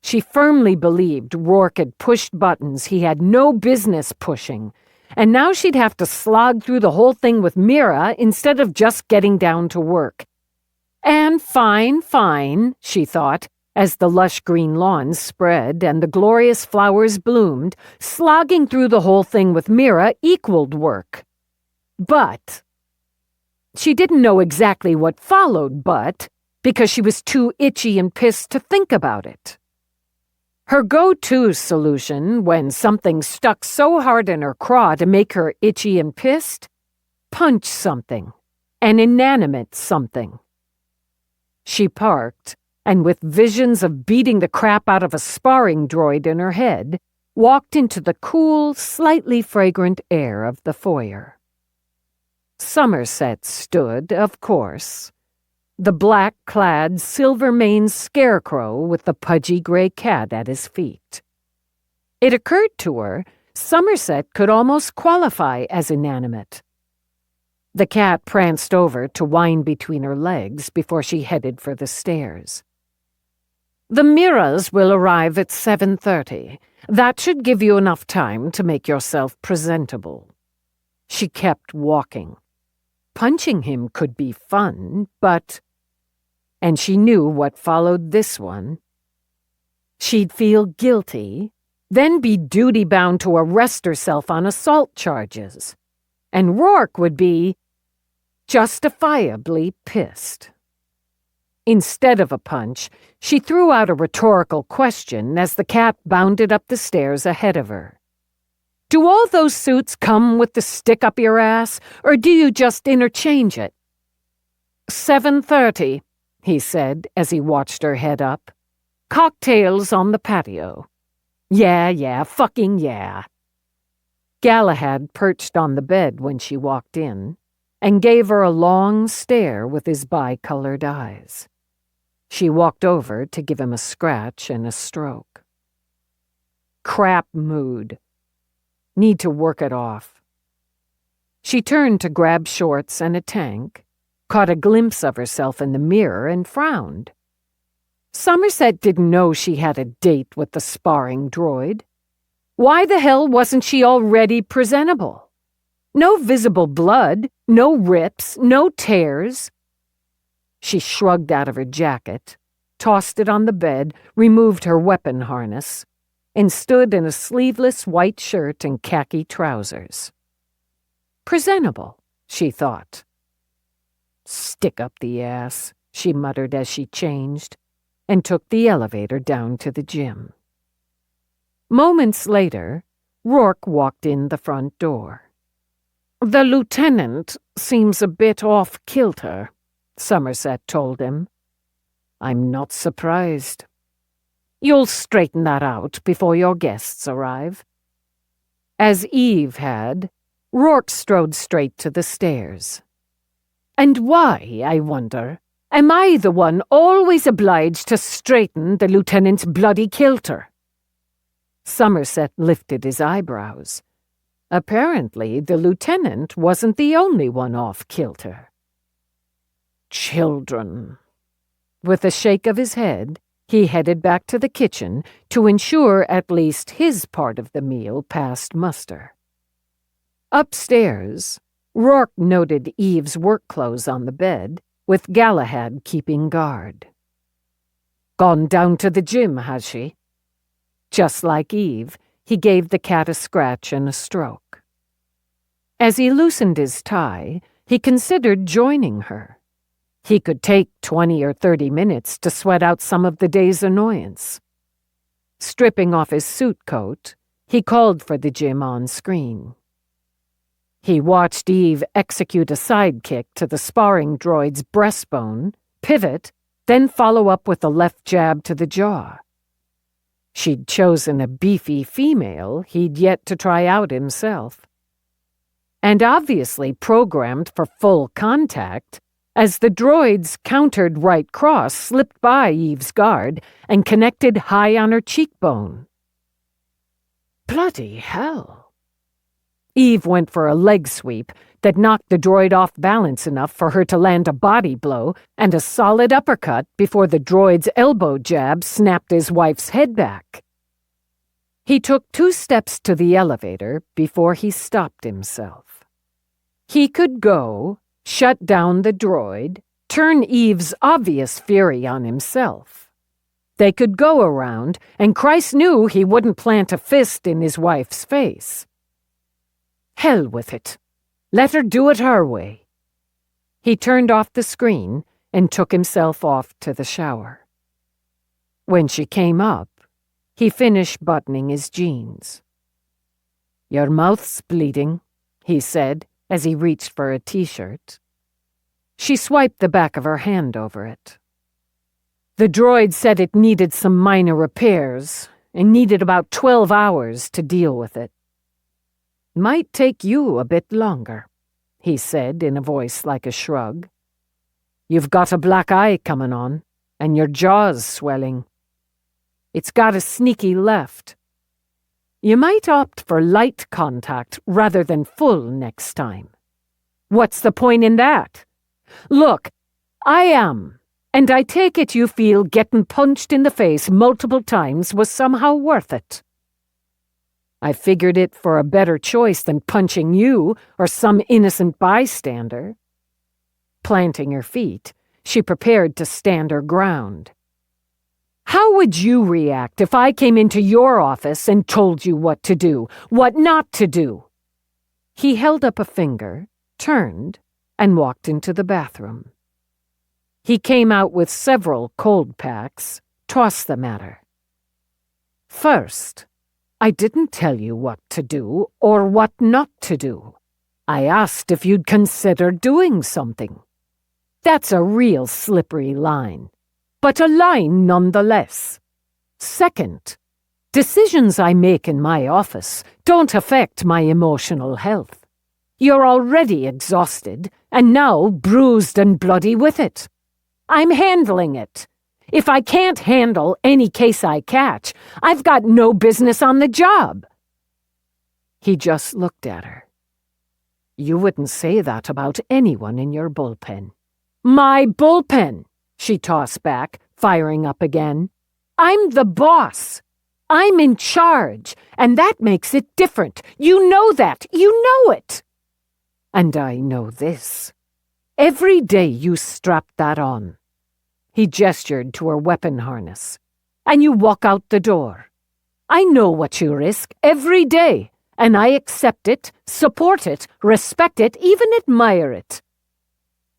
She firmly believed Roarke had pushed buttons he had no business pushing, and now she'd have to slog through the whole thing with Mira instead of just getting down to work. And fine, she thought, as the lush green lawns spread and the glorious flowers bloomed, slogging through the whole thing with Mira equaled work. But she didn't know exactly what followed but, because she was too itchy and pissed to think about it. Her go-to solution, when something stuck so hard in her craw to make her itchy and pissed? Punch something. An inanimate something. She parked, and with visions of beating the crap out of a sparring droid in her head, walked into the cool, slightly fragrant air of the foyer. Somerset stood, of course, the black-clad, silver-maned scarecrow with the pudgy gray cat at his feet. It occurred to her Somerset could almost qualify as inanimate. The cat pranced over to whine between her legs before she headed for the stairs. "The Miras will arrive at 7:30. That should give you enough time to make yourself presentable." She kept walking. Punching him could be fun, but... And she knew what followed this one. She'd feel guilty, then be duty-bound to arrest herself on assault charges. And Roarke would be justifiably pissed. Instead of a punch, she threw out a rhetorical question as the cat bounded up the stairs ahead of her. "Do all those suits come with the stick up your ass, or do you just interchange it?" 7:30, he said as he watched her head up. "Cocktails on the patio." Yeah, fucking yeah. Galahad perched on the bed when she walked in, and gave her a long stare with his bi-colored eyes. She walked over to give him a scratch and a stroke. Crap mood. Need to work it off. She turned to grab shorts and a tank, caught a glimpse of herself in the mirror and frowned. Somerset didn't know she had a date with the sparring droid. Why the hell wasn't she already presentable? No visible blood, no rips, no tears. She shrugged out of her jacket, tossed it on the bed, removed her weapon harness, and stood in a sleeveless white shirt and khaki trousers. Presentable, she thought. Stick up the ass, she muttered as she changed, and took the elevator down to the gym. Moments later, Roarke walked in the front door. "The lieutenant seems a bit off-kilter," Somerset told him. "I'm not surprised. You'll straighten that out before your guests arrive." As Eve had, Roarke strode straight to the stairs. "And why, I wonder, am I the one always obliged to straighten the lieutenant's bloody kilter?" Somerset lifted his eyebrows. Apparently, the lieutenant wasn't the only one off-kilter. "Children." With a shake of his head, he headed back to the kitchen to ensure at least his part of the meal passed muster. Upstairs, Roarke noted Eve's work clothes on the bed, with Galahad keeping guard. "Gone down to the gym, has she?" Just like Eve, he gave the cat a scratch and a stroke. As he loosened his tie, he considered joining her. He could take 20 or 30 minutes to sweat out some of the day's annoyance. Stripping off his suit coat, he called for the gym on screen. He watched Eve execute a sidekick to the sparring droid's breastbone, pivot, then follow up with a left jab to the jaw. She'd chosen a beefy female he'd yet to try out himself. And obviously programmed for full contact, as the droid's countered right cross slipped by Eve's guard and connected high on her cheekbone. Bloody hell. Eve went for a leg sweep that knocked the droid off balance enough for her to land a body blow and a solid uppercut before the droid's elbow jab snapped his wife's head back. He took 2 steps to the elevator before he stopped himself. He could go, shut down the droid, turn Eve's obvious fury on himself. They could go around, and Christ knew he wouldn't plant a fist in his wife's face. Hell with it. Let her do it her way. He turned off the screen and took himself off to the shower. When she came up, he finished buttoning his jeans. "Your mouth's bleeding," he said as he reached for a t-shirt. She swiped the back of her hand over it. The droid said it needed some minor repairs and needed about 12 hours to deal with it. "Might take you a bit longer," he said in a voice like a shrug. "You've got a black eye coming on, and your jaw's swelling. It's got a sneaky left. You might opt for light contact rather than full next time." "What's the point in that?" "Look, I am, and I take it you feel getting punched in the face multiple times was somehow worth it." "I figured it for a better choice than punching you or some innocent bystander." Planting her feet, she prepared to stand her ground. "How would you react if I came into your office and told you what to do, what not to do?" He held up a finger, turned, and walked into the bathroom. He came out with several cold packs, tossed them at her. "First, I didn't tell you what to do or what not to do. I asked if you'd consider doing something. That's a real slippery line, but a line nonetheless. Second, decisions I make in my office don't affect my emotional health. You're already exhausted, and now bruised and bloody with it. I'm handling it. If I can't handle any case I catch, I've got no business on the job." He just looked at her. "You wouldn't say that about anyone in your bullpen." "My bullpen," she tossed back, firing up again. "I'm the boss. I'm in charge, and that makes it different. You know that. You know it." "And I know this. Every day you strap that on." He gestured to her weapon harness. "And you walk out the door. I know what you risk every day, and I accept it, support it, respect it, even admire it.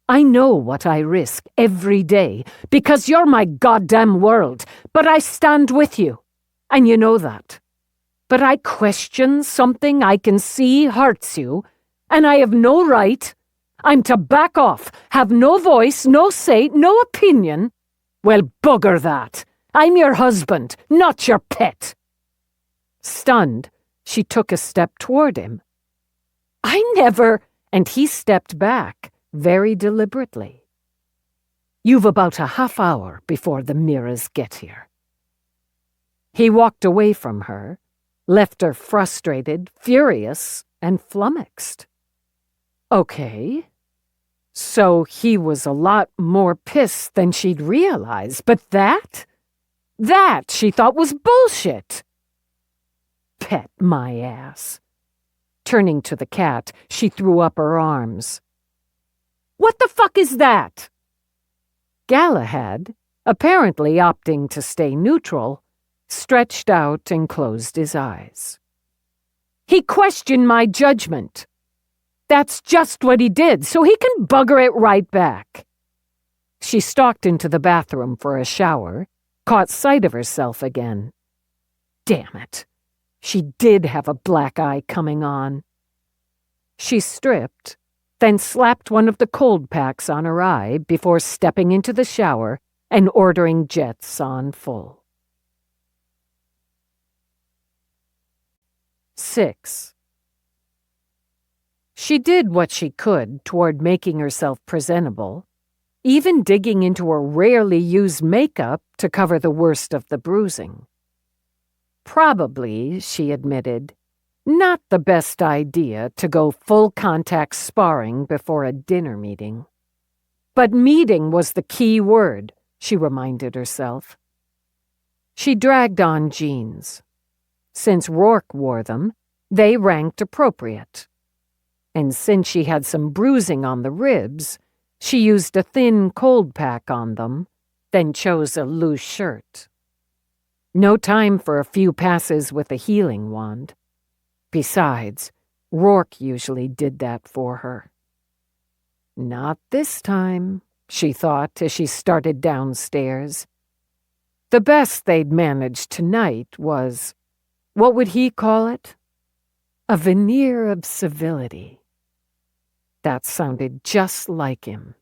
I know what I risk every day because you're my goddamn world, but I stand with you, and you know that. But I question something I can see hurts you, and I have no right. I'm to back off, have no voice, no say, no opinion. Well, bugger that. I'm your husband, not your pet." Stunned, she took a step toward him. "I never—" and he stepped back, very deliberately. "You've about a half hour before the Miras get here." He walked away from her, left her frustrated, furious, and flummoxed. Okay. So he was a lot more pissed than she'd realized, but that she thought was bullshit. Pet my ass. Turning to the cat, she threw up her arms. "What the fuck is that?" Galahad, apparently opting to stay neutral, stretched out and closed his eyes. "He questioned my judgment. That's just what he did, so he can bugger it right back." She stalked into the bathroom for a shower, caught sight of herself again. Damn it. She did have a black eye coming on. She stripped, then slapped one of the cold packs on her eye before stepping into the shower and ordering jets on full. 6. She did what she could toward making herself presentable, even digging into her rarely used makeup to cover the worst of the bruising. Probably, she admitted, Not the best idea to go full-contact sparring before a dinner meeting. But meeting was the key word, she reminded herself. She dragged on jeans. Since Roarke wore them, they ranked appropriate. And since she had some bruising on the ribs, she used a thin cold pack on them, then chose a loose shirt. No time for a few passes with a healing wand. Besides, Roarke usually did that for her. Not this time, she thought as she started downstairs. The best they'd managed tonight was, what would he call it? A veneer of civility. That sounded just like him.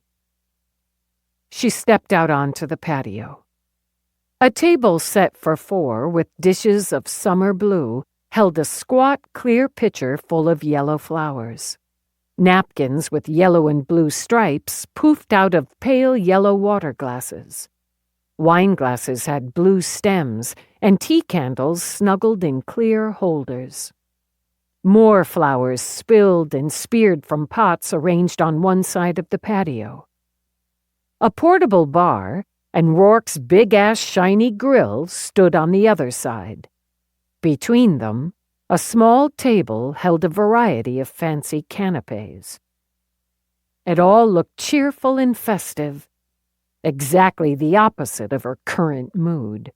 She stepped out onto the patio. A table set for 4 with dishes of summer blue held a squat, clear pitcher full of yellow flowers. Napkins with yellow and blue stripes poofed out of pale yellow water glasses. Wine glasses had blue stems, and tea candles snuggled in clear holders. More flowers spilled and speared from pots arranged on one side of the patio. A portable bar and Roarke's big-ass shiny grill stood on the other side. Between them, a small table held a variety of fancy canapes. It all looked cheerful and festive, exactly the opposite of her current mood.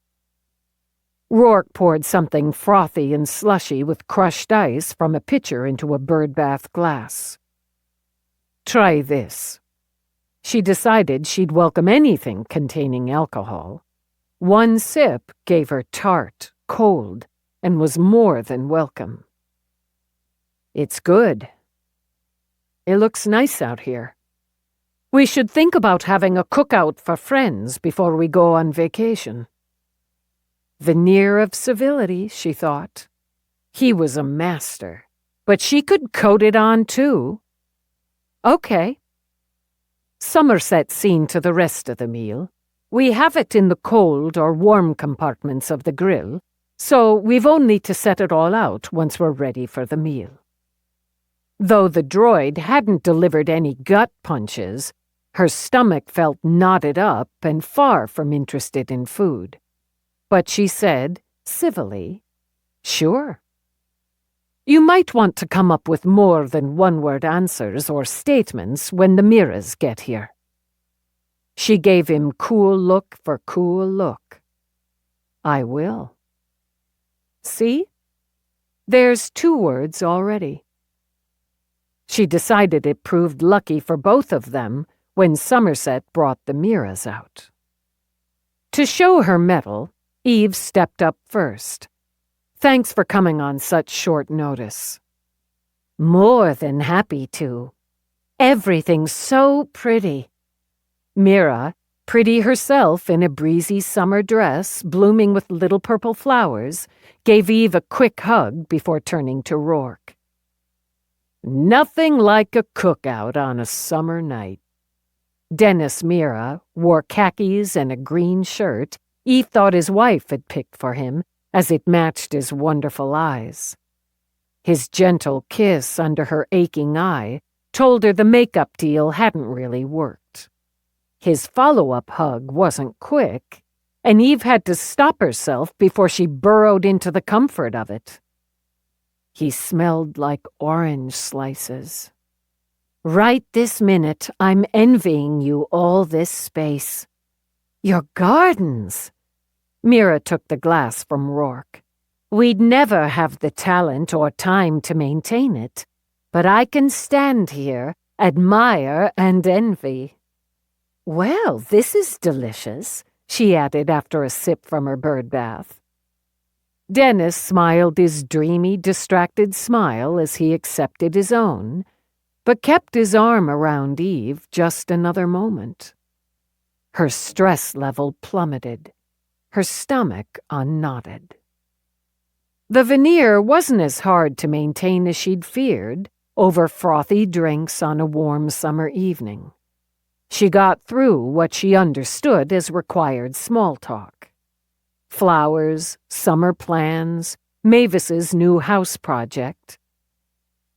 Roarke poured something frothy and slushy with crushed ice from a pitcher into a birdbath glass. Try this. She decided she'd welcome anything containing alcohol. One sip gave her tart, cold, and was more than welcome. It's good. It looks nice out here. We should think about having a cookout for friends before we go on vacation. Veneer of civility, she thought. He was a master, but she could coat it on too. Okay. Somerset seen to the rest of the meal. We have it in the cold or warm compartments of the grill, so we've only to set it all out once we're ready for the meal. Though the droid hadn't delivered any gut punches, her stomach felt knotted up and far from interested in food. But she said, civilly, sure. You might want to come up with more than one-word answers or statements when the Miras get here. She gave him cool look for cool look. I will. See? There's 2 words already. She decided it proved lucky for both of them when Somerset brought the Miras out. To show her mettle, Eve stepped up first. Thanks for coming on such short notice. More than happy to. Everything's so pretty. Mira, pretty herself in a breezy summer dress blooming with little purple flowers, gave Eve a quick hug before turning to Roarke. Nothing like a cookout on a summer night. Dennis Mira wore khakis and a green shirt Eve thought his wife had picked for him, as it matched his wonderful eyes. His gentle kiss under her aching eye told her the makeup deal hadn't really worked. His follow-up hug wasn't quick, and Eve had to stop herself before she burrowed into the comfort of it. He smelled like orange slices. Right this minute, I'm envying you all this space. Your gardens! Mira took the glass from Roarke. We'd never have the talent or time to maintain it, but I can stand here, admire and envy. Well, this is delicious, she added after a sip from her bird bath. Dennis smiled his dreamy, distracted smile as he accepted his own, but kept his arm around Eve just another moment. Her stress level plummeted, her stomach unknotted. The veneer wasn't as hard to maintain as she'd feared over frothy drinks on a warm summer evening. She got through what she understood as required small talk. Flowers, summer plans, Mavis's new house project.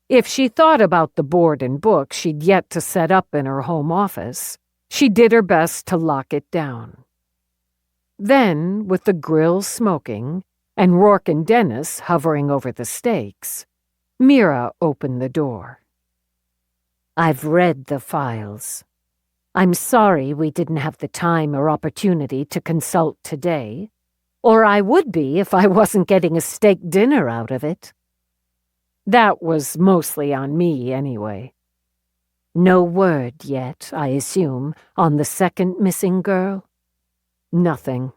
If she thought about the board and book she'd yet to set up in her home office, she did her best to lock it down. Then, with the grill smoking and Roarke and Dennis hovering over the steaks, Mira opened the door. "I've read the files. I'm sorry we didn't have the time or opportunity to consult today, or I would be if I wasn't getting a steak dinner out of it. That was mostly on me, anyway. No word yet, I assume, on the second missing girl?" "Nothing.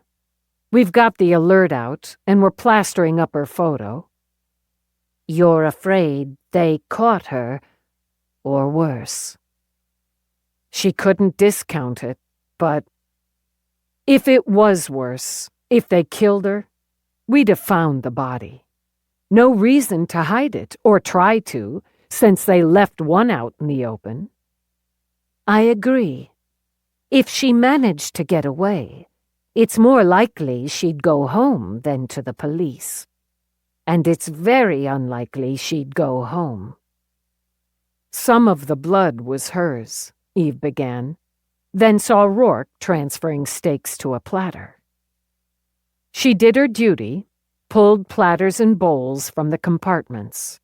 We've got the alert out, and we're plastering up her photo." "You're afraid they caught her, or worse?" She couldn't discount it, but if it was worse, if they killed her, we'd have found the body. No reason to hide it, or try to, since they left one out in the open. "I agree. If she managed to get away, it's more likely she'd go home than to the police. And it's very unlikely she'd go home." "Some of the blood was hers," Eve began, then saw Roarke transferring steaks to a platter. She did her duty, pulled platters and bowls from the compartments.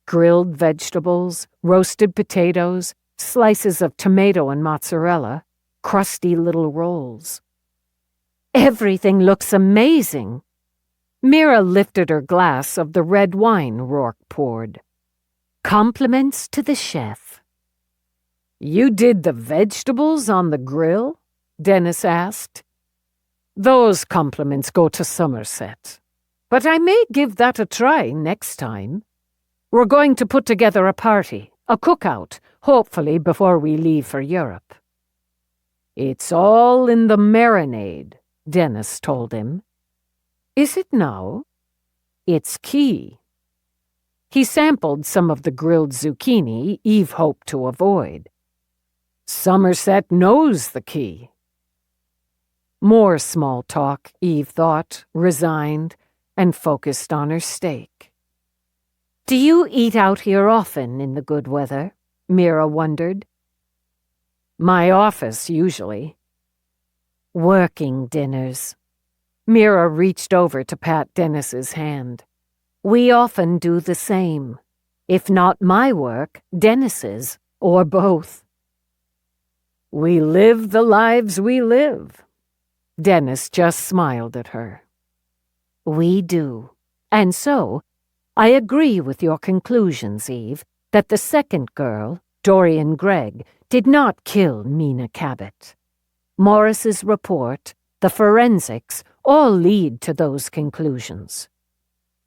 Grilled vegetables, roasted potatoes, slices of tomato and mozzarella, crusty little rolls. "Everything looks amazing." Mira lifted her glass of the red wine Roarke poured. "Compliments to the chef." "You did the vegetables on the grill?" Dennis asked. "Those compliments go to Somerset. But I may give that a try next time. We're going to put together a party, a cookout, hopefully before we leave for Europe." "It's all in the marinade," Dennis told him. "Is it now?" "It's key." He sampled some of the grilled zucchini Eve hoped to avoid. "Somerset knows the key." More small talk, Eve thought, resigned, and focused on her steak. "Do you eat out here often in the good weather?" Mira wondered. "My office, usually." "Working dinners." Mira reached over to pat Dennis's hand. "We often do the same. If not my work, Dennis's, or both." "We live the lives we live." Dennis just smiled at her. "We do. And so, I agree with your conclusions, Eve, that the second girl, Dorian Gregg, did not kill Mina Cabot. Morris's report, the forensics, all lead to those conclusions.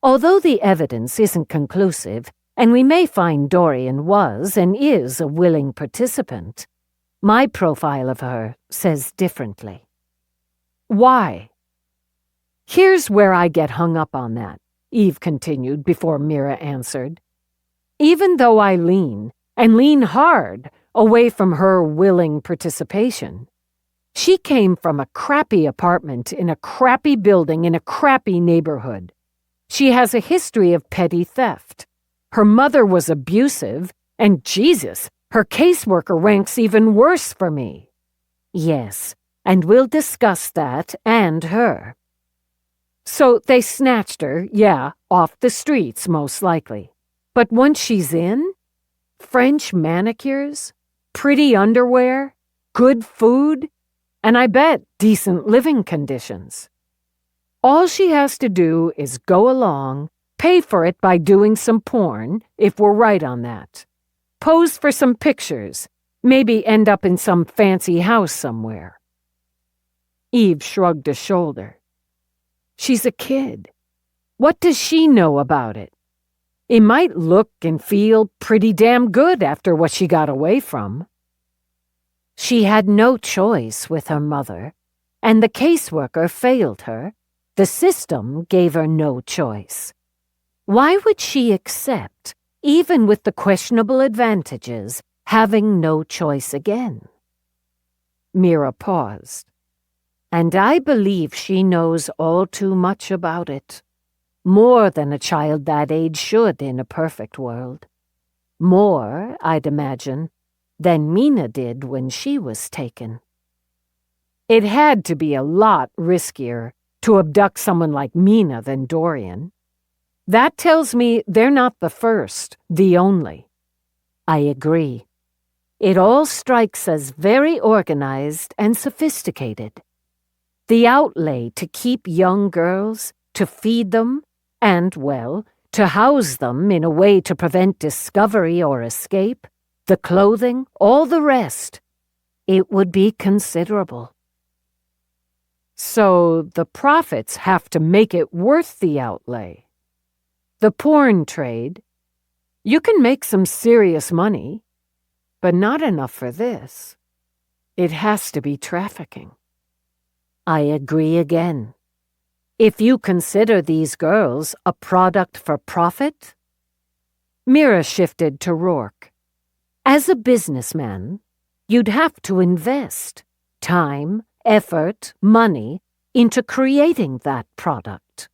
Although the evidence isn't conclusive, and we may find Dorian was and is a willing participant, my profile of her says differently." "Why?" "Here's where I get hung up on that," Eve continued before Mira answered. "Even though I lean, and lean hard, away from her willing participation, she came from a crappy apartment in a crappy building in a crappy neighborhood. She has a history of petty theft. Her mother was abusive, and Jesus, her caseworker ranks even worse for me." "Yes, and we'll discuss that and her." "So they snatched her, yeah, off the streets, most likely. But once she's in, French manicures, pretty underwear, good food, and I bet decent living conditions. All she has to do is go along, pay for it by doing some porn, if we're right on that. Pose for some pictures, maybe end up in some fancy house somewhere." Eve shrugged a shoulder. "She's a kid. What does she know about it? It might look and feel pretty damn good after what she got away from." "She had no choice with her mother, and the caseworker failed her. The system gave her no choice. Why would she accept, even with the questionable advantages, having no choice again?" Mira paused. "And I believe she knows all too much about it. More than a child that age should in a perfect world. More, I'd imagine, than Mina did when she was taken. It had to be a lot riskier to abduct someone like Mina than Dorian. That tells me they're not the first, the only. I agree. It all strikes as very organized and sophisticated. The outlay to keep young girls, to feed them, and, well, to house them in a way to prevent discovery or escape, the clothing, all the rest, it would be considerable. So the profits have to make it worth the outlay. The porn trade, you can make some serious money, but not enough for this. It has to be trafficking. I agree again. If you consider these girls a product for profit? Mira shifted to Roarke. As a businessman, you'd have to invest time, effort, money into creating that product.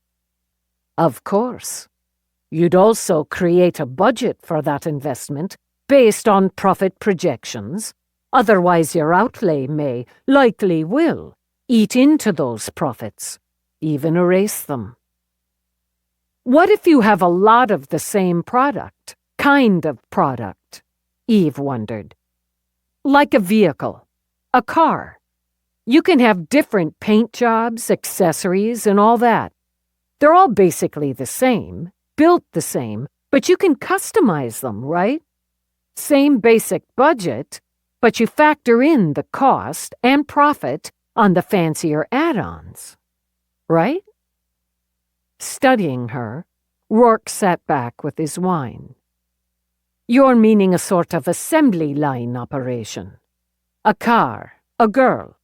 Of course. You'd also create a budget for that investment based on profit projections. Otherwise, your outlay may, likely will, eat into those profits, even erase them. What if you have a lot of the same product, kind of product? Eve wondered. Like a vehicle, a car. You can have different paint jobs, accessories, and all that. They're all basically the same, built the same, but you can customize them, right? Same basic budget, but you factor in the cost and profit on the fancier add-ons, right? Studying her, Roarke sat back with his wine. You're meaning a sort of assembly line operation. A car, a girl,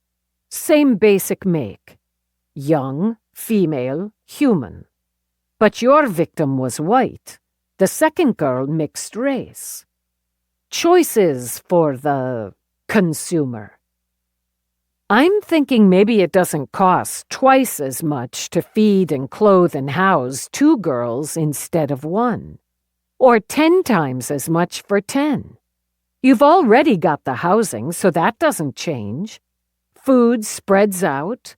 same basic make. Young, female, human. But your victim was white, the second girl mixed race. Choices for the consumer. I'm thinking maybe it doesn't cost twice as much to feed and clothe and house 2 girls instead of 1. Or 10 times as much for 10. You've already got the housing, so that doesn't change. Food spreads out.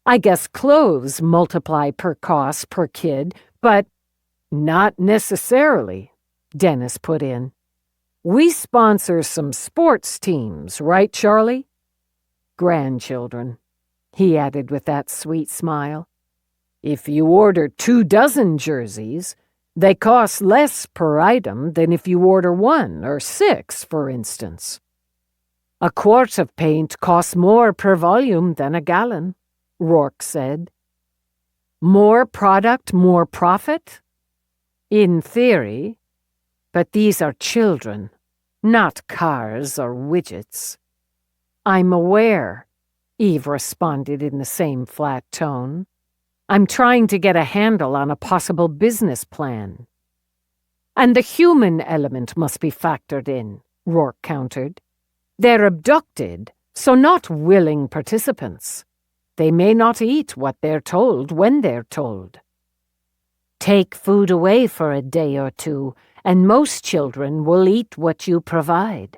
I guess clothes multiply per cost per kid, but not necessarily, Dennis put in. We sponsor some sports teams, right, Charlie? Grandchildren, he added with that sweet smile. If you order 24 jerseys, they cost less per item than if you order 1 or 6, for instance. A quart of paint costs more per volume than a gallon, Roarke said. More product, more profit? In theory, but these are children, not cars or widgets. I'm aware, Eve responded in the same flat tone. I'm trying to get a handle on a possible business plan. And the human element must be factored in, Roarke countered. They're abducted, so not willing participants. They may not eat what they're told when they're told. Take food away for a day or 2, and most children will eat what you provide.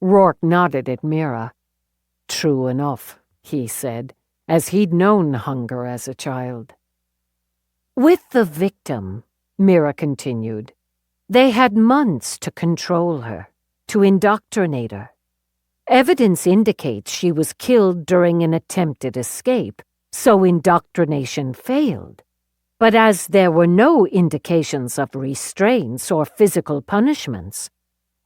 Roarke nodded at Mira. True enough, he said, as he'd known hunger as a child. With the victim, Mira continued, they had months to control her, to indoctrinate her. Evidence indicates she was killed during an attempted escape, so indoctrination failed. But as there were no indications of restraints or physical punishments,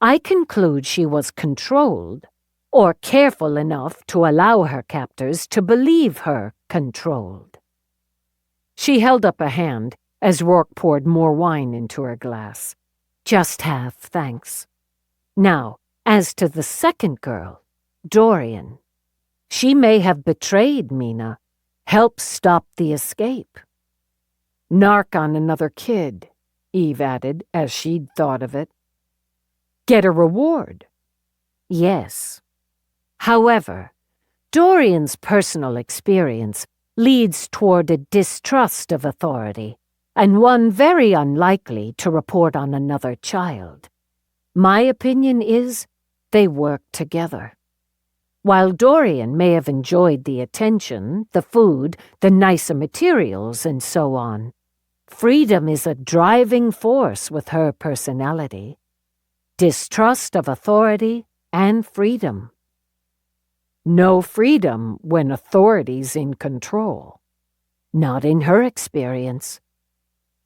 I conclude she was controlled, or careful enough to allow her captors to believe her controlled. She held up a hand as Roarke poured more wine into her glass. Just half, thanks. Now, as to the second girl, Dorian, she may have betrayed Mina, helped stop the escape. Narc on another kid, Eve added, as she'd thought of it. Get a reward. Yes. However, Dorian's personal experience leads toward a distrust of authority, and one very unlikely to report on another child. My opinion is they work together. While Dorian may have enjoyed the attention, the food, the nicer materials, and so on, freedom is a driving force with her personality. Distrust of authority and freedom. No freedom when authority's in control. Not in her experience.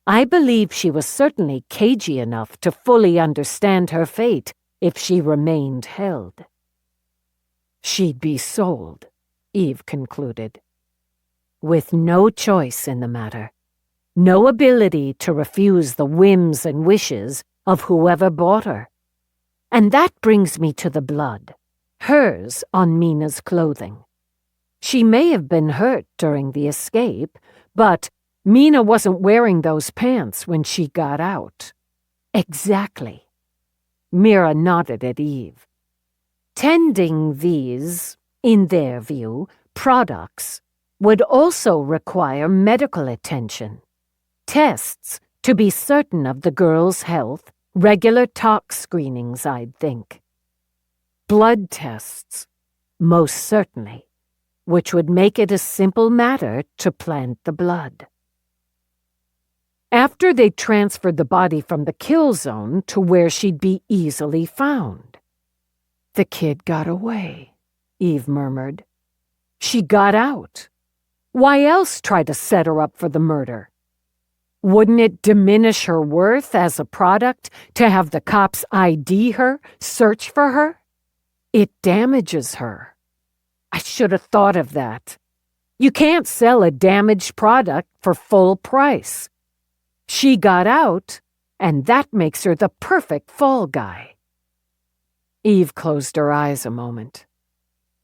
I believe she was certainly cagey enough to fully understand her fate if she remained held. She'd be sold, Eve concluded. With no choice in the matter. No ability to refuse the whims and wishes of whoever bought her. And that brings me to the blood, hers on Mina's clothing. She may have been hurt during the escape, but Mina wasn't wearing those pants when she got out. Exactly. Mira nodded at Eve. Tending these, in their view, products would also require medical attention. Tests to be certain of the girl's health, regular tox screenings, I'd think. Blood tests, most certainly, which would make it a simple matter to plant the blood. After they transferred the body from the kill zone to where she'd be easily found. The kid got away, Eve murmured. She got out. Why else try to set her up for the murder? Wouldn't it diminish her worth as a product to have the cops ID her, search for her? It damages her. I should have thought of that. You can't sell a damaged product for full price. She got out, and that makes her the perfect fall guy. Eve closed her eyes a moment.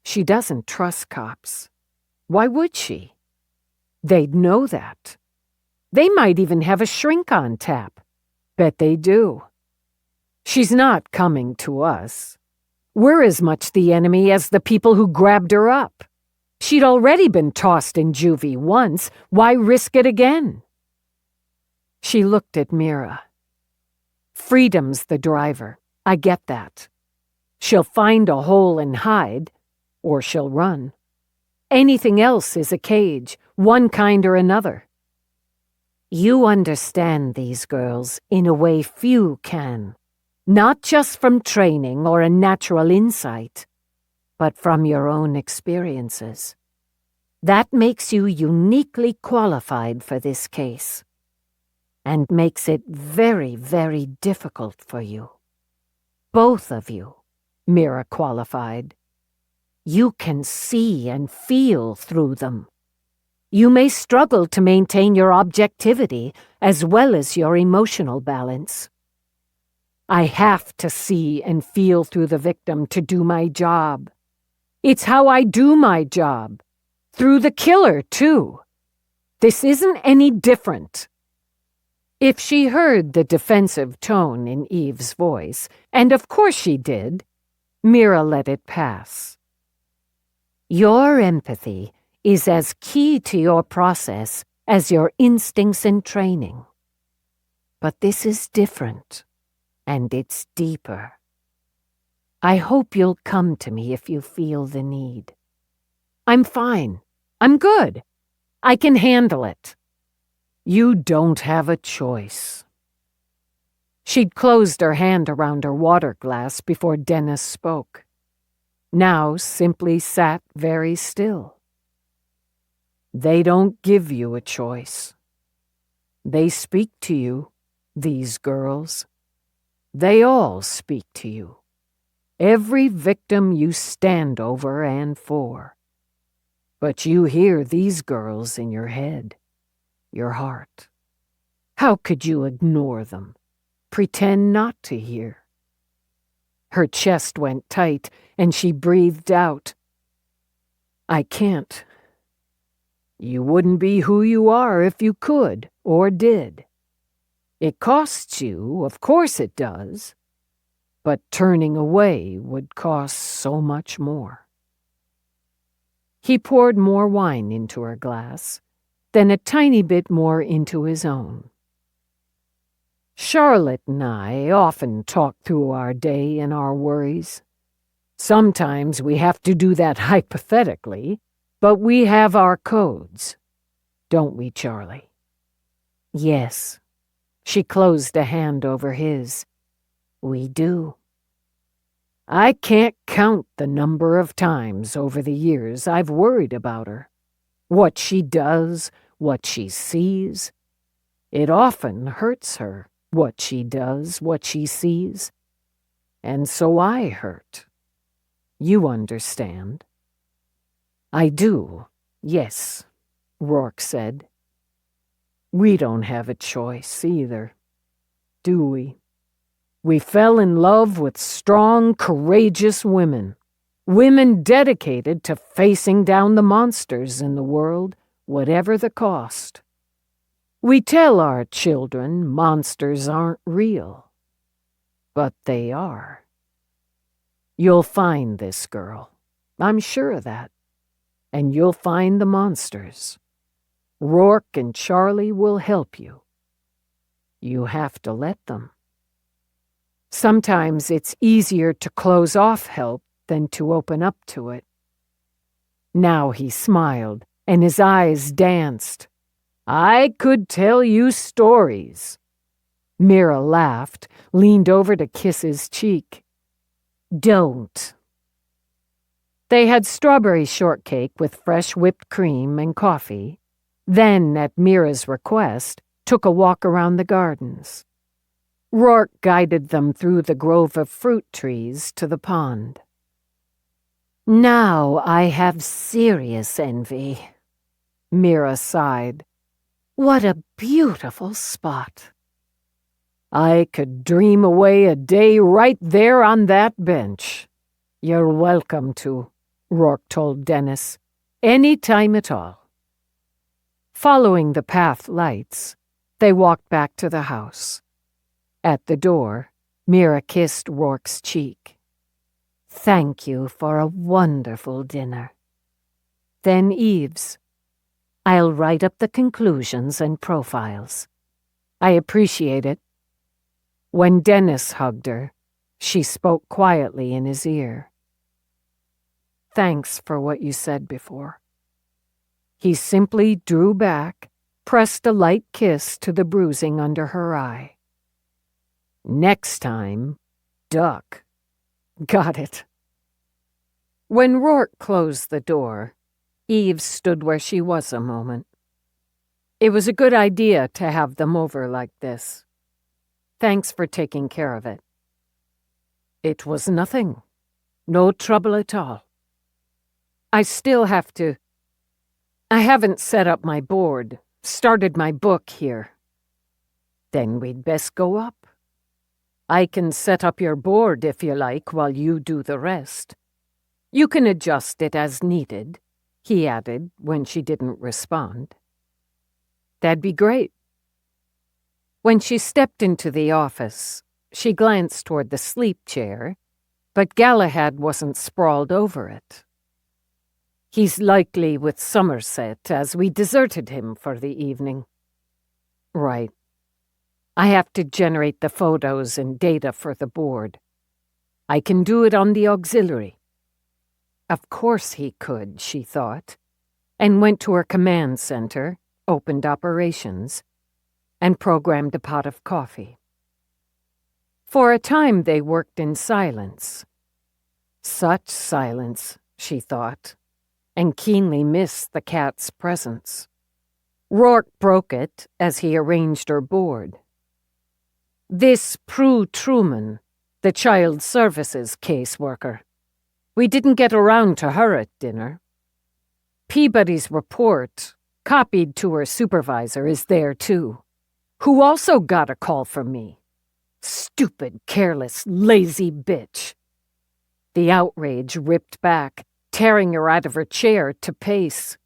She doesn't trust cops. Why would she? They'd know that. They might even have a shrink on tap. Bet they do. She's not coming to us. We're as much the enemy as the people who grabbed her up. She'd already been tossed in juvie once. Why risk it again? She looked at Mira. Freedom's the driver. I get that. She'll find a hole and hide, or she'll run. Anything else is a cage, one kind or another. You understand these girls in a way few can, not just from training or a natural insight, but from your own experiences. That makes you uniquely qualified for this case, and makes it very, very difficult for you. Both of you, Mira qualified. You can see and feel through them. You may struggle to maintain your objectivity as well as your emotional balance. I have to see and feel through the victim to do my job. It's how I do my job. Through the killer, too. This isn't any different. If she heard the defensive tone in Eve's voice, and of course she did, Mira let it pass. Your empathy is as key to your process as your instincts and training. But this is different, and it's deeper. I hope you'll come to me if you feel the need. I'm fine. I'm good. I can handle it. You don't have a choice. She'd closed her hand around her water glass before Dennis spoke. Now simply sat very still. They don't give you a choice. They speak to you, these girls. They all speak to you. Every victim you stand over and for. But you hear these girls in your head, your heart. How could you ignore them? Pretend not to hear. Her chest went tight, and she breathed out. I can't. You wouldn't be who you are if you could, or did. It costs you, of course it does. But turning away would cost so much more. He poured more wine into her glass, then a tiny bit more into his own. Charlotte and I often talk through our day and our worries. Sometimes we have to do that hypothetically, but we have our codes. Don't we, Charlie? Yes. She closed a hand over his. We do. I can't count the number of times over the years I've worried about her. What she does, what she sees. It often hurts her, what she does, what she sees. And so I hurt. You understand. I do, yes, Roarke said. We don't have a choice either, do we? We fell in love with strong, courageous women. Women dedicated to facing down the monsters in the world, whatever the cost. We tell our children monsters aren't real. But they are. You'll find this girl. I'm sure of that. And you'll find the monsters. Roarke and Charlie will help you. You have to let them. Sometimes it's easier to close off help than to open up to it. Now he smiled, and his eyes danced. I could tell you stories. Mira laughed, leaned over to kiss his cheek. Don't. They had strawberry shortcake with fresh whipped cream and coffee, then, at Mira's request, took a walk around the gardens. Roarke guided them through the grove of fruit trees to the pond. Now I have serious envy, Mira sighed. What a beautiful spot. I could dream away a day right there on that bench. You're welcome to, Roarke told Dennis. Any time at all. Following the path lights, they walked back to the house. At the door, Mira kissed Roarke's cheek. Thank you for a wonderful dinner. Then Eve's. I'll write up the conclusions and profiles. I appreciate it. When Dennis hugged her, she spoke quietly in his ear. Thanks for what you said before. He simply drew back, pressed a light kiss to the bruising under her eye. Next time, duck. Got it. When Roarke closed the door, Eve stood where she was a moment. It was a good idea to have them over like this. Thanks for taking care of it. It was nothing. No trouble at all. I still have to... I haven't set up my board, started my book here. Then we'd best go up. I can set up your board if you like while you do the rest. You can adjust it as needed, he added when she didn't respond. That'd be great. When she stepped into the office, she glanced toward the sleep chair, but Galahad wasn't sprawled over it. He's likely with Somerset as we deserted him for the evening. Right. I have to generate the photos and data for the board. I can do it on the auxiliary. Of course he could, she thought, and went to her command center, opened operations, and programmed a pot of coffee. For a time they worked in silence. Such silence, she thought, and keenly missed the cat's presence. Roarke broke it as he arranged her board. This Prue Truman, the child services caseworker. We didn't get around to her at dinner. Peabody's report, copied to her supervisor, is there too, who also got a call from me. Stupid, careless, lazy bitch. The outrage ripped back, tearing her out of her chair to pace.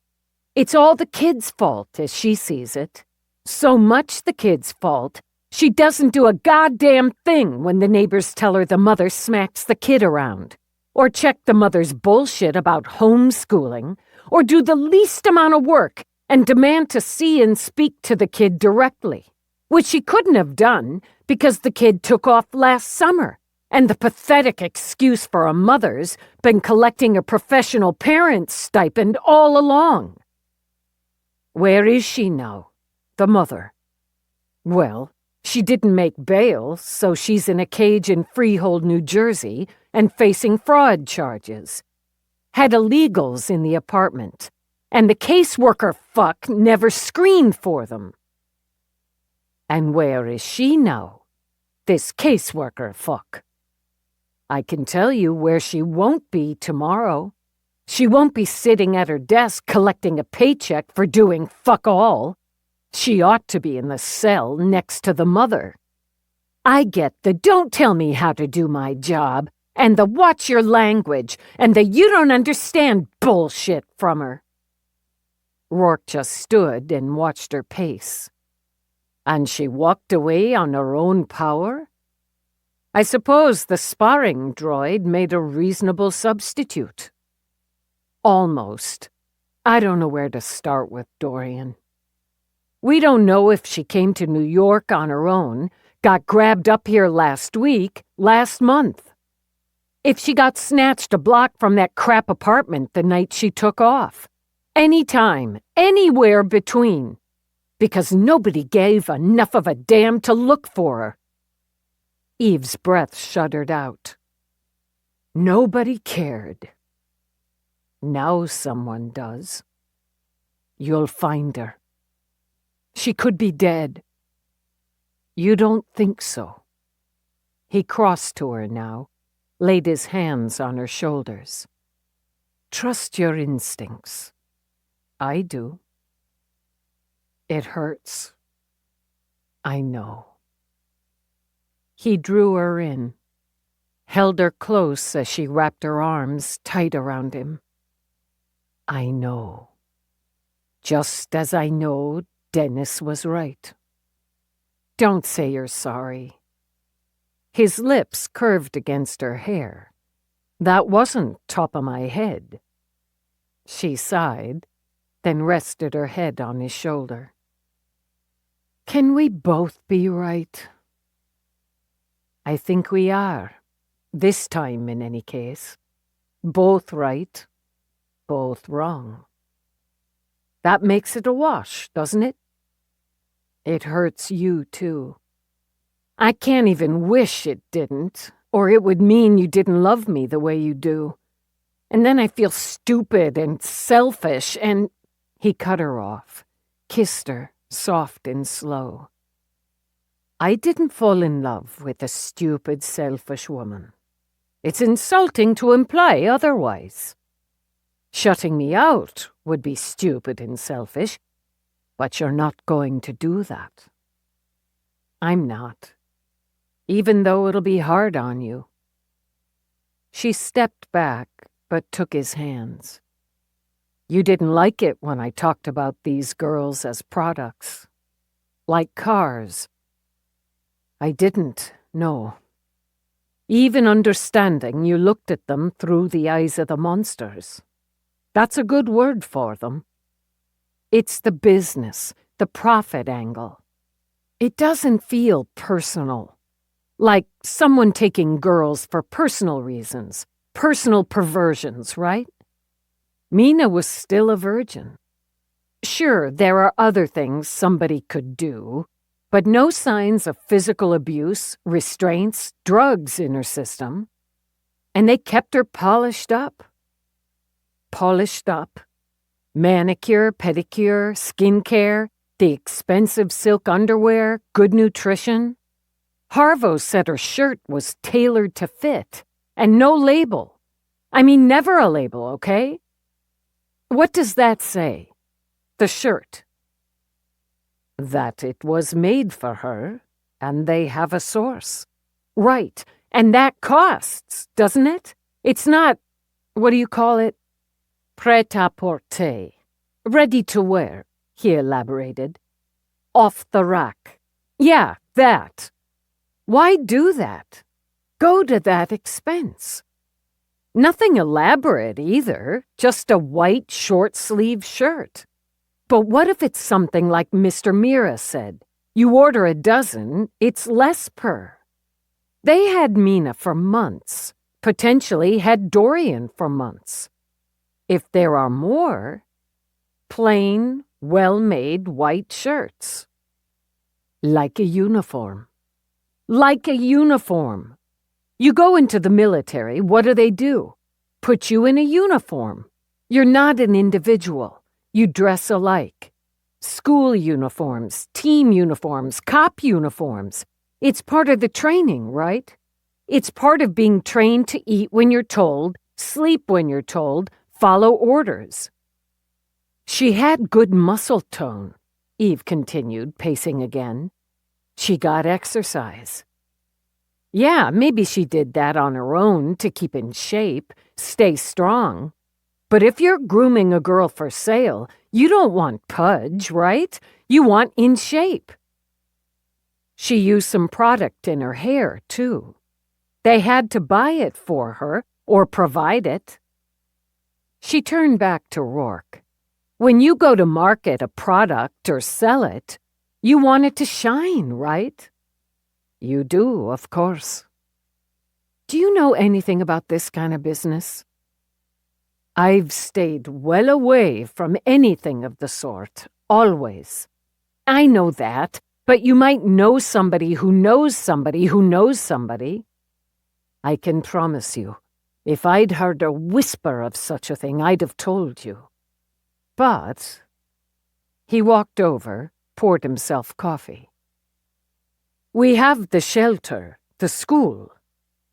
It's all the kid's fault, as she sees it. So much the kid's fault, she doesn't do a goddamn thing when the neighbors tell her the mother smacks the kid around, or check the mother's bullshit about homeschooling, or do the least amount of work and demand to see and speak to the kid directly, which she couldn't have done because the kid took off last summer, and the pathetic excuse for a mother's been collecting a professional parent's stipend all along. Where is she now, the mother? Well, she didn't make bail, so she's in a cage in Freehold, New Jersey, and facing fraud charges. Had illegals in the apartment, and the caseworker fuck never screened for them. And where is she now, this caseworker fuck? I can tell you where she won't be tomorrow. She won't be sitting at her desk collecting a paycheck for doing fuck all. She ought to be in the cell next to the mother. I get the don't tell me how to do my job, and the watch your language, and the you don't understand bullshit from her. Roarke just stood and watched her pace. And she walked away on her own power? I suppose the sparring droid made a reasonable substitute. Almost. I don't know where to start with Dorian. We don't know if she came to New York on her own, got grabbed up here last week, last month. If she got snatched a block from that crap apartment the night she took off. Anytime, anywhere between. Because nobody gave enough of a damn to look for her. Eve's breath shuddered out. Nobody cared. Now someone does. You'll find her. She could be dead. You don't think so? He crossed to her now, laid his hands on her shoulders. Trust your instincts. I do. It hurts. I know. He drew her in, held her close as she wrapped her arms tight around him. I know. Just as I know Dennis was right. Don't say you're sorry. His lips curved against her hair. That wasn't top of my head. She sighed, then rested her head on his shoulder. Can we both be right? I think we are. This time, in any case. Both right, both wrong. That makes it a wash, doesn't it? It hurts you, too. I can't even wish it didn't, or it would mean you didn't love me the way you do. And then I feel stupid and selfish and... He cut her off, kissed her, soft and slow. I didn't fall in love with a stupid, selfish woman. It's insulting to imply otherwise. Shutting me out would be stupid and selfish, but you're not going to do that. I'm not, even though it'll be hard on you. She stepped back, but took his hands. You didn't like it when I talked about these girls as products. Like cars. I didn't, no. Even understanding you looked at them through the eyes of the monsters. That's a good word for them. It's the business, the profit angle. It doesn't feel personal. Like someone taking girls for personal reasons, personal perversions, right? Mina was still a virgin. Sure, there are other things somebody could do, but no signs of physical abuse, restraints, drugs in her system. And they kept her polished up. Polished up. Manicure, pedicure, skincare, the expensive silk underwear, good nutrition. Harvo said her shirt was tailored to fit, and no label. I mean, never a label, okay? What does that say? The shirt. That it was made for her, and they have a source. Right, and that costs, doesn't it? It's not, what do you call it? Prêt-à-porter. Ready to wear, he elaborated. Off the rack. Yeah, that. Why do that? Go to that expense. Nothing elaborate either, just a white short-sleeve shirt. But what if it's something like Mr. Mira said? You order a dozen, it's less per. They had Mina for months, potentially had Dorian for months. If there are more, plain, well-made white shirts. Like a uniform. Like a uniform. You go into the military, what do? Put you in a uniform. You're not an individual. You dress alike. School uniforms, team uniforms, cop uniforms. It's part of the training, right? It's part of being trained to eat when you're told, sleep when you're told, follow orders. She had good muscle tone, Eve continued, pacing again. She got exercise. Yeah, maybe she did that on her own to keep in shape, stay strong. But if you're grooming a girl for sale, you don't want pudge, right? You want in shape. She used some product in her hair, too. They had to buy it for her or provide it. She turned back to Roarke. When you go to market a product or sell it, you want it to shine, right? You do, of course. Do you know anything about this kind of business? I've stayed well away from anything of the sort, always. I know that, but you might know somebody who knows somebody who knows somebody. I can promise you, if I'd heard a whisper of such a thing, I'd have told you. But he walked over, poured himself coffee. We have the shelter, the school.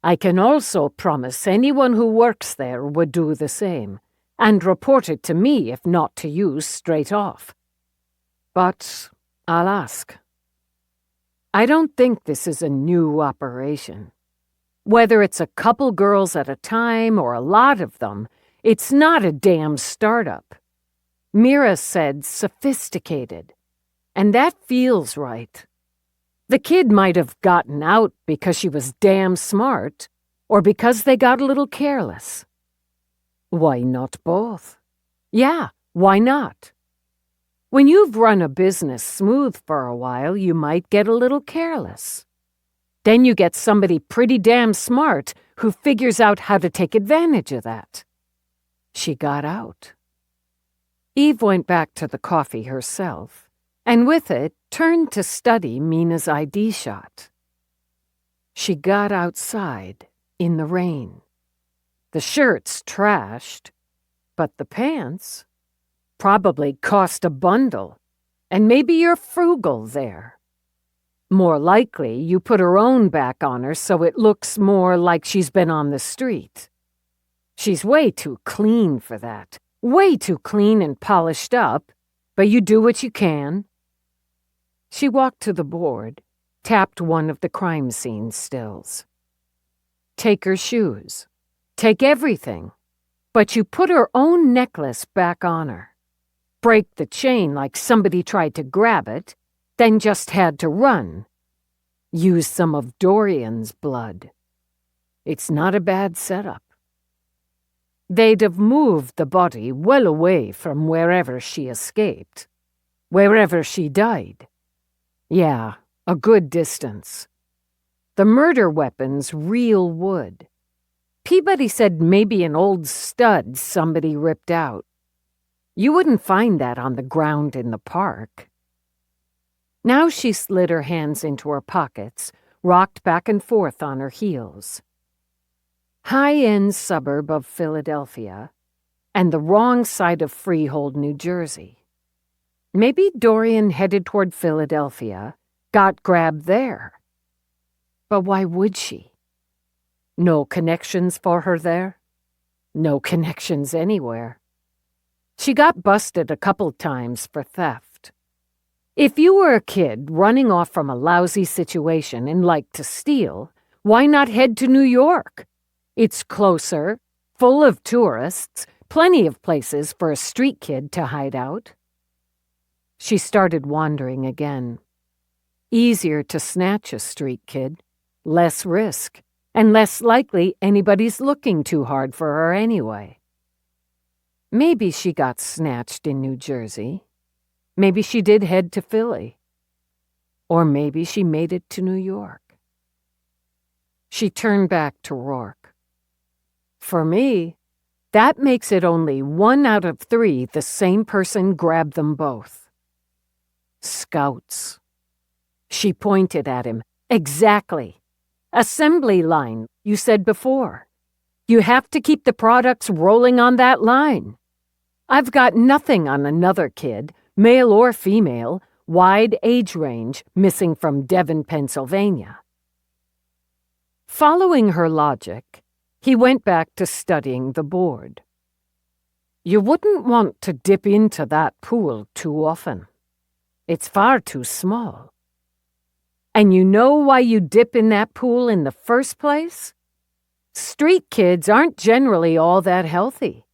I can also promise anyone who works there would do the same, and report it to me if not to you straight off. But I'll ask. I don't think this is a new operation. Whether it's a couple girls at a time or a lot of them, it's not a damn startup. Mira said sophisticated, and that feels right. The kid might have gotten out because she was damn smart, or because they got a little careless. Why not both? Yeah, why not? When you've run a business smooth for a while, you might get a little careless. Then you get somebody pretty damn smart who figures out how to take advantage of that. She got out. Eve went back to the coffee herself, and with it turned to study Mina's ID shot. She got outside, in the rain. The shirt's trashed, but the pants probably cost a bundle, and maybe you're frugal there. More likely, you put her own back on her so it looks more like she's been on the street. She's way too clean for that. Way too clean and polished up, but you do what you can. She walked to the board, tapped one of the crime scene stills. Take her shoes. Take everything. But you put her own necklace back on her. Break the chain like somebody tried to grab it, then just had to run. Use some of Dorian's blood. It's not a bad setup. They'd have moved the body well away from wherever she escaped. Wherever she died. Yeah, a good distance. The murder weapon's real wood. Peabody said maybe an old stud somebody ripped out. You wouldn't find that on the ground in the park. Now she slid her hands into her pockets, rocked back and forth on her heels. High-end suburb of Philadelphia, and the wrong side of Freehold, New Jersey. Maybe Dorian headed toward Philadelphia, got grabbed there. But why would she? No connections for her there? No connections anywhere. She got busted a couple times for theft. If you were a kid running off from a lousy situation and liked to steal, why not head to New York? It's closer, full of tourists, plenty of places for a street kid to hide out. She started wandering again. Easier to snatch a street kid, less risk, and less likely anybody's looking too hard for her anyway. Maybe she got snatched in New Jersey. Maybe she did head to Philly. Or maybe she made it to New York. She turned back to Roarke. For me, that makes it only 1 out of 3 the same person grabbed them both. Scouts. She pointed at him. Exactly. Assembly line, you said before. You have to keep the products rolling on that line. I've got nothing on another kid, male or female, wide age range, missing from Devon, Pennsylvania. Following her logic, he went back to studying the board. You wouldn't want to dip into that pool too often. It's far too small. And you know why you dip in that pool in the first place? Street kids aren't generally all that healthy.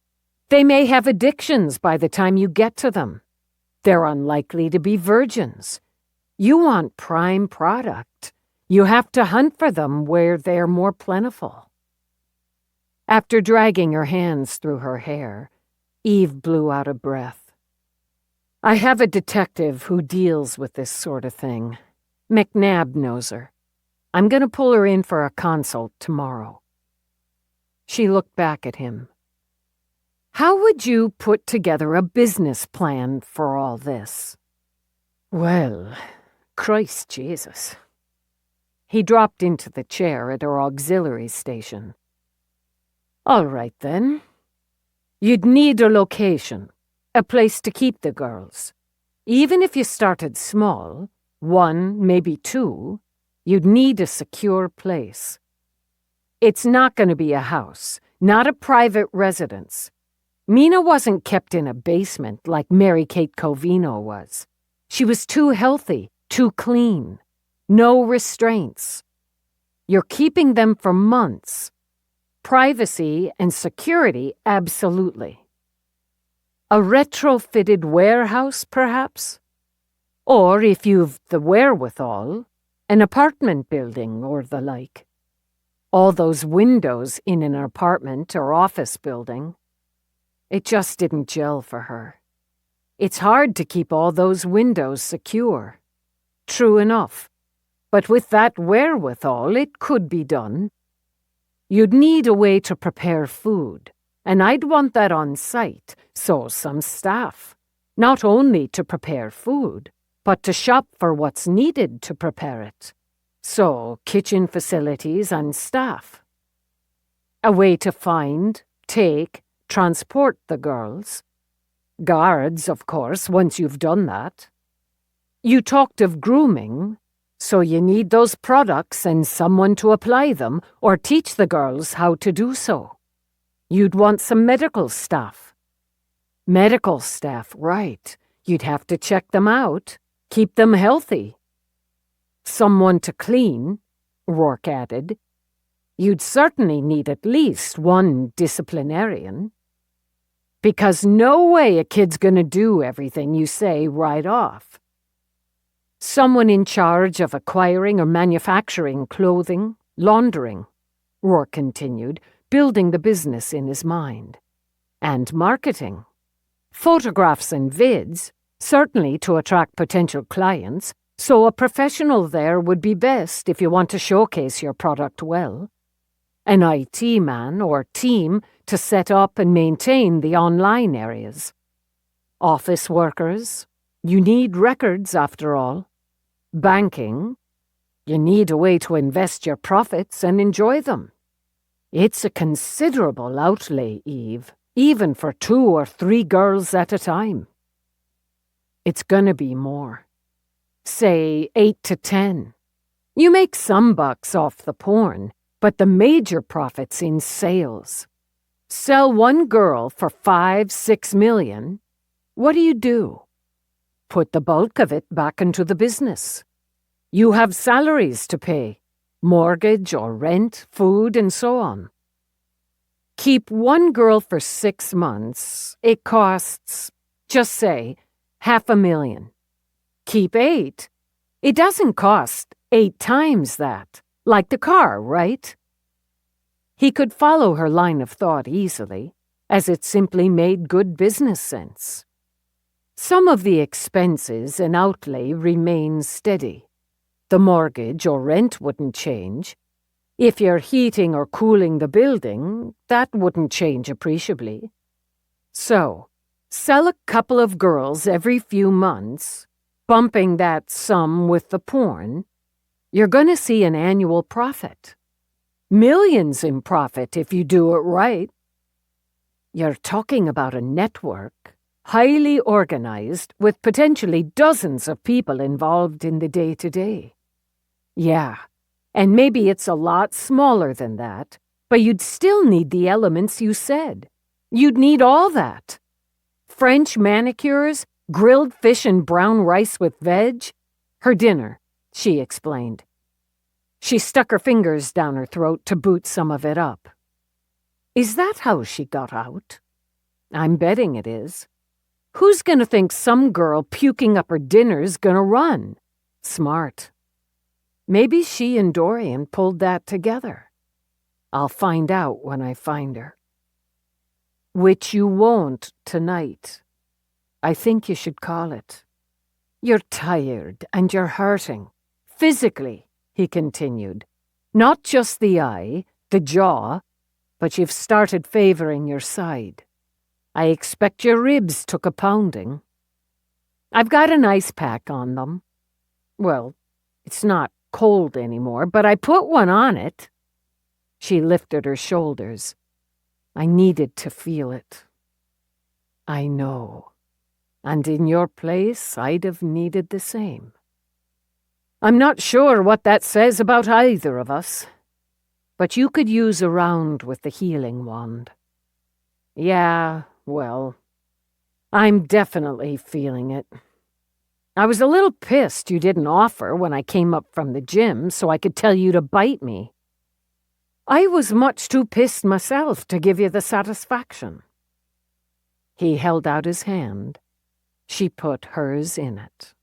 They may have addictions by the time you get to them. They're unlikely to be virgins. You want prime product. You have to hunt for them where they're more plentiful. After dragging her hands through her hair, Eve blew out a breath. I have a detective who deals with this sort of thing. McNabb knows her. I'm going to pull her in for a consult tomorrow. She looked back at him. How would you put together a business plan for all this? Well, Christ Jesus. He dropped into the chair at her auxiliary station. All right, then. You'd need a location, a place to keep the girls. Even if you started small, 1, maybe 2, you'd need a secure place. It's not going to be a house, not a private residence. Mina wasn't kept in a basement like Mary-Kate Covino was. She was too healthy, too clean. No restraints. You're keeping them for months. Privacy and security, absolutely. A retrofitted warehouse, perhaps? Or, if you've the wherewithal, an apartment building or the like. All those windows in an apartment or office building. It just didn't gel for her. It's hard to keep all those windows secure. True enough. But with that wherewithal, it could be done. You'd need a way to prepare food, and I'd want that on site, so some staff. Not only to prepare food, but to shop for what's needed to prepare it. So, kitchen facilities and staff. A way to find, take, transport the girls. Guards, of course, once you've done that. You talked of grooming, so you need those products and someone to apply them or teach the girls how to do so. You'd want some medical staff. Medical staff, right. You'd have to check them out, keep them healthy. Someone to clean, Roarke added. You'd certainly need at least 1 disciplinarian. Because no way a kid's gonna do everything you say right off. Someone in charge of acquiring or manufacturing clothing, laundering, Roarke continued, building the business in his mind. And marketing. Photographs and vids, certainly to attract potential clients, so a professional there would be best if you want to showcase your product well. An IT man or team to set up and maintain the online areas. Office workers. You need records, after all. Banking. You need a way to invest your profits and enjoy them. It's a considerable outlay, Eve, even for 2 or 3 girls at a time. It's gonna be more. Say 8 to 10. You make some bucks off the porn, but the major profit's in sales. Sell 1 girl for 5-6 million. What do? Put the bulk of it back into the business. You have salaries to pay, mortgage or rent, food, and so on. Keep 1 girl for 6 months. It costs, just say, $500,000. Keep 8. It doesn't cost 8 times that, like the car, right? He could follow her line of thought easily, as it simply made good business sense. Some of the expenses and outlay remain steady. The mortgage or rent wouldn't change. If you're heating or cooling the building, that wouldn't change appreciably. So, sell a couple of girls every few months, bumping that sum with the porn, you're going to see an annual profit. Millions in profit if you do it right. You're talking about a network, highly organized, with potentially dozens of people involved in the day-to-day. Yeah, and maybe it's a lot smaller than that, but you'd still need the elements you said. You'd need all that. French manicures, grilled fish and brown rice with veg. Her dinner, she explained. She stuck her fingers down her throat to boot some of it up. Is that how she got out? I'm betting it is. Who's gonna think some girl puking up her dinner's gonna run? Smart. Maybe she and Dorian pulled that together. I'll find out when I find her. Which you won't tonight. I think you should call it. You're tired and you're hurting. Physically, he continued. Not just the eye, the jaw, but you've started favoring your side. I expect your ribs took a pounding. I've got an ice pack on them. Well, it's not cold anymore, but I put one on it. She lifted her shoulders. I needed to feel it. I know. And in your place, I'd have needed the same. I'm not sure what that says about either of us, but you could use a round with the healing wand. Yeah, well, I'm definitely feeling it. I was a little pissed you didn't offer when I came up from the gym so I could tell you to bite me. I was much too pissed myself to give you the satisfaction. He held out his hand. She put hers in it.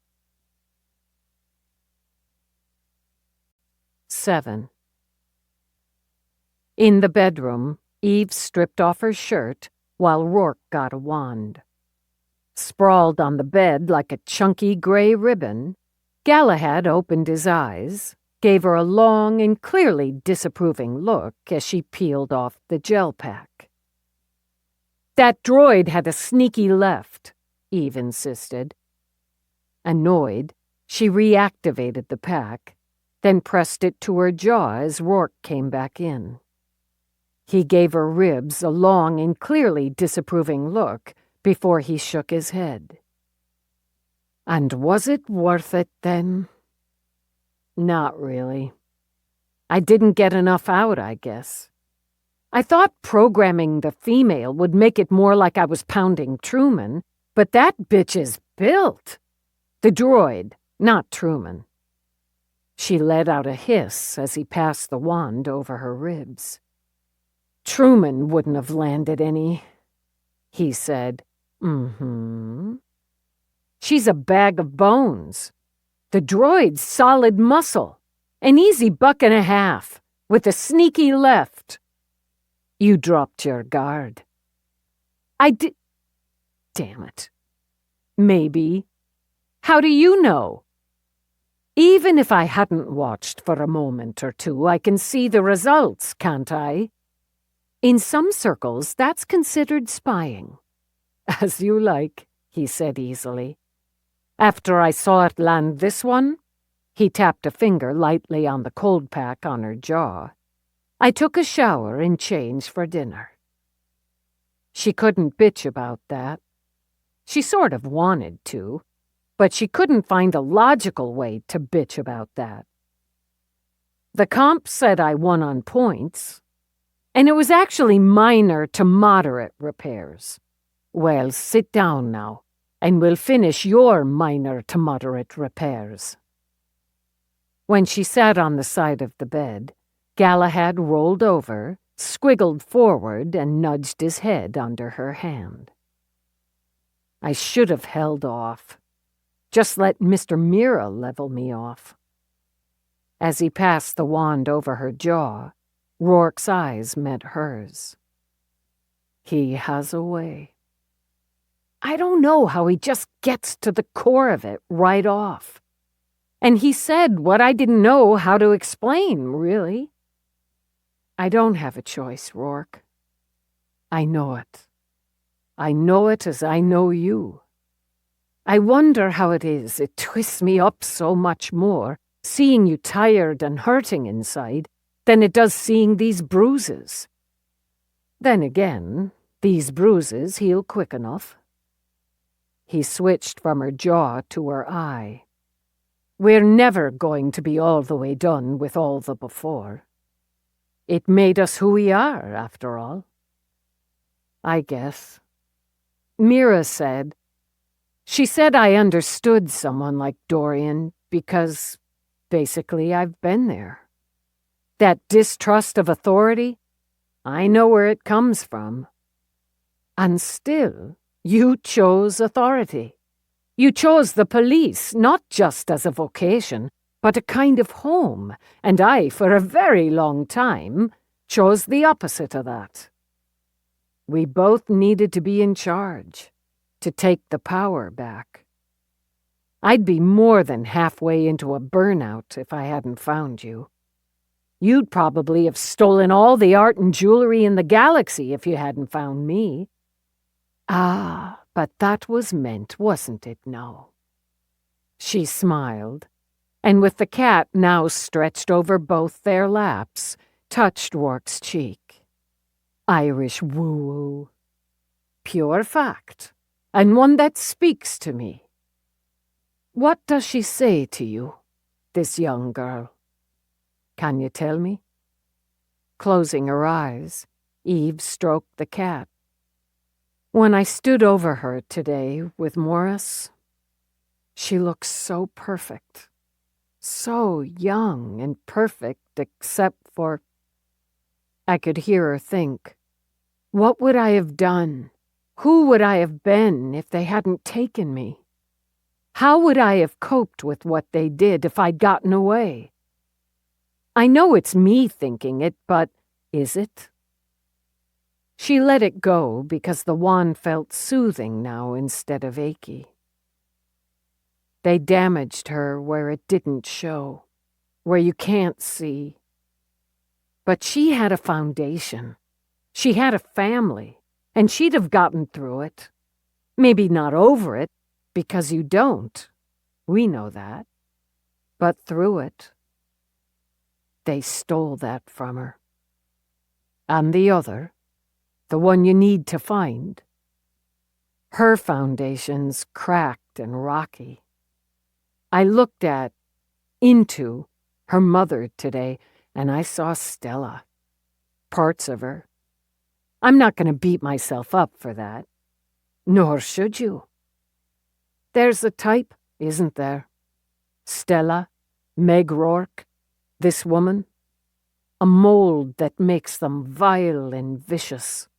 7. In the bedroom, Eve stripped off her shirt while Roarke got a wand. Sprawled on the bed like a chunky gray ribbon, Galahad opened his eyes, gave her a long and clearly disapproving look as she peeled off the gel pack. That droid had a sneaky left, Eve insisted. Annoyed, she reactivated the pack, then pressed it to her jaw as Roarke came back in. He gave her ribs a long and clearly disapproving look before he shook his head. And was it worth it, then? Not really. I didn't get enough out, I guess. I thought programming the female would make it more like I was pounding Truman, but that bitch is built. The droid, not Truman. She let out a hiss as he passed the wand over her ribs. Truman wouldn't have landed any, he said. She's a bag of bones. The droid's solid muscle. An easy $1.50, with a sneaky left. You dropped your guard. I did. Damn it. Maybe. How do you know? Even if I hadn't watched for a moment or two, I can see the results, can't I? In some circles, that's considered spying. As you like, he said easily. After I saw it land this one, he tapped a finger lightly on the cold pack on her jaw. I took a shower and changed for dinner. She couldn't bitch about that. She sort of wanted to, but she couldn't find a logical way to bitch about that. The comp said I won on points, and it was actually minor to moderate repairs. Well, sit down now, and we'll finish your minor to moderate repairs. When she sat on the side of the bed, Galahad rolled over, squiggled forward, and nudged his head under her hand. I should have held off. Just let Mr. Mira level me off. As he passed the wand over her jaw, Roarke's eyes met hers. He has a way. I don't know how he just gets to the core of it right off. And he said what I didn't know how to explain, really. I don't have a choice, Roarke. I know it. I know it as I know you. I wonder how it is it twists me up so much more, seeing you tired and hurting inside, than it does seeing these bruises. Then again, these bruises heal quick enough. He switched from her jaw to her eye. We're never going to be all the way done with all the before. It made us who we are, after all. I guess. Mira said. She said I understood someone like Dorian because, basically, I've been there. That distrust of authority, I know where it comes from. And still, you chose authority. You chose the police, not just as a vocation, but a kind of home, and I, for a very long time, chose the opposite of that. We both needed to be in charge, to take the power back. I'd be more than halfway into a burnout if I hadn't found you. You'd probably have stolen all the art and jewelry in the galaxy if you hadn't found me. Ah, but that was meant, wasn't it, no? She smiled, and with the cat now stretched over both their laps, touched Roarke's cheek. Irish woo-woo. Pure fact, and one that speaks to me. What does she say to you, this young girl? Can you tell me? Closing her eyes, Eve stroked the cat. When I stood over her today with Morris, she looked so perfect. So young and perfect except for... I could hear her think, what would I have done? Who would I have been if they hadn't taken me? How would I have coped with what they did if I'd gotten away? I know it's me thinking it, but is it? She let it go because the wand felt soothing now instead of achy. They damaged her where it didn't show, where you can't see. But she had a foundation. She had a family, and she'd have gotten through it. Maybe not over it, because you don't. We know that. But through it. They stole that from her. And the other, the one you need to find. Her foundation's cracked and rocky. I looked into her mother today, and I saw Stella. Parts of her. I'm not going to beat myself up for that. Nor should you. There's a type, isn't there? Stella, Meg Roarke, this woman. A mold that makes them vile and vicious.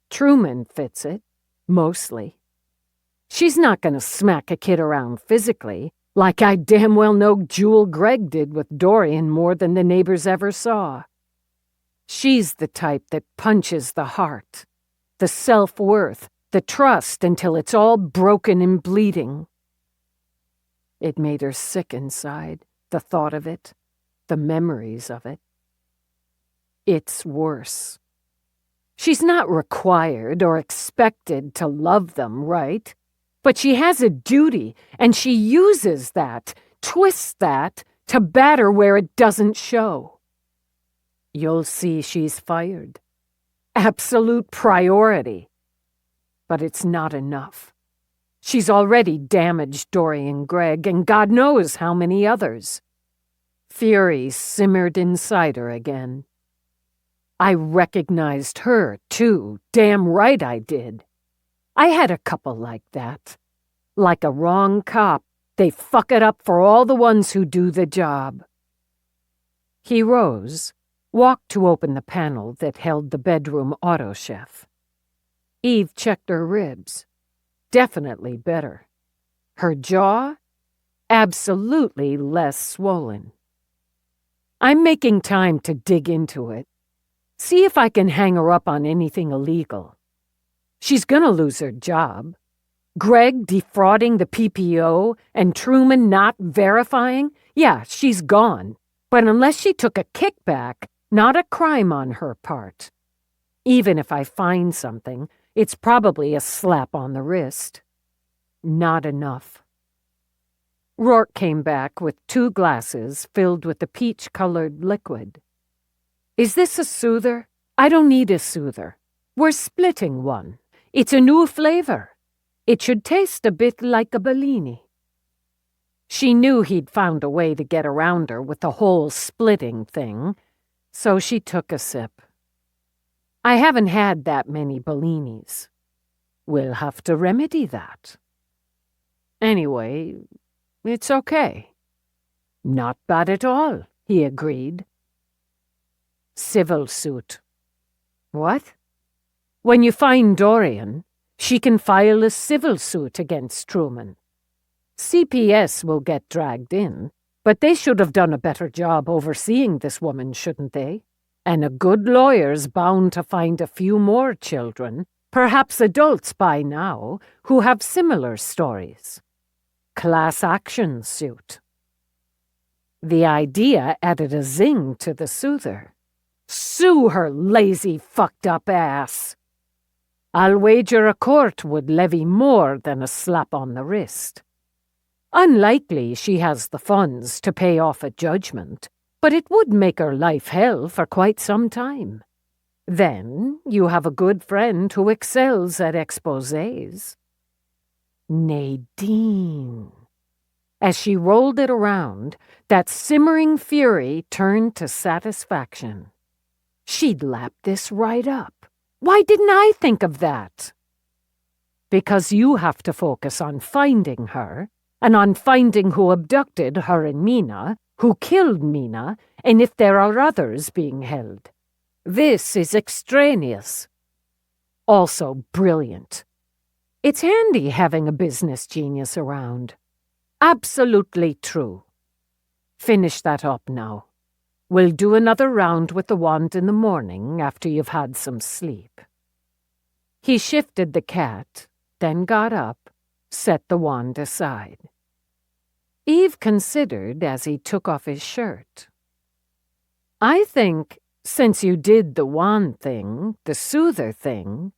Truman fits it, mostly. She's not going to smack a kid around physically, like I damn well know Jewel Gregg did with Dorian more than the neighbors ever saw. She's the type that punches the heart, the self-worth, the trust until it's all broken and bleeding. It made her sick inside, the thought of it, the memories of it. It's worse. She's not required or expected to love them, right? But she has a duty, and she uses that, twists that, to batter where it doesn't show. You'll see she's fired. Absolute priority. But it's not enough. She's already damaged Dorian Gregg, and God knows how many others. Fury simmered inside her again. I recognized her, too. Damn right I did. I had a couple like that. Like a wrong cop, they fuck it up for all the ones who do the job. He rose, walked to open the panel that held the bedroom auto chef. Eve checked her ribs. Definitely better. Her jaw? Absolutely less swollen. I'm making time to dig into it. See if I can hang her up on anything illegal. She's gonna lose her job. Greg defrauding the PPO and Truman not verifying? Yeah, she's gone. But unless she took a kickback, not a crime on her part. Even if I find something, it's probably a slap on the wrist. Not enough. Roarke came back with 2 glasses filled with the peach-colored liquid. Is this a soother? I don't need a soother. We're splitting one. It's a new flavor. It should taste a bit like a Bellini. She knew he'd found a way to get around her with the whole splitting thing, so she took a sip. I haven't had that many Bellinis. We'll have to remedy that. Anyway, it's okay. Not bad at all, he agreed. Civil suit. What? When you find Dorian, she can file a civil suit against Truman. CPS will get dragged in, but they should have done a better job overseeing this woman, shouldn't they? And a good lawyer's bound to find a few more children, perhaps adults by now, who have similar stories. Class action suit. The idea added a zing to the soother. Sue her lazy, fucked-up ass. I'll wager a court would levy more than a slap on the wrist. Unlikely she has the funds to pay off a judgment, but it would make her life hell for quite some time. Then you have a good friend who excels at exposés. Nadine. As she rolled it around, that simmering fury turned to satisfaction. She'd lap this right up. Why didn't I think of that? Because you have to focus on finding her, and on finding who abducted her and Mina, who killed Mina, and if there are others being held. This is extraneous. Also brilliant. It's handy having a business genius around. Absolutely true. Finish that up now. We'll do another round with the wand in the morning after you've had some sleep. He shifted the cat, then got up, set the wand aside. Eve considered as he took off his shirt. I think, since you did the wand thing, the soother thing,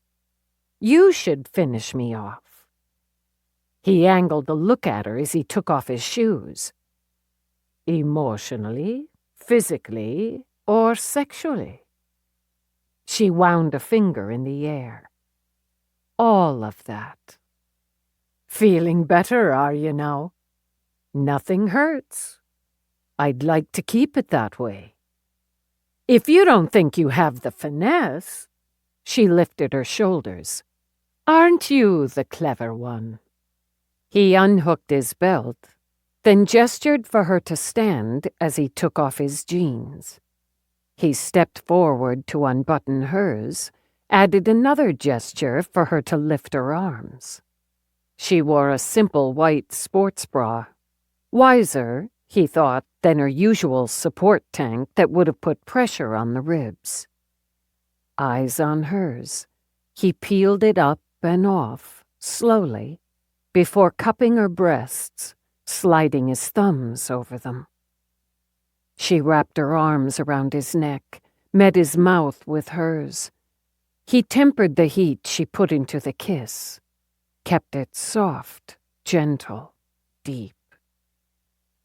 you should finish me off. He angled a look at her as he took off his shoes. Emotionally, physically, or sexually? She wound a finger in the air. All of that. Feeling better, are you now? Nothing hurts. I'd like to keep it that way. If you don't think you have the finesse, she lifted her shoulders. Aren't you the clever one? He unhooked his belt, then gestured for her to stand as he took off his jeans. He stepped forward to unbutton hers, added another gesture for her to lift her arms. She wore a simple white sports bra. Wiser, he thought, than her usual support tank that would have put pressure on the ribs. Eyes on hers, he peeled it up and off, slowly, before cupping her breasts, sliding his thumbs over them. She wrapped her arms around his neck, met his mouth with hers. He tempered the heat she put into the kiss, kept it soft, gentle, deep.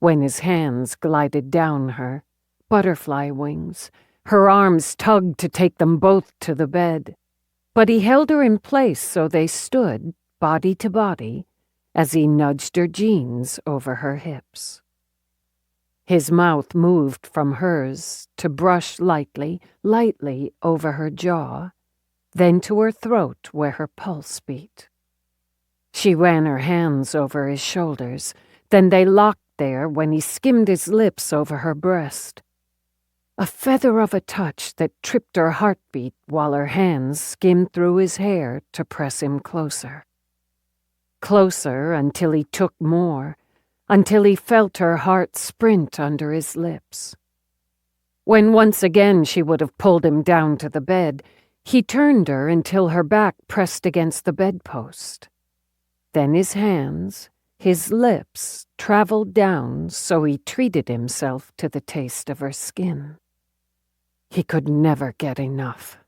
When his hands glided down her, butterfly wings, her arms tugged to take them both to the bed, but he held her in place so they stood, body to body, as he nudged her jeans over her hips. His mouth moved from hers to brush lightly over her jaw, then to her throat where her pulse beat. She ran her hands over his shoulders, then they locked there when he skimmed his lips over her breast. A feather of a touch that tripped her heartbeat while her hands skimmed through his hair to press him closer. Closer until he took more, until he felt her heart sprint under his lips. When once again she would have pulled him down to the bed, he turned her until her back pressed against the bedpost. Then his hands, his lips, traveled down so he treated himself to the taste of her skin. He could never get enough.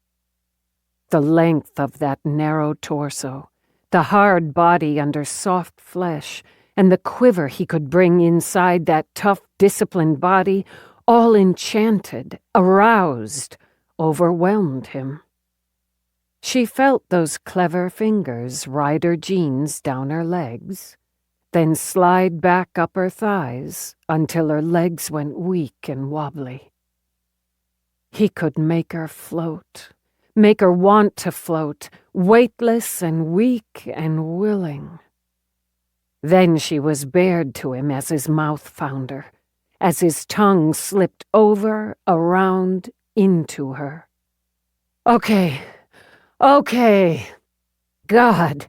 The length of that narrow torso, the hard body under soft flesh, and the quiver he could bring inside that tough, disciplined body, all enchanted, aroused, overwhelmed him. She felt those clever fingers ride her jeans down her legs, then slide back up her thighs until her legs went weak and wobbly. He could make her float, make her want to float, weightless and weak and willing. Then she was bared to him as his mouth found her, as his tongue slipped over, around, into her. Okay. God.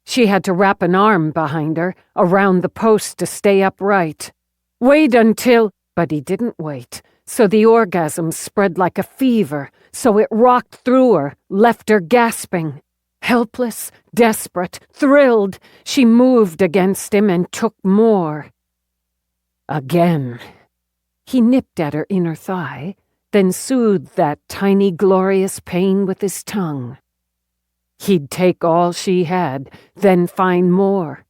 She had to wrap an arm behind her, around the post to stay upright. Wait until... But he didn't wait, so the orgasm spread like a fever, so it rocked through her, left her gasping. Helpless, desperate, thrilled, she moved against him and took more. Again. He nipped at her inner thigh, then soothed that tiny, glorious pain with his tongue. He'd take all she had, then find more.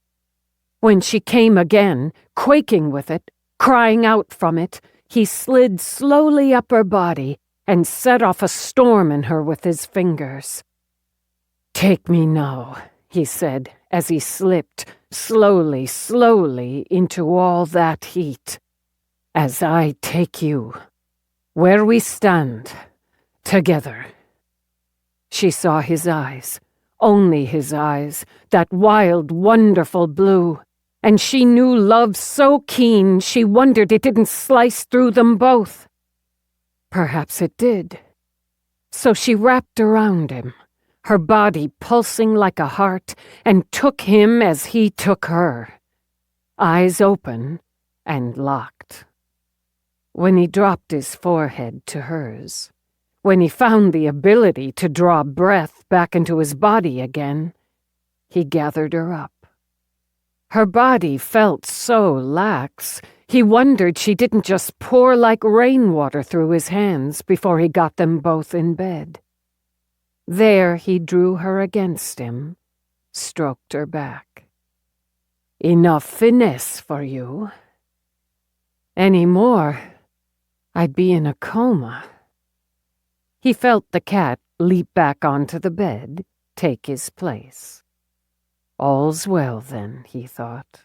When she came again, quaking with it, crying out from it, he slid slowly up her body and set off a storm in her with his fingers. Take me now, he said, as he slipped slowly, into all that heat. As I take you, where we stand, together. She saw his eyes, only his eyes, that wild, wonderful blue, and she knew love so keen she wondered it didn't slice through them both. Perhaps it did. So she wrapped around him, her body pulsing like a heart, and took him as he took her, eyes open and locked. When he dropped his forehead to hers, when he found the ability to draw breath back into his body again, he gathered her up. Her body felt so lax, he wondered she didn't just pour like rainwater through his hands before he got them both in bed. There he drew her against him, stroked her back. Enough finesse for you. Any more, I'd be in a coma. He felt the cat leap back onto the bed, take his place. All's well, then, he thought,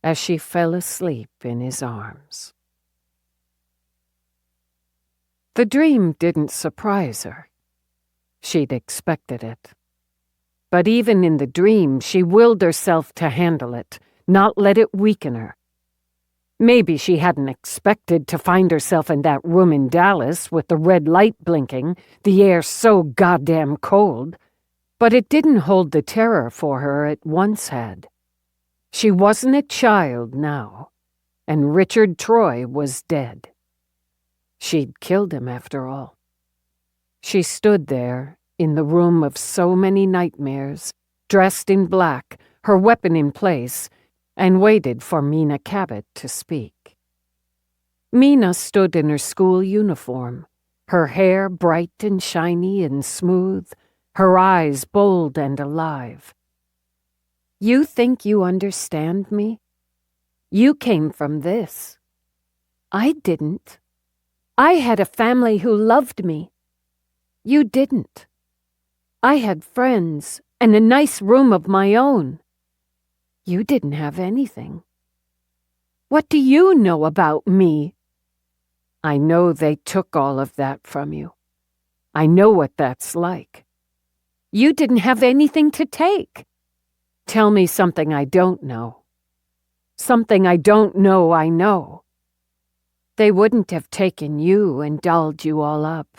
as she fell asleep in his arms. The dream didn't surprise her. She'd expected it. But even in the dream, she willed herself to handle it, not let it weaken her. Maybe she hadn't expected to find herself in that room in Dallas with the red light blinking, the air so goddamn cold, but it didn't hold the terror for her it once had. She wasn't a child now, and Richard Troy was dead. She'd killed him after all. She stood there, in the room of so many nightmares, dressed in black, her weapon in place, and waited for Mina Cabot to speak. Mina stood in her school uniform, her hair bright and shiny and smooth, her eyes bold and alive. You think you understand me? You came from this. I didn't. I had a family who loved me. You didn't. I had friends and a nice room of my own. You didn't have anything. What do you know about me? I know they took all of that from you. I know what that's like. You didn't have anything to take. Tell me something I don't know. Something I don't know I know. They wouldn't have taken you and dolled you all up.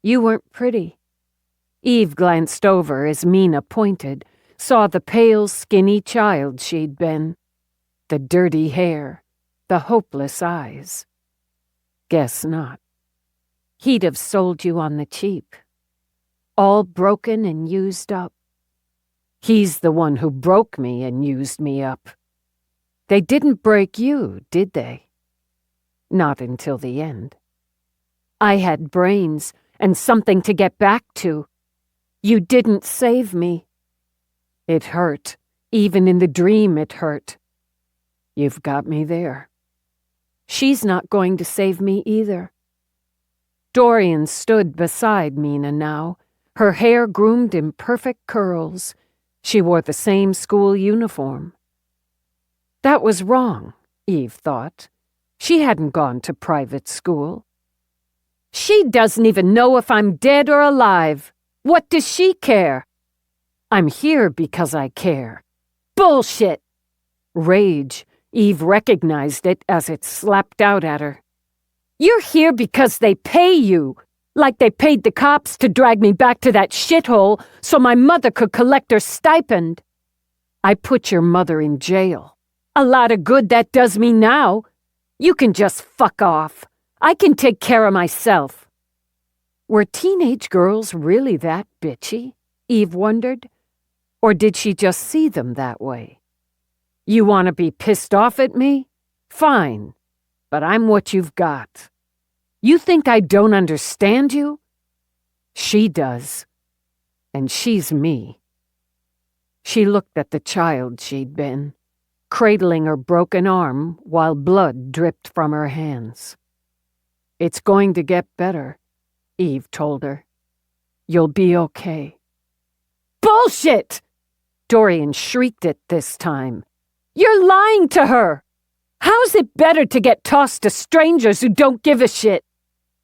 You weren't pretty. Eve glanced over as Mina pointed, saw the pale, skinny child she'd been, the dirty hair, the hopeless eyes. Guess not. He'd have sold you on the cheap, all broken and used up. He's the one who broke me and used me up. They didn't break you, did they? Not until the end. I had brains and something to get back to. You didn't save me. It hurt. Even in the dream it hurt. You've got me there. She's not going to save me either. Dorian stood beside Mina now, her hair groomed in perfect curls. She wore the same school uniform. That was wrong, Eve thought. She hadn't gone to private school. She doesn't even know if I'm dead or alive. What does she care? I'm here because I care. Bullshit! Rage. Eve recognized it as it slapped out at her. You're here because they pay you, like they paid the cops to drag me back to that shithole so my mother could collect her stipend. I put your mother in jail. A lot of good that does me now. You can just fuck off. I can take care of myself. Were teenage girls really that bitchy? Eve wondered. Or did she just see them that way? You want to be pissed off at me? Fine, but I'm what you've got. You think I don't understand you? She does, and she's me. She looked at the child she'd been, cradling her broken arm while blood dripped from her hands. It's going to get better, Eve told her. You'll be okay. Bullshit! Dorian shrieked it this time. You're lying to her! How's it better to get tossed to strangers who don't give a shit?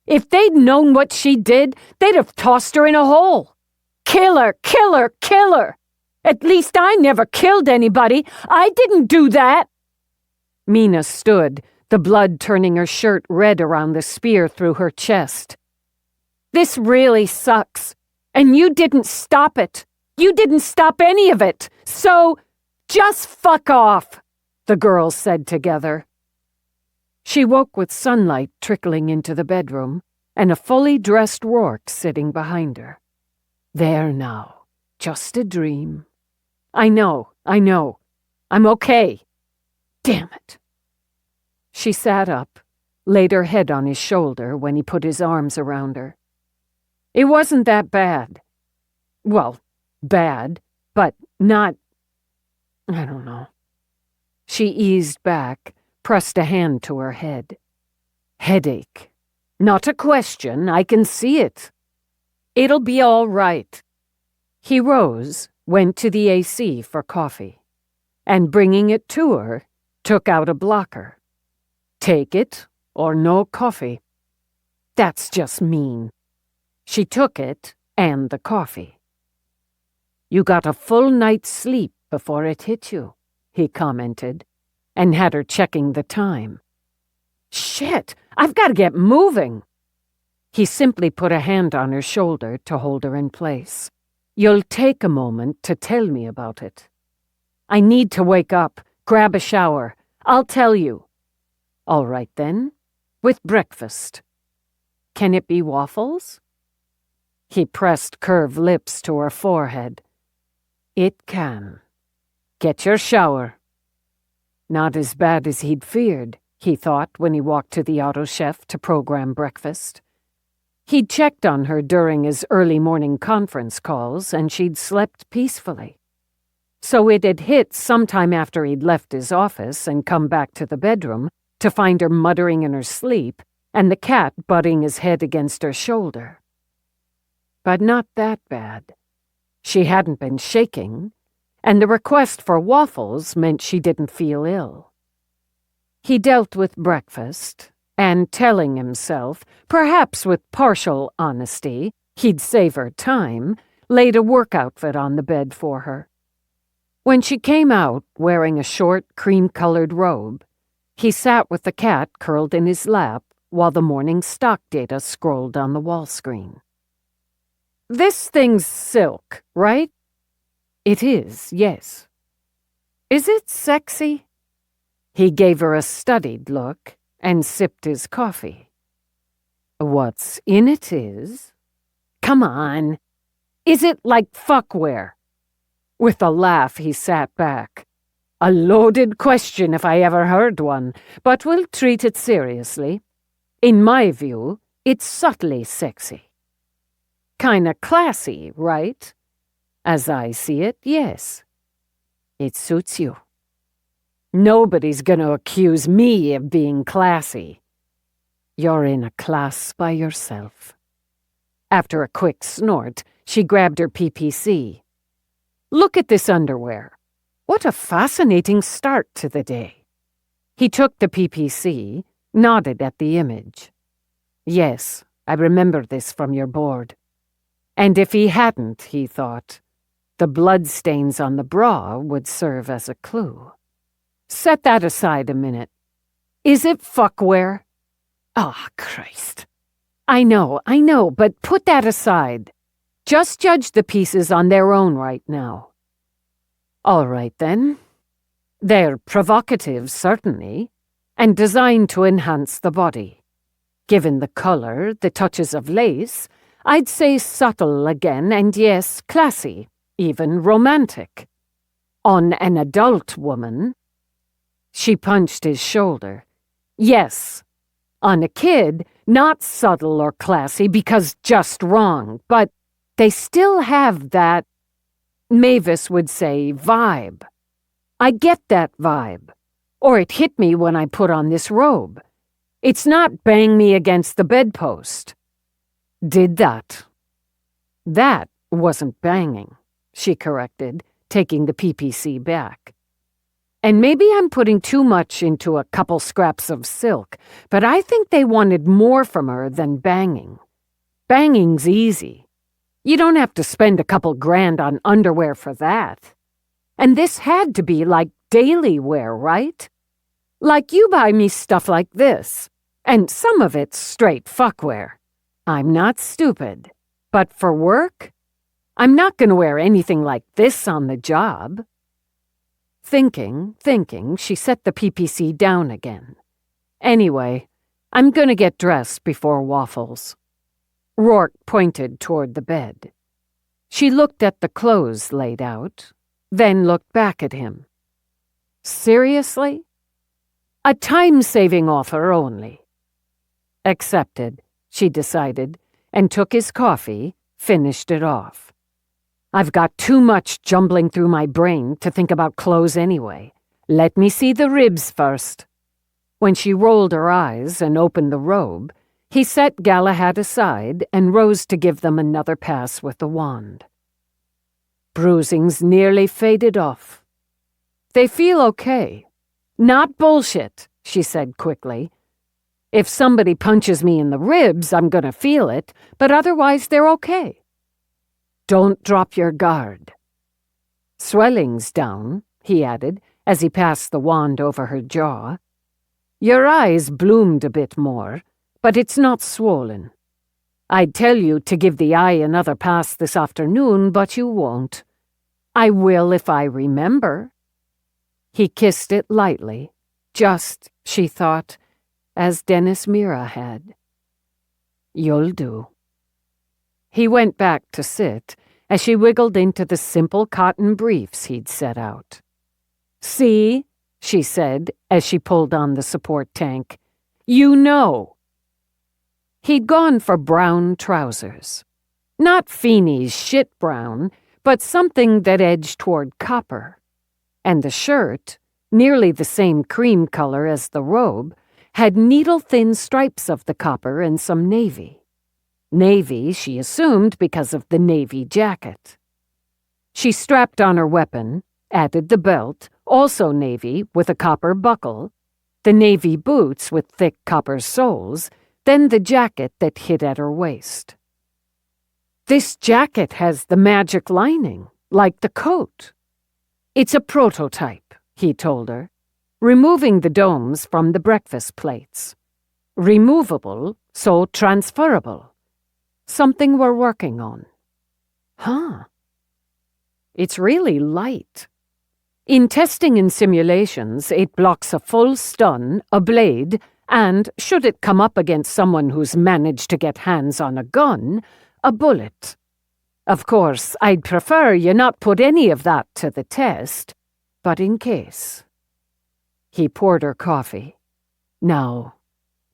If they'd known what she did, they'd have tossed her in a hole. Kill her, kill her, kill her! At least I never killed anybody. I didn't do that! Mina stood, the blood turning her shirt red around the spear through her chest. This really sucks. And you didn't stop it. You didn't stop any of it. So, just fuck off, the girls said together. She woke with sunlight trickling into the bedroom and a fully dressed Roarke sitting behind her. There now, just a dream. I know. I'm okay. Damn it. She sat up, laid her head on his shoulder when he put his arms around her. It wasn't that bad. Well, bad, but not... I don't know. She eased back, pressed a hand to her head. Headache. Not a question, I can see it. It'll be all right. He rose, went to the AC for coffee, and bringing it to her, took out a blocker. Take it, or no coffee. That's just mean. She took it and the coffee. You got a full night's sleep before it hit you, he commented, and had her checking the time. Shit, I've got to get moving. He simply put a hand on her shoulder to hold her in place. You'll take a moment to tell me about it. I need to wake up, grab a shower. I'll tell you. All right then, with breakfast. Can it be waffles? He pressed curved lips to her forehead. It can. Get your shower. Not as bad as he'd feared, he thought when he walked to the auto chef to program breakfast. He'd checked on her during his early morning conference calls, and she'd slept peacefully. So it had hit sometime after he'd left his office and come back to the bedroom to find her muttering in her sleep and the cat butting his head against her shoulder. But not that bad. She hadn't been shaking, and the request for waffles meant she didn't feel ill. He dealt with breakfast, and telling himself, perhaps with partial honesty, he'd save her time, laid a work outfit on the bed for her. When she came out wearing a short, cream-colored robe, he sat with the cat curled in his lap while the morning stock data scrolled on the wall screen. This thing's silk, right? It is, yes. Is it sexy? He gave her a studied look and sipped his coffee. What's in it is... Come on. Is it like fuckware? With a laugh, he sat back. A loaded question if I ever heard one, but we'll treat it seriously. In my view, it's subtly sexy. Kinda classy, right? As I see it, yes. It suits you. Nobody's gonna accuse me of being classy. You're in a class by yourself. After a quick snort, she grabbed her PPC. Look at this underwear. What a fascinating start to the day. He took the PPC, nodded at the image. Yes, I remember this from your board. And if he hadn't, he thought, the bloodstains on the bra would serve as a clue. Set that aside a minute. Is it fuckwear? Ah, Christ. I know, but put that aside. Just judge the pieces on their own right now. All right, then. They're provocative, certainly, and designed to enhance the body. Given the color, the touches of lace, I'd say subtle again, and yes, classy, even romantic. On an adult woman, she punched his shoulder. Yes. On a kid, not subtle or classy because just wrong, but they still have that, Mavis would say, vibe. I get that vibe. Or it hit me when I put on this robe. It's not bang me against the bedpost. Did that. That wasn't banging, she corrected, taking the PPC back. And maybe I'm putting too much into a couple scraps of silk, but I think they wanted more from her than banging. Banging's easy. You don't have to spend a couple grand on underwear for that. And this had to be like daily wear, right? Like you buy me stuff like this, and some of it's straight fuckwear. I'm not stupid. But for work, I'm not going to wear anything like this on the job. Thinking, she set the PPC down again. Anyway, I'm going to get dressed before waffles. Roarke pointed toward the bed. She looked at the clothes laid out, then looked back at him. Seriously? A time-saving offer only. Accepted, she decided, and took his coffee, finished it off. I've got too much jumbling through my brain to think about clothes anyway. Let me see the ribs first. When she rolled her eyes and opened the robe, he set Galahad aside and rose to give them another pass with the wand. Bruising's nearly faded off. They feel okay. Not bullshit, she said quickly. If somebody punches me in the ribs, I'm gonna feel it, but otherwise they're okay. Don't drop your guard. Swelling's down, he added, as he passed the wand over her jaw. Your eyes bloomed a bit more, but it's not swollen. I'd tell you to give the eye another pass this afternoon, but you won't. I will if I remember. He kissed it lightly, just, she thought, as Dennis Mira had. You'll do. He went back to sit as she wiggled into the simple cotton briefs he'd set out. See, she said as she pulled on the support tank. You know. He'd gone for brown trousers. Not Feeney's shit brown, but something that edged toward copper. And the shirt, nearly the same cream color as the robe, had needle-thin stripes of the copper and some navy. Navy, she assumed, because of the navy jacket. She strapped on her weapon, added the belt, also navy, with a copper buckle, the navy boots with thick copper soles, then the jacket that hid at her waist. This jacket has the magic lining, like the coat. It's a prototype, he told her, removing the domes from the breakfast plates. Removable, so transferable. Something we're working on. Huh. It's really light. In testing and simulations, it blocks a full stun, a blade, and, should it come up against someone who's managed to get hands on a gun, a bullet. Of course, I'd prefer you not put any of that to the test, but in case. He poured her coffee. Now,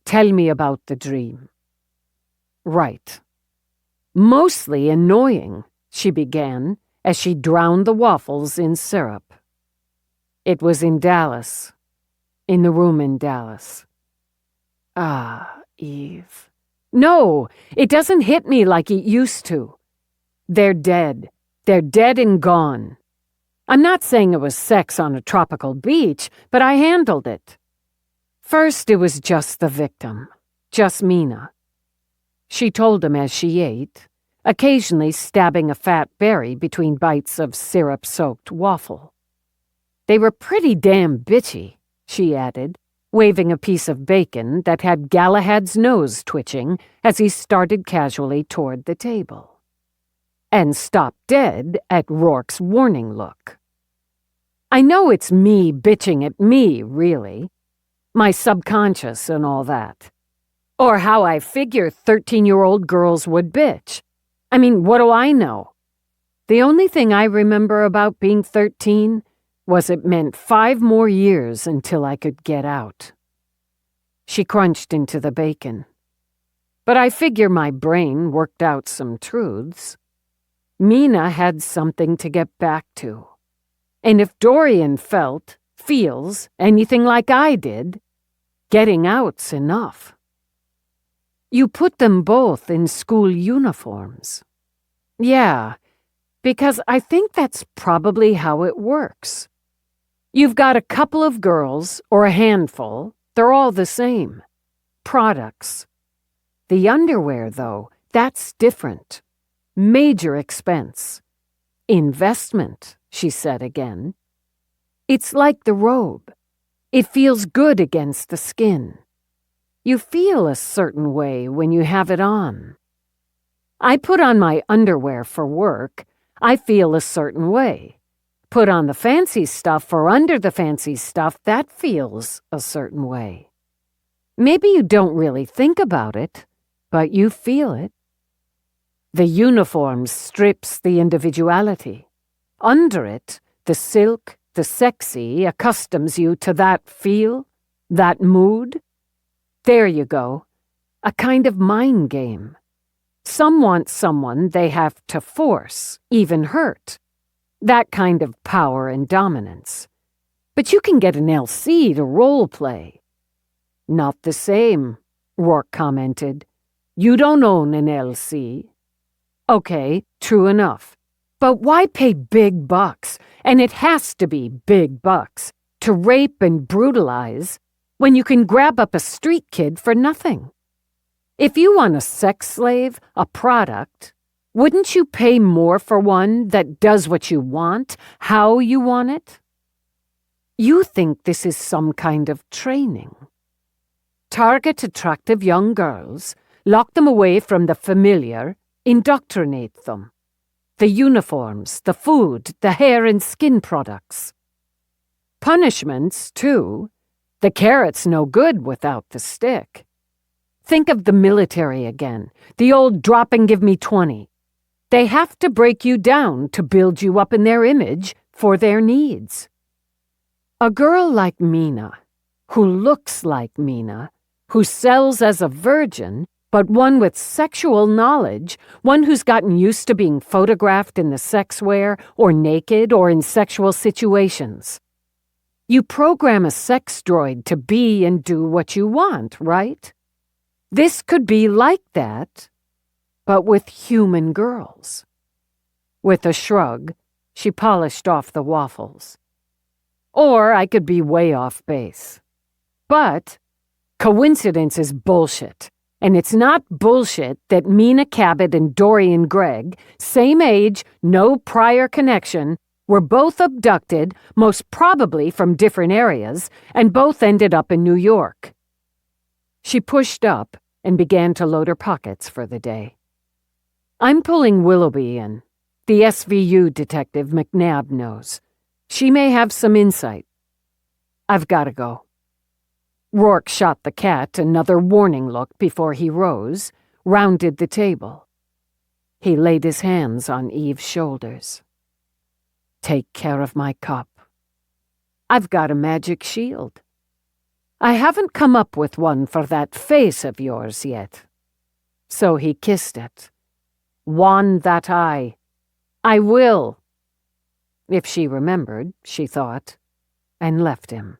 tell me about the dream. Right. Mostly annoying, she began, as she drowned the waffles in syrup. It was in Dallas. In the room in Dallas. Ah, Eve. No, it doesn't hit me like it used to. They're dead. They're dead and gone. I'm not saying it was sex on a tropical beach, but I handled it. First, it was just the victim. Just Mina. She told him as she ate, occasionally stabbing a fat berry between bites of syrup-soaked waffle. They were pretty damn bitchy, she added, waving a piece of bacon that had Galahad's nose twitching as he started casually toward the table. And stopped dead at Roarke's warning look. I know it's me bitching at me, really. My subconscious and all that. Or how I figure 13-year-old girls would bitch. I mean, what do I know? The only thing I remember about being 13 was it meant 5 more years until I could get out. She crunched into the bacon. But I figure my brain worked out some truths. Mina had something to get back to. And if Dorian feels anything like I did, getting out's enough. You put them both in school uniforms. Yeah, because I think that's probably how it works. You've got a couple of girls, or a handful, they're all the same. Products. The underwear, though, that's different. Major expense. Investment, she said again. It's like the robe. It feels good against the skin. You feel a certain way when you have it on. I put on my underwear for work. I feel a certain way. Put on the fancy stuff or under the fancy stuff, that feels a certain way. Maybe you don't really think about it, but you feel it. The uniform strips the individuality. Under it, the silk, the sexy, accustoms you to that feel, that mood. There you go. A kind of mind game. Some want someone they have to force, even hurt. That kind of power and dominance. But you can get an LC to role play. Not the same, Roarke commented. You don't own an LC. Okay, true enough. But why pay big bucks, and it has to be big bucks, to rape and brutalize when you can grab up a street kid for nothing? If you want a sex slave, a product, wouldn't you pay more for one that does what you want, how you want it? You think this is some kind of training. Target attractive young girls, lock them away from the familiar, indoctrinate them. The uniforms, the food, the hair and skin products. Punishments, too. The carrot's no good without the stick. Think of the military again, the old drop and give me 20. They have to break you down to build you up in their image for their needs. A girl like Mina, who looks like Mina, who sells as a virgin, but one with sexual knowledge, one who's gotten used to being photographed in the sex wear or naked or in sexual situations. You program a sex droid to be and do what you want, right? This could be like that, but with human girls. With a shrug, she polished off the waffles. Or I could be way off base. But coincidence is bullshit. And it's not bullshit that Mina Cabot and Dorian Gregg, same age, no prior connection, were both abducted, most probably from different areas, and both ended up in New York. She pushed up and began to load her pockets for the day. I'm pulling Willoughby in. The SVU detective McNabb knows. She may have some insight. I've got to go. Roarke shot the cat another warning look before he rose, rounded the table. He laid his hands on Eve's shoulders. "Take care of my cup. I've got a magic shield. I haven't come up with one for that face of yours yet." So he kissed it. "Wand that eye. I will." If she remembered, she thought, and left him.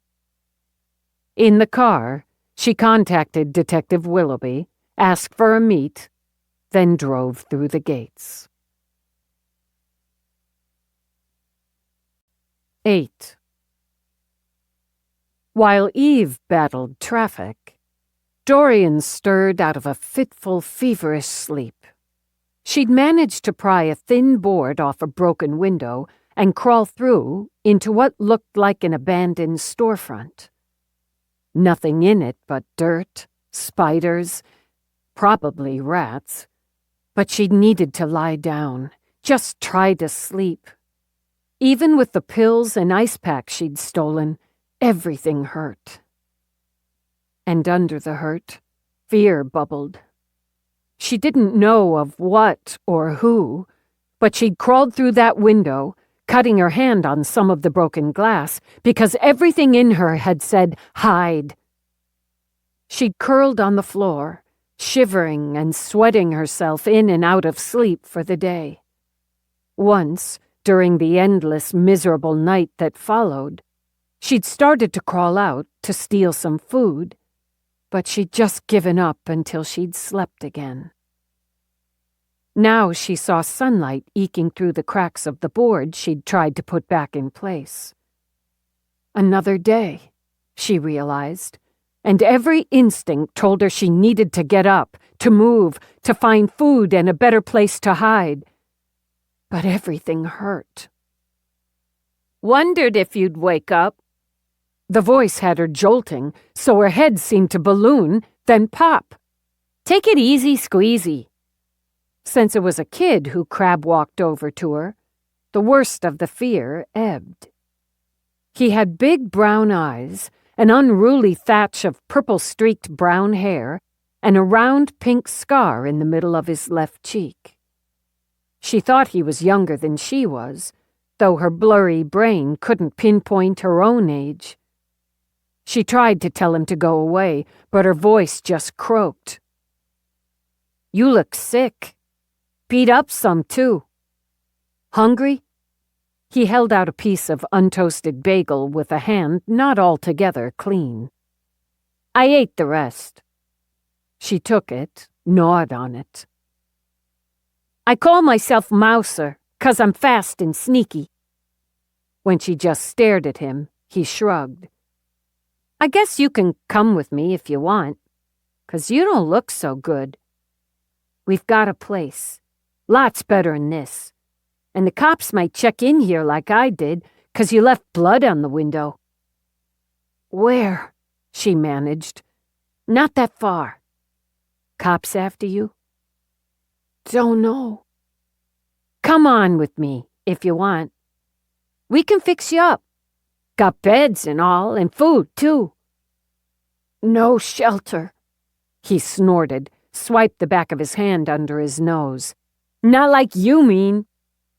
In the car, she contacted Detective Willoughby, asked for a meet, then drove through the gates. 8. While Eve battled traffic, Dorian stirred out of a fitful, feverish sleep. She'd managed to pry a thin board off a broken window and crawl through into what looked like an abandoned storefront. Nothing in it but dirt, spiders, probably rats. But she needed to lie down, just try to sleep. Even with the pills and ice packs she'd stolen, everything hurt. And under the hurt, fear bubbled. She didn't know of what or who, but she'd crawled through that window, cutting her hand on some of the broken glass, because everything in her had said, "Hide." She'd curled on the floor, shivering and sweating herself in and out of sleep for the day. Once, during the endless, miserable night that followed, she'd started to crawl out to steal some food, but she'd just given up until she'd slept again. Now she saw sunlight eking through the cracks of the board she'd tried to put back in place. Another day, she realized, and every instinct told her she needed to get up, to move, to find food and a better place to hide. But everything hurt. "Wondered if you'd wake up." The voice had her jolting, so her head seemed to balloon, then pop. "Take it easy, squeezy." Since it was a kid who crab-walked over to her, the worst of the fear ebbed. He had big brown eyes, an unruly thatch of purple-streaked brown hair, and a round pink scar in the middle of his left cheek. She thought he was younger than she was, though her blurry brain couldn't pinpoint her own age. She tried to tell him to go away, but her voice just croaked. "You look sick. Beat up some, too. Hungry?" He held out a piece of untoasted bagel with a hand not altogether clean. "I ate the rest." She took it, gnawed on it. "I call myself Mouser, 'cause I'm fast and sneaky." When she just stared at him, he shrugged. "I guess you can come with me if you want, 'cause you don't look so good. We've got a place. Lots better'n this. And the cops might check in here like I did, 'cause you left blood on the window." "Where?" she managed. "Not that far." "Cops after you?" "Don't know." "Come on with me, if you want. We can fix you up. Got beds and all, and food, too." "No shelter," he snorted, swiped the back of his hand under his nose. "Not like you mean.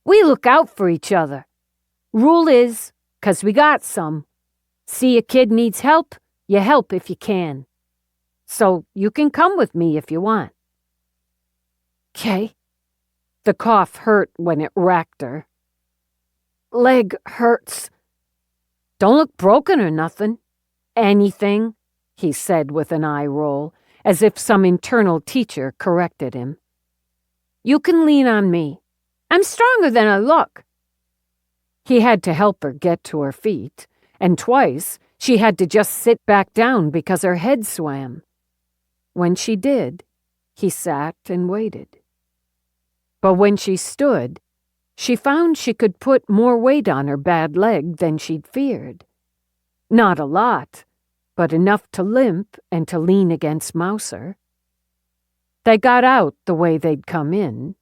We look out for each other. Rule is, 'cause we got some. See a kid needs help, you help if you can. So you can come with me if you want." "'Kay." The cough hurt when it racked her. "Leg hurts." "Don't look broken or nothing." "Anything," he said with an eye roll, as if some internal teacher corrected him. "You can lean on me. I'm stronger than I look." He had to help her get to her feet, and twice she had to just sit back down because her head swam. When she did, he sat and waited. But when she stood, she found she could put more weight on her bad leg than she'd feared. Not a lot, but enough to limp and to lean against Mouser. They got out the way they'd come in,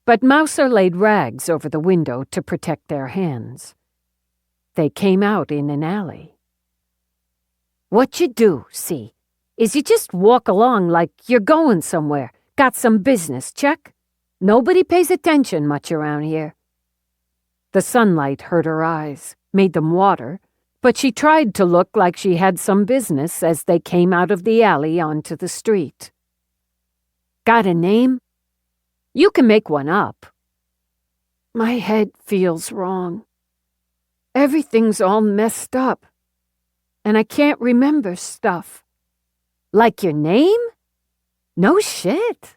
but Mouser laid rags over the window to protect their hands. They came out in an alley. "What you do, see, is you just walk along like you're going somewhere, got some business, check? Nobody pays attention much around here." The sunlight hurt her eyes, made them water, but she tried to look like she had some business as they came out of the alley onto the street. "Got a name? You can make one up." "My head feels wrong. Everything's all messed up, and I can't remember stuff." "Like your name? No shit.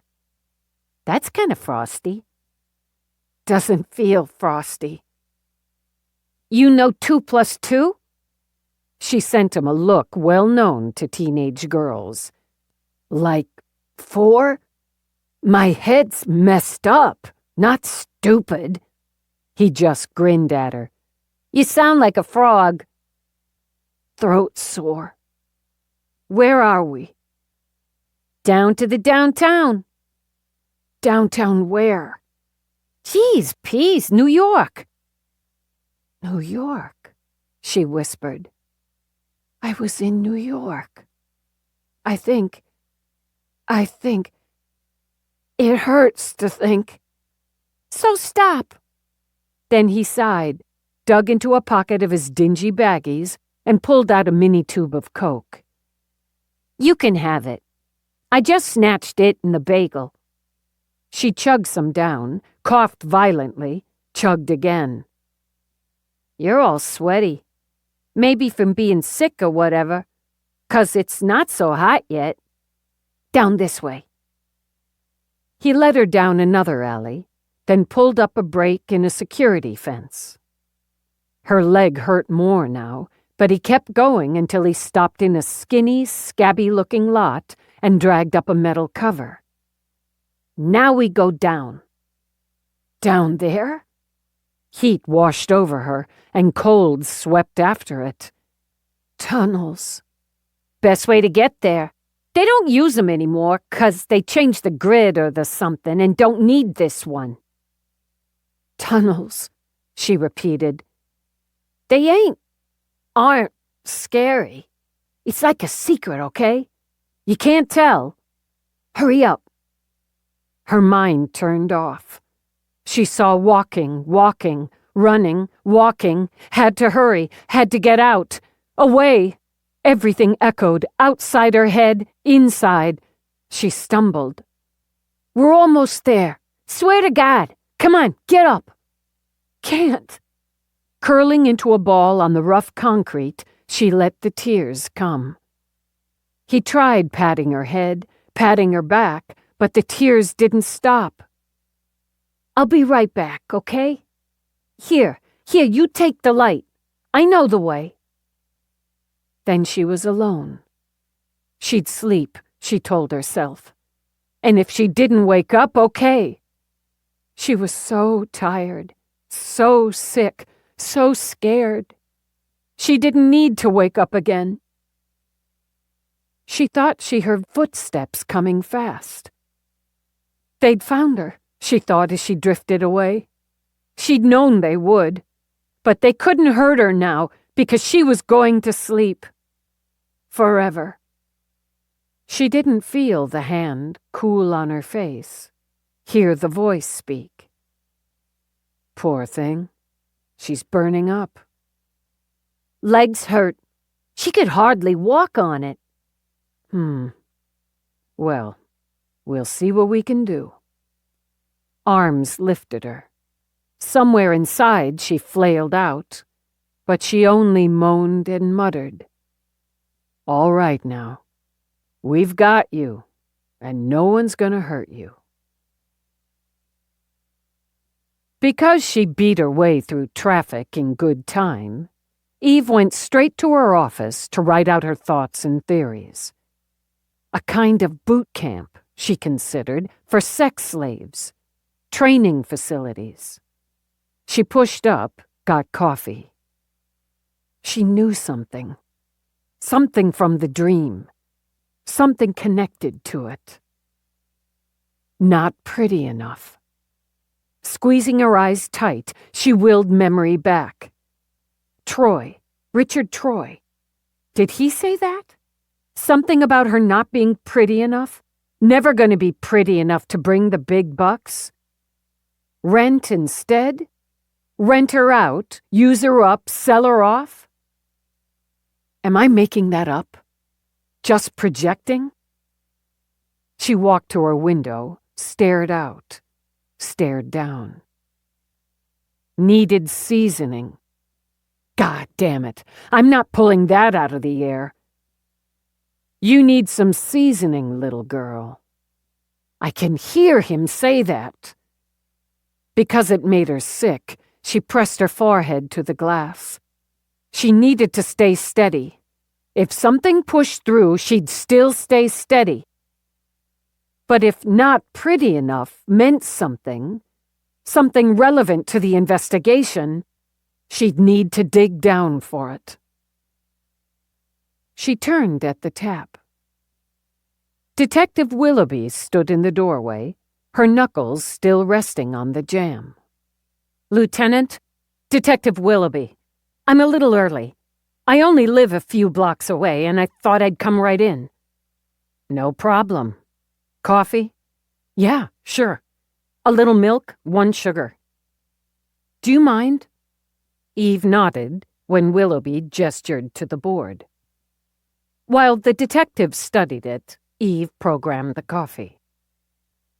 That's kind of frosty." "Doesn't feel frosty." "You know 2 + 2? She sent him a look well known to teenage girls. "Like 4? My head's messed up, not stupid." He just grinned at her. "You sound like a frog." "Throat sore." "Where are we?" "Down to the downtown." "Downtown where?" "Geez, peas, New York." "New York," she whispered. "I was in New York. I think. It hurts to think." "So stop." Then he sighed, dug into a pocket of his dingy baggies, and pulled out a mini tube of Coke. "You can have it. I just snatched it and the bagel." She chugged some down, coughed violently, chugged again. "You're all sweaty. Maybe from being sick or whatever, 'cause it's not so hot yet. Down this way." He led her down another alley, then pulled up a break in a security fence. Her leg hurt more now, but he kept going until he stopped in a skinny, scabby-looking lot and dragged up a metal cover. "Now we go down." "Down there?" Heat washed over her, and cold swept after it. "Tunnels." "Best way to get there. They don't use them anymore 'cause they changed the grid or the something and don't need this one." "Tunnels," she repeated. "They aren't scary. It's like a secret, okay? You can't tell. Hurry up." Her mind turned off. She saw walking, running, walking, had to hurry, had to get out, away. Everything echoed, outside her head, inside. She stumbled. "We're almost there. Swear to God. Come on, get up." "Can't." Curling into a ball on the rough concrete, she let the tears come. He tried patting her head, patting her back, but the tears didn't stop. "I'll be right back, okay? Here, you take the light. I know the way." Then she was alone. She'd sleep, she told herself. And if she didn't wake up, okay. She was so tired, so sick, so scared. She didn't need to wake up again. She thought she heard footsteps coming fast. They'd found her, she thought as she drifted away. She'd known they would, but they couldn't hurt her now because she was going to sleep. Forever. She didn't feel the hand cool on her face, hear the voice speak. Poor thing. She's burning up. Legs hurt. She could hardly walk on it. Well, we'll see what we can do. Arms lifted her. Somewhere inside she flailed out, but she only moaned and muttered. All right now. We've got you, and no one's gonna hurt you. Because she beat her way through traffic in good time, Eve went straight to her office to write out her thoughts and theories. A kind of boot camp, she considered, for sex slaves. Training facilities. She pushed up, got coffee. She knew something. Something from the dream. Something connected to it. Not pretty enough. Squeezing her eyes tight, she willed memory back. Troy, Richard Troy. Did he say that? Something about her not being pretty enough? Never going to be pretty enough to bring the big bucks? Rent instead? Rent her out, use her up, sell her off? Am I making that up? Just projecting? She walked to her window, stared out, stared down. Needed seasoning. God damn it, I'm not pulling that out of the air. You need some seasoning, little girl. I can hear him say that. Because it made her sick, she pressed her forehead to the glass. She needed to stay steady. If something pushed through, she'd still stay steady. But if not pretty enough meant something relevant to the investigation, she'd need to dig down for it. She turned at the tap. Detective Willoughby stood in the doorway, her knuckles still resting on the jamb. Lieutenant, Detective Willoughby, I'm a little early. I only live a few blocks away, and I thought I'd come right in. No problem. Coffee? Yeah, sure. A little milk, 1 sugar. Do you mind? Eve nodded when Willoughby gestured to the board. While the detective studied it, Eve programmed the coffee.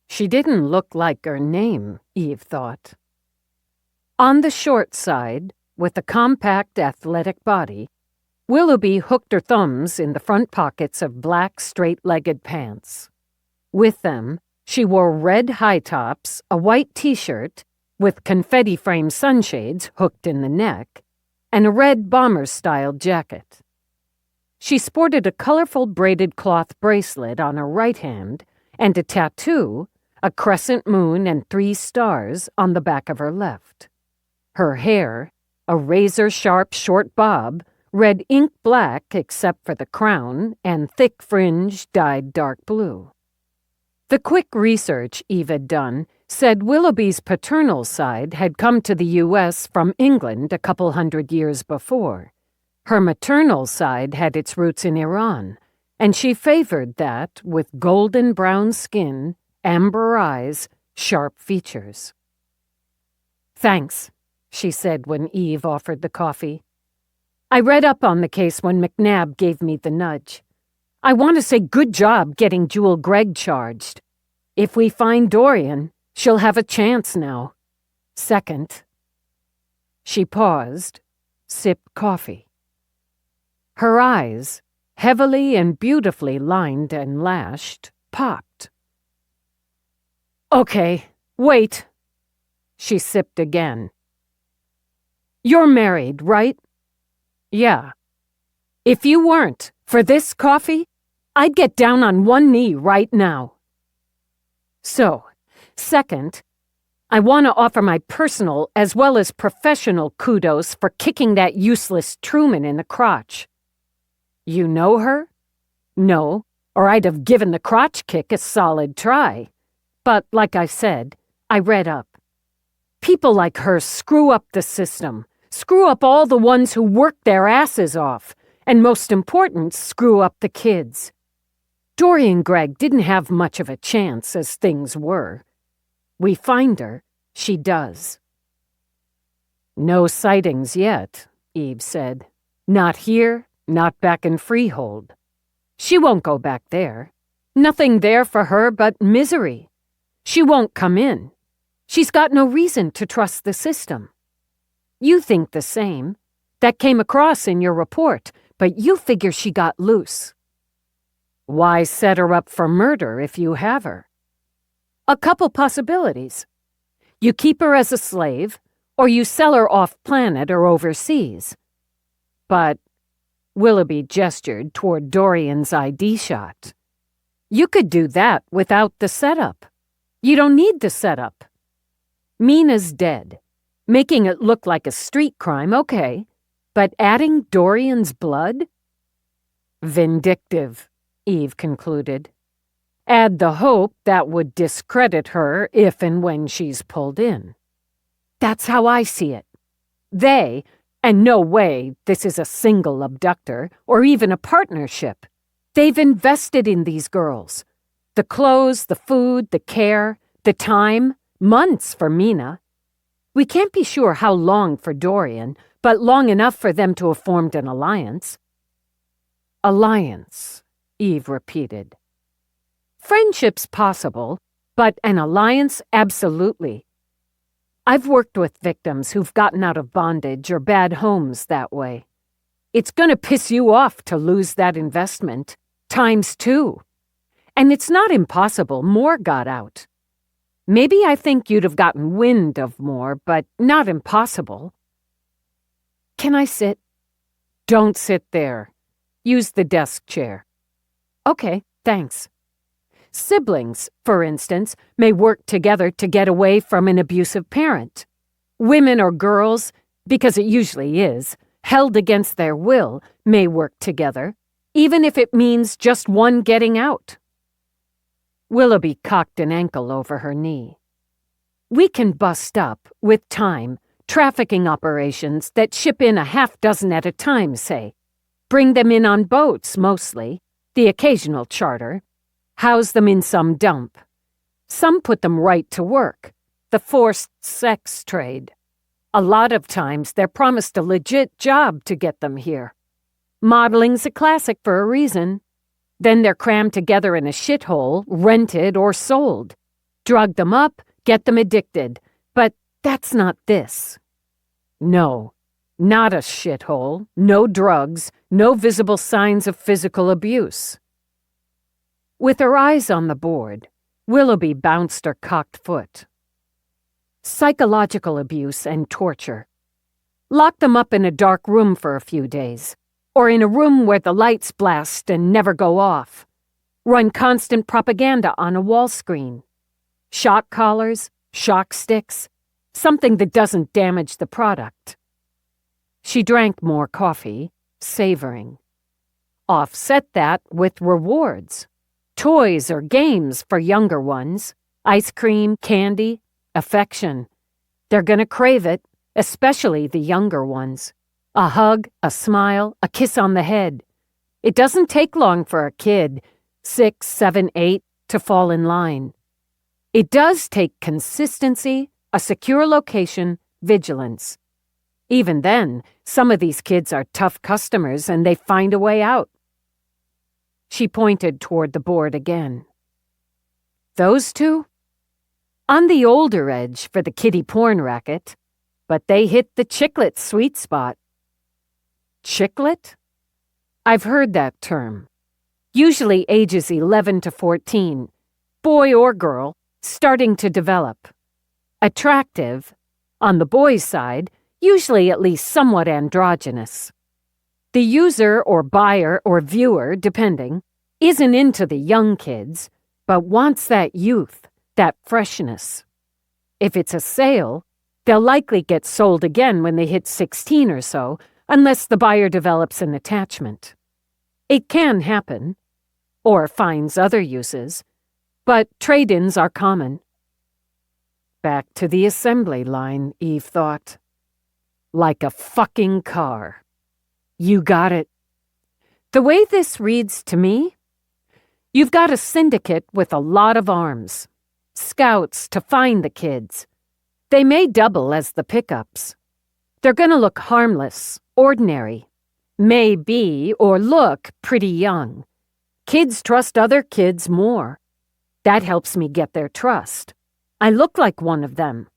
She didn't look like her name, Eve thought. On the short side, with a compact athletic body, Willoughby hooked her thumbs in the front pockets of black straight-legged pants. With them, she wore red high tops, a white t-shirt with confetti-frame sunshades hooked in the neck, and a red bomber-style jacket. She sported a colorful braided cloth bracelet on her right hand and a tattoo, a crescent moon and 3 stars, on the back of her left. Her hair, a razor-sharp short bob, red ink black except for the crown, and thick fringe dyed dark blue. The quick research Eve had done said Willoughby's paternal side had come to the U.S. from England a couple hundred years before. Her maternal side had its roots in Iran, and she favored that with golden brown skin, amber eyes, sharp features. Thanks, she said when Eve offered the coffee. I read up on the case when McNabb gave me the nudge. I want to say good job getting Jewel Gregg charged. If we find Dorian, she'll have a chance now. Second. She paused, sipped coffee. Her eyes, heavily and beautifully lined and lashed, popped. Okay, wait. She sipped again. You're married, right? Yeah. If you weren't, for this coffee, I'd get down on one knee right now. So, second, I want to offer my personal as well as professional kudos for kicking that useless Truman in the crotch. You know her? No, or I'd have given the crotch kick a solid try. But like I said, I read up. People like her screw up the system, screw up all the ones who work their asses off, and most important, screw up the kids. Dorian Gregg didn't have much of a chance as things were. We find her, she does. No sightings yet, Eve said. Not here, not back in Freehold. She won't go back there. Nothing there for her but misery. She won't come in. She's got no reason to trust the system. You think the same. That came across in your report, but you figure she got loose. Why set her up for murder if you have her? A couple possibilities. You keep her as a slave, or you sell her off-planet or overseas. But Willoughby gestured toward Dorian's ID shot. You could do that without the setup. You don't need the setup. Mina's dead. Making it look like a street crime, okay. But adding Dorian's blood? Vindictive, Eve concluded. Add the hope that would discredit her if and when she's pulled in. That's how I see it. They, and no way this is a single abductor or even a partnership. They've invested in these girls. The clothes, the food, the care, the time, Months for Mina. We can't be sure how long for Dorian, but long enough for them to have formed an alliance. Alliance, Eve repeated. Friendship's possible, but an alliance, absolutely. I've worked with victims who've gotten out of bondage or bad homes that way. It's gonna piss you off to lose that investment, ×2. And it's not impossible more got out. Maybe I think you'd have gotten wind of more, but not impossible. Can I sit? Don't sit there. Use the desk chair. Okay, thanks. Siblings, for instance, may work together to get away from an abusive parent. Women or girls, because it usually is, held against their will, may work together, even if it means just one getting out. Willoughby cocked an ankle over her knee. We can bust up, with time, trafficking operations that ship in a half dozen at a time, say. Bring them in on boats, mostly, the occasional charter. House them in some dump. Some put them right to work, the forced sex trade. A lot of times they're promised a legit job to get them here. Modeling's a classic for a reason. Then they're crammed together in a shithole, rented or sold. Drug them up, get them addicted. But that's not this. No, not a shithole, no drugs, no visible signs of physical abuse. With her eyes on the board, Willoughby bounced her cocked foot. Psychological abuse and torture. Lock them up in a dark room for a few days, or in a room where the lights blast and never go off. Run constant propaganda on a wall screen. Shock collars, shock sticks, something that doesn't damage the product. She drank more coffee, savoring. Offset that with rewards. Toys or games for younger ones, ice cream, candy, affection. They're gonna crave it, especially the younger ones. A hug, a smile, a kiss on the head. It doesn't take long for a kid, 6, 7, 8, to fall in line. It does take consistency, a secure location, vigilance. Even then, some of these kids are tough customers and they find a way out. She pointed toward the board again. Those two? On the older edge for the kiddie porn racket, but they hit the chicklet sweet spot. Chicklet? I've heard that term. Usually ages 11 to 14, boy or girl, starting to develop. Attractive, on the boy's side, usually at least somewhat androgynous. The user or buyer or viewer, depending, isn't into the young kids, but wants that youth, that freshness. If it's a sale, they'll likely get sold again when they hit 16 or so, unless the buyer develops an attachment. It can happen, or finds other uses, but trade-ins are common. Back to the assembly line, Eve thought. Like a fucking car. You got it. The way this reads to me, you've got a syndicate with a lot of arms. Scouts to find the kids. They may double as the pickups. They're gonna look harmless, ordinary. May be or look pretty young. Kids trust other kids more. That helps me get their trust. I look like one of them.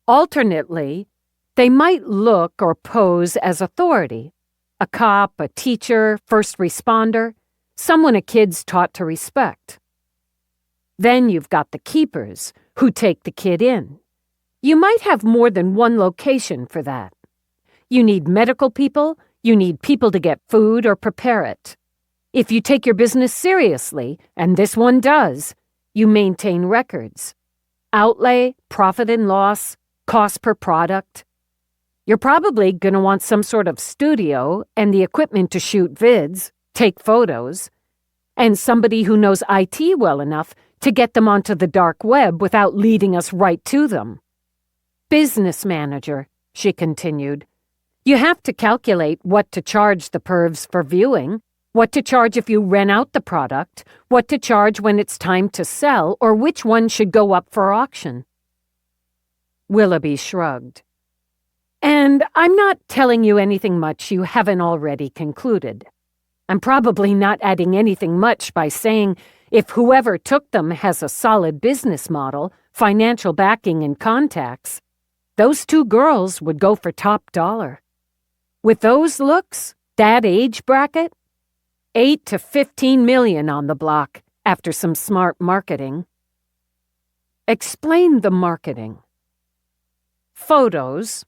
Alternately, they might look or pose as authority. A cop, a teacher, first responder, someone a kid's taught to respect. Then you've got the keepers, who take the kid in. You might have more than one location for that. You need medical people, you need people to get food or prepare it. If you take your business seriously, and this one does, you maintain records. Outlay, profit and loss, cost per product. You're probably going to want some sort of studio and the equipment to shoot vids, take photos, and somebody who knows IT well enough to get them onto the dark web without leading us right to them. Business manager, she continued. You have to calculate what to charge the pervs for viewing, what to charge if you rent out the product, what to charge when it's time to sell, or which one should go up for auction. Willoughby shrugged. And I'm not telling you anything much you haven't already concluded. I'm probably not adding anything much by saying if whoever took them has a solid business model, financial backing, and contacts, those two girls would go for top dollar. With those looks, that age bracket, 8 to 15 million on the block after some smart marketing. Explain the marketing. Photos,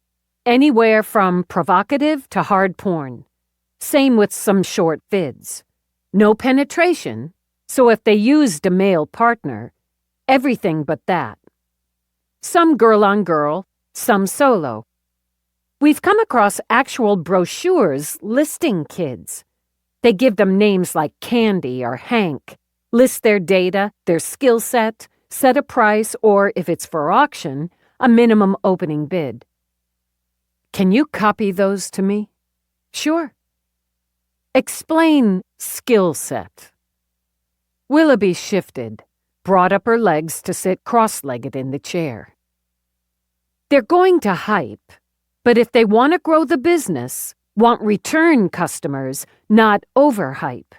anywhere from provocative to hard porn. Same with some short vids. No penetration, so if they used a male partner, everything but that. Some girl on girl, some solo. We've come across actual brochures listing kids. They give them names like Candy or Hank, list their data, their skill set a price, or, if it's for auction, a minimum opening bid. Can you copy those to me? Sure. Explain skill set. Willoughby shifted, brought up her legs to sit cross-legged in the chair. They're going to hype, but if they want to grow the business, want return customers, not overhype.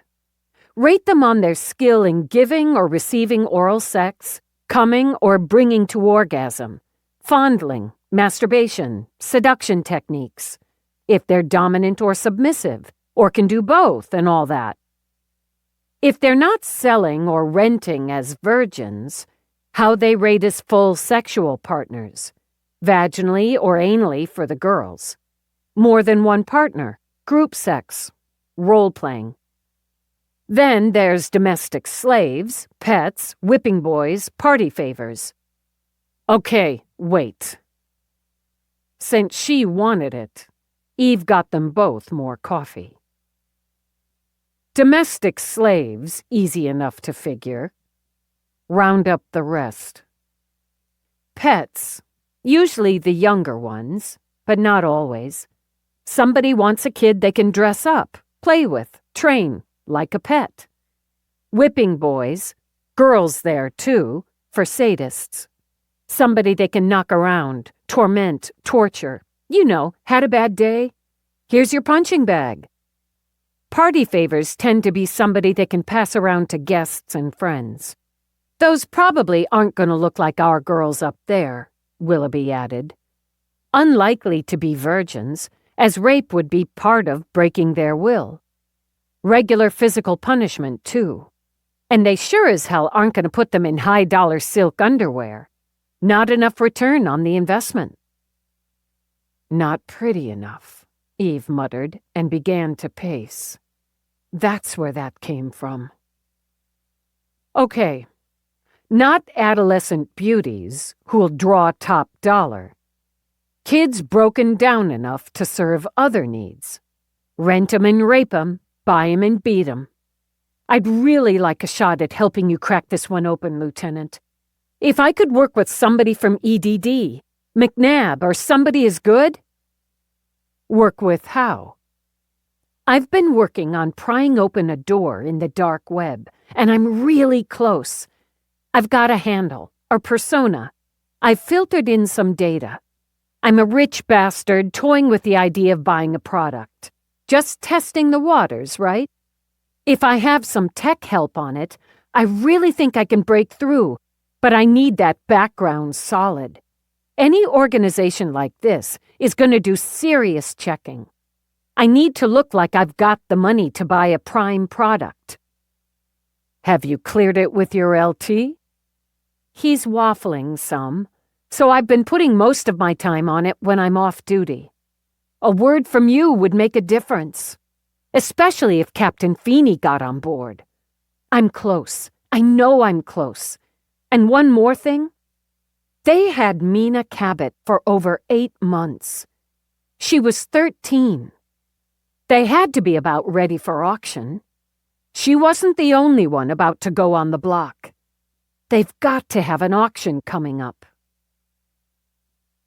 Rate them on their skill in giving or receiving oral sex, coming or bringing to orgasm, fondling, masturbation, seduction techniques, if they're dominant or submissive, or can do both and all that. If they're not selling or renting as virgins, how they rate as full sexual partners, vaginally or anally for the girls, more than one partner, group sex, role-playing. Then there's domestic slaves, pets, whipping boys, party favors. Okay, wait. Since she wanted it, Eve got them both more coffee. Domestic slaves, easy enough to figure. Round up the rest. Pets, usually the younger ones, but not always. Somebody wants a kid they can dress up, play with, train, like a pet. Whipping boys, girls there too, for sadists. Somebody they can knock around, torment, torture. You know, had a bad day? Here's your punching bag. Party favors tend to be somebody they can pass around to guests and friends. Those probably aren't going to look like our girls up there, Willoughby added. Unlikely to be virgins, as rape would be part of breaking their will. Regular physical punishment, too. And they sure as hell aren't going to put them in high-dollar silk underwear. Not enough return on the investment. Not pretty enough, Eve muttered and began to pace. That's where that came from. Okay, not adolescent beauties who'll draw top dollar. Kids broken down enough to serve other needs. Rent 'em and rape 'em, buy 'em and beat 'em. I'd really like a shot at helping you crack this one open, Lieutenant. If I could work with somebody from EDD, McNabb, or somebody as good. Work with how? I've been working on prying open a door in the dark web, and I'm really close. I've got a handle, a persona. I've filtered in some data. I'm a rich bastard toying with the idea of buying a product. Just testing the waters, right? If I have some tech help on it, I really think I can break through, but I need that background solid. Any organization like this is going to do serious checking. I need to look like I've got the money to buy a prime product. Have you cleared it with your LT? He's waffling some, so I've been putting most of my time on it when I'm off duty. A word from you would make a difference, especially if Captain Feeney got on board. I'm close. I know I'm close. And one more thing. They had Mina Cabot for over 8 months. She was 13. They had to be about ready for auction. She wasn't the only one about to go on the block. They've got to have an auction coming up.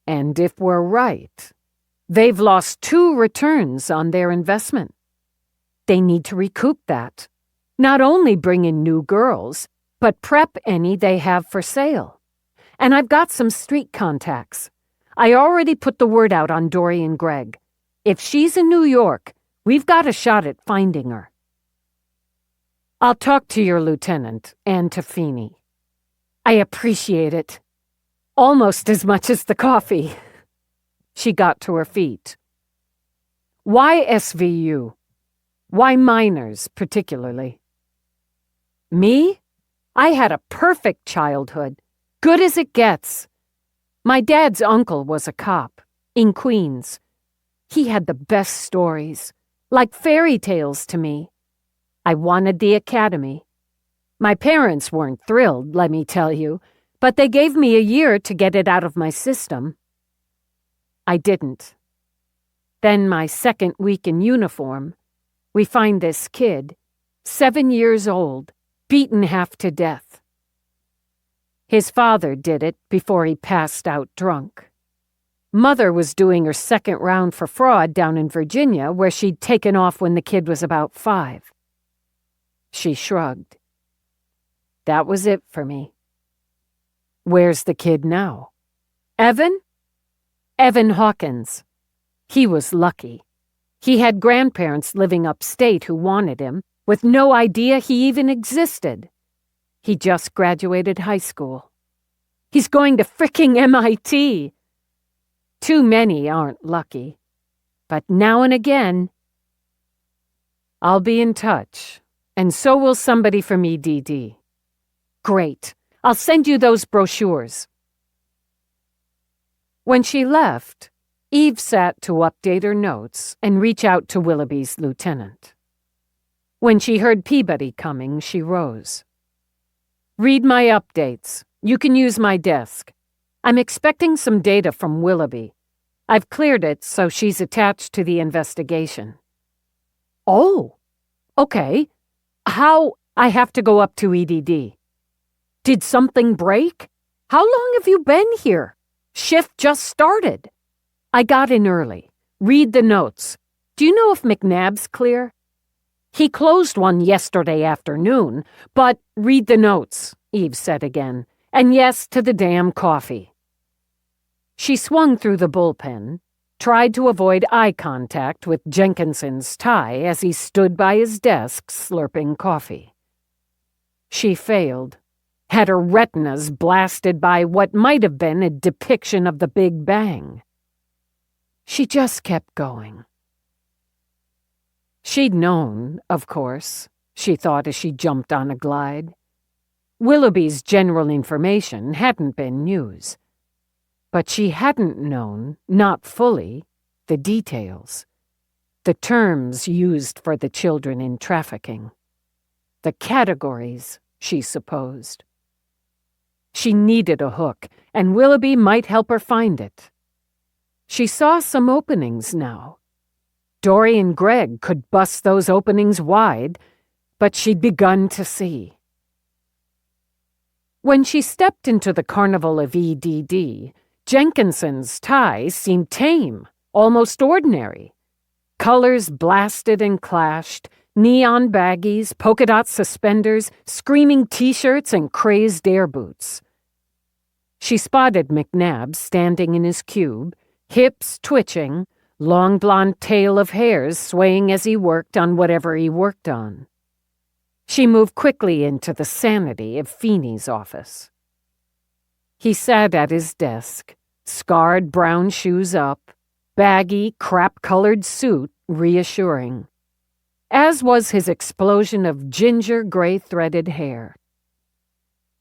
And if we're right, they've lost 2 returns on their investment. They need to recoup that. Not only bring in new girls, but prep any they have for sale. And I've got some street contacts. I already put the word out on Dorian Gregg. If she's in New York, we've got a shot at finding her. I'll talk to your lieutenant and to Feeney. I appreciate it. Almost as much as the coffee. She got to her feet. Why SVU? Why minors, particularly? Me? I had a perfect childhood. Good as it gets. My dad's uncle was a cop, in Queens. He had the best stories, like fairy tales to me. I wanted the academy. My parents weren't thrilled, let me tell you, but they gave me a year to get it out of my system. I didn't. Then my second week in uniform, we find this kid, 7 years old, beaten half to death. His father did it before he passed out drunk. Mother was doing her second round for fraud down in Virginia, where she'd taken off when the kid was about 5. She shrugged. That was it for me. Where's the kid now? Evan? Evan Hawkins. He was lucky. He had grandparents living upstate who wanted him, with no idea he even existed. He just graduated high school. He's going to fricking MIT. Too many aren't lucky. But now and again... I'll be in touch, and so will somebody from EDD. Great. I'll send you those brochures. When she left, Eve sat to update her notes and reach out to Willoughby's lieutenant. When she heard Peabody coming, she rose. Read my updates. You can use my desk. I'm expecting some data from Willoughby. I've cleared it, so she's attached to the investigation. Oh, okay. How? I have to go up to EDD. Did something break? How long have you been here? Shift just started. I got in early. Read the notes. Do you know if McNabb's clear? He closed one yesterday afternoon, but read the notes, Eve said again, and yes to the damn coffee. She swung through the bullpen, tried to avoid eye contact with Jenkinson's tie as he stood by his desk slurping coffee. She failed, had her retinas blasted by what might have been a depiction of the Big Bang. She just kept going. She'd known, of course, she thought as she jumped on a glide. Willoughby's general information hadn't been news. But she hadn't known, not fully, the details. The terms used for the children in trafficking. The categories, she supposed. She needed a hook, and Willoughby might help her find it. She saw some openings now. Dorian Gregg could bust those openings wide, but she'd begun to see. When she stepped into the carnival of EDD, Jenkinson's tie seemed tame, almost ordinary. Colors blasted and clashed, neon baggies, polka dot suspenders, screaming t-shirts, and crazed air boots. She spotted McNabb standing in his cube, hips twitching, long blonde tail of hairs swaying as he worked on whatever he worked on. She moved quickly into the sanity of Feeney's office. He sat at his desk, scarred brown shoes up, baggy, crap-colored suit reassuring, as was his explosion of ginger gray threaded hair.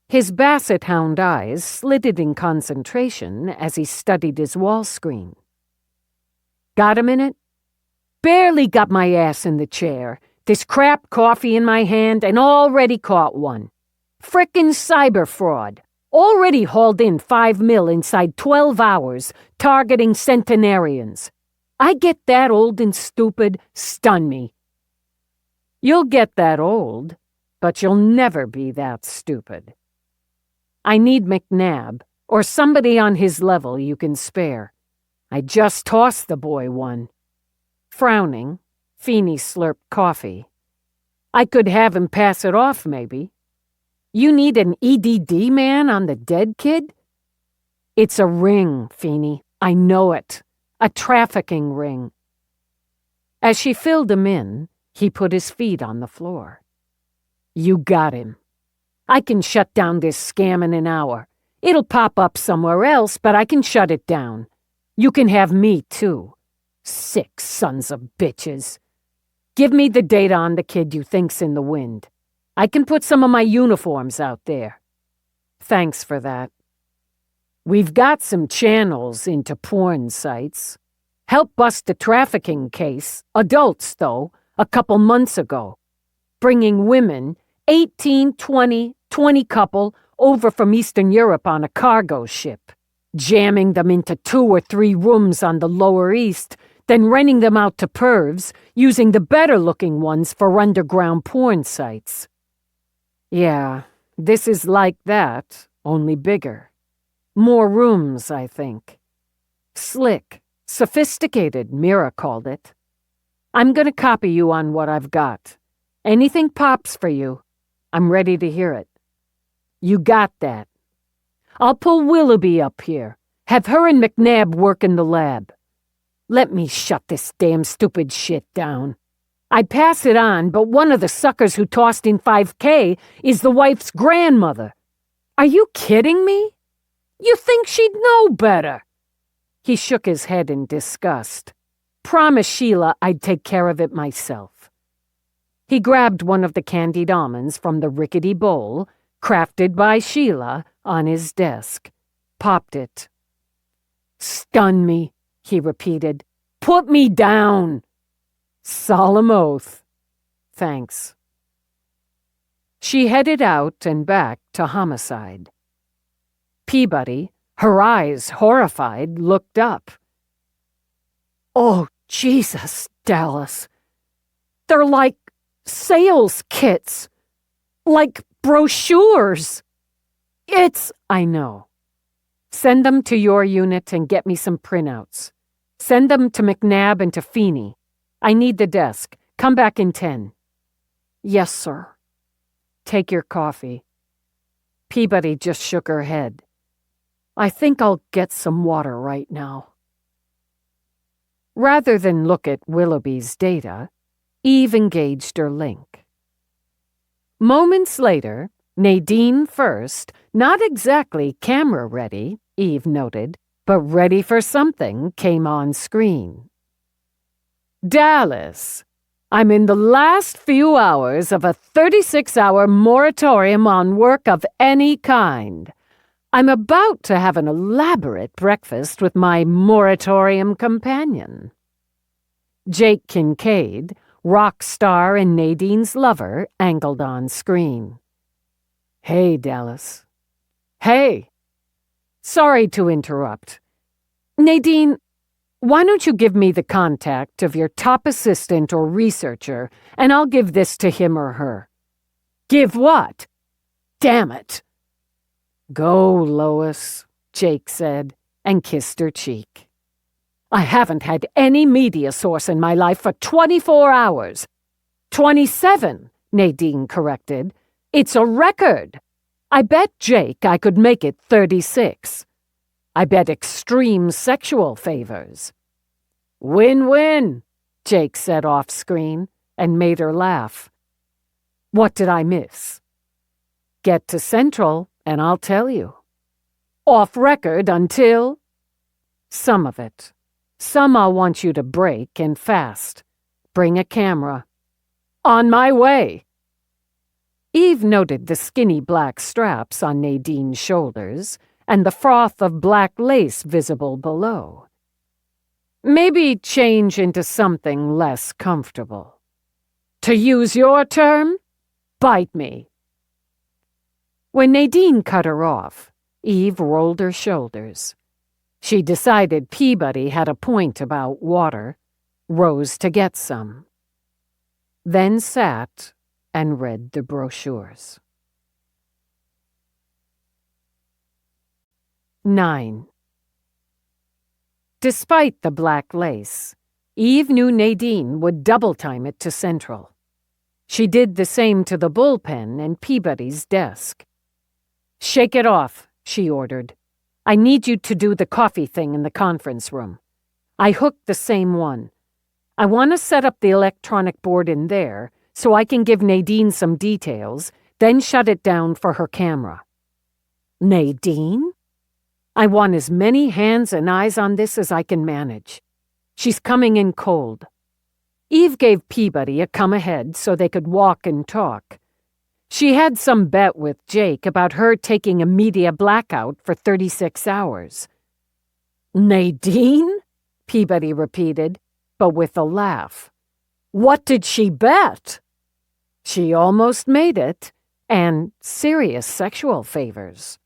His basset hound eyes slitted in concentration as he studied his wall screen. Got a minute? Barely got my ass in the chair, this crap coffee in my hand, and already caught one. Frickin' cyber fraud. Already hauled in $5 million inside 12 hours, targeting centenarians. I get that old and stupid, stun me. You'll get that old, but you'll never be that stupid. I need McNabb, or somebody on his level you can spare. I just tossed the boy one. Frowning, Feeney slurped coffee. I could have him pass it off, maybe. You need an EDD man on the dead kid? It's a ring, Feeney. I know it. A trafficking ring. As she filled him in, he put his feet on the floor. You got him. I can shut down this scam in an hour. It'll pop up somewhere else, but I can shut it down. You can have me, too. Sick sons of bitches. Give me the data on the kid you think's in the wind. I can put some of my uniforms out there. Thanks for that. We've got some channels into porn sites. Helped bust a trafficking case, adults though, a couple months ago. Bringing women, 18, 20 couple, over from Eastern Europe on a cargo ship. Jamming them into 2 or 3 rooms on the Lower East, then renting them out to pervs, using the better-looking ones for underground porn sites. Yeah, this is like that, only bigger. More rooms, I think. Slick, sophisticated, Mira called it. I'm gonna copy you on what I've got. Anything pops for you, I'm ready to hear it. You got that. I'll pull Willoughby up here. Have her and McNabb work in the lab. Let me shut this damn stupid shit down. I'd pass it on, but one of the suckers who tossed in $5,000 is the wife's grandmother. Are you kidding me? You think she'd know better? He shook his head in disgust. Promise Sheila I'd take care of it myself. He grabbed one of the candied almonds from the rickety bowl, crafted by Sheila, on his desk. Popped it. Stun me, he repeated. Put me down. Solemn oath. Thanks. She headed out and back to homicide. Peabody, her eyes horrified, looked up. Oh, Jesus, Dallas. They're like sales kits. Like brochures. I know. Send them to your unit and get me some printouts. Send them to McNabb and to Feeney. I need the desk. Come back in 10. Yes, sir. Take your coffee. Peabody just shook her head. I think I'll get some water right now. Rather than look at Willoughby's data, Eve engaged her link. Moments later, Nadine first, not exactly camera-ready, Eve noted, but ready for something, came on screen. Dallas, I'm in the last few hours of a 36-hour moratorium on work of any kind. I'm about to have an elaborate breakfast with my moratorium companion. Jake Kincaid, rock star and Nadine's lover, angled on screen. Hey, Dallas. Hey. Sorry to interrupt. Nadine, why don't you give me the contact of your top assistant or researcher, and I'll give this to him or her. Give what? Damn it. Go, Lois, Jake said, and kissed her cheek. I haven't had any media source in my life for 24 hours. 27, Nadine corrected. It's a record. I bet Jake I could make it 36. I bet extreme sexual favors. Win-win, Jake said off-screen and made her laugh. What did I miss? Get to Central and I'll tell you. Off record until? Some of it. Some I'll want you to break and fast. Bring a camera. On my way. Eve noted the skinny black straps on Nadine's shoulders and the froth of black lace visible below. Maybe change into something less comfortable. To use your term, bite me. When Nadine cut her off, Eve rolled her shoulders. She decided Peabody had a point about water, rose to get some. Then sat and read the brochures. 9. Despite the black lace, Eve knew Nadine would double-time it to Central. She did the same to the bullpen and Peabody's desk. Shake it off, she ordered. I need you to do the coffee thing in the conference room. I hooked the same one. I want to set up the electronic board in there so I can give Nadine some details, then shut it down for her camera." "Nadine? I want as many hands and eyes on this as I can manage. She's coming in cold." Eve gave Peabody a come ahead so they could walk and talk. She had some bet with Jake about her taking a media blackout for 36 hours. "Nadine?" Peabody repeated, but with a laugh. "What did she bet?" "She almost made it, and serious sexual favors."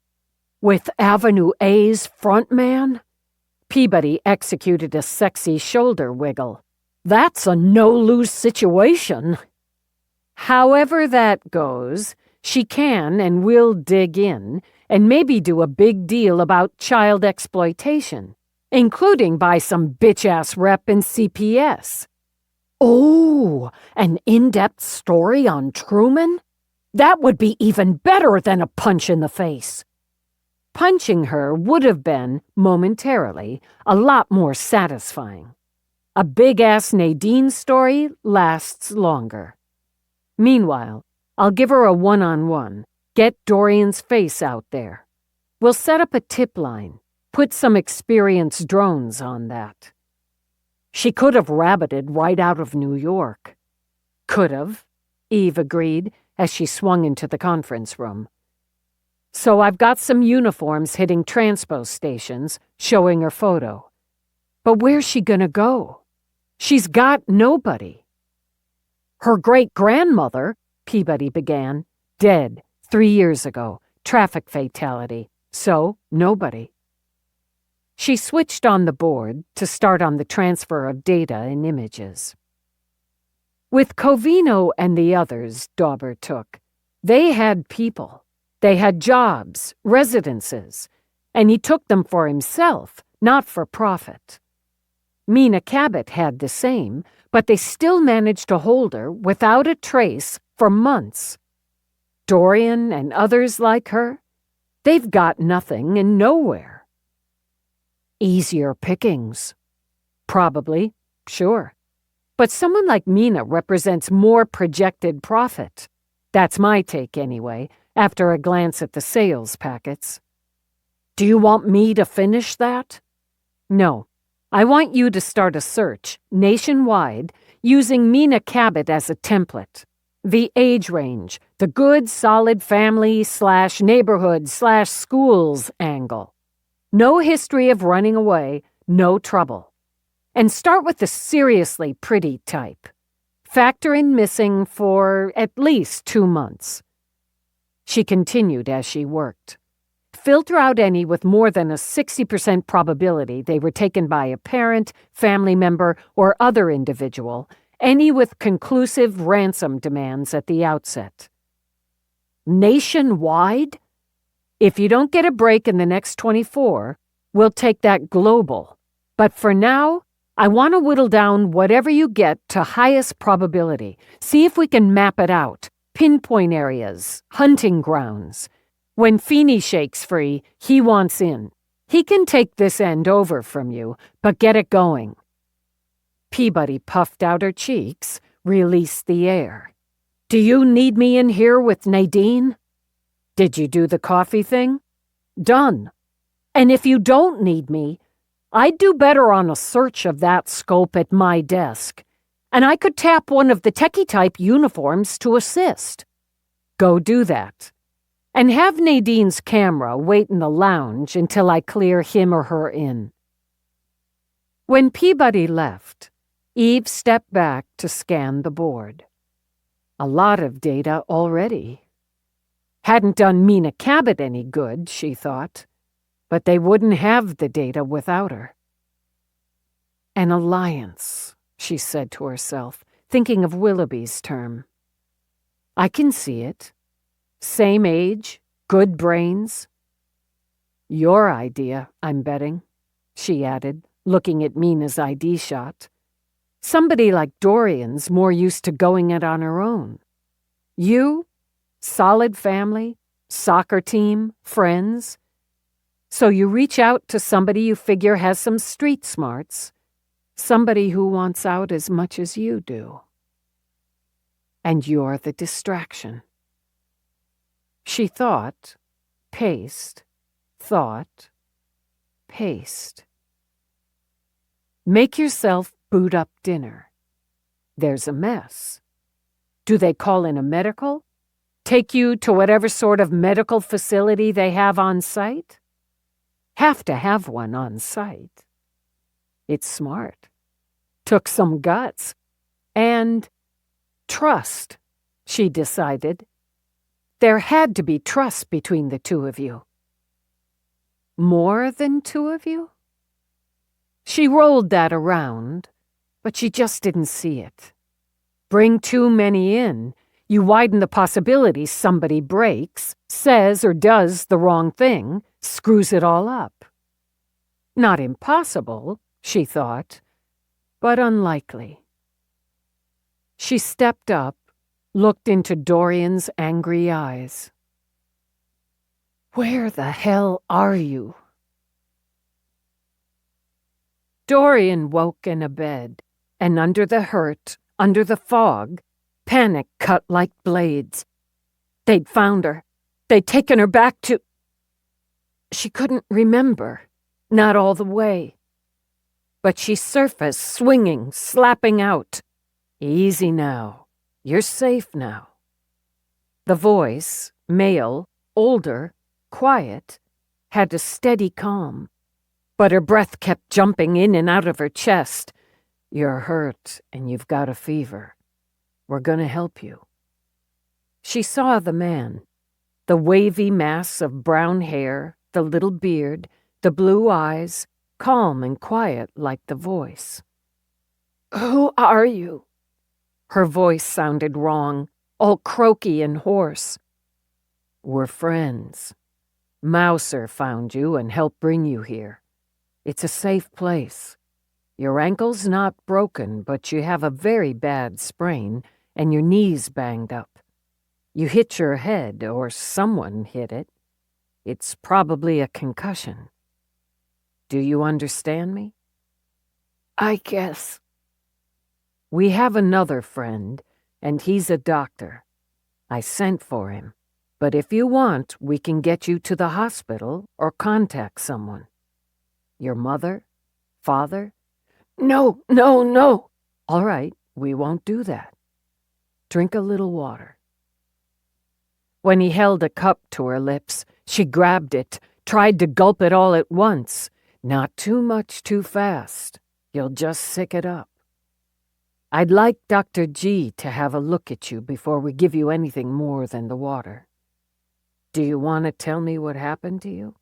"With Avenue A's frontman?" Peabody executed a sexy shoulder wiggle. "That's a no-lose situation." "However that goes, she can and will dig in and maybe do a big deal about child exploitation, including buy some bitch-ass rep in CPS." "Oh, an in-depth story on Truman? That would be even better than a punch in the face." Punching her would have been, momentarily, a lot more satisfying. A big-ass Nadine story lasts longer. Meanwhile, I'll give her a one-on-one, get Dorian's face out there. We'll set up a tip line, put some experienced drones on that. She could have rabbited right out of New York. "Could have," Eve agreed as she swung into the conference room. "So I've got some uniforms hitting transpo stations, showing her photo. But where's she gonna go? She's got nobody." "Her great-grandmother," Peabody began, "dead 3 years ago, traffic fatality, so nobody." She switched on the board to start on the transfer of data and images. With Covino and the others Dauber took, they had people. They had jobs, residences, and he took them for himself, not for profit. Mina Cabot had the same, but they still managed to hold her without a trace for months. Dorian and others like her, they've got nothing and nowhere. Easier pickings. Probably, sure. But someone like Mina represents more projected profit. That's my take anyway, after a glance at the sales packets. "Do you want me to finish that?" "No. I want you to start a search, nationwide, using Mina Cabot as a template. The age range, the good, solid family/neighborhood/schools angle. No history of running away, no trouble. And start with the seriously pretty type. Factor in missing for at least 2 months." She continued as she worked. Filter out any with more than a 60% probability they were taken by a parent, family member, or other individual, any with conclusive ransom demands at the outset. Nationwide? If you don't get a break in the next 24, we'll take that global. But for now, I want to whittle down whatever you get to highest probability. See if we can map it out. Pinpoint areas, hunting grounds. When Feeney shakes free, he wants in. He can take this end over from you, but get it going. Peabody puffed out her cheeks, released the air. "Do you need me in here with Nadine?" "Did you do the coffee thing?" "Done. And if you don't need me, I'd do better on a search of that scope at my desk, and I could tap one of the techie-type uniforms to assist." "Go do that. And have Nadine's camera wait in the lounge until I clear him or her in." When Peabody left, Eve stepped back to scan the board. A lot of data already. Hadn't done Mina Cabot any good, she thought, but they wouldn't have the data without her. An alliance, she said to herself, thinking of Willoughby's term. I can see it. Same age, good brains. Your idea, I'm betting, she added, looking at Mina's ID shot. Somebody like Dorian's more used to going it on her own. You, solid family, soccer team, friends. So you reach out to somebody you figure has some street smarts, somebody who wants out as much as you do. And you're the distraction. She thought, paced, thought, paced. Make yourself boot up dinner. There's a mess. Do they call in a medical? Take you to whatever sort of medical facility they have on site? Have to have one on site. It's smart. Took some guts. And trust, she decided. There had to be trust between the two of you. More than two of you? She rolled that around, but she just didn't see it. Bring too many in, you widen the possibility somebody breaks, says or does the wrong thing, screws it all up. Not impossible, she thought, but unlikely. She stepped up, looked into Dorian's angry eyes. Where the hell are you? Dorian woke in a bed, and under the hurt, under the fog, panic cut like blades. They'd found her. They'd taken her back to... She couldn't remember, not all the way. But she surfaced, swinging, slapping out. Easy now. You're safe now. The voice, male, older, quiet, had a steady calm. But her breath kept jumping in and out of her chest. You're hurt and you've got a fever. We're gonna help you. She saw the man, the wavy mass of brown hair, the little beard, the blue eyes, calm and quiet like the voice. Who are you? Her voice sounded wrong, all croaky and hoarse. We're friends. Mouser found you and helped bring you here. It's a safe place. Your ankle's not broken, but you have a very bad sprain, and your knee's banged up. You hit your head, or someone hit it. It's probably a concussion. Do you understand me? I guess. We have another friend, and he's a doctor. I sent for him, but if you want, we can get you to the hospital or contact someone. Your mother? Father? No. All right, we won't do that. Drink a little water. When he held a cup to her lips, she grabbed it, tried to gulp it all at once. Not too much too fast. You'll just sick it up. I'd like Dr. G to have a look at you before we give you anything more than the water. Do you want to tell me what happened to you?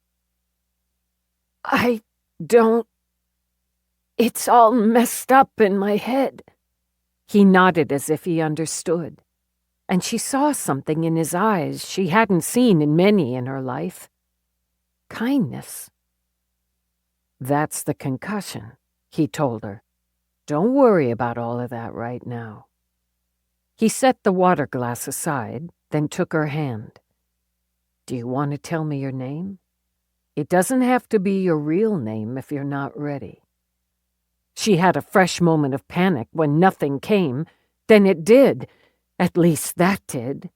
I don't. It's all messed up in my head. He nodded as if he understood, and she saw something in his eyes she hadn't seen in many in her life. Kindness. That's the concussion, he told her. Don't worry about all of that right now. He set the water glass aside, then took her hand. Do you want to tell me your name? It doesn't have to be your real name if you're not ready. She had a fresh moment of panic when nothing came. Then it did. At least that did.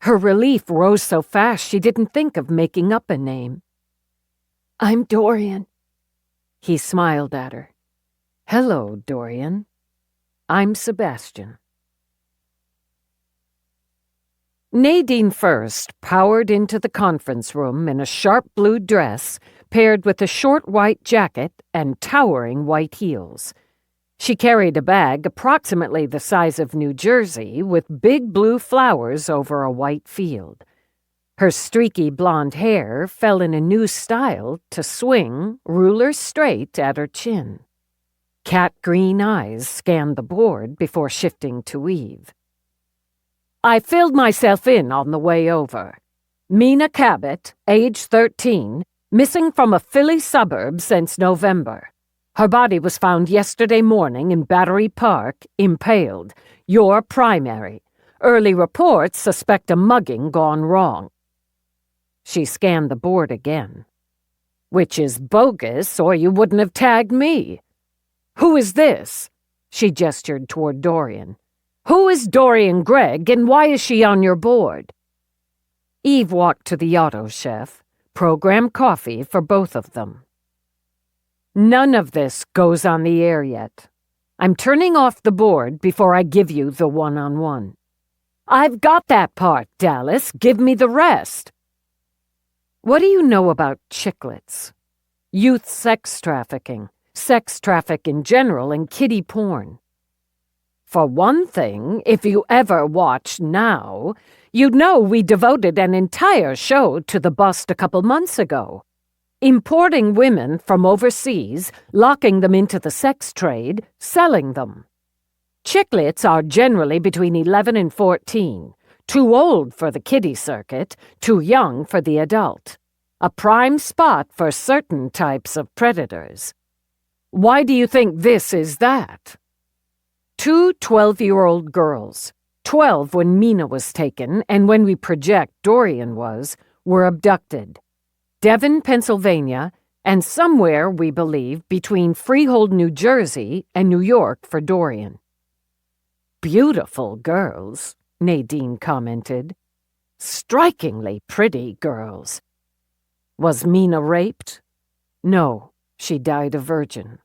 Her relief rose so fast she didn't think of making up a name. I'm Dorian. He smiled at her. Hello, Dorian. I'm Sebastian. Nadine First powered into the conference room in a sharp blue dress paired with a short white jacket and towering white heels. She carried a bag approximately the size of New Jersey with big blue flowers over a white field. Her streaky blonde hair fell in a new style to swing, ruler straight, at her chin. Cat green eyes scanned the board before shifting to Eve. I filled myself in on the way over. Mina Cabot, age 13, missing from a Philly suburb since November. Her body was found yesterday morning in Battery Park, impaled. Your primary. Early reports suspect a mugging gone wrong. She scanned the board again. Which is bogus, or you wouldn't have tagged me. Who is this? She gestured toward Dorian. Who is Dorian Gregg, and why is she on your board? Eve walked to the auto chef, programmed coffee for both of them. None of this goes on the air yet. I'm turning off the board before I give you the one-on-one. I've got that part, Dallas. Give me the rest. What do you know about chiclets? Youth sex trafficking, sex traffic in general, and kiddie porn. For one thing, if you ever watched Now, you'd know we devoted an entire show to the bust a couple months ago. Importing women from overseas, locking them into the sex trade, selling them. Chiclets are generally between 11 and 14, too old for the kiddie circuit, too young for the adult. A prime spot for certain types of predators. Why do you think this is that? 2 12-year-old girls, 12 when Mina was taken and when we project Dorian was, were abducted. Devon, Pennsylvania, and somewhere, we believe, between Freehold, New Jersey and New York for Dorian. Beautiful girls, Nadine commented. Strikingly pretty girls. Was Mina raped? No, she died a virgin.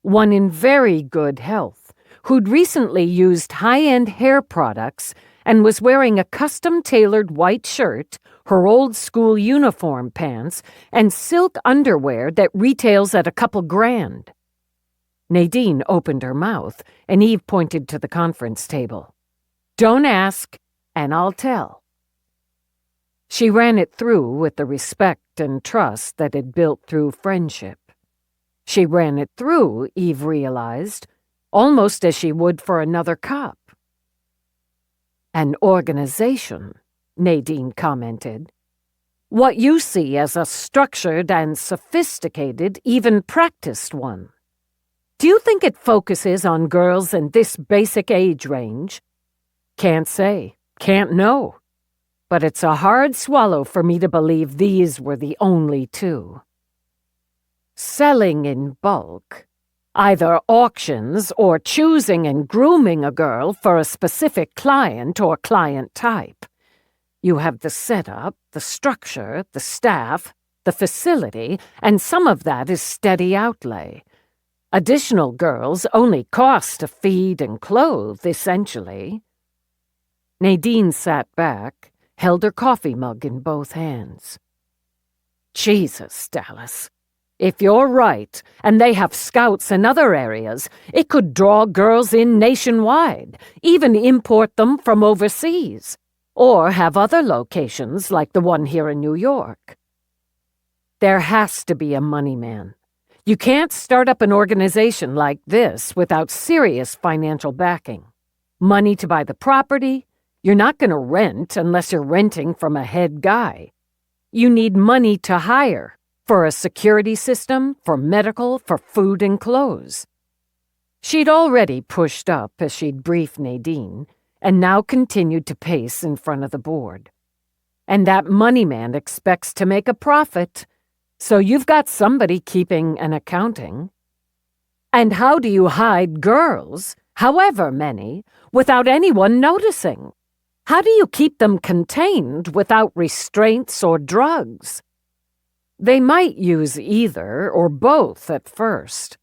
One in very good health, who'd recently used high-end hair products and was wearing a custom-tailored white shirt, her old-school uniform pants, and silk underwear that retails at a couple grand. Nadine opened her mouth, and Eve pointed to the conference table. Don't ask, and I'll tell. She ran it through with the respect and trust that had built through friendship. She ran it through, Eve realized, almost as she would for another cop. An organization, Nadine commented. What you see as a structured and sophisticated, even practiced one. Do you think it focuses on girls in this basic age range? Can't say, can't know. But it's a hard swallow for me to believe these were the only two. Selling in bulk, either auctions or choosing and grooming a girl for a specific client or client type. You have the setup, the structure, the staff, the facility, and some of that is steady outlay. Additional girls only cost to feed and clothe, essentially. Nadine sat back, held her coffee mug in both hands. Jesus, Dallas. If you're right, and they have scouts in other areas, it could draw girls in nationwide, even import them from overseas, or have other locations like the one here in New York. There has to be a money man. You can't start up an organization like this without serious financial backing. Money to buy the property. You're not going to rent unless you're renting from a head guy. You need money to hire, for a security system, for medical, for food and clothes. She'd already pushed up as she'd briefed Nadine, and now continued to pace in front of the board. And that money man expects to make a profit, so you've got somebody keeping an accounting. And how do you hide girls, however many, without anyone noticing? How do you keep them contained without restraints or drugs? They might use either or both at first.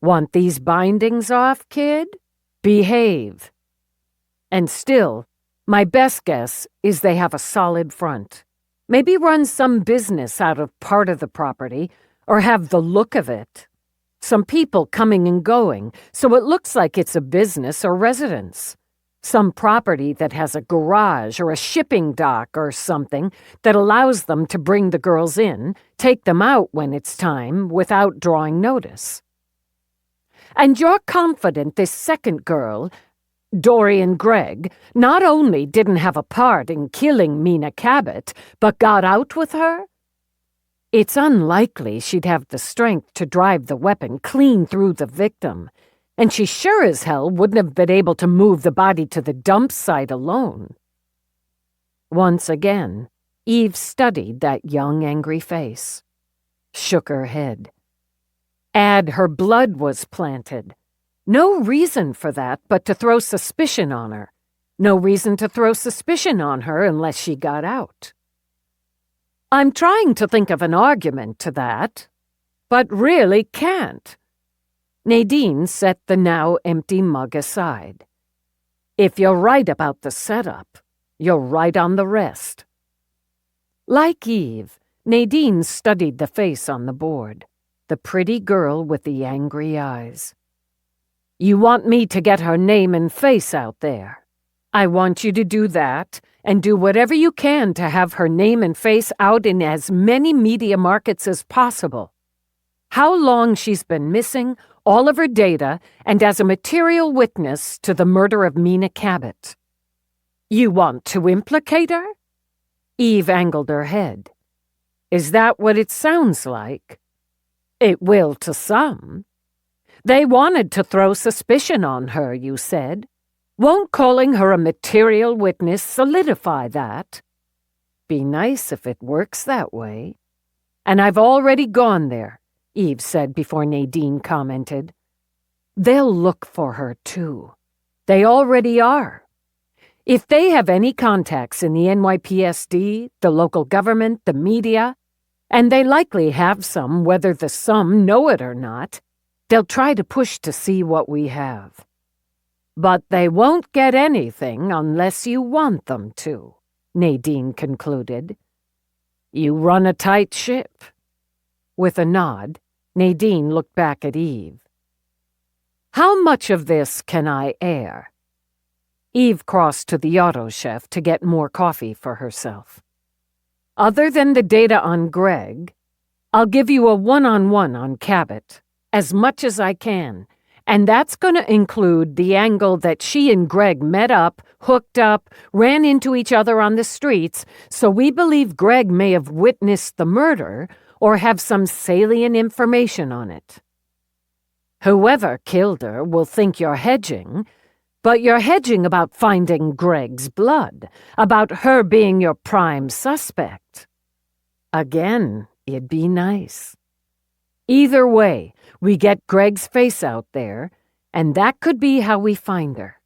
Want these bindings off, kid? Behave. And still, my best guess is they have a solid front. Maybe run some business out of part of the property, or have the look of it. Some people coming and going, so it looks like it's a business or residence. Some property that has a garage or a shipping dock or something that allows them to bring the girls in, take them out when it's time without drawing notice. And you're confident this second girl, Dorian Gregg, not only didn't have a part in killing Mina Cabot, but got out with her? It's unlikely she'd have the strength to drive the weapon clean through the victim, and she sure as hell wouldn't have been able to move the body to the dump site alone. Once again, Eve studied that young, angry face. shook her head. Add her blood was planted. No reason for that but to throw suspicion on her. No reason to throw suspicion on her unless she got out. I'm trying to think of an argument to that, but really can't. Nadine set the now empty mug aside. If you're right about the setup, you're right on the rest. Like Eve, Nadine studied the face on the board, the pretty girl with the angry eyes. You want me to get her name and face out there? I want you to do that, and do whatever you can to have her name and face out in as many media markets as possible. How long she's been missing, all of her data, and as a material witness to the murder of Mina Cabot. You want to implicate her? Eve angled her head. Is that what it sounds like? It will to some. They wanted to throw suspicion on her, you said. Won't calling her a material witness solidify that? Be nice if it works that way. And I've already gone there, Eve said before Nadine commented. They'll look for her, too. They already are. If they have any contacts in the NYPSD, the local government, the media, and they likely have some whether the some know it or not, they'll try to push to see what we have. But they won't get anything unless you want them to, Nadine concluded. You run a tight ship. With a nod, Nadine looked back at Eve. How much of this can I air? Eve crossed to the auto chef to get more coffee for herself. Other than the data on Greg, I'll give you a one-on-one on Cabot, as much as I can. And that's going to include the angle that she and Greg met up, hooked up, ran into each other on the streets, so we believe Greg may have witnessed the murder or have some salient information on it. Whoever killed her will think you're hedging, but you're hedging about finding Greg's blood, about her being your prime suspect. Again, it'd be nice. Either way, we get Greg's face out there, and that could be how we find her.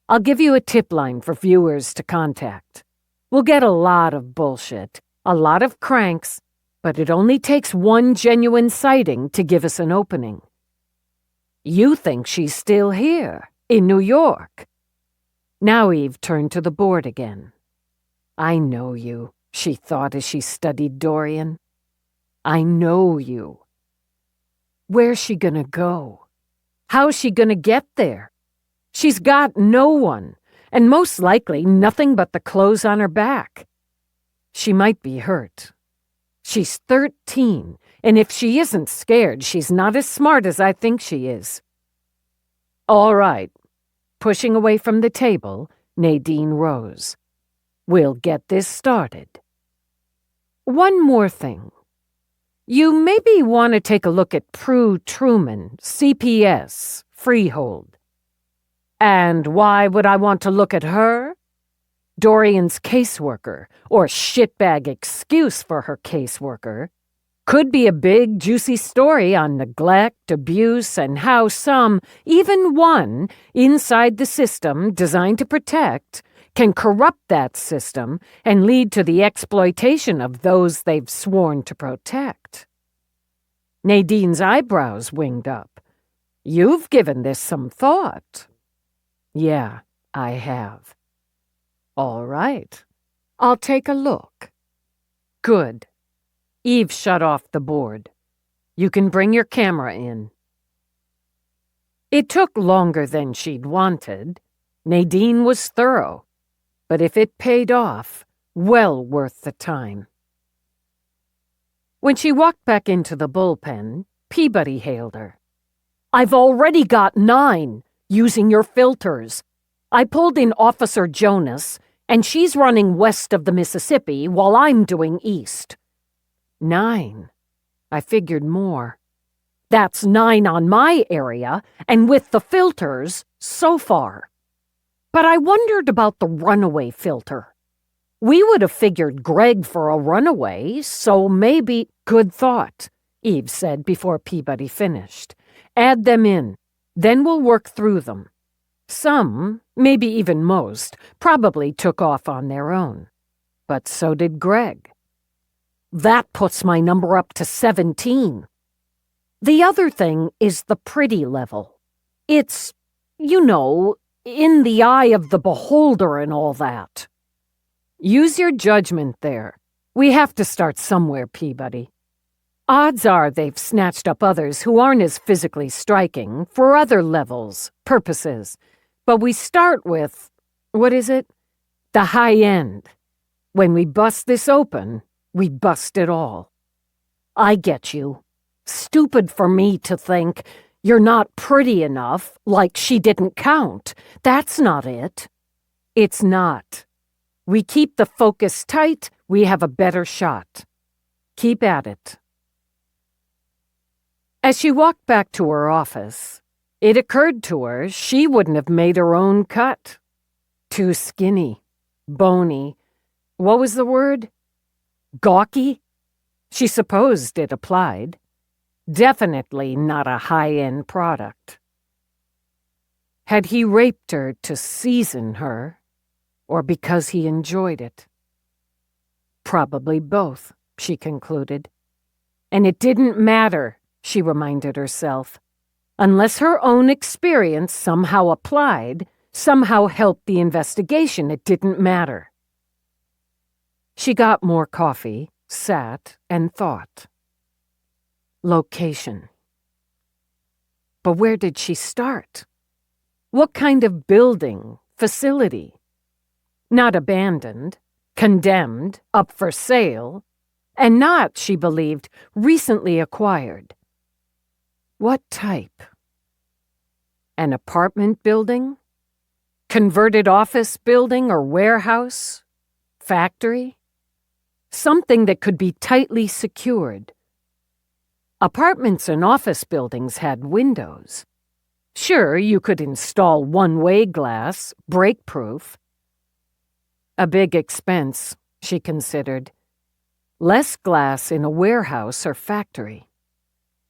I'll give you a tip line for viewers to contact. We'll get a lot of bullshit, a lot of cranks, but it only takes one genuine sighting to give us an opening. You think she's still here, in New York. Now Eve turned to the board again. I know you, she thought as she studied Dorian. I know you. Where's she gonna go? How's she gonna get there? She's got no one, and most likely nothing but the clothes on her back. She might be hurt. She's 13, and if she isn't scared, she's not as smart as I think she is. All right. Pushing away from the table, Nadine rose. We'll get this started. One more thing. You maybe want to take a look at Prue Truman, CPS, Freehold. And why would I want to look at her? Dorian's caseworker, or shitbag excuse for her caseworker, could be a big, juicy story on neglect, abuse, and how some, even one, inside the system designed to protect, can corrupt that system and lead to the exploitation of those they've sworn to protect. Nadine's eyebrows winged up. You've given this some thought. Yeah, I have. All right. I'll take a look. Good. Eve shut off the board. You can bring your camera in. It took longer than she'd wanted. Nadine was thorough. But if it paid off, well worth the time. When she walked back into the bullpen, Peabody hailed her. I've already got 9, using your filters. I pulled in Officer Jonas, and she's running west of the Mississippi while I'm doing east. 9. I figured more. That's 9 on my area, and with the filters, so far. But I wondered about the runaway filter. We would have figured Greg for a runaway, so maybe... Good thought, Eve said before Peabody finished. Add them in. Then we'll work through them. Some, maybe even most, probably took off on their own. But so did Greg. That puts my number up to 17. The other thing is the pretty level. It's, in the eye of the beholder and all that. Use your judgment there. We have to start somewhere, Peabody. Odds are they've snatched up others who aren't as physically striking for other levels, purposes. But we start with, the high end. When we bust this open, we bust it all. I get you. Stupid for me to think you're not pretty enough, like she didn't count. That's not it. It's not. We keep the focus tight, we have a better shot. Keep at it. As she walked back to her office, it occurred to her she wouldn't have made her own cut. Too skinny, bony. What was the word? Gawky? She supposed it applied. Definitely not a high-end product. Had he raped her to season her, or because he enjoyed it? Probably both, she concluded. And it didn't matter, she reminded herself. Unless her own experience somehow applied, somehow helped the investigation, it didn't matter. She got more coffee, sat, and thought. Location. But where did she start? What kind of building, facility? Not abandoned, condemned, up for sale, and not, she believed, recently acquired. What type? An apartment building? Converted office building or warehouse? Factory? Something that could be tightly secured. Apartments and office buildings had windows. Sure, you could install one-way glass, break-proof. A big expense, she considered. Less glass in a warehouse or factory.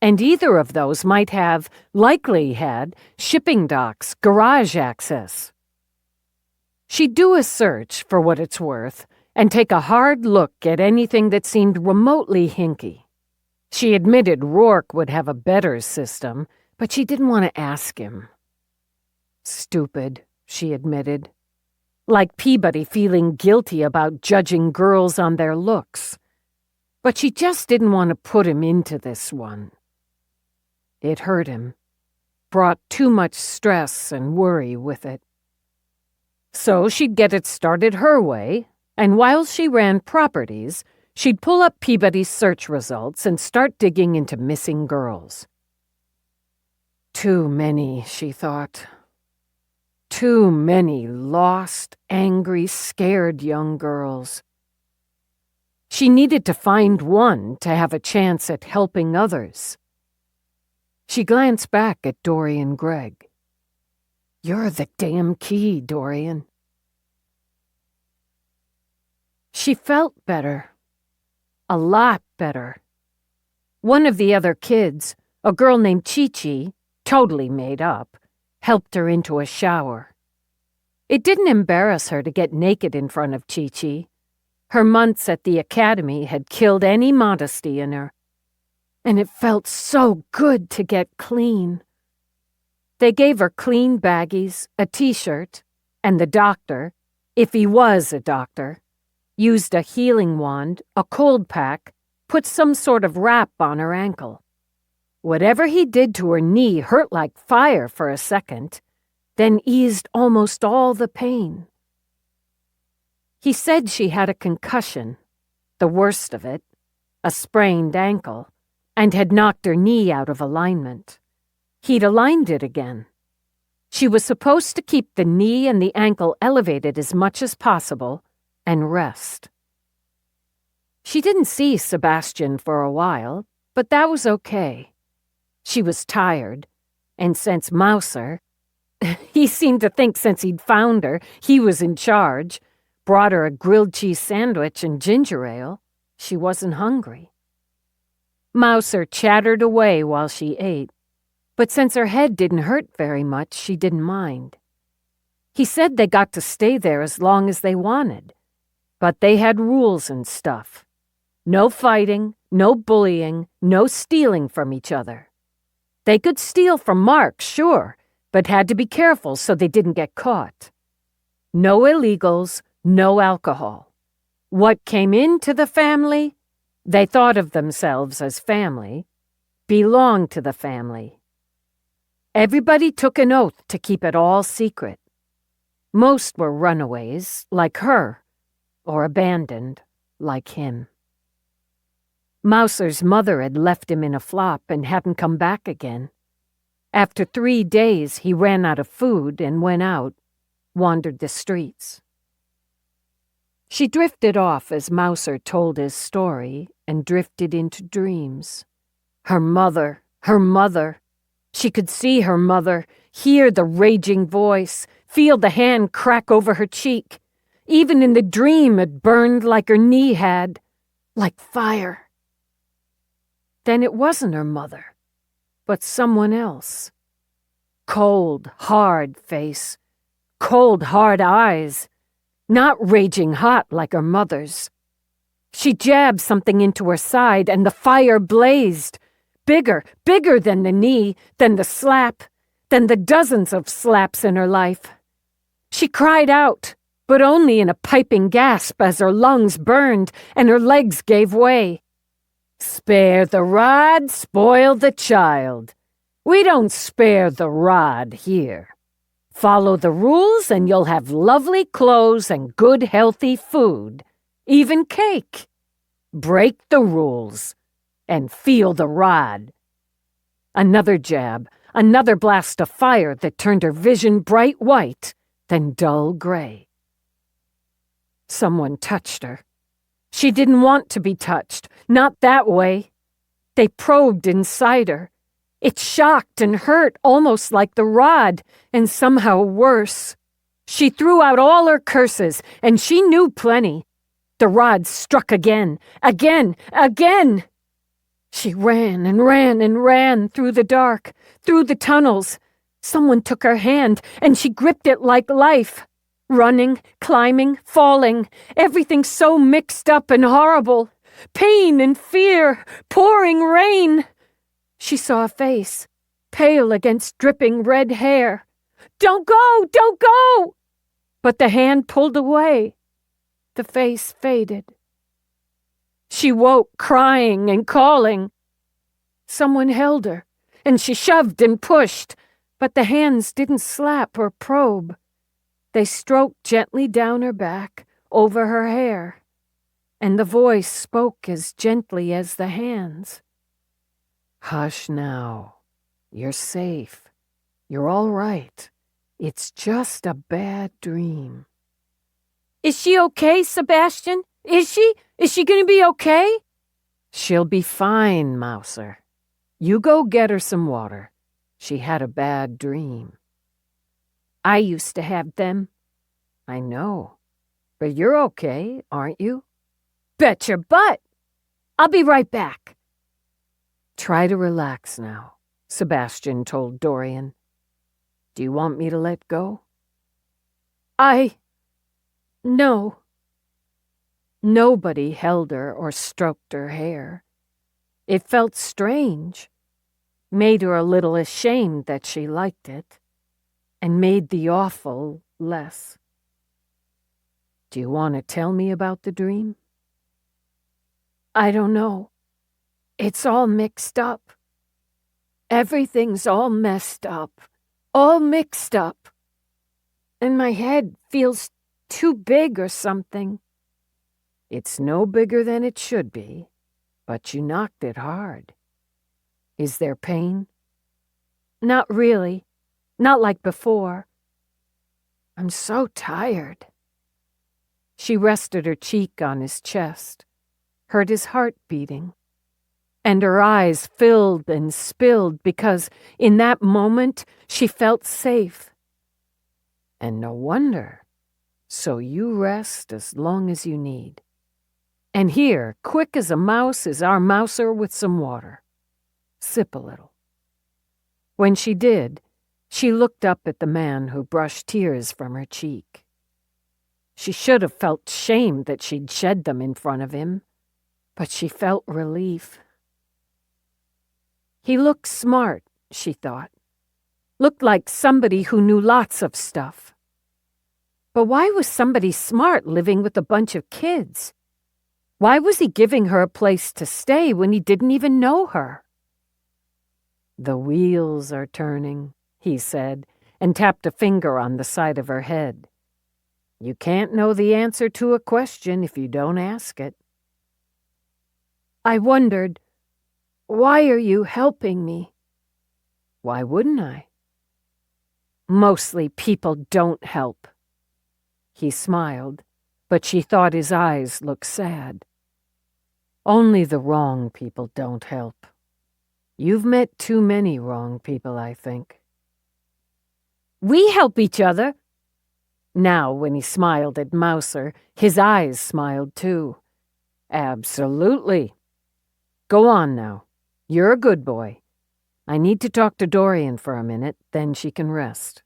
And either of those likely had, shipping docks, garage access. She'd do a search, for what it's worth, and take a hard look at anything that seemed remotely hinky. She admitted Roarke would have a better system, but she didn't want to ask him. Stupid, she admitted. Like Peabody feeling guilty about judging girls on their looks. But she just didn't want to put him into this one. It hurt him, brought too much stress and worry with it. So she'd get it started her way, and while she ran properties, she'd pull up Peabody's search results and start digging into missing girls. Too many, she thought. Too many lost, angry, scared young girls. She needed to find one to have a chance at helping others. She glanced back at Dorian Gregg. You're the damn key, Dorian. She felt better. A lot better. One of the other kids, a girl named Chi-Chi, totally made up, helped her into a shower. It didn't embarrass her to get naked in front of Chi-Chi. Her months at the academy had killed any modesty in her. And it felt so good to get clean. They gave her clean baggies, a t-shirt, and the doctor, if he was a doctor, used a healing wand, a cold pack, put some sort of wrap on her ankle. Whatever he did to her knee hurt like fire for a second, then eased almost all the pain. He said she had a concussion, the worst of it, a sprained ankle, and had knocked her knee out of alignment. He'd aligned it again. She was supposed to keep the knee and the ankle elevated as much as possible and rest. She didn't see Sebastian for a while, but that was okay. She was tired, and since Mouser, he seemed to think since he'd found her, he was in charge, brought her a grilled cheese sandwich and ginger ale, she wasn't hungry. Mouser chattered away while she ate, but since her head didn't hurt very much, she didn't mind. He said they got to stay there as long as they wanted, but they had rules and stuff. No fighting, no bullying, no stealing from each other. They could steal from Mark, sure, but had to be careful so they didn't get caught. No illegals, no alcohol. What came into the family, they thought of themselves as family, belonged to the family. Everybody took an oath to keep it all secret. Most were runaways, like her, or abandoned, like him. Mouser's mother had left him in a flop and hadn't come back again. After 3 days, he ran out of food and went out, wandered the streets. She drifted off as Mouser told his story and drifted into dreams. Her mother. She could see her mother, hear the raging voice, feel the hand crack over her cheek. Even in the dream it burned like her knee had, like fire. Then it wasn't her mother, but someone else. Cold, hard face, cold, hard eyes, not raging hot like her mother's. She jabbed something into her side and the fire blazed, bigger than the knee, than the slap, than the dozens of slaps in her life. She cried out, but only in a piping gasp as her lungs burned and her legs gave way. Spare the rod, spoil the child. We don't spare the rod here. Follow the rules and you'll have lovely clothes and good healthy food, even cake. Break the rules and feel the rod. Another jab, another blast of fire that turned her vision bright white, then dull gray. Someone touched her. She didn't want to be touched, not that way. They probed inside her. It shocked and hurt almost like the rod, and somehow worse. She threw out all her curses, and she knew plenty. The rod struck again. She ran and ran through the dark, through the tunnels. Someone took her hand, and she gripped it like life. Running, climbing, falling, everything so mixed up and horrible. Pain and fear, pouring rain. She saw a face, pale against dripping red hair. Don't go! Don't go! But the hand pulled away. The face faded. She woke, crying and calling. Someone held her, and she shoved and pushed, but the hands didn't slap or probe. They stroked gently down her back, over her hair, and the voice spoke as gently as the hands. Hush now. You're safe. You're all right. It's just a bad dream. Is she okay, Sebastian? Is she? Is she going to be okay? She'll be fine, Mouser. You go get her some water. She had a bad dream. I used to have them. I know. But you're okay, aren't you? Bet your butt. I'll be right back. Try to relax now, Sebastian told Dorian. Do you want me to let go? No. Nobody held her or stroked her hair. It felt strange, made her a little ashamed that she liked it, and made the awful less. Do you want to tell me about the dream? I don't know. It's all mixed up. Everything's all messed up, all mixed up. And my head feels too big or something. It's no bigger than it should be, but you knocked it hard. Is there pain? Not really. Not like before. I'm so tired. She rested her cheek on his chest, heard his heart beating, and her eyes filled and spilled because in that moment she felt safe. And no wonder. So you rest as long as you need. And here, quick as a mouse, is our mouser with some water. Sip a little." When she did, she looked up at the man who brushed tears from her cheek. She should have felt shame that she'd shed them in front of him, but she felt relief. He looked smart, she thought. Looked like somebody who knew lots of stuff. But why was somebody smart living with a bunch of kids? Why was he giving her a place to stay when he didn't even know her? "The wheels are turning," he said, and tapped a finger on the side of her head. "You can't know the answer to a question if you don't ask it." "I wondered, why are you helping me?" "Why wouldn't I?" "Mostly people don't help." He smiled, but she thought his eyes looked sad. "Only the wrong people don't help. You've met too many wrong people, I think." "We help each other." Now, when he smiled at Mouser, his eyes smiled too. "Absolutely. Go on now. You're a good boy. I need to talk to Dorian for a minute, then she can rest."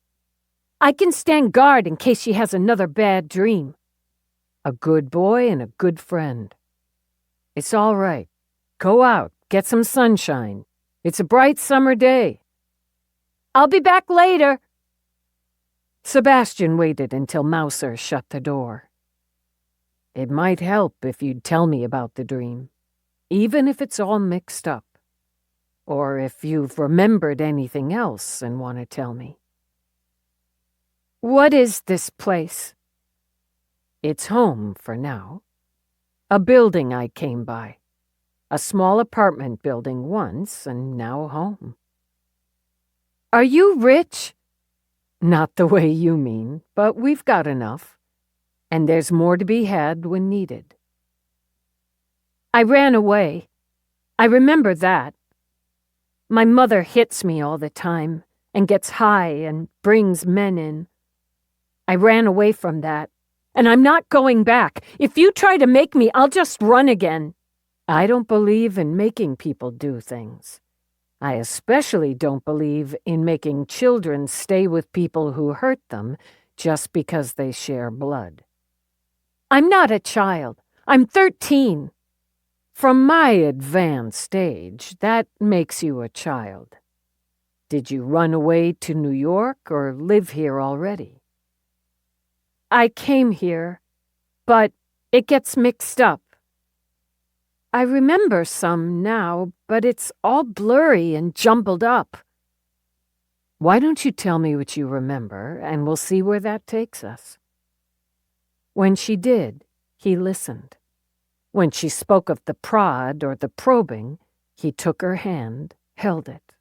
"I can stand guard in case she has another bad dream." "A good boy and a good friend. It's all right. Go out, get some sunshine. It's a bright summer day." "I'll be back later." Sebastian waited until Mouser shut the door. "It might help if you'd tell me about the dream, even if it's all mixed up. Or if you've remembered anything else and want to tell me." "What is this place?" "It's home for now. A building I came by. A small apartment building once, and now home." "Are you rich?" "Not the way you mean, but we've got enough. And there's more to be had when needed." "I ran away. I remember that. My mother hits me all the time and gets high and brings men in. I ran away from that, and I'm not going back. If you try to make me, I'll just run again." "I don't believe in making people do things. I especially don't believe in making children stay with people who hurt them just because they share blood." "I'm not a child. I'm 13. "From my advanced age, that makes you a child. Did you run away to New York or live here already?" "I came here, but it gets mixed up. I remember some now, but it's all blurry and jumbled up." "Why don't you tell me what you remember, and we'll see where that takes us?" When she did, he listened. When she spoke of the prod or the probing, he took her hand, held it.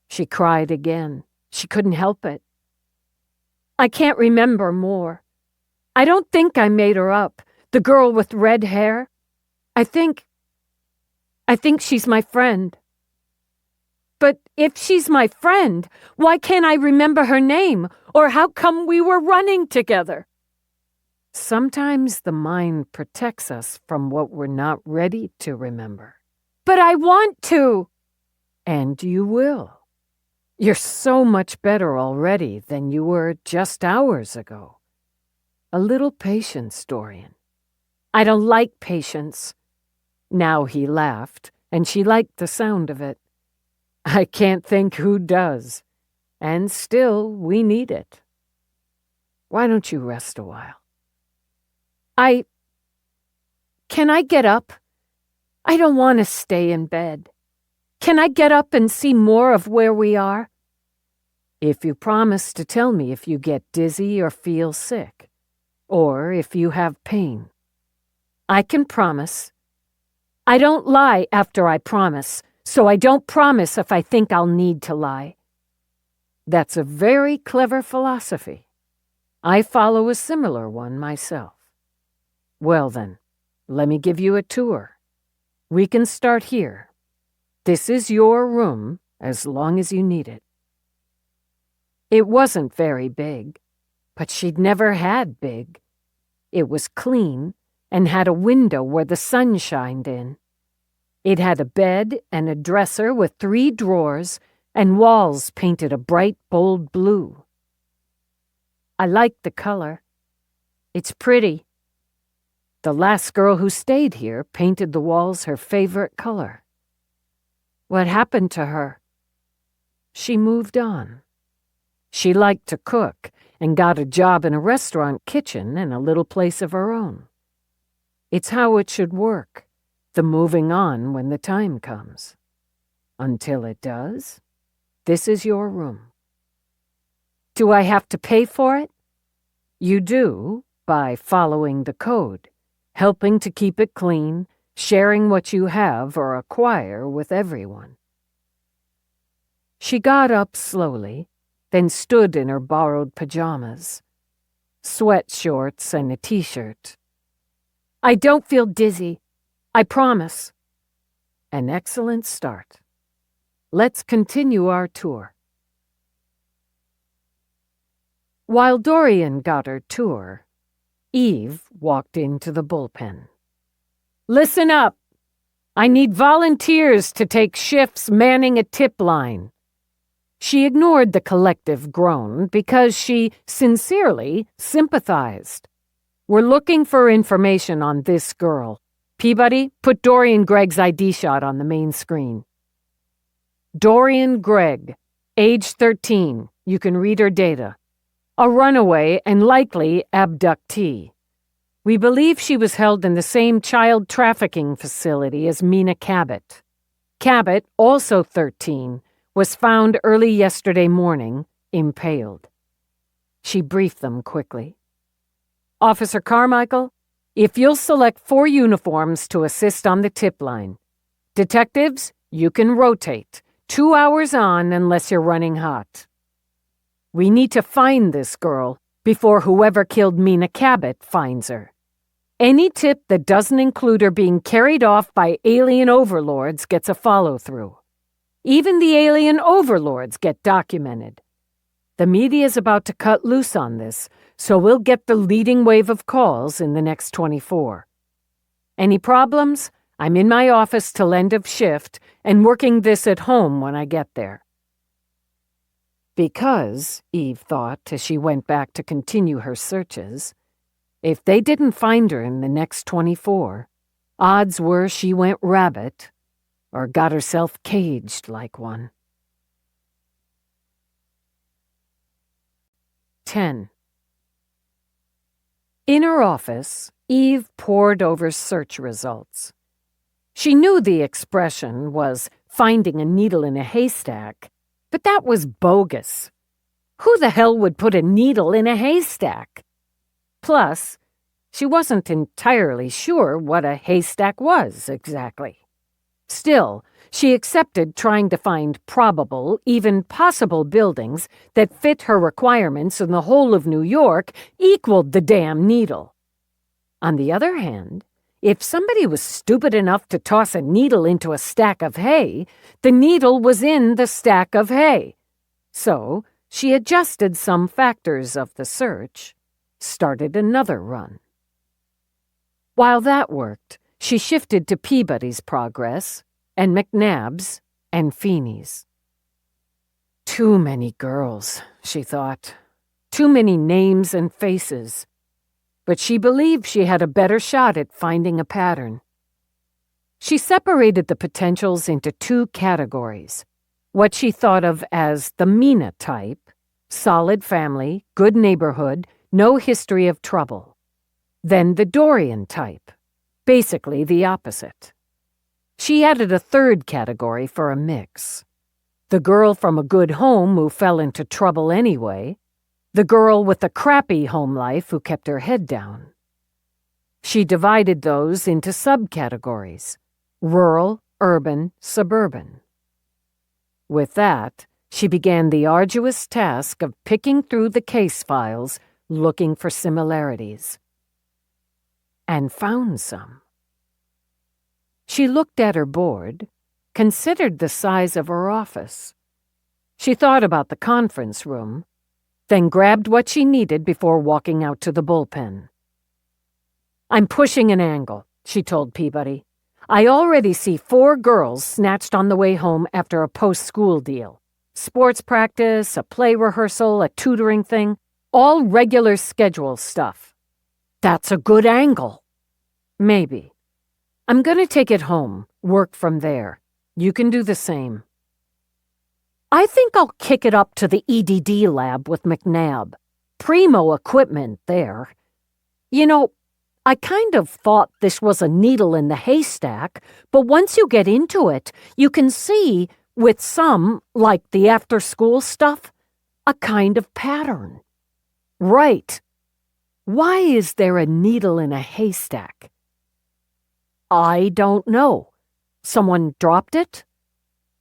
She cried again. She couldn't help it. "I can't remember more. I don't think I made her up, the girl with red hair. I think she's my friend." "But if she's my friend, why can't I remember her name, or how come we were running together?" Sometimes the mind protects us from what we're not ready to remember. "But I want to." "And you will. You're so much better already than you were just hours ago. A little patience, Dorian." "I don't like patience." Now he laughed, and she liked the sound of it. "I can't think who does. And still, we need it. Why don't you rest a while?" Can I get up? I don't want to stay in bed. Can I get up and see more of where we are?" "If you promise to tell me if you get dizzy or feel sick, or if you have pain." "I can promise. I don't lie after I promise, so I don't promise if I think I'll need to lie." "That's a very clever philosophy. I follow a similar one myself. Well then, let me give you a tour. We can start here. This is your room, as long as you need it." It wasn't very big, but she'd never had big. It was clean, and had a window where the sun shined in. It had a bed and a dresser with 3 drawers and walls painted a bright, bold blue. I liked the color. It's pretty. The last girl who stayed here painted the walls her favorite color. What happened to her? She moved on. She liked to cook and got a job in a restaurant kitchen and a little place of her own. It's how it should work, the moving on when the time comes. Until it does, this is your room. Do I have to pay for it? You do, by following the code, helping to keep it clean, sharing what you have or acquire with everyone. She got up slowly, then stood in her borrowed pajamas, sweat shorts and a t-shirt. I don't feel dizzy. I promise. An excellent start. Let's continue our tour. While Dorian got her tour, Eve walked into the bullpen. Listen up. I need volunteers to take shifts manning a tip line. She ignored the collective groan because she sincerely sympathized. We're looking for information on this girl. Peabody, put Dorian Gregg's ID shot on the main screen. Dorian Gregg, age 13. You can read her data. A runaway and likely abductee. We believe she was held in the same child trafficking facility as Mina Cabot. Cabot, also 13, was found early yesterday morning, impaled. She briefed them quickly. Officer Carmichael, if you'll select 4 uniforms to assist on the tip line. Detectives, you can rotate. 2 hours on unless you're running hot. We need to find this girl before whoever killed Mina Cabot finds her. Any tip that doesn't include her being carried off by alien overlords gets a follow-through. Even the alien overlords get documented. The media's about to cut loose on this, so we'll get the leading wave of calls in the next 24. Any problems? I'm in my office till end of shift and working this at home when I get there. Because, Eve thought as she went back to continue her searches, if they didn't find her in the next 24, odds were she went rabbit or got herself caged like one. 10. In her office, Eve pored over search results. She knew the expression was finding a needle in a haystack, but that was bogus. Who the hell would put a needle in a haystack? Plus, she wasn't entirely sure what a haystack was exactly. Still, she accepted trying to find probable, even possible buildings that fit her requirements in the whole of New York equaled the damn needle. On the other hand, if somebody was stupid enough to toss a needle into a stack of hay, the needle was in the stack of hay. So, she adjusted some factors of the search, started another run. While that worked, she shifted to Peabody's progress, and McNabb's, and Feeney's. Too many girls, she thought. Too many names and faces. But she believed she had a better shot at finding a pattern. She separated the potentials into 2 categories. What she thought of as the Mina type, solid family, good neighborhood, no history of trouble. Then the Dorian type, basically the opposite. She added a 3rd category for a mix. The girl from a good home who fell into trouble anyway, the girl with a crappy home life who kept her head down. She divided those into subcategories: rural, urban, suburban. With that, she began the arduous task of picking through the case files, looking for similarities. And found some. She looked at her board, considered the size of her office. She thought about the conference room, then grabbed what she needed before walking out to the bullpen. I'm pushing an angle, she told Peabody. I already see 4 girls snatched on the way home after a post-school deal. Sports practice, a play rehearsal, a tutoring thing, all regular schedule stuff. That's a good angle. Maybe. I'm gonna take it home, work from there. You can do the same. I think I'll kick it up to the EDD lab with McNabb. Primo equipment there. You know, I kind of thought this was a needle in the haystack, but once you get into it, you can see, with some, like the after-school stuff, a kind of pattern. Right. Why is there a needle in a haystack? I don't know. Someone dropped it?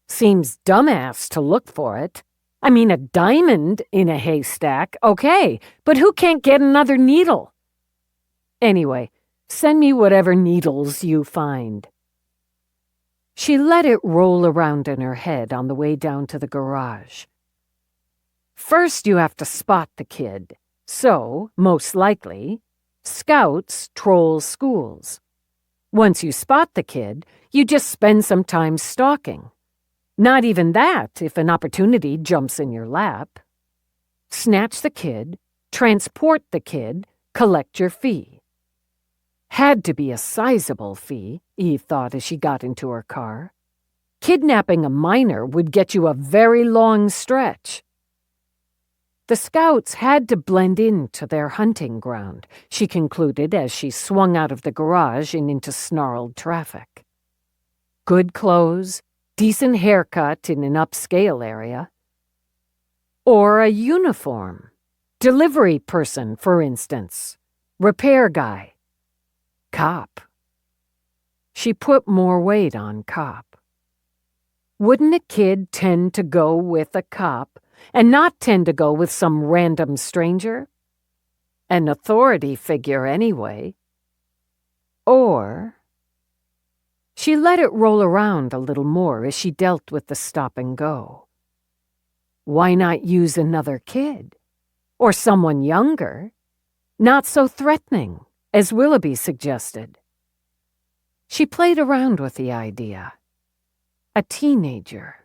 Seems dumbass to look for it. I mean, a diamond in a haystack, okay, but who can't get another needle? Anyway, send me whatever needles you find. She let it roll around in her head on the way down to the garage. First, you have to spot the kid. So, most likely, scouts troll schools. Once you spot the kid, you just spend some time stalking. Not even that if an opportunity jumps in your lap. Snatch the kid, transport the kid, collect your fee. Had to be a sizable fee, Eve thought as she got into her car. Kidnapping a minor would get you a very long stretch. The scouts had to blend into their hunting ground, she concluded as she swung out of the garage and into snarled traffic. Good clothes, decent haircut in an upscale area. Or a uniform. Delivery person, for instance. Repair guy. Cop. She put more weight on cop. Wouldn't a kid tend to go with a cop and not tend to go with some random stranger? An authority figure, anyway. Or... She let it roll around a little more as she dealt with the stop and go. Why not use another kid? Or someone younger? Not so threatening, as Willoughby suggested. She played around with the idea. A teenager,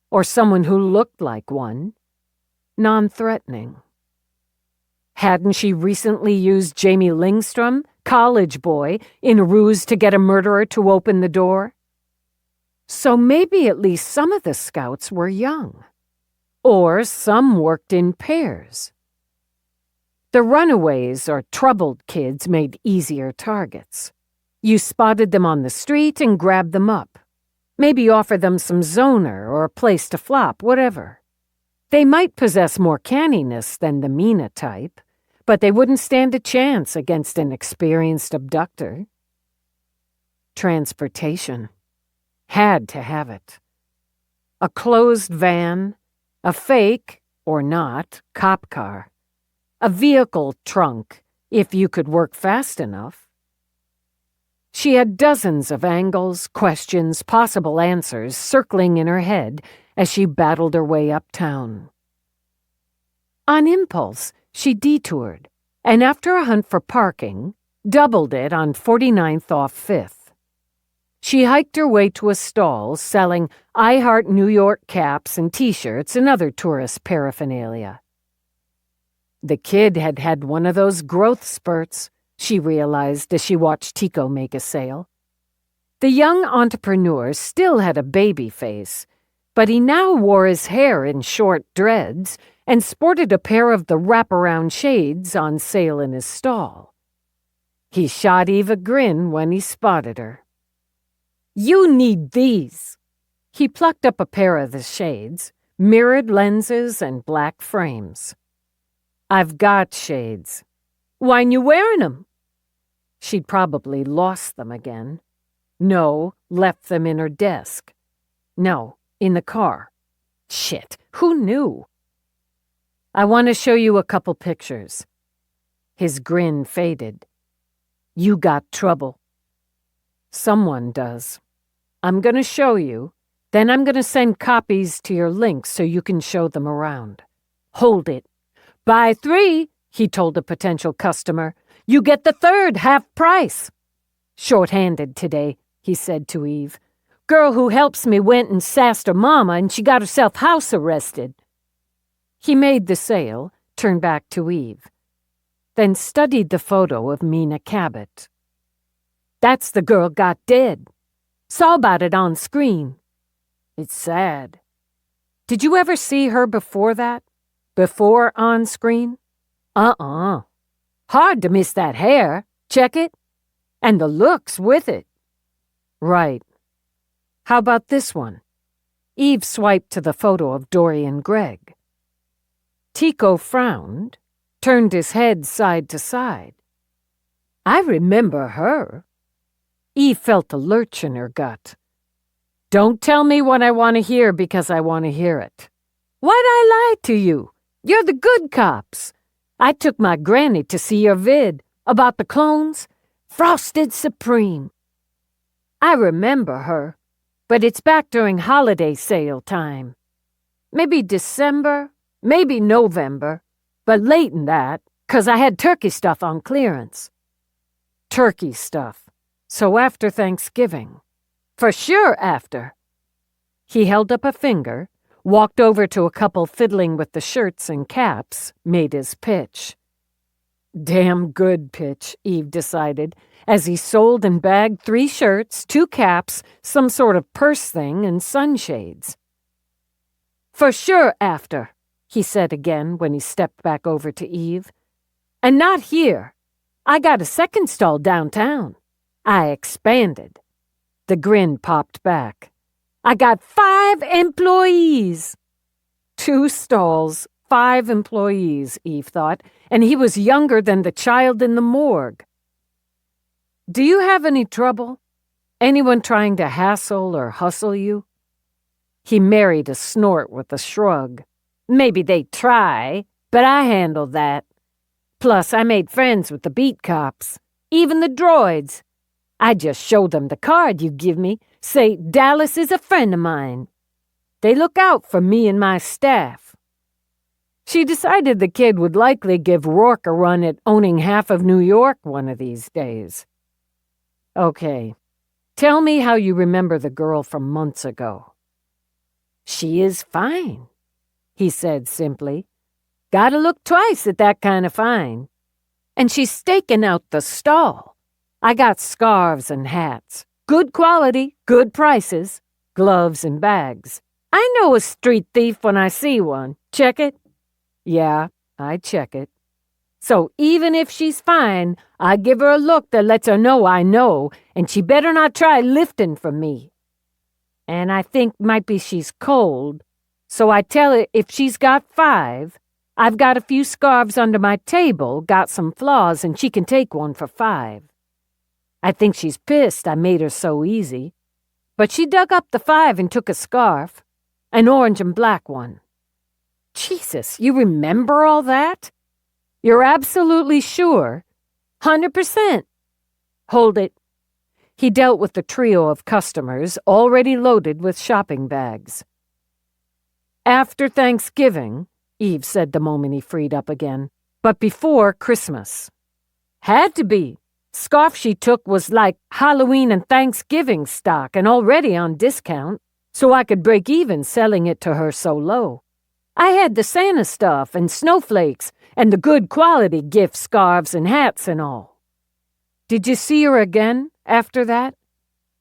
or someone who looked like one. Non-threatening. Hadn't she recently used Jamie Lingstrom, college boy, in a ruse to get a murderer to open the door? So maybe at least some of the scouts were young. Or some worked in pairs. The runaways or troubled kids made easier targets. You spotted them on the street and grabbed them up. Maybe offer them some zoner or a place to flop, whatever. They might possess more canniness than the Mina type, but they wouldn't stand a chance against an experienced abductor. Transportation. Had to have it. A closed van, a fake, or not, cop car. A vehicle trunk, if you could work fast enough. She had dozens of angles, questions, possible answers circling in her head as she battled her way uptown. On impulse, she detoured, and after a hunt for parking, doubled it on 49th off 5th. She hiked her way to a stall selling I Heart New York caps and T-shirts and other tourist paraphernalia. The kid had had one of those growth spurts, she realized as she watched Tico make a sale. The young entrepreneur still had a baby face, but he now wore his hair in short dreads and sported a pair of the wraparound shades on sale in his stall. He shot Eve a grin when he spotted her. "You need these." He plucked up a pair of the shades, mirrored lenses and black frames. "I've got shades." "Why'n you wearing 'em?" She'd probably lost them again. No, left them in her desk. No, in the car. Shit, who knew? "I want to show you a couple pictures." His grin faded. "You got trouble." "Someone does. I'm going to show you, then I'm going to send copies to your links so you can show them around." "Hold it. Buy 3, he told a potential customer. You get the third, half price. Short-handed today, he said to Eve. Girl who helps me went and sassed her mama and she got herself house arrested. He made the sale, turned back to Eve, then studied the photo of Mina Cabot. That's the girl got dead. Saw about it on screen. It's sad. Did you ever see her before that? Before on screen? Hard to miss that hair. Check it. And the looks with it. Right. How about this one? Eve swiped to the photo of Dorian Gregg. Tico frowned, turned his head side to side. I remember her. Eve felt a lurch in her gut. Don't tell me what I want to hear because I want to hear it. Why'd I lie to you? You're the good cops. I took my granny to see your vid about the clones. Frosted Supreme. I remember her, but it's back during holiday sale time. Maybe December, maybe November, but late in that, 'cause I had turkey stuff on clearance. Turkey stuff. So after Thanksgiving. For sure after. He held up a finger, walked over to a couple fiddling with the shirts and caps, made his pitch. Damn good pitch, Eve decided, as he sold and bagged 3 shirts, 2 caps, some sort of purse thing, and sunshades. For sure after, he said again when he stepped back over to Eve. And not here. I got a second stall downtown. I expanded. The grin popped back. I got 5 employees. 2 stalls, 5 employees, Eve thought, and he was younger than the child in the morgue. Do you have any trouble? Anyone trying to hassle or hustle you? He married a snort with a shrug. Maybe they try, but I handled that. Plus, I made friends with the beat cops, even the droids. I just show them the card you give me, say Dallas is a friend of mine. They look out for me and my staff. She decided the kid would likely give Roarke a run at owning half of New York one of these days. Okay, tell me how you remember the girl from months ago. She is fine, he said simply. Gotta look twice at that kind of fine. And she's staking out the stall. I got scarves and hats. Good quality, good prices. Gloves and bags. I know a street thief when I see one. Check it? Yeah, I check it. So even if she's fine, I give her a look that lets her know I know, and she better not try lifting from me. And I think might be she's cold, so I tell her if she's got 5, I've got a few scarves under my table, got some flaws, and she can take one for 5. I think she's pissed I made her so easy. But she dug up the 5 and took a scarf, an orange and black one. Jesus, you remember all that? You're absolutely sure? 100%. Hold it. He dealt with the trio of customers already loaded with shopping bags. After Thanksgiving, Eve said the moment he freed up again, but before Christmas. Had to be. Scarf she took was like Halloween and Thanksgiving stock and already on discount, so I could break even selling it to her so low. I had the Santa stuff and snowflakes and the good quality gift scarves and hats and all. Did you see her again after that?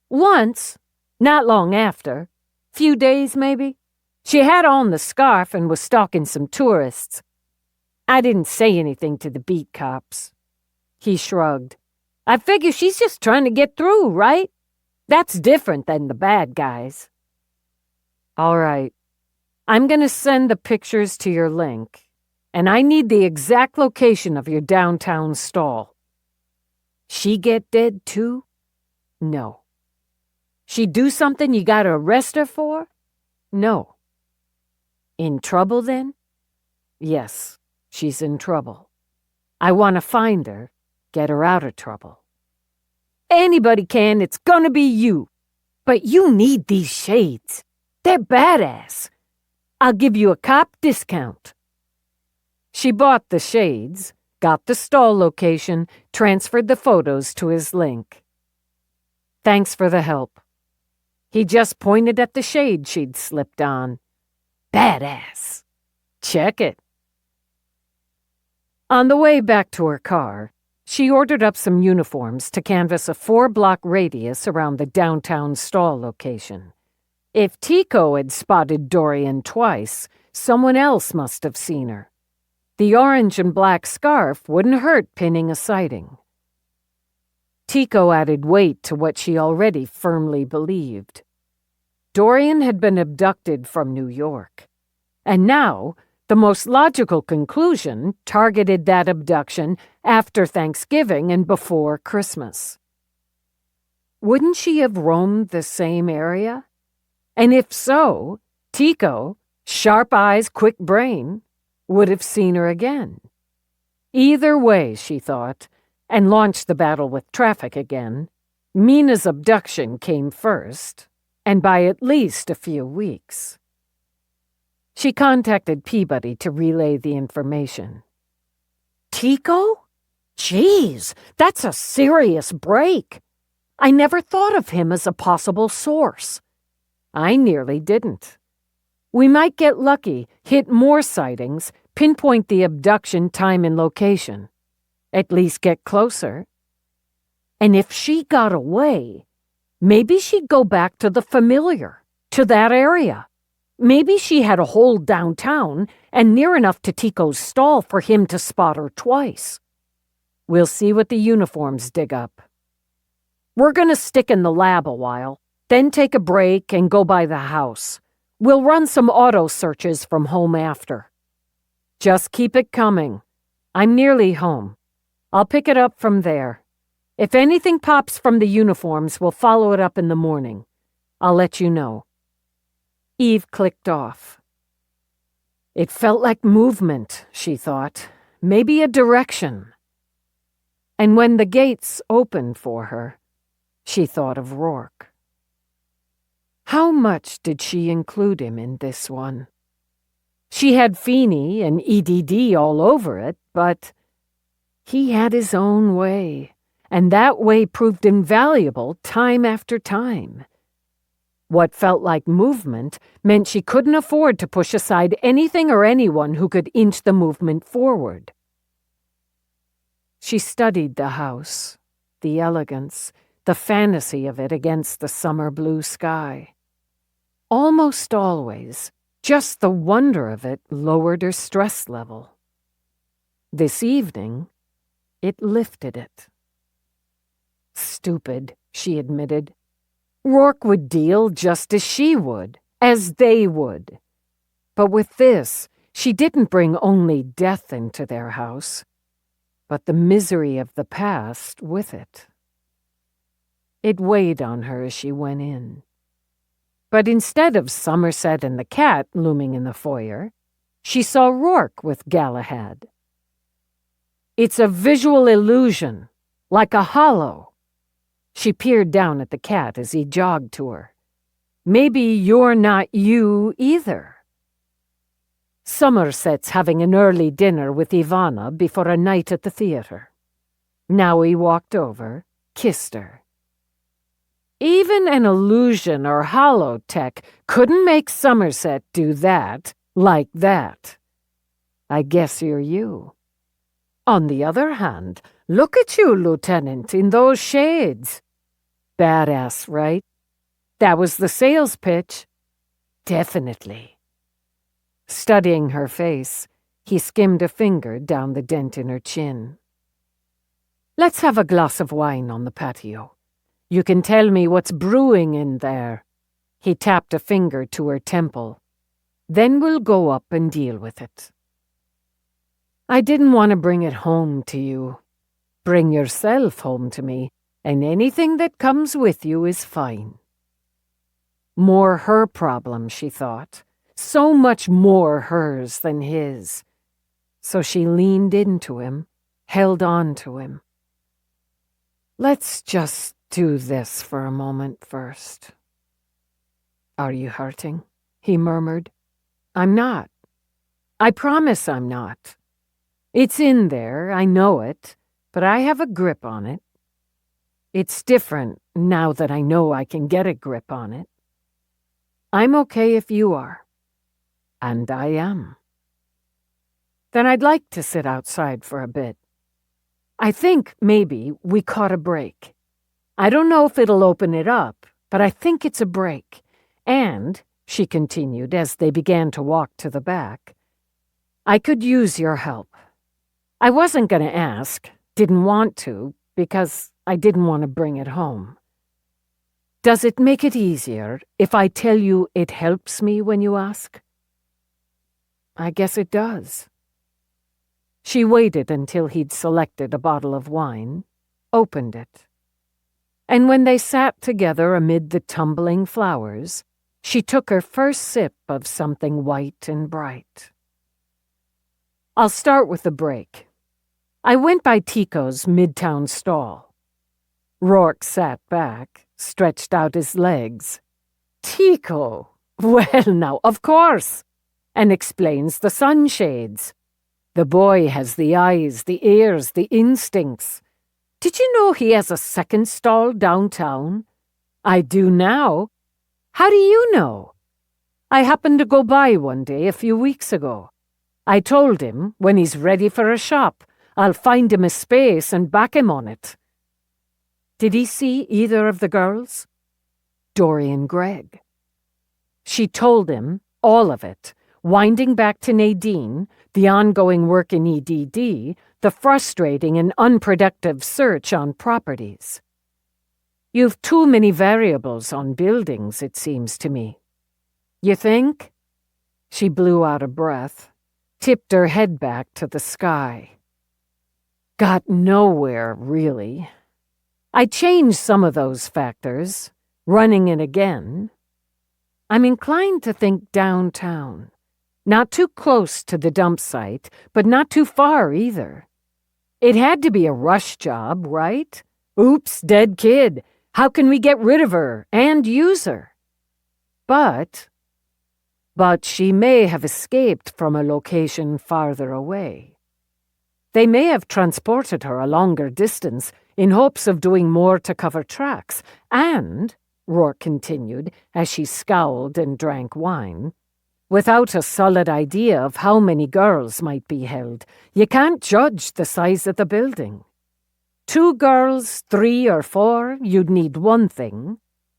Once, not long after, few days maybe. She had on the scarf and was stalking some tourists. I didn't say anything to the beat cops. He shrugged. I figure she's just trying to get through, right? That's different than the bad guys. All right. I'm going to send the pictures to your link, and I need the exact location of your downtown stall. She get dead too? No. She do something you gotta arrest her for? No. In trouble then? Yes, she's in trouble. I want to find her, get her out of trouble. Anybody can, it's gonna be you. But you need these shades. They're badass. I'll give you a cop discount. She bought the shades, got the stall location, transferred the photos to his link. Thanks for the help. He just pointed at the shade she'd slipped on. Badass. Check it. On the way back to her car, she ordered up some uniforms to canvass a 4-block radius around the downtown stall location. If Tico had spotted Dorian twice, someone else must have seen her. The orange and black scarf wouldn't hurt pinning a sighting. Tico added weight to what she already firmly believed. Dorian had been abducted from New York, and now the most logical conclusion targeted that abduction after Thanksgiving and before Christmas. Wouldn't she have roamed the same area? And if so, Tico, sharp eyes, quick brain, would have seen her again. Either way, she thought, and launched the battle with traffic again, Mina's abduction came first, and by at least a few weeks. She contacted Peabody to relay the information. Tico? Jeez, that's a serious break. I never thought of him as a possible source. I nearly didn't. We might get lucky, hit more sightings, pinpoint the abduction time and location. At least get closer. And if she got away, maybe she'd go back to the familiar, to that area. Maybe she had a hold downtown and near enough to Tico's stall for him to spot her twice. We'll see what the uniforms dig up. We're gonna stick in the lab a while, then take a break and go by the house. We'll run some auto searches from home after. Just keep it coming. I'm nearly home. I'll pick it up from there. If anything pops from the uniforms, we'll follow it up in the morning. I'll let you know. Eve clicked off. It felt like movement, she thought. Maybe a direction. And when the gates opened for her, she thought of Roarke. How much did she include him in this one? She had Feeney and EDD all over it, but he had his own way, and that way proved invaluable time after time. What felt like movement meant she couldn't afford to push aside anything or anyone who could inch the movement forward. She studied the house, the elegance, the fantasy of it against the summer blue sky. Almost always, just the wonder of it lowered her stress level. This evening, it lifted it. Stupid, she admitted. Roarke would deal just as she would, as they would. But with this, she didn't bring only death into their house, but the misery of the past with it. It weighed on her as she went in. But instead of Somerset and the cat looming in the foyer, she saw Roarke with Galahad. It's a visual illusion, like a hollow. She peered down at the cat as he jogged to her. Maybe you're not you either. Somerset's having an early dinner with Ivana before a night at the theater. Now he walked over, kissed her. Even an illusion or holotech couldn't make Somerset do that, like that. I guess you're you. On the other hand, look at you, Lieutenant, in those shades. Badass, right? That was the sales pitch. Definitely. Studying her face, he skimmed a finger down the dent in her chin. Let's have a glass of wine on the patio. You can tell me what's brewing in there. He tapped a finger to her temple. Then we'll go up and deal with it. I didn't want to bring it home to you. Bring yourself home to me, and anything that comes with you is fine. More her problem, she thought. So much more hers than his. So she leaned into him, held on to him. Let's just do this for a moment first. Are you hurting? He murmured. I'm not. I promise I'm not. It's in there, I know it, but I have a grip on it. It's different now that I know I can get a grip on it. I'm okay if you are. And I am. Then I'd like to sit outside for a bit. I think maybe we caught a break. I don't know if it'll open it up, but I think it's a break. And, she continued as they began to walk to the back, I could use your help. I wasn't going to ask, didn't want to, because I didn't want to bring it home. Does it make it easier if I tell you it helps me when you ask? I guess it does. She waited until he'd selected a bottle of wine, opened it. And when they sat together amid the tumbling flowers, she took her first sip of something white and bright. I'll start with the break. I went by Tico's midtown stall. Roarke sat back, stretched out his legs. Tico! Well, now, of course! And explains the sunshades. The boy has the eyes, the ears, the instincts. Did you know he has a second stall downtown? I do now. How do you know? I happened to go by one day a few weeks ago. I told him, when he's ready for a shop, I'll find him a space and back him on it. Did he see either of the girls? Dorian Gregg. She told him all of it, winding back to Nadine, the ongoing work in EDD, the frustrating and unproductive search on properties. You've too many variables on buildings, it seems to me. You think? She blew out a breath, tipped her head back to the sky. Got nowhere, really. I changed some of those factors, running it again. I'm inclined to think downtown. Not too close to the dump site, but not too far either. It had to be a rush job, right? Oops, dead kid. How can we get rid of her and use her? But she may have escaped from a location farther away. They may have transported her a longer distance in hopes of doing more to cover tracks, and, Roarke continued as she scowled and drank wine, without a solid idea of how many girls might be held, you can't judge the size of the building. 2 girls, 3 or 4, you'd need one thing.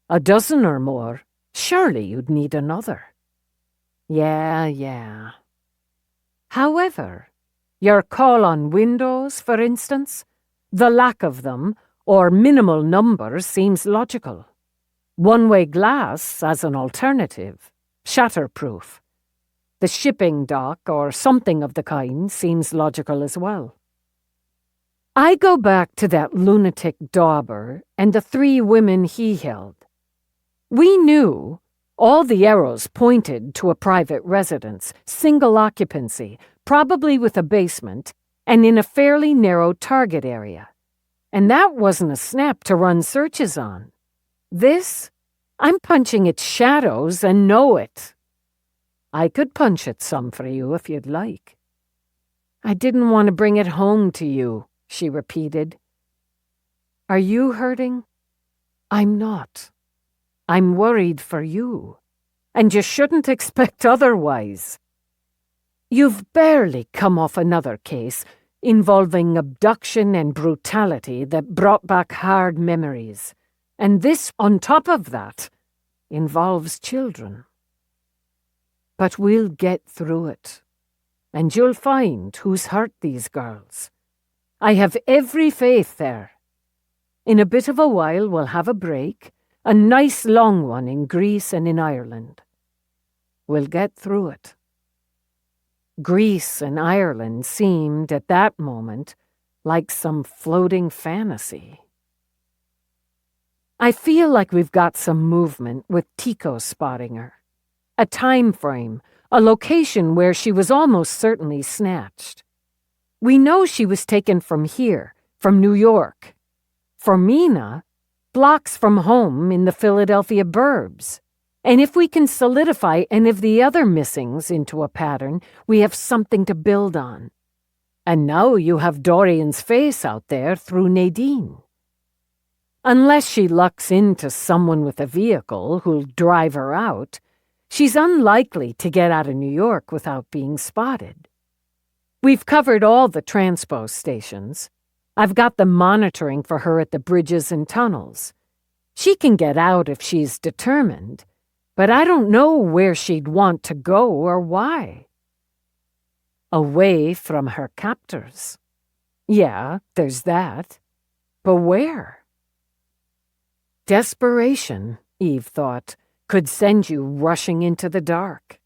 A dozen or more, surely you'd need another. Yeah. However, your call on windows, for instance, the lack of them, or minimal numbers, seems logical. One-way glass as an alternative, shatterproof. The shipping dock or something of the kind seems logical as well. I go back to that lunatic dauber and the 3 women he held. We knew all the arrows pointed to a private residence, single occupancy, probably with a basement, and in a fairly narrow target area. And that wasn't a snap to run searches on. This, I'm punching its shadows and know it. I could punch it some for you if you'd like. I didn't want to bring it home to you, she repeated. Are you hurting? I'm not. I'm worried for you, and you shouldn't expect otherwise. You've barely come off another case involving abduction and brutality that brought back hard memories, and this, on top of that, involves children. But we'll get through it, and you'll find who's hurt these girls. I have every faith there. In a bit of a while we'll have a break, a nice long one in Greece and in Ireland. We'll get through it. Greece and Ireland seemed, at that moment, like some floating fantasy. I feel like we've got some movement with Tico spotting her. A time frame, a location where she was almost certainly snatched. We know she was taken from here, from New York. For Mina, blocks from home in the Philadelphia burbs. And if we can solidify any of the other missings into a pattern, we have something to build on. And now you have Dorian's face out there through Nadine. Unless she lucks into someone with a vehicle who'll drive her out, she's unlikely to get out of New York without being spotted. We've covered all the transpo stations. I've got them monitoring for her at the bridges and tunnels. She can get out if she's determined, but I don't know where she'd want to go or why. Away from her captors. Yeah, there's that. But where? Desperation, Eve thought, could send you rushing into the dark.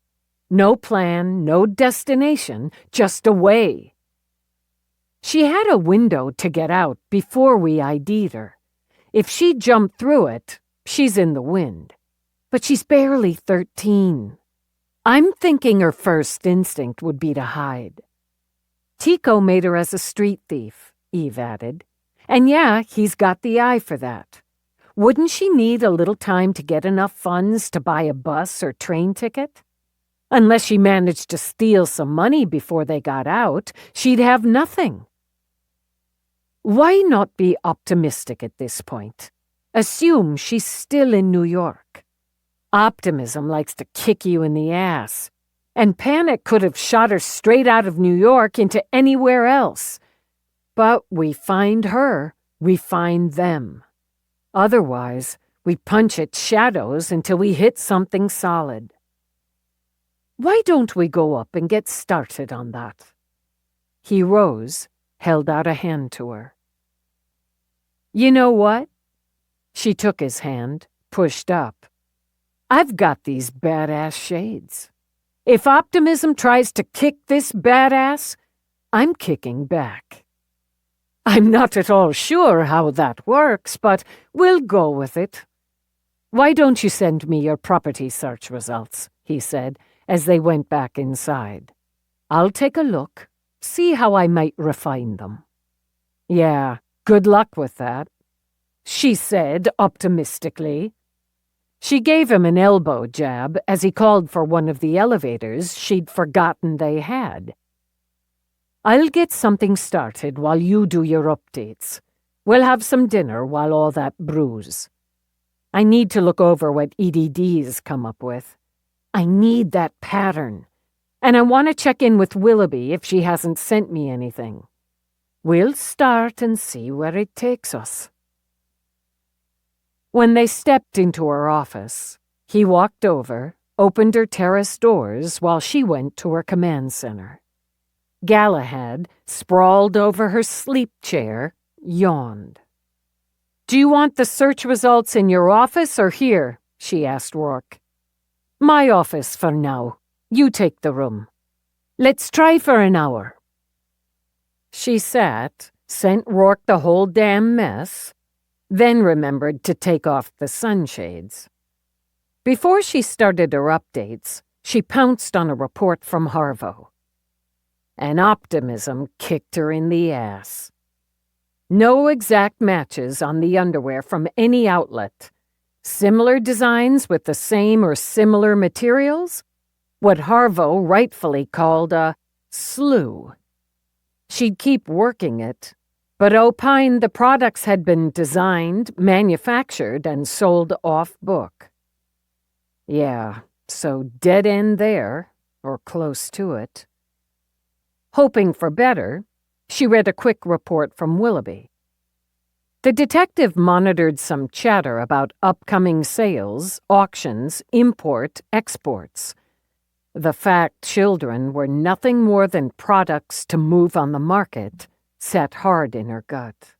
No plan, no destination, just away. She had a window to get out before we ID'd her. If she jumped through it, she's in the wind. But she's barely 13. I'm thinking her first instinct would be to hide. Tico made her as a street thief, Eve added. And yeah, he's got the eye for that. Wouldn't she need a little time to get enough funds to buy a bus or train ticket? Unless she managed to steal some money before they got out, she'd have nothing. Why not be optimistic at this point? Assume she's still in New York. Optimism likes to kick you in the ass, and panic could have shot her straight out of New York into anywhere else. But we find her, we find them. Otherwise, we punch at shadows until we hit something solid. Why don't we go up and get started on that? He rose, held out a hand to her. You know what? She took his hand, pushed up. I've got these badass shades. If optimism tries to kick this badass, I'm kicking back. I'm not at all sure how that works, but we'll go with it. Why don't you send me your property search results, he said, as they went back inside. I'll take a look, see how I might refine them. Yeah, good luck with that, she said optimistically. She gave him an elbow jab as he called for one of the elevators she'd forgotten they had. I'll get something started while you do your updates. We'll have some dinner while all that brews. I need to look over what EDD's come up with. I need that pattern. And I want to check in with Willoughby if she hasn't sent me anything. We'll start and see where it takes us. When they stepped into her office, he walked over, opened her terrace doors while she went to her command center. Galahad, sprawled over her sleep chair, yawned. Do you want the search results in your office or here? She asked Roarke. My office for now. You take the room. Let's try for an hour. She sat, sent Roarke the whole damn mess, then remembered to take off the sunshades. Before she started her updates, she pounced on a report from Harvo. And optimism kicked her in the ass. No exact matches on the underwear from any outlet. Similar designs with the same or similar materials? What Harvo rightfully called a slew. She'd keep working it, but opined the products had been designed, manufactured, and sold off-book. Yeah, so dead end there, or close to it. Hoping for better, she read a quick report from Willoughby. The detective monitored some chatter about upcoming sales, auctions, import, exports. The fact children were nothing more than products to move on the market sat hard in her gut.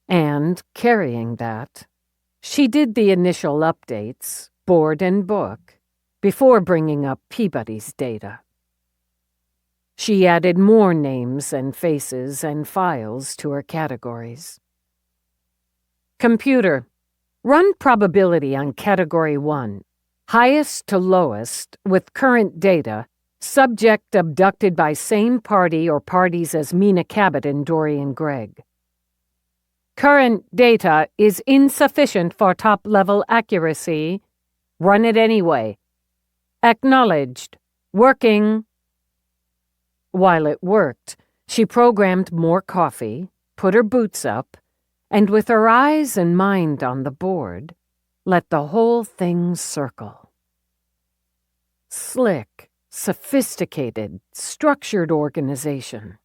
And, carrying that, she did the initial updates, board and book, before bringing up Peabody's data. She added more names and faces and files to her categories. Computer, run probability on Category 1, highest to lowest, with current data, subject abducted by same party or parties as Mina Cabot and Dorian Gregg. Current data is insufficient for top-level accuracy. Run it anyway. Acknowledged. Working. While it worked, She programmed more coffee, put her boots up, and with her eyes and mind on the board, let the whole thing circle. Slick, sophisticated, structured organization.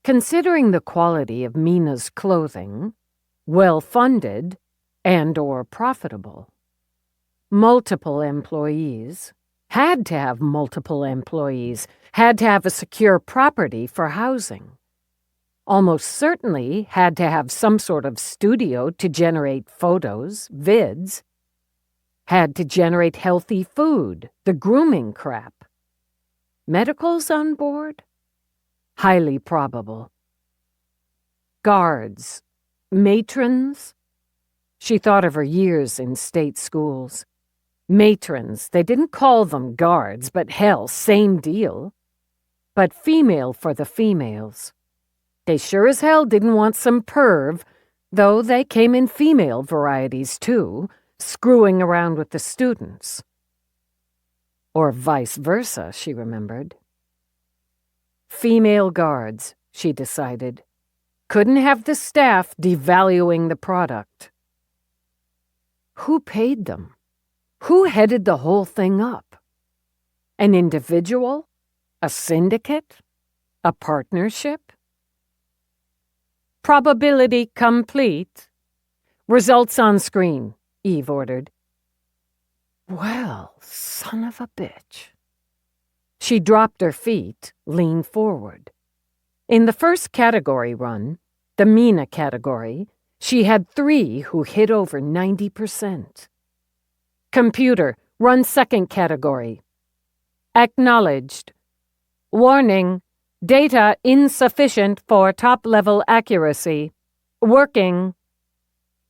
Considering the quality of Mina's clothing, well-funded and/or profitable. Multiple employees. Had to have multiple employees. Had to have a secure property for housing. Almost certainly had to have some sort of studio to generate photos, vids. Had to generate healthy food, the grooming crap. Medicals on board? Highly probable. Guards. Matrons? She thought of her years in state schools. Matrons, they didn't call them guards, but hell, same deal. But female for the females. They sure as hell didn't want some perv, though they came in female varieties too, screwing around with the students. Or vice versa, she remembered. Female guards, she decided. Couldn't have the staff devaluing the product. Who paid them? Who headed the whole thing up? An individual? A syndicate? A partnership? Probability complete. Results on screen, Eve ordered. Well, son of a bitch. She dropped her feet, leaned forward. In the first category run, the Mina category, she had 3 who hit over 90%. Computer, run second category. Acknowledged. Warning, data insufficient for top-level accuracy. Working.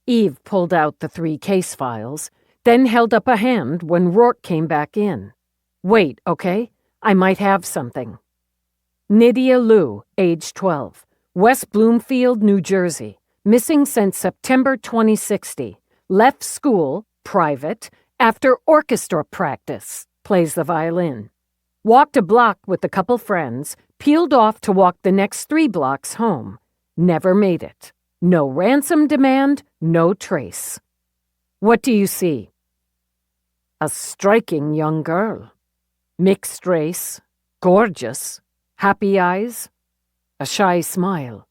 Eve pulled out the 3 case files, then held up a hand when Roarke came back in. Wait, okay? I might have something. Nydia Liu, age 12, West Bloomfield, New Jersey, missing since September 2060, left school, private, after orchestra practice, plays the violin. Walked a block with a couple friends, peeled off to walk the next 3 blocks home. Never made it. No ransom demand, no trace. What do you see? A striking young girl. Mixed race, gorgeous, happy eyes, a shy smile.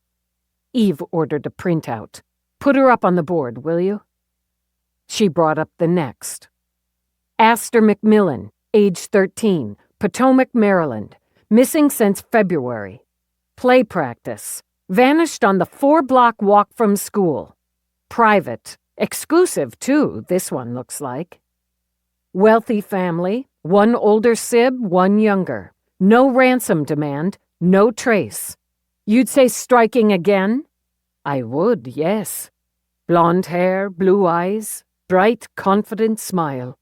Eve ordered a printout. Put her up on the board, will you? She brought up the next. Aster McMillan, age 13, Potomac, Maryland, missing since February. Play practice. Vanished on the 4-block walk from school. Private. Exclusive, too, this one looks like. Wealthy family. 1 older sib, 1 younger. No ransom demand, no trace. You'd say striking again? I would, yes. Blonde hair, blue eyes, bright, confident smile.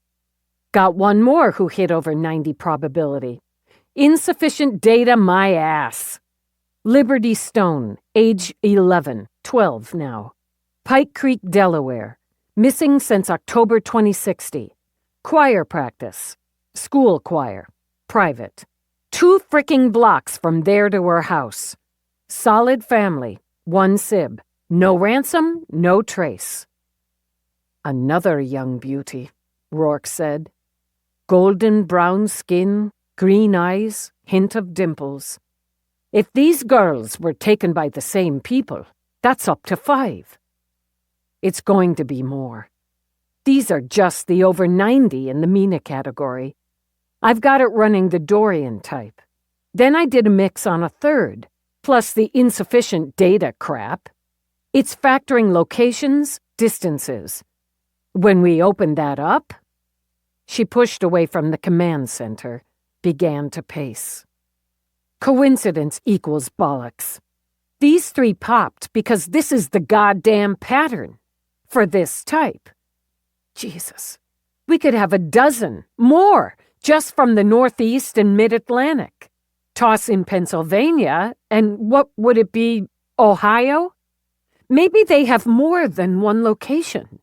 Got 1 more who hit over 90 probability. Insufficient data, my ass. Liberty Stone, age 11, 12 now. Pike Creek, Delaware. Missing since October 2060. Choir practice. School choir. Private. 2 fricking blocks from there to her house. Solid family. 1 sib. No ransom, no trace. Another young beauty, Roarke said. Golden brown skin, green eyes, hint of dimples. If these girls were taken by the same people, that's up to 5. It's going to be more. These are just the over 90 in the Mina category. I've got it running the Dorian type. Then I did a mix on a 3rd, plus the insufficient data crap. It's factoring locations, distances. When we opened that up, she pushed away from the command center, began to pace. Coincidence equals bollocks. These 3 popped because this is the goddamn pattern for this type. Jesus, we could have a dozen, more, just from the Northeast and Mid-Atlantic. Toss in Pennsylvania, and what would it be, Ohio? Maybe they have more than 1 location.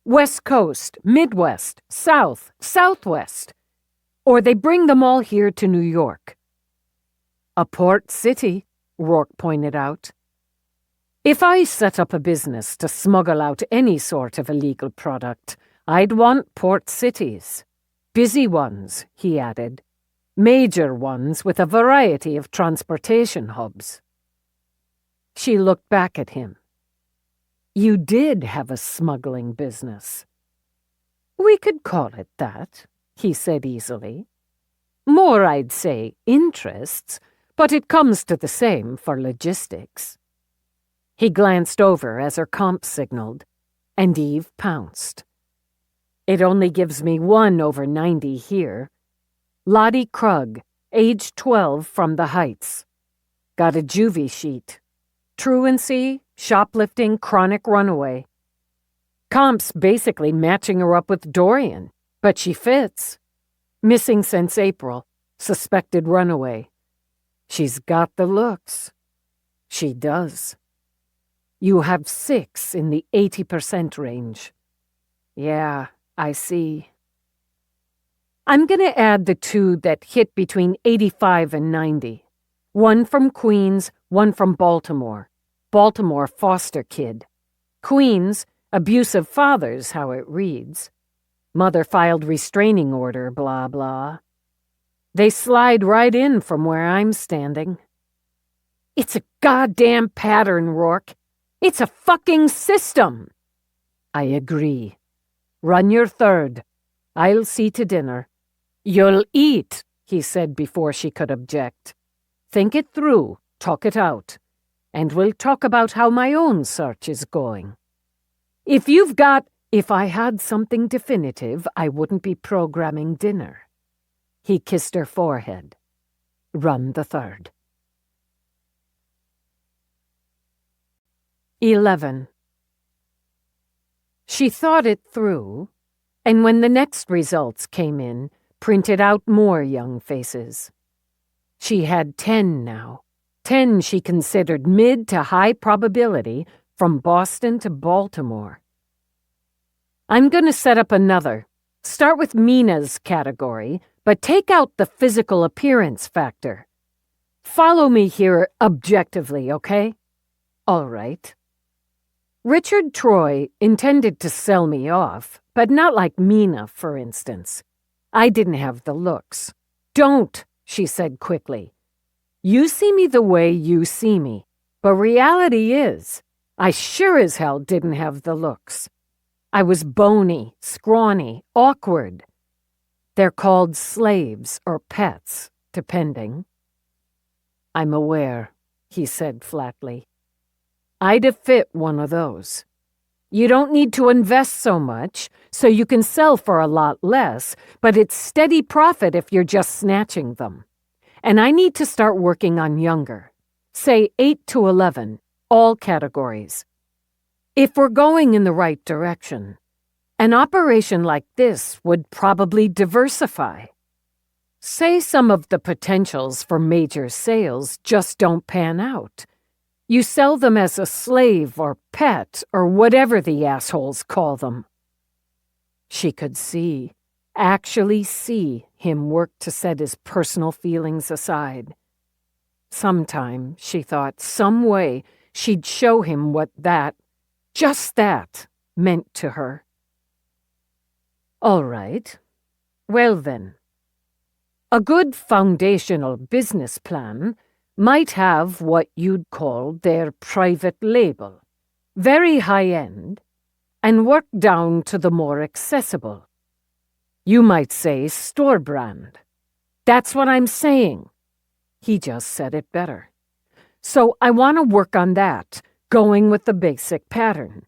West Coast, Midwest, South, Southwest. Or they bring them all here to New York. A port city, Roarke pointed out. If I set up a business to smuggle out any sort of illegal product, I'd want port cities. Busy ones, he added. Major ones with a variety of transportation hubs. She looked back at him. You did have a smuggling business. We could call it that, he said easily. More, I'd say, interests, but it comes to the same for logistics. He glanced over as her comp signaled, and Eve pounced. It only gives me 1 over 90 here. Lottie Krug, age 12 from the Heights. Got a juvie sheet. Truancy, shoplifting, chronic runaway. Comp's basically matching her up with Dorian, but she fits. Missing since April, suspected runaway. She's got the looks. She does. You have 6 in the 80% range. Yeah, I see. I'm going to add the 2 that hit between 85 and 90. 1 from Queens, 1 from Baltimore. Baltimore foster kid. Queens, abusive father's how it reads. Mother filed restraining order, blah, blah. They slide right in from where I'm standing. It's a goddamn pattern, Roarke. It's a fucking system. I agree. Run your third. I'll see to dinner. You'll eat, he said before she could object. Think it through, talk it out, and we'll talk about how my own search is going. If I had something definitive, I wouldn't be programming dinner. He kissed her forehead. Run the third. 11. She thought it through, and when the next results came in, printed out more young faces. She had 10 now. 10 she considered mid to high probability from Boston to Baltimore. I'm going to set up another. Start with Mina's category, but take out the physical appearance factor. Follow me here objectively, okay? All right. Richard Troy intended to sell me off, but not like Mina, for instance. I didn't have the looks. Don't, she said quickly. You see me the way you see me, but reality is, I sure as hell didn't have the looks. I was bony, scrawny, awkward. They're called slaves or pets, depending. I'm aware, he said flatly. I'd have fit one of those. You don't need to invest so much, so you can sell for a lot less, but it's steady profit if you're just snatching them. And I need to start working on younger. Say 8 to 11, all categories. If we're going in the right direction, an operation like this would probably diversify. Say some of the potentials for major sales just don't pan out. You sell them as a slave or pet or whatever the assholes call them. She could actually see him work to set his personal feelings aside. Sometime, she thought, some way, she'd show him what just that, meant to her. All right. Well then. A good foundational business plan might have what you'd call their private label, very high-end, and work down to the more accessible. You might say store brand. That's what I'm saying. He just said it better. So I want to work on that, going with the basic pattern.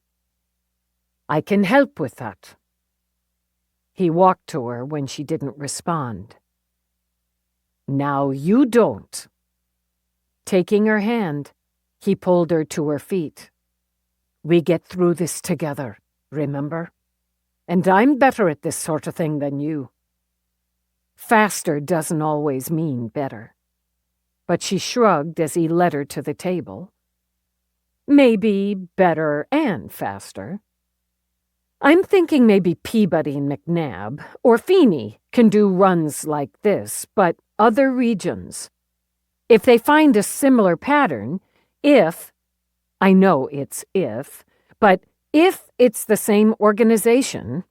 I can help with that. He walked to her when she didn't respond. Now you don't. Taking her hand, he pulled her to her feet. We get through this together, remember? And I'm better at this sort of thing than you. Faster doesn't always mean better. But she shrugged as he led her to the table. Maybe better and faster. I'm thinking maybe Peabody and McNabb or Feeney can do runs like this, but other regions. If they find a similar pattern, I know it's but if it's the same organization,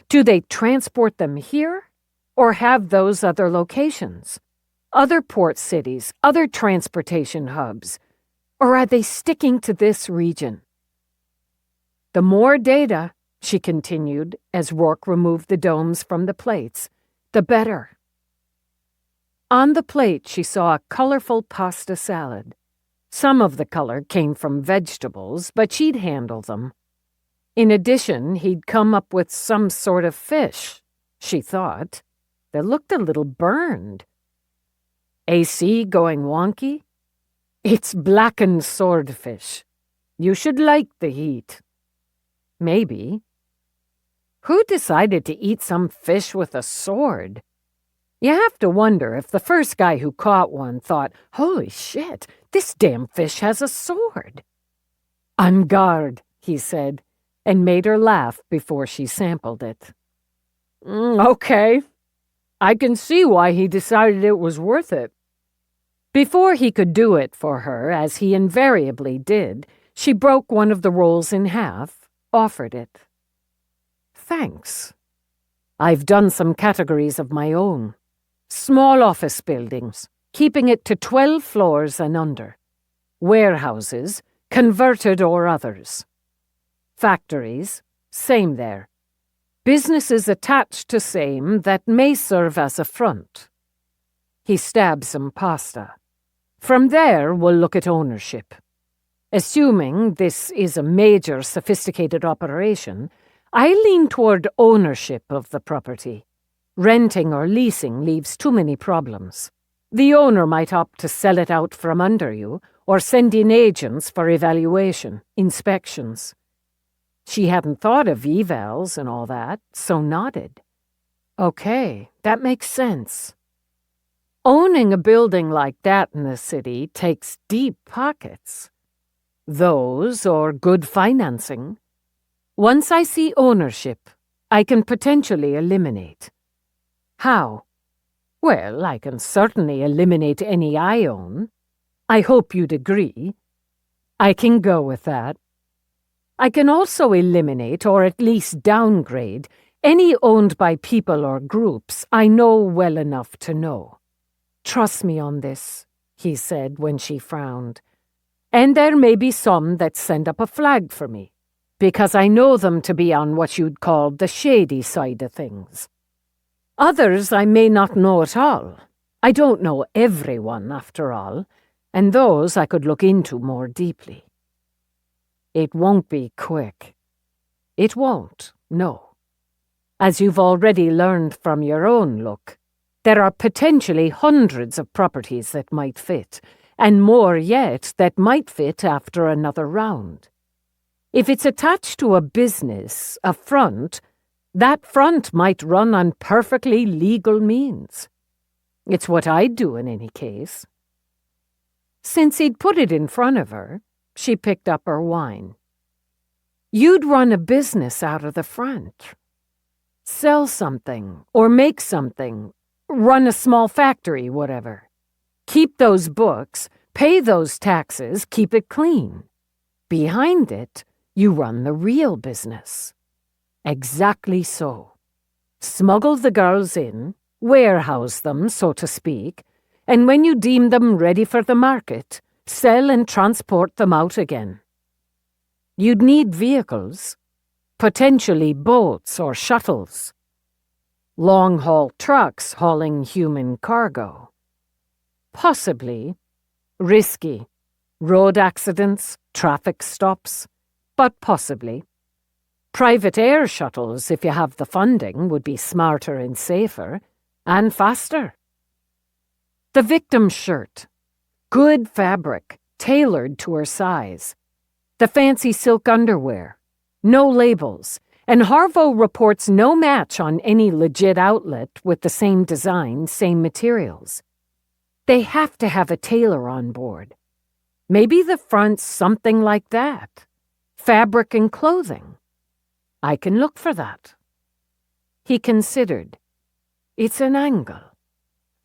do they transport them here or have those other locations? Other port cities, other transportation hubs? Or are they sticking to this region? The more data, she continued as Roarke removed the domes from the plates, the better. On the plate, she saw a colorful pasta salad. Some of the color came from vegetables, but she'd handle them. In addition, he'd come up with some sort of fish, she thought, that looked a little burned. AC going wonky? It's blackened swordfish. You should like the heat. Maybe. Who decided to eat some fish with a sword? You have to wonder if the first guy who caught one thought, holy shit, this damn fish has a sword. En garde, he said, and made her laugh before she sampled it. Okay. I can see why he decided it was worth it. Before he could do it for her, as he invariably did, she broke one of the rolls in half, offered it. Thanks. I've done some categories of my own. Small office buildings, keeping it to 12 floors and under. Warehouses, converted or others. Factories, same there. Businesses attached to same that may serve as a front. He stabbed some pasta. From there, we'll look at ownership. Assuming this is a major sophisticated operation, I lean toward ownership of the property. Renting or leasing leaves too many problems. The owner might opt to sell it out from under you or send in agents for evaluation, inspections. She hadn't thought of evals and all that, so nodded. Okay, that makes sense. Owning a building like that in the city takes deep pockets. Those or good financing. Once I see ownership, I can potentially eliminate. How? Well, I can certainly eliminate any I own. I hope you'd agree. I can go with that. I can also eliminate, or at least downgrade, any owned by people or groups I know well enough to know. Trust me on this, he said when she frowned. And there may be some that send up a flag for me, because I know them to be on what you'd call the shady side of things. Others I may not know at all. I don't know everyone, after all, and those I could look into more deeply. It won't be quick. It won't, no. As you've already learned from your own look, there are potentially hundreds of properties that might fit, and more yet that might fit after another round. If it's attached to a business, a front, that front might run on perfectly legal means. It's what I'd do in any case. Since he'd put it in front of her, she picked up her wine. You'd run a business out of the front. Sell something, or make something, run a small factory, whatever. Keep those books, pay those taxes, keep it clean. Behind it, you run the real business. Exactly so. Smuggle the girls in, warehouse them, so to speak, and when you deem them ready for the market, sell and transport them out again. You'd need vehicles, potentially boats or shuttles. Long-haul trucks hauling human cargo. Possibly. Risky. Road accidents, traffic stops, but possibly. Private air shuttles, if you have the funding, would be smarter and safer, and faster. The victim's shirt. Good fabric, tailored to her size. The fancy silk underwear. No labels, and Harvo reports no match on any legit outlet with the same design, same materials. They have to have a tailor on board. Maybe the front's something like that. Fabric and clothing. I can look for that. He considered. It's an angle.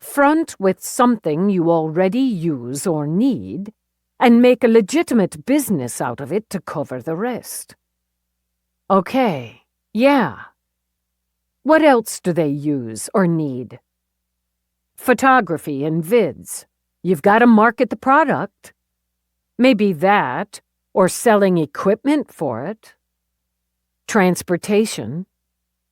Front with something you already use or need, and make a legitimate business out of it to cover the rest. Okay, yeah. What else do they use or need? Photography and vids. You've got to market the product. Maybe that, or selling equipment for it. Transportation.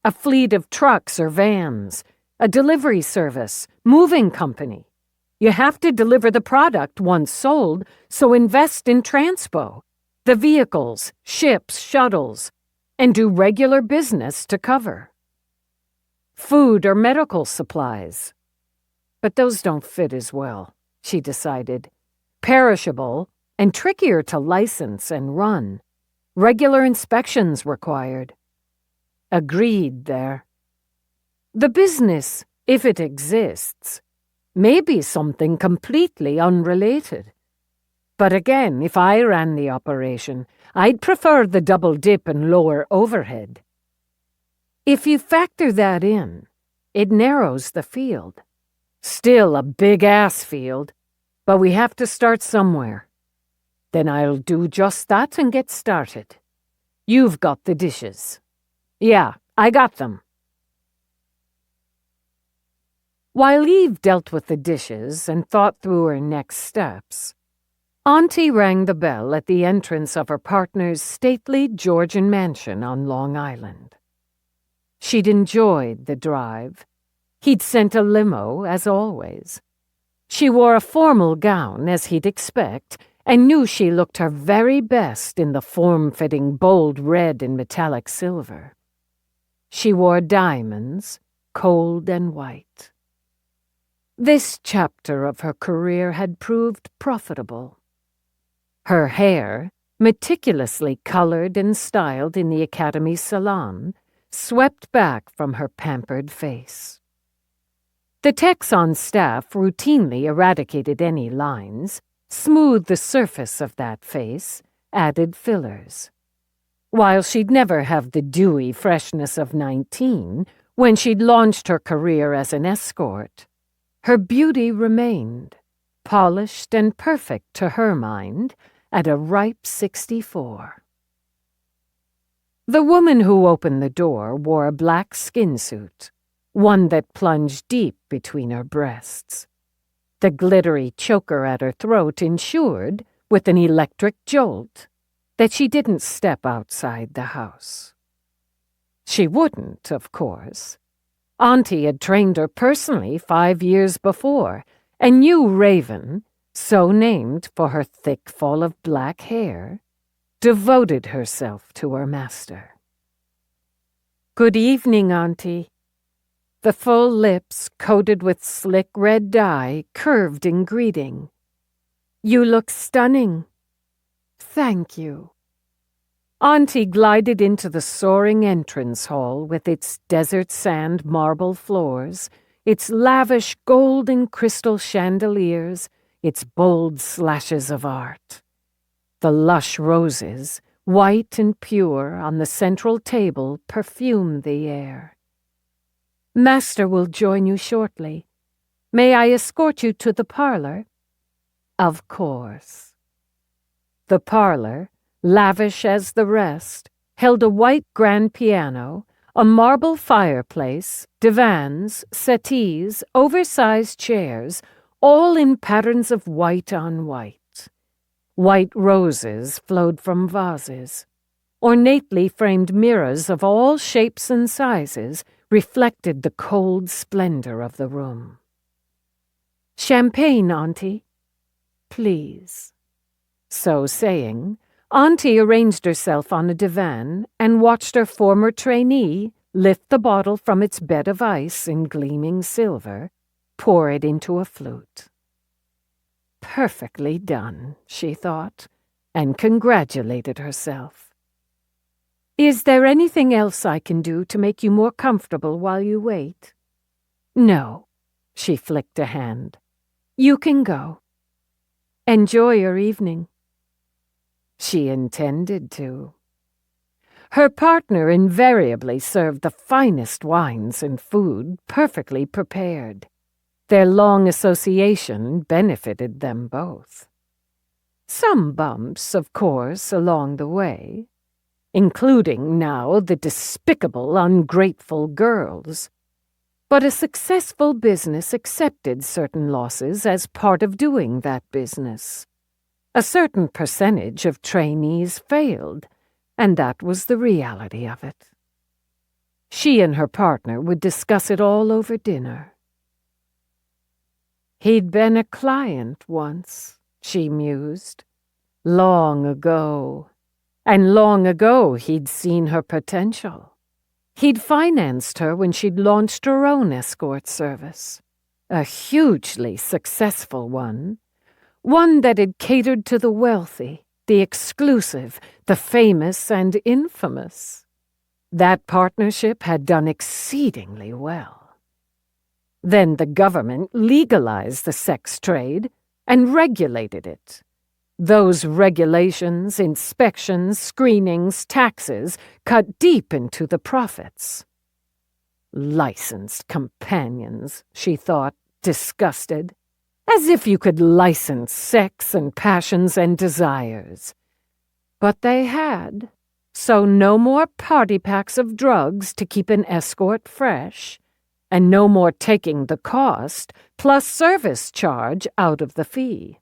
A fleet of trucks or vans, a delivery service, moving company. You have to deliver the product once sold, so invest in transpo, the vehicles, ships, shuttles, and do regular business to cover. Food or medical supplies. But those don't fit as well, she decided. Perishable and trickier to license and run. Regular inspections required. Agreed there. The business, if it exists, may be something completely unrelated. But again, if I ran the operation, I'd prefer the double dip and lower overhead. If you factor that in, it narrows the field. Still a big-ass field, but we have to start somewhere. Then I'll do just that and get started. You've got the dishes. Yeah, I got them. While Eve dealt with the dishes and thought through her next steps, Auntie rang the bell at the entrance of her partner's stately Georgian mansion on Long Island. She'd enjoyed the drive. He'd sent a limo, as always. She wore a formal gown, as he'd expect, and knew she looked her very best in the form-fitting bold red and metallic silver. She wore diamonds, cold and white. This chapter of her career had proved profitable. Her hair, meticulously colored and styled in the Academy salon, swept back from her pampered face. The techs on staff routinely eradicated any lines, smoothed the surface of that face, added fillers. While she'd never have the dewy freshness of 19 when she'd launched her career as an escort, her beauty remained, polished and perfect to her mind, at a ripe 64. The woman who opened the door wore a black skin suit, one that plunged deep between her breasts. The glittery choker at her throat ensured, with an electric jolt, that she didn't step outside the house. She wouldn't, of course. Auntie had trained her personally 5 years before, and knew Raven, so named for her thick fall of black hair, devoted herself to her master. "Good evening, Auntie." The full lips, coated with slick red dye, curved in greeting. "You look stunning." "Thank you." Auntie glided into the soaring entrance hall with its desert sand marble floors, its lavish gold and crystal chandeliers, its bold slashes of art. The lush roses, white and pure, on the central table perfumed the air. "Master will join you shortly. May I escort you to the parlor?" "Of course." The parlor, lavish as the rest, held a white grand piano, a marble fireplace, divans, settees, oversized chairs, all in patterns of white on white. White roses flowed from vases. Ornately framed mirrors of all shapes and sizes reflected the cold splendor of the room. "Champagne, Auntie?" "Please." So saying, Auntie arranged herself on a divan and watched her former trainee lift the bottle from its bed of ice in gleaming silver, pour it into a flute. Perfectly done, she thought, and congratulated herself. "Is there anything else I can do to make you more comfortable while you wait?" "No," she flicked a hand. "You can go. Enjoy your evening." She intended to. Her partner invariably served the finest wines and food, perfectly prepared. Their long association benefited them both. Some bumps, of course, along the way, including now the despicable, ungrateful girls. But a successful business accepted certain losses as part of doing that business. A certain percentage of trainees failed, and that was the reality of it. She and her partner would discuss it all over dinner. He'd been a client once, she mused. Long ago. And long ago he'd seen her potential. He'd financed her when she'd launched her own escort service. A hugely successful one. One that had catered to the wealthy, the exclusive, the famous and infamous. That partnership had done exceedingly well. Then the government legalized the sex trade and regulated it. Those regulations, inspections, screenings, taxes cut deep into the profits. Licensed companions, she thought, disgusted. As if you could license sex and passions and desires. But they had, so no more party packs of drugs to keep an escort fresh, and no more taking the cost plus service charge out of the fee.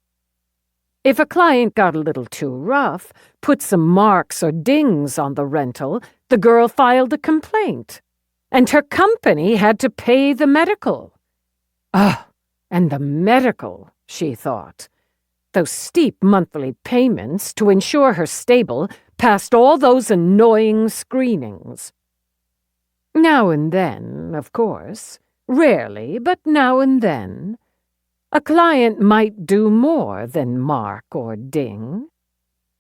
If a client got a little too rough, put some marks or dings on the rental, the girl filed a complaint, and her company had to pay the medical. And the medical, she thought. Those steep monthly payments to ensure her stable passed all those annoying screenings. Now and then, of course, rarely, but now and then, a client might do more than mark or ding,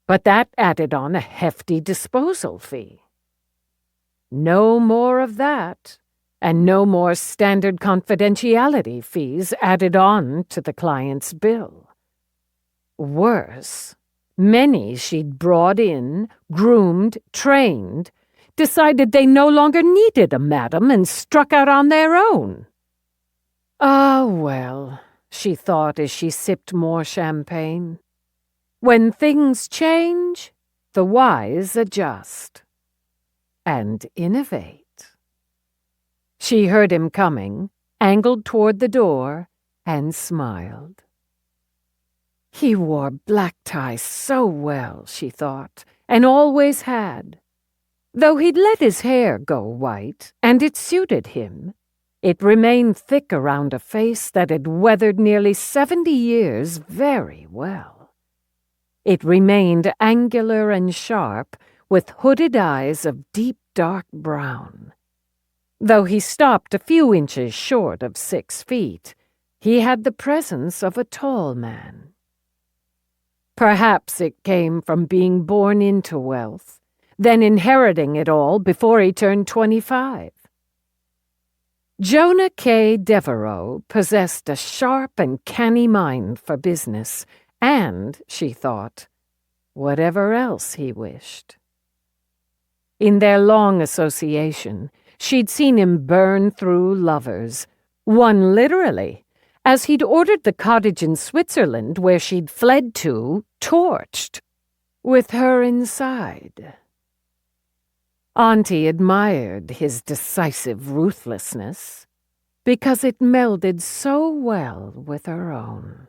but that added on a hefty disposal fee. No more of that, and no more standard confidentiality fees added on to the client's bill. Worse, many she'd brought in, groomed, trained, decided they no longer needed a madam and struck out on their own. Ah, well, she thought as she sipped more champagne. When things change, the wise adjust and innovate. She heard him coming, angled toward the door, and smiled. He wore black tie so well, she thought, and always had. Though he'd let his hair go white, and it suited him, it remained thick around a face that had weathered nearly 70 years very well. It remained angular and sharp, with hooded eyes of deep dark brown. Though he stopped a few inches short of 6 feet, he had the presence of a tall man. Perhaps it came from being born into wealth, then inheriting it all before he turned 25. Jonah K. Devereaux possessed a sharp and canny mind for business and, she thought, whatever else he wished. In their long association, she'd seen him burn through lovers, one literally, as he'd ordered the cottage in Switzerland where she'd fled to, torched, with her inside. Auntie admired his decisive ruthlessness because it melded so well with her own.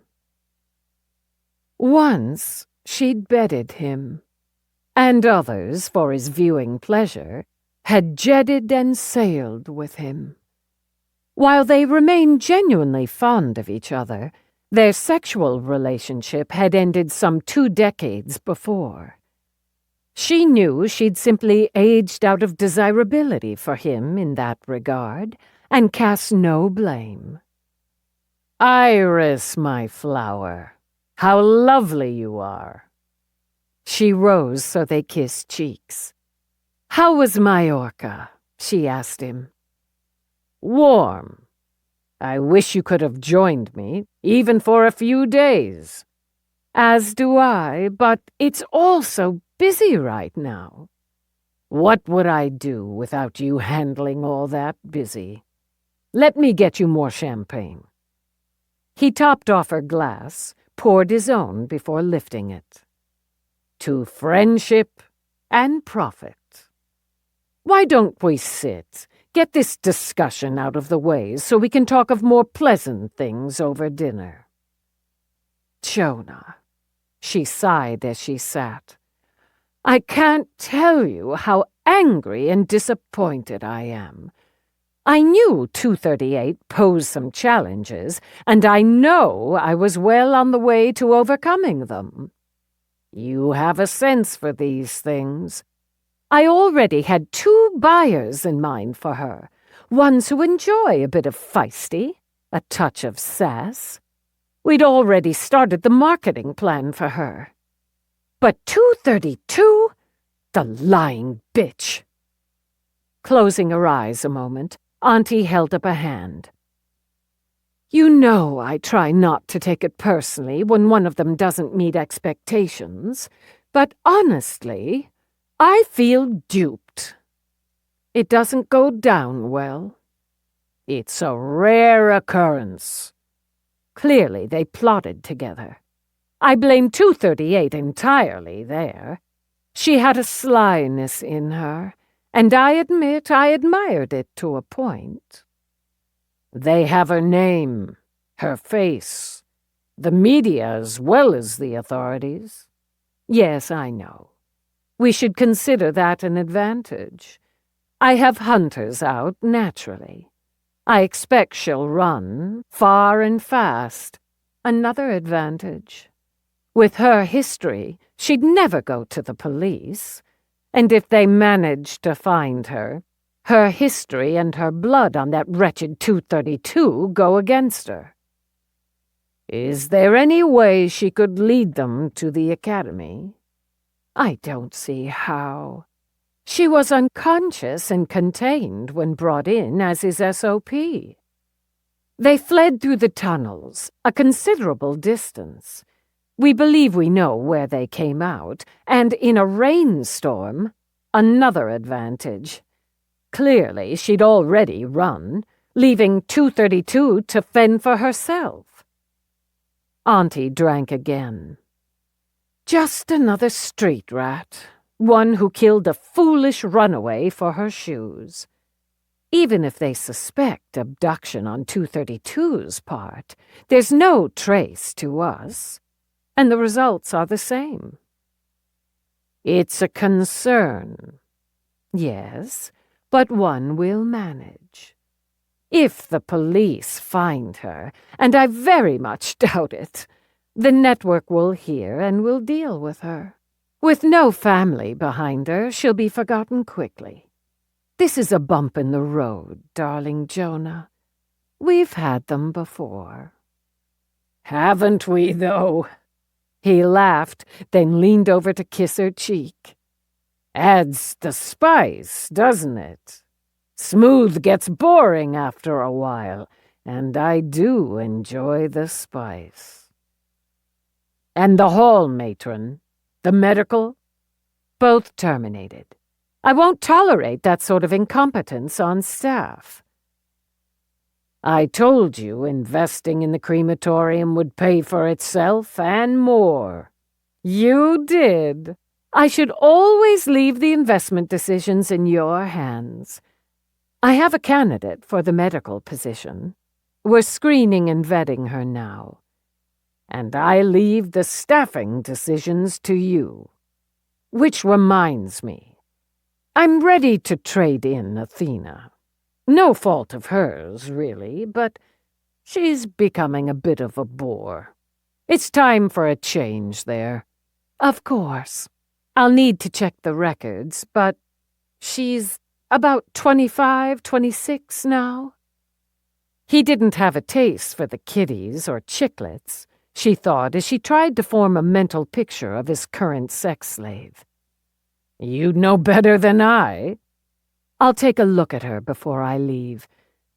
Once she'd bedded him, and others, for his viewing pleasure, had jetted and sailed with him. While they remained genuinely fond of each other, their sexual relationship had ended some 2 decades before. She knew she'd simply aged out of desirability for him in that regard, and cast no blame. "Iris, my flower, how lovely you are." She rose so they kissed cheeks. "How was Majorca?" she asked him. "Warm. I wish you could have joined me, even for a few days." "As do I, but it's all so busy right now." "What would I do without you handling all that busy? Let me get you more champagne." He topped off her glass, poured his own before lifting it. To friendship and profit. Why don't we sit, get this discussion out of the way so we can talk of more pleasant things over dinner? Jonah, she sighed as she sat. I can't tell you how angry and disappointed I am. I knew 238 posed some challenges, and I know I was well on the way to overcoming them. You have a sense for these things. I already had 2 buyers in mind for her, ones who enjoy a bit of feisty, a touch of sass. We'd already started the marketing plan for her. But 232? The lying bitch. Closing her eyes a moment, Auntie held up a hand. You know I try not to take it personally when one of them doesn't meet expectations, but honestly, I feel duped. It doesn't go down well. It's a rare occurrence. Clearly they plotted together. I blame 238 entirely there. She had a slyness in her, and I admit I admired it to a point. They have her name, her face, the media as well as the authorities. Yes, I know. We should consider that an advantage. I have hunters out, naturally. I expect she'll run, far and fast. Another advantage. With her history, she'd never go to the police. And if they managed to find her, her history and her blood on that wretched 232 go against her. Is there any way she could lead them to the academy? I don't see how. She was unconscious and contained when brought in as his SOP. They fled through the tunnels, a considerable distance. We believe we know where they came out, and in a rainstorm, another advantage. Clearly, she'd already run, leaving 232 to fend for herself. Auntie drank again. Just another street rat, one who killed a foolish runaway for her shoes. Even if they suspect abduction on 232's part, there's no trace to us, and the results are the same. It's a concern. Yes, but one we'll manage. If the police find her, and I very much doubt it, the network will hear and will deal with her. With no family behind her, she'll be forgotten quickly. This is a bump in the road, darling Jonah. We've had them before. Haven't we, though? He laughed, then leaned over to kiss her cheek. Adds the spice, doesn't it? Smooth gets boring after a while, and I do enjoy the spice. And the hall matron, the medical? Both terminated. I won't tolerate that sort of incompetence on staff. I told you investing in the crematorium would pay for itself and more. You did. I should always leave the investment decisions in your hands. I have a candidate for the medical position. We're screening and vetting her now. And I leave the staffing decisions to you. Which reminds me, I'm ready to trade in Athena. No fault of hers, really, but she's becoming a bit of a bore. It's time for a change there. Of course. I'll need to check the records, but she's about 25, 26 now. He didn't have a taste for the kiddies or chiclets, she thought as she tried to form a mental picture of his current sex slave. You'd know better than I. I'll take a look at her before I leave,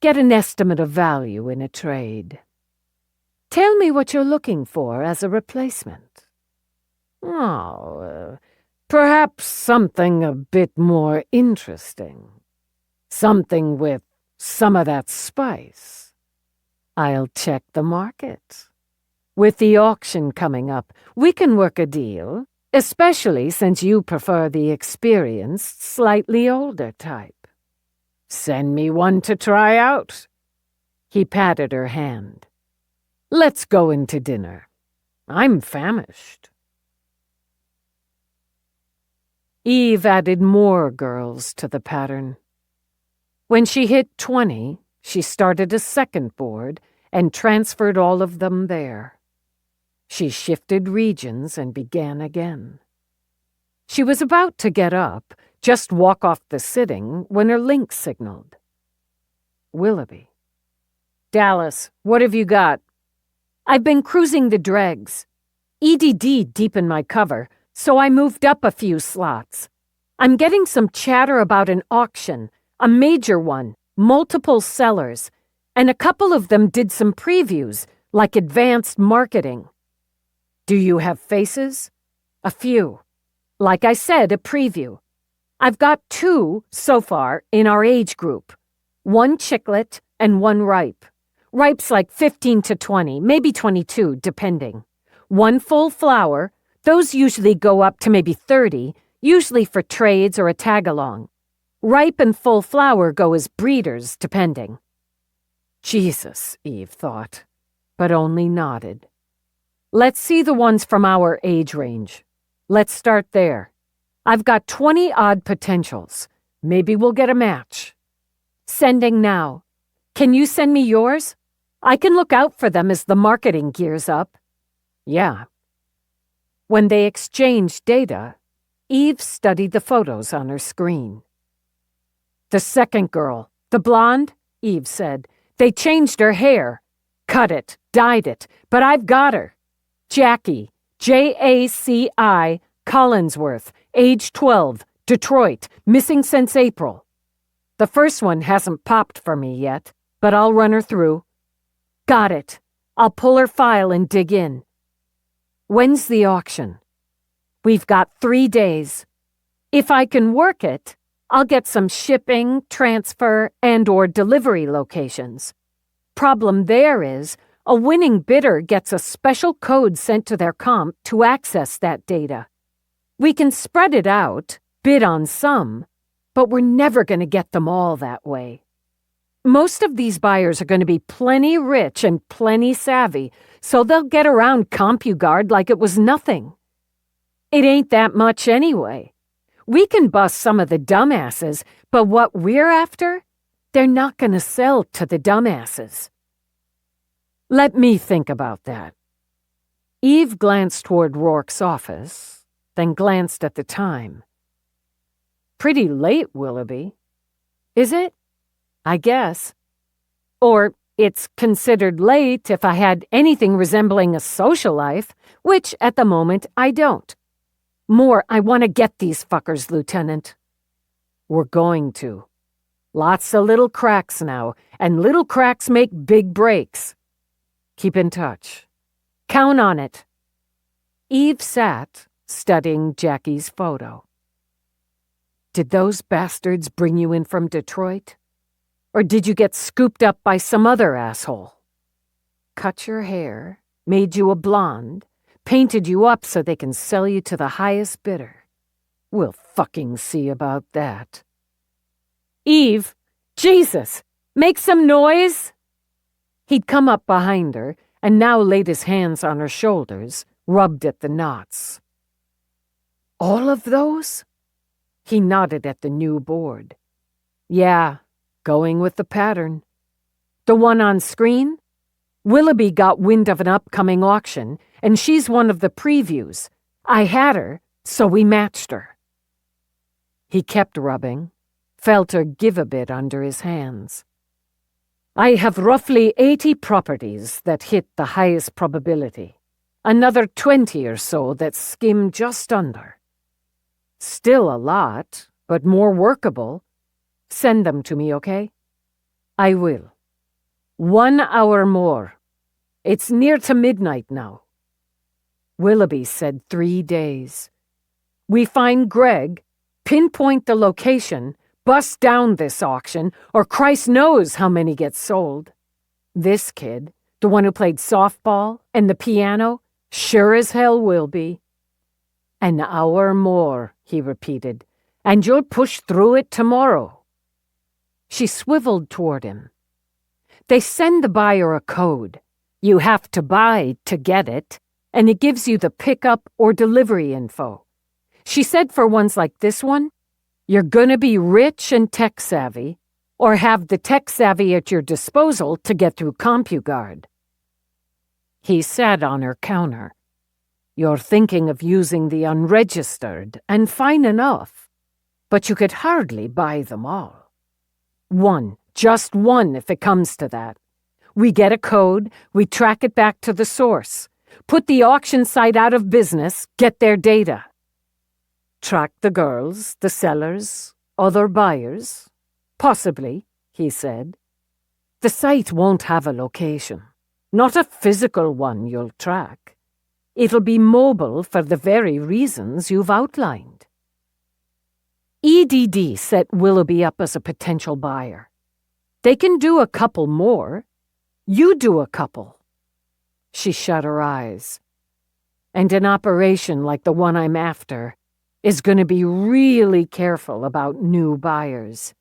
get an estimate of value in a trade. Tell me what you're looking for as a replacement. Perhaps something a bit more interesting. Something with some of that spice. I'll check the market. With the auction coming up, we can work a deal, especially since you prefer the experienced, slightly older type. Send me one to try out. He patted her hand. Let's go into dinner. I'm famished. Eve added more girls to the pattern. When she hit 20, she started a second board and transferred all of them there. She shifted regions and began again. She was about to get up, just walk off the sitting, when her link signaled. Willoughby. Dallas, what have you got? I've been cruising the dregs. EDD deepened my cover, so I moved up a few slots. I'm getting some chatter about an auction, a major one, multiple sellers, and a couple of them did some previews, like advanced marketing. Do you have faces? A few. Like I said, a preview. I've got 2 so far in our age group. 1 chicklet and 1 ripe. Ripe's like 15 to 20, maybe 22, depending. 1 full flower. Those usually go up to maybe 30, usually for trades or a tag-along. Ripe and full flower go as breeders, depending. Jesus, Eve thought, but only nodded. Let's see the ones from our age range. Let's start there. I've got 20-odd potentials. Maybe we'll get a match. Sending now. Can you send me yours? I can look out for them as the marketing gears up. Yeah. When they exchanged data, Eve studied the photos on her screen. The second girl, the blonde, Eve said. They changed her hair. Cut it, dyed it, but I've got her. Jackie, Jaci, Collinsworth, age 12, Detroit, missing since April. The first one hasn't popped for me yet, but I'll run her through. Got it. I'll pull her file and dig in. When's the auction? We've got 3 days. If I can work it, I'll get some shipping, transfer, and/or delivery locations. Problem there is, a winning bidder gets a special code sent to their comp to access that data. We can spread it out, bid on some, but we're never going to get them all that way. Most of these buyers are going to be plenty rich and plenty savvy, so they'll get around CompuGuard like it was nothing. It ain't that much anyway. We can bust some of the dumbasses, but what we're after, they're not going to sell to the dumbasses. Let me think about that. Eve glanced toward Roarke's office, then glanced at the time. Pretty late, Willoughby. Is it? I guess. Or it's considered late if I had anything resembling a social life, which at the moment I don't. More, I want to get these fuckers, Lieutenant. We're going to. Lots of little cracks now, and little cracks make big breaks. Keep in touch. Count on it. Eve sat, studying Jackie's photo. Did those bastards bring you in from Detroit? Or did you get scooped up by some other asshole? Cut your hair, made you a blonde, painted you up so they can sell you to the highest bidder. We'll fucking see about that. Eve, Jesus, make some noise! He'd come up behind her and now laid his hands on her shoulders, rubbed at the knots. All of those? He nodded at the new board. Yeah, going with the pattern. The one on screen? Willoughby got wind of an upcoming auction, and she's one of the previews. I had her, so we matched her. He kept rubbing, felt her give a bit under his hands. I have roughly 80 properties that hit the highest probability. Another 20 or so that skim just under. Still a lot, but more workable. Send them to me, okay? I will. 1 hour more. It's near to midnight now. Willoughby said 3 days. We find Greg, pinpoint the location, bust down this auction, or Christ knows how many get sold. This kid, the one who played softball and the piano, sure as hell will be. An hour more, he repeated, and you'll push through it tomorrow. She swiveled toward him. They send the buyer a code. You have to buy to get it, and it gives you the pickup or delivery info. She said for ones like this one, you're gonna be rich and tech-savvy, or have the tech-savvy at your disposal to get through CompuGuard. He sat on her counter. You're thinking of using the unregistered, and fine enough, but you could hardly buy them all. One, just one if it comes to that. We get a code, we track it back to the source, put the auction site out of business, get their data. Track the girls, the sellers, other buyers. Possibly, he said. The site won't have a location. Not a physical one you'll track. It'll be mobile for the very reasons you've outlined. EDD set Willoughby up as a potential buyer. They can do a couple more. You do a couple. She shut her eyes. And an operation like the one I'm after is going to be really careful about new buyers.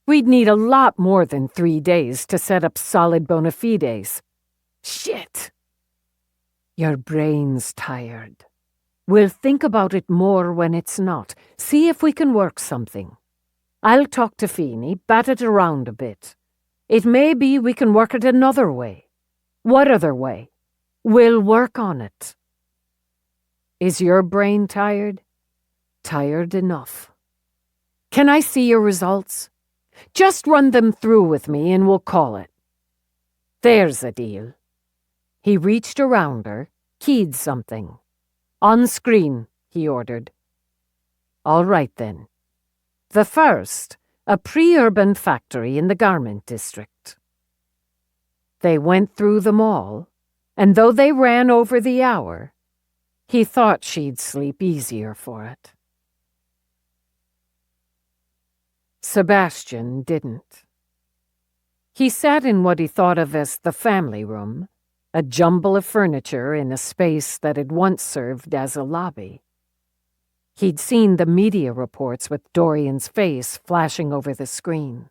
We'd need a lot more than 3 days to set up solid bona fides. Shit. Your brain's tired. We'll think about it more when it's not. See if we can work something. I'll talk to Feeney, bat it around a bit. It may be we can work it another way. What other way? We'll work on it. Is your brain tired? Tired enough. Can I see your results? Just run them through with me and we'll call it. There's a deal. He reached around her, keyed something. On screen, he ordered. All right then. The first, a pre-urban factory in the garment district. They went through them all, and though they ran over the hour, he thought she'd sleep easier for it. Sebastian didn't. He sat in what he thought of as the family room, a jumble of furniture in a space that had once served as a lobby. He'd seen the media reports with Dorian's face flashing over the screen.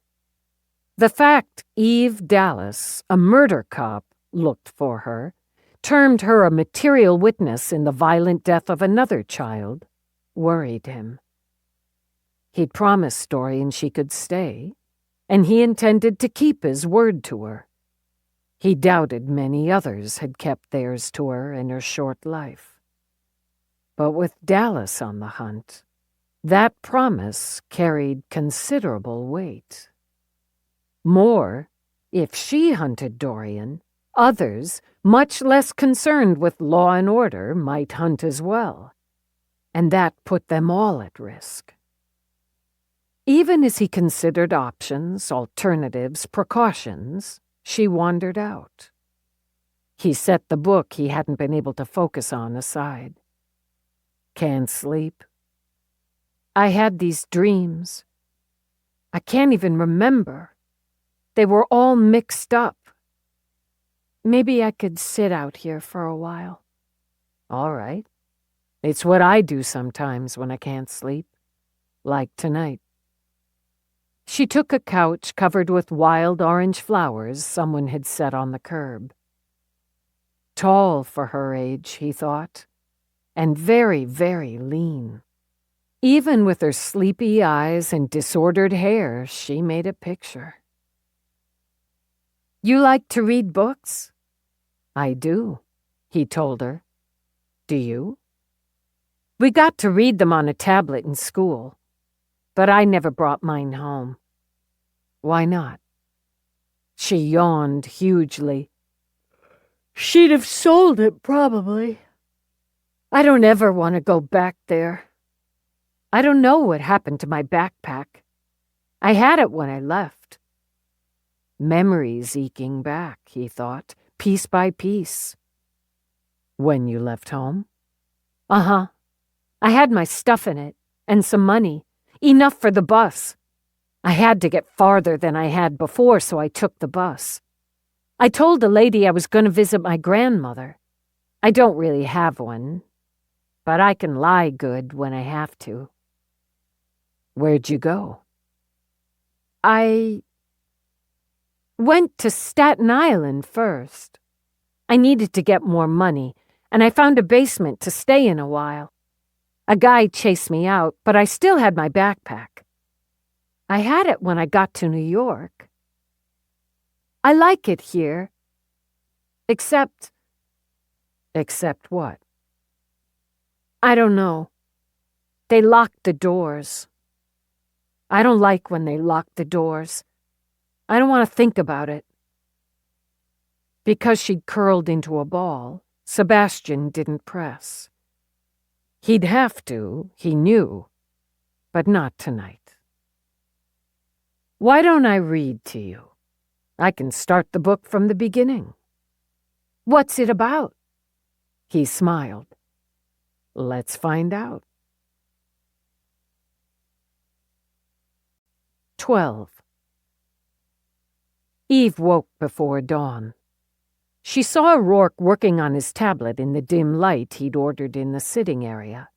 The fact Eve Dallas, a murder cop, looked for her, termed her a material witness in the violent death of another child, worried him. He'd promised Dorian she could stay, and he intended to keep his word to her. He doubted many others had kept theirs to her in her short life. But with Dallas on the hunt, that promise carried considerable weight. More, if she hunted Dorian, others, much less concerned with law and order, might hunt as well, and that put them all at risk. Even as he considered options, alternatives, precautions, she wandered out. He set the book he hadn't been able to focus on aside. Can't sleep. I had these dreams. I can't even remember. They were all mixed up. Maybe I could sit out here for a while. All right. It's what I do sometimes when I can't sleep. Like tonight. She took a couch covered with wild orange flowers someone had set on the curb. Tall for her age, he thought, and very, very lean. Even with her sleepy eyes and disordered hair, she made a picture. You like to read books? I do, he told her. Do you? We got to read them on a tablet in school. But I never brought mine home. Why not? She yawned hugely. She'd have sold it, probably. I don't ever want to go back there. I don't know what happened to my backpack. I had it when I left. Memories eking back, he thought, piece by piece. When you left home? Uh-huh. I had my stuff in it, and some money. Enough for the bus. I had to get farther than I had before, so I took the bus. I told the lady I was going to visit my grandmother. I don't really have one, but I can lie good when I have to." "Where'd you go?" "I went to Staten Island first. I needed to get more money, and I found a basement to stay in a while. A guy chased me out, but I still had my backpack. I had it when I got to New York. I like it here. Except..." "Except what?" "I don't know. They locked the doors. I don't like when they lock the doors. I don't want to think about it." Because she'd curled into a ball, Sebastian didn't press. He'd have to, he knew, but not tonight. "Why don't I read to you? I can start the book from the beginning." "What's it about?" He smiled. "Let's find out." 12. Eve woke before dawn. She saw Roarke working on his tablet in the dim light he'd ordered in the sitting area.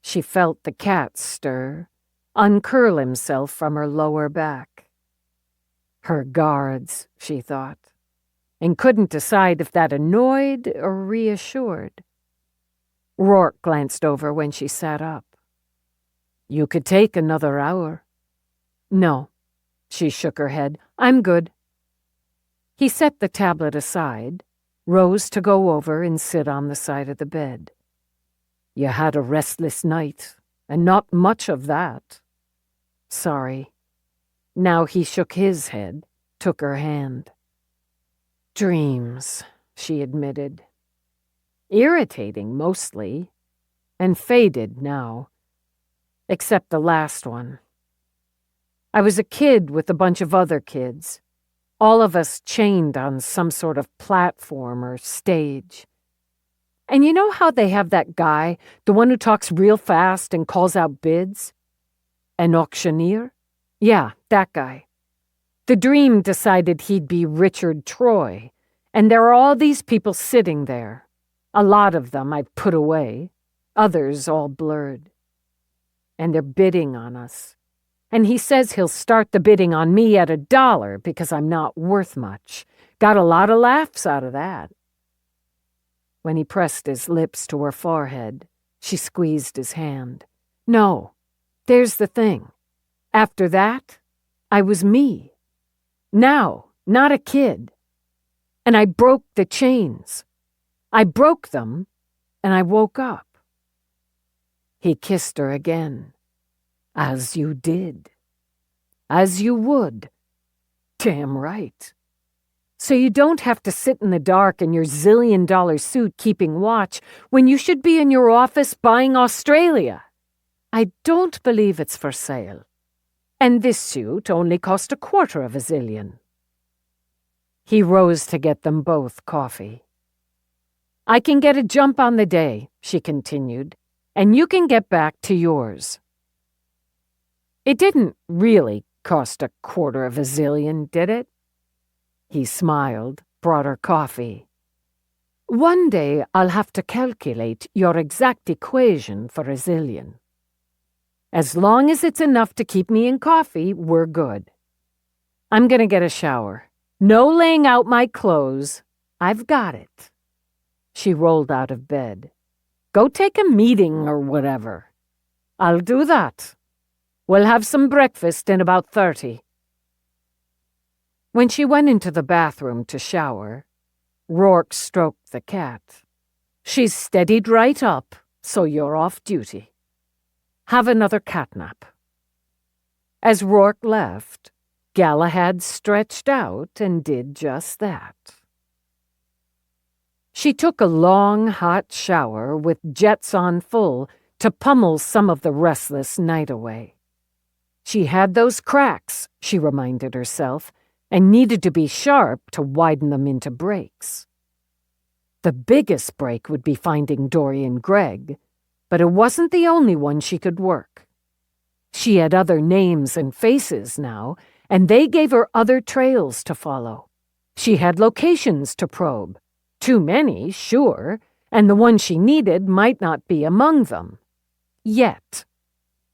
She felt the cat stir, uncurl himself from her lower back. Her guards, she thought, and couldn't decide if that annoyed or reassured. Roarke glanced over when she sat up. "You could take another hour." "No," she shook her head. "I'm good." He set the tablet aside, rose to go over and sit on the side of the bed. "You had a restless night, and not much of that." "Sorry." Now he shook his head, took her hand. "Dreams," she admitted. "Irritating, mostly, and faded now. Except the last one. I was a kid with a bunch of other kids. All of us chained on some sort of platform or stage. And you know how they have that guy, the one who talks real fast and calls out bids? An auctioneer? Yeah, that guy. The dream decided he'd be Richard Troy, and there are all these people sitting there. A lot of them I put away, others all blurred. And they're bidding on us. And he says he'll start the bidding on me at $1 because I'm not worth much. Got a lot of laughs out of that." When he pressed his lips to her forehead, she squeezed his hand. "No, there's the thing. After that, I was me. Now, not a kid. And I broke the chains. I broke them, and I woke up." He kissed her again. "As you did. As you would. Damn right. So you don't have to sit in the dark in your $1 zillion suit keeping watch when you should be in your office buying Australia. I don't believe it's for sale. And this suit only cost $250,000." He rose to get them both coffee. "I can get a jump on the day," she continued, "and you can get back to yours." "It didn't really cost $250,000, did it?" He smiled, brought her coffee. "One day I'll have to calculate your exact equation for $1 zillion. As long as it's enough to keep me in coffee, we're good. I'm gonna get a shower. No laying out my clothes. I've got it." She rolled out of bed. "Go take a meeting or whatever." "I'll do that. We'll have some breakfast in about 30. When she went into the bathroom to shower, Roarke stroked the cat. "She's steadied right up, so you're off duty. Have another catnap." As Roarke left, Galahad stretched out and did just that. She took a long, hot shower with jets on full to pummel some of the restless night away. She had those cracks, she reminded herself, and needed to be sharp to widen them into breaks. The biggest break would be finding Dorian Gregg, but it wasn't the only one she could work. She had other names and faces now, and they gave her other trails to follow. She had locations to probe. Too many, sure, and the one she needed might not be among them. Yet.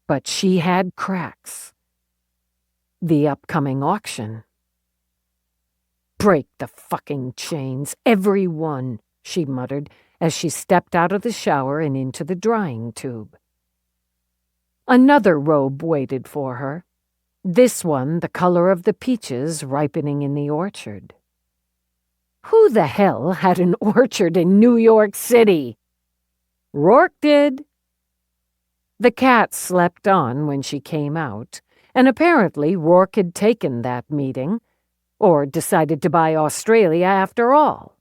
But she had cracks. The upcoming auction. "Break the fucking chains, every one," she muttered as she stepped out of the shower and into the drying tube. Another robe waited for her. This one the color of the peaches ripening in the orchard. Who the hell had an orchard in New York City? Roarke did. The cat slept on when she came out, and apparently Roarke had taken that meeting, or decided to buy Australia after all.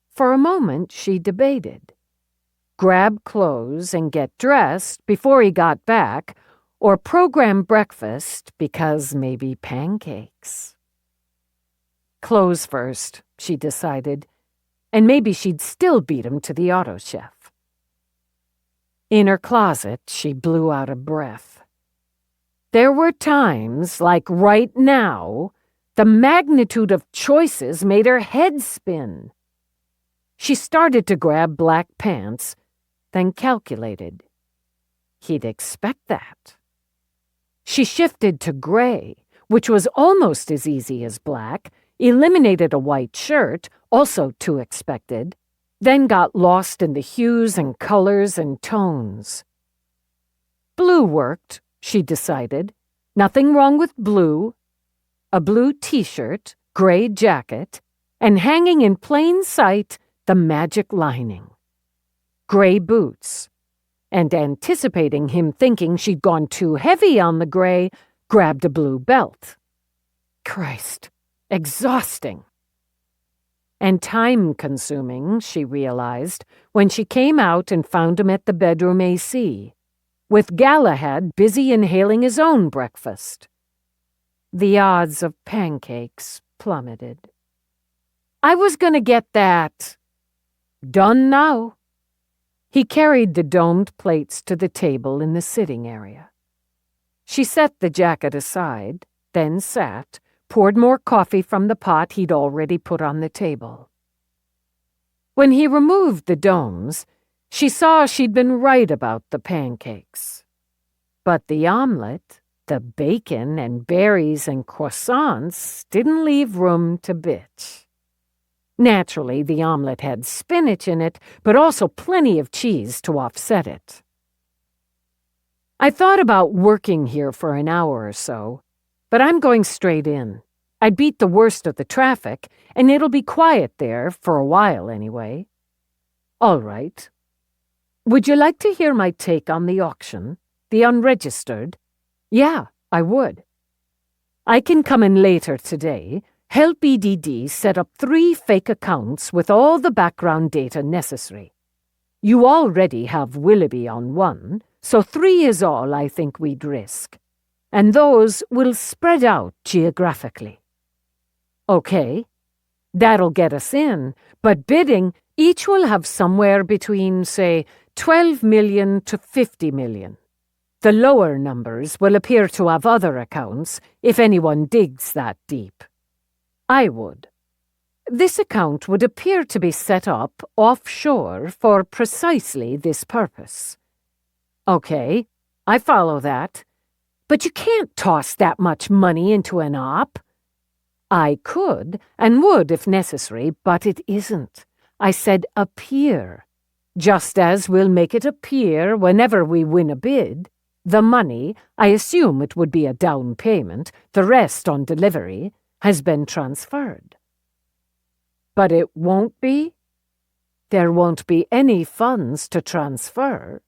For a moment she debated. Grab clothes and get dressed before he got back, or program breakfast because maybe pancakes. Clothes first, she decided, and maybe she'd still beat him to the auto chef. In her closet, she blew out a breath. There were times, like right now, the magnitude of choices made her head spin. She started to grab black pants, then calculated. He'd expect that. She shifted to gray, which was almost as easy as black, eliminated a white shirt, also too expected, then got lost in the hues and colors and tones. Blue worked, she decided. Nothing wrong with blue. A blue t-shirt, gray jacket, and hanging in plain sight, the magic lining. Gray boots. And anticipating him thinking she'd gone too heavy on the gray, grabbed a blue belt. Christ, exhausting. And time-consuming, she realized, when she came out and found him at the bedroom AC, with Galahad busy inhaling his own breakfast. The odds of pancakes plummeted. "I was gonna get that." "Done now." He carried the domed plates to the table in the sitting area. She set the jacket aside, then sat, poured more coffee from the pot he'd already put on the table. When he removed the domes, she saw she'd been right about the pancakes. But the omelet, the bacon and berries and croissants didn't leave room to bitch. Naturally, the omelet had spinach in it, but also plenty of cheese to offset it. "I thought about working here for an hour or so, but I'm going straight in. I'd beat the worst of the traffic, and it'll be quiet there, for a while anyway." "All right. Would you like to hear my take on the auction, the unregistered?" "Yeah, I would. I can come in later today, help EDD set up 3 fake accounts with all the background data necessary. You already have Willoughby on one, so 3 is all I think we'd risk. And those will spread out geographically." "Okay. That'll get us in, but bidding, each will have somewhere between, say, 12 million to 50 million. The lower numbers will appear to have other accounts if anyone digs that deep. I would. This account would appear to be set up offshore for precisely this purpose." "Okay, I follow that. But you can't toss that much money into an op." "I could and would if necessary, but it isn't. I said appear. Just as we'll make it appear whenever we win a bid. The money, I assume it would be a down payment, the rest on delivery, has been transferred." "But it won't be?" "There won't be any funds to transfer,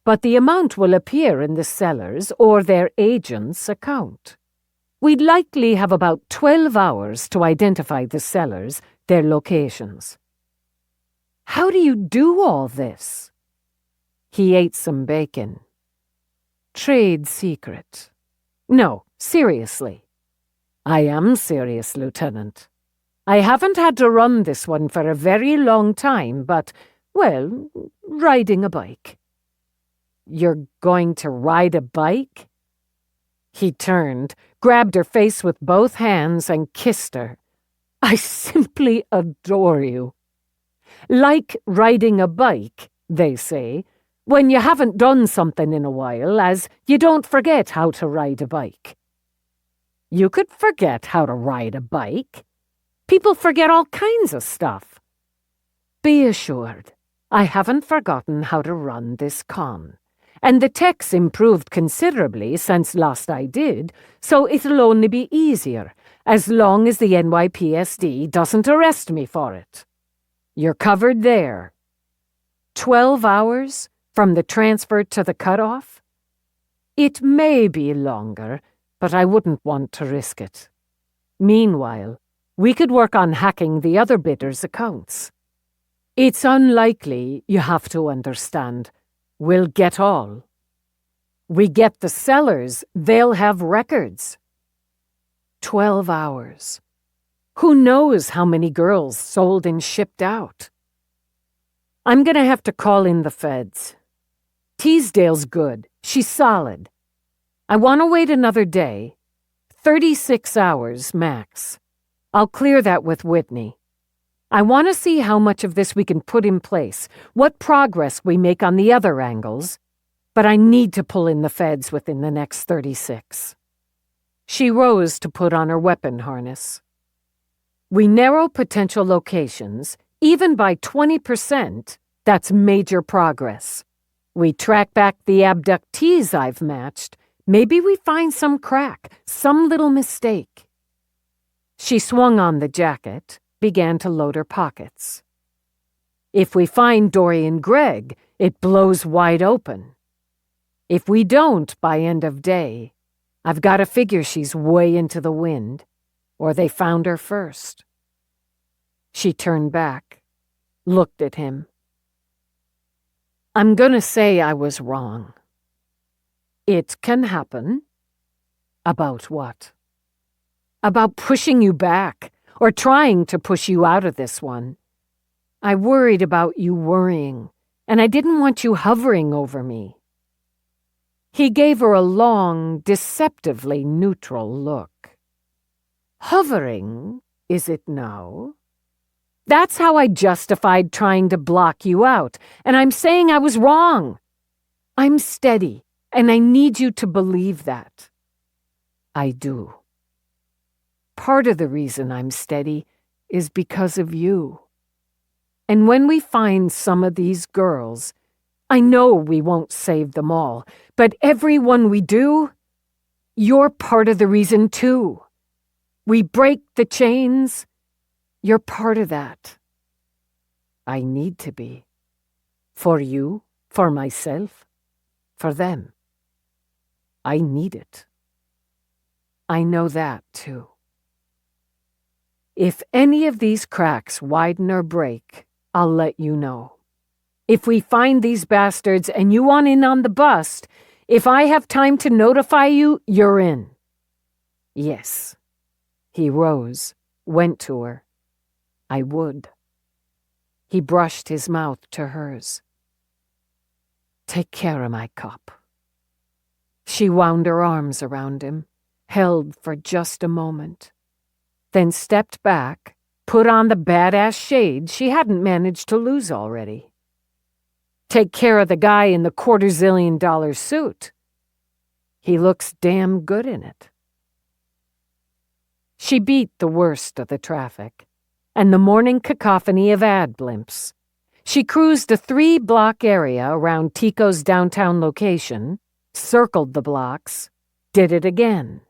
but the amount will appear in the seller's or their agent's account. We'd likely have about 12 hours to identify the sellers, their locations." "How do you do all this?" He ate some bacon. "Trade secret." "No, seriously." "I am serious, Lieutenant. I haven't had to run this one for a very long time, but, well, riding a bike." "You're going to ride a bike?" He turned, grabbed her face with both hands, and kissed her. I simply adore you. Like riding a bike, they say, when you haven't done something in a while, as you don't forget how to ride a bike. You could forget how to ride a bike. People forget all kinds of stuff. Be assured, I haven't forgotten how to run this con. And the tech's improved considerably since last I did, so it'll only be easier, as long as the NYPSD doesn't arrest me for it. You're covered there. 12 hours from the transfer to the cutoff? It may be longer, but I wouldn't want to risk it. Meanwhile, we could work on hacking the other bidders' accounts. It's unlikely, you have to understand. We'll get all. We get the sellers, they'll have records. 12 hours. Who knows how many girls sold and shipped out? I'm gonna have to call in the feds. Teasdale's good. She's solid. I want to wait another day. 36 hours, max. I'll clear that with Whitney. I want to see how much of this we can put in place, what progress we make on the other angles, but I need to pull in the feds within the next 36. She rose to put on her weapon harness. We narrow potential locations, even by 20%, that's major progress. We track back the abductees I've matched, maybe we find some crack, some little mistake. She swung on the jacket, began to load her pockets. If we find Dorian Gregg, it blows wide open. If we don't by end of day, I've got to figure she's way into the wind, or they found her first. She turned back, looked at him. I'm gonna say I was wrong. It can happen. About what? About pushing you back, or trying to push you out of this one. I worried about you worrying, and I didn't want you hovering over me. He gave her a long, deceptively neutral look. Hovering, is it now? That's how I justified trying to block you out, and I'm saying I was wrong. I'm steady, and I need you to believe that. I do. Part of the reason I'm steady is because of you. And when we find some of these girls, I know we won't save them all, but every one we do, you're part of the reason too. We break the chains, you're part of that. I need to be. For you, for myself, for them. I need it. I know that too. If any of these cracks widen or break, I'll let you know. If we find these bastards and you want in on the bust, if I have time to notify you, you're in. Yes. He rose, went to her. I would. He brushed his mouth to hers. Take care of my cup. She wound her arms around him, held for just a moment, then stepped back, put on the badass shade she hadn't managed to lose already. Take care of the guy in the $250,000 suit. He looks damn good in it. She beat the worst of the traffic and the morning cacophony of ad blimps. She cruised a 3-block area around Tico's downtown location, circled the blocks, did it again.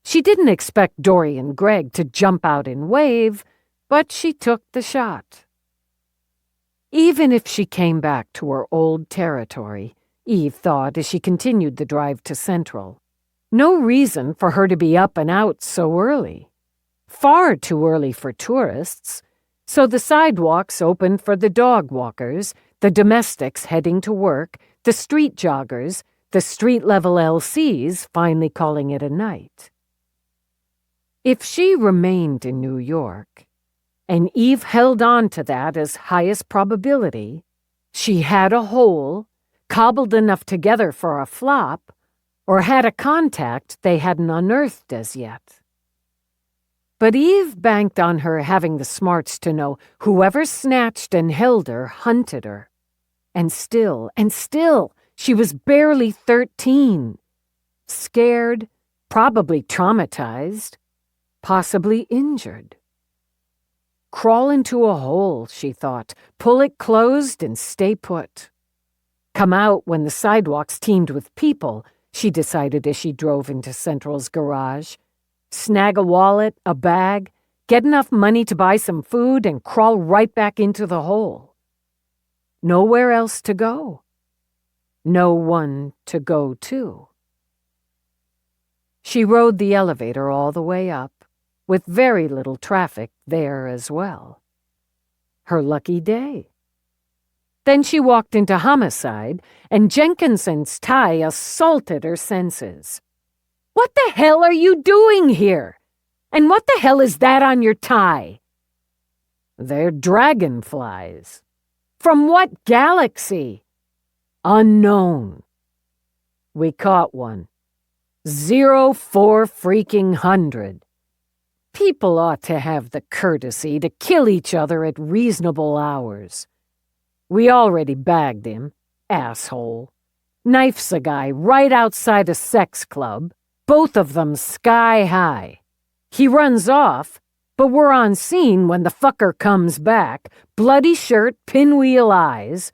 She didn't expect Dorian Gregg to jump out and wave, but she took the shot. Even if she came back to her old territory, Eve thought as she continued the drive to Central, no reason for her to be up and out so early. Far too early for tourists, so the sidewalks opened for the dog walkers, the domestics heading to work, the street joggers, the street-level LCs finally calling it a night. If she remained in New York, and Eve held on to that as highest probability, she had a hole, cobbled enough together for a flop, or had a contact they hadn't unearthed as yet. But Eve banked on her having the smarts to know whoever snatched and held her hunted her. And still, she was barely 13. Scared, probably traumatized, possibly injured. Crawl into a hole, she thought, pull it closed and stay put. Come out when the sidewalks teemed with people, she decided as she drove into Central's garage. Snag a wallet, a bag, get enough money to buy some food, and crawl right back into the hole. Nowhere else to go. No one to go to. She rode the elevator all the way up, with very little traffic there as well. Her lucky day. Then she walked into homicide, and Jenkinson's tie assaulted her senses. "What the hell are you doing here? And what the hell is that on your tie?" "They're dragonflies." "From what galaxy?" "Unknown." "We caught one. 04 freaking hundred. People ought to have the courtesy to kill each other at reasonable hours. We already bagged him, asshole. Knifes a guy right outside a sex club, both of them sky high. He runs off, but we're on scene when the fucker comes back, bloody shirt, pinwheel eyes,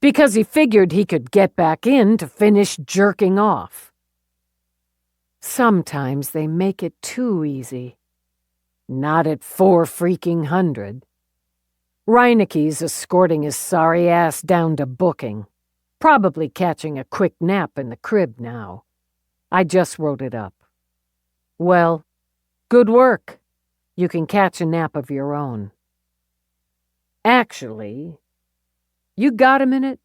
because he figured he could get back in to finish jerking off. Sometimes they make it too easy. Not at 4 freaking hundred. Reineke's escorting his sorry ass down to booking, probably catching a quick nap in the crib now. I just wrote it up. Well, good work. You can catch a nap of your own. Actually, you got a minute?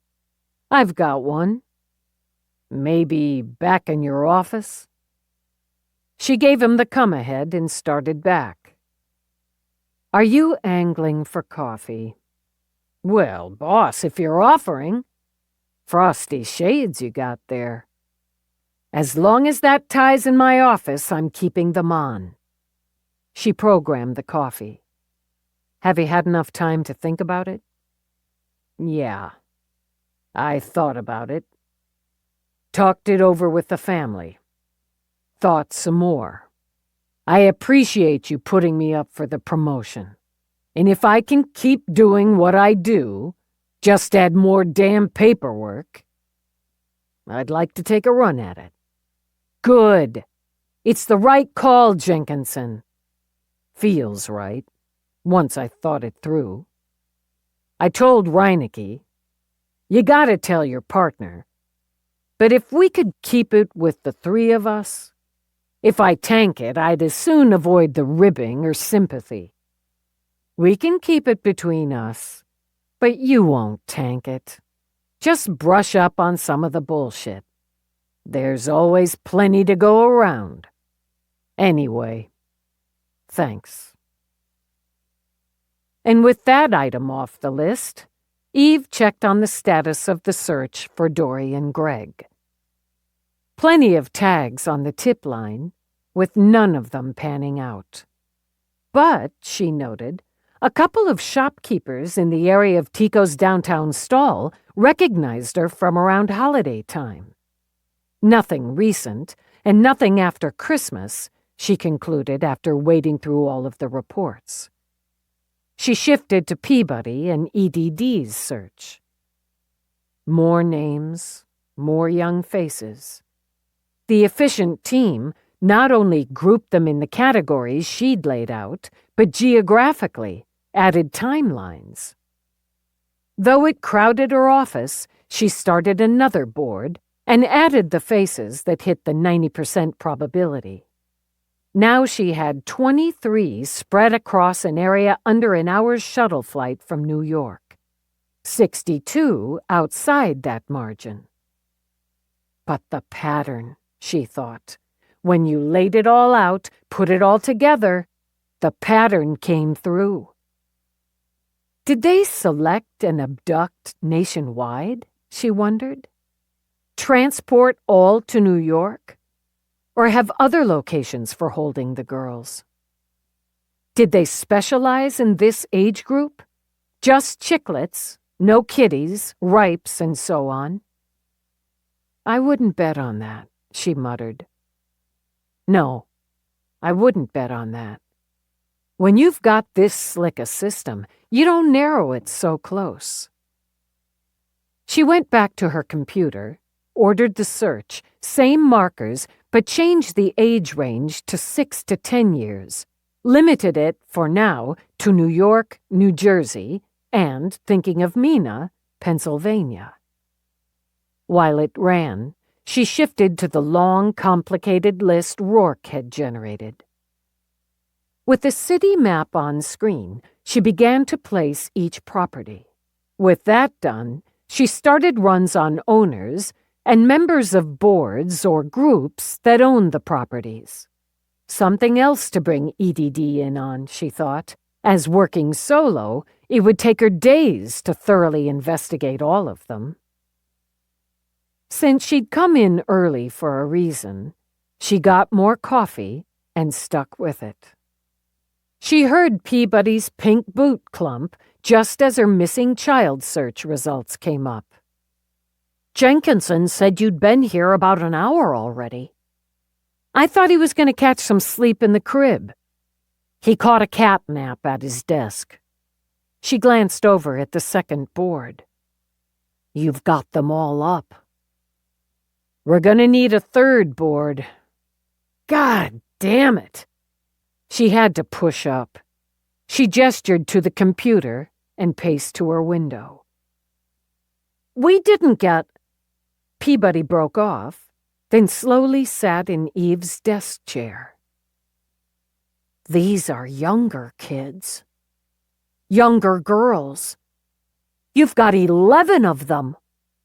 I've got one. Maybe back in your office? She gave him the come-ahead and started back. Are you angling for coffee? Well, boss, if you're offering. Frosty shades you got there. As long as that tie's in my office, I'm keeping them on. She programmed the coffee. Have you had enough time to think about it? Yeah. I thought about it. Talked it over with the family. Thought some more. I appreciate you putting me up for the promotion. And if I can keep doing what I do, just add more damn paperwork, I'd like to take a run at it. Good. It's the right call, Jenkinson. Feels right, once I thought it through. I told Reineke, you gotta tell your partner, but if we could keep it with the 3 of us, if I tank it, I'd as soon avoid the ribbing or sympathy. We can keep it between us, but you won't tank it. Just brush up on some of the bullshit. There's always plenty to go around. Anyway, thanks. And with that item off the list, Eve checked on the status of the search for Dorian Gregg. Plenty of tags on the tip line, with none of them panning out. But, she noted, a couple of shopkeepers in the area of Tico's downtown stall recognized her from around holiday time. Nothing recent, and nothing after Christmas, she concluded after wading through all of the reports. She shifted to Peabody and EDD's search. More names, more young faces. The efficient team not only grouped them in the categories she'd laid out, but geographically added timelines. Though it crowded her office, she started another board and added the faces that hit the 90% probability. Now she had 23 spread across an area under an hour's shuttle flight from New York, 62 outside that margin. But the pattern, she thought. When you laid it all out, put it all together, the pattern came through. Did they select and abduct nationwide, she wondered? Transport all to New York? Or have other locations for holding the girls? Did they specialize in this age group? Just chiclets, no kiddies, ripes, and so on? I wouldn't bet on that, she muttered. No, I wouldn't bet on that. When you've got this slick a system, you don't narrow it so close. She went back to her computer, ordered the search, same markers, but changed the age range to 6 to 10 years, limited it, for now, to New York, New Jersey, and, thinking of Mina, Pennsylvania. While it ran, she shifted to the long, complicated list Roarke had generated. With the city map on screen, she began to place each property. With that done, she started runs on owners and members of boards or groups that owned the properties. Something else to bring EDD in on, she thought, as working solo, it would take her days to thoroughly investigate all of them. Since she'd come in early for a reason, she got more coffee and stuck with it. She heard Peabody's pink boot clump just as her missing child search results came up. Jenkinson said you'd been here about an hour already. I thought he was going to catch some sleep in the crib. He caught a cat nap at his desk. She glanced over at the second board. You've got them all up. We're going to need a third board. God damn it. She had to push up. She gestured to the computer and paced to her window. We didn't get... Peabody broke off, then slowly sat in Eve's desk chair. These are younger kids. Younger girls. You've got 11 of them.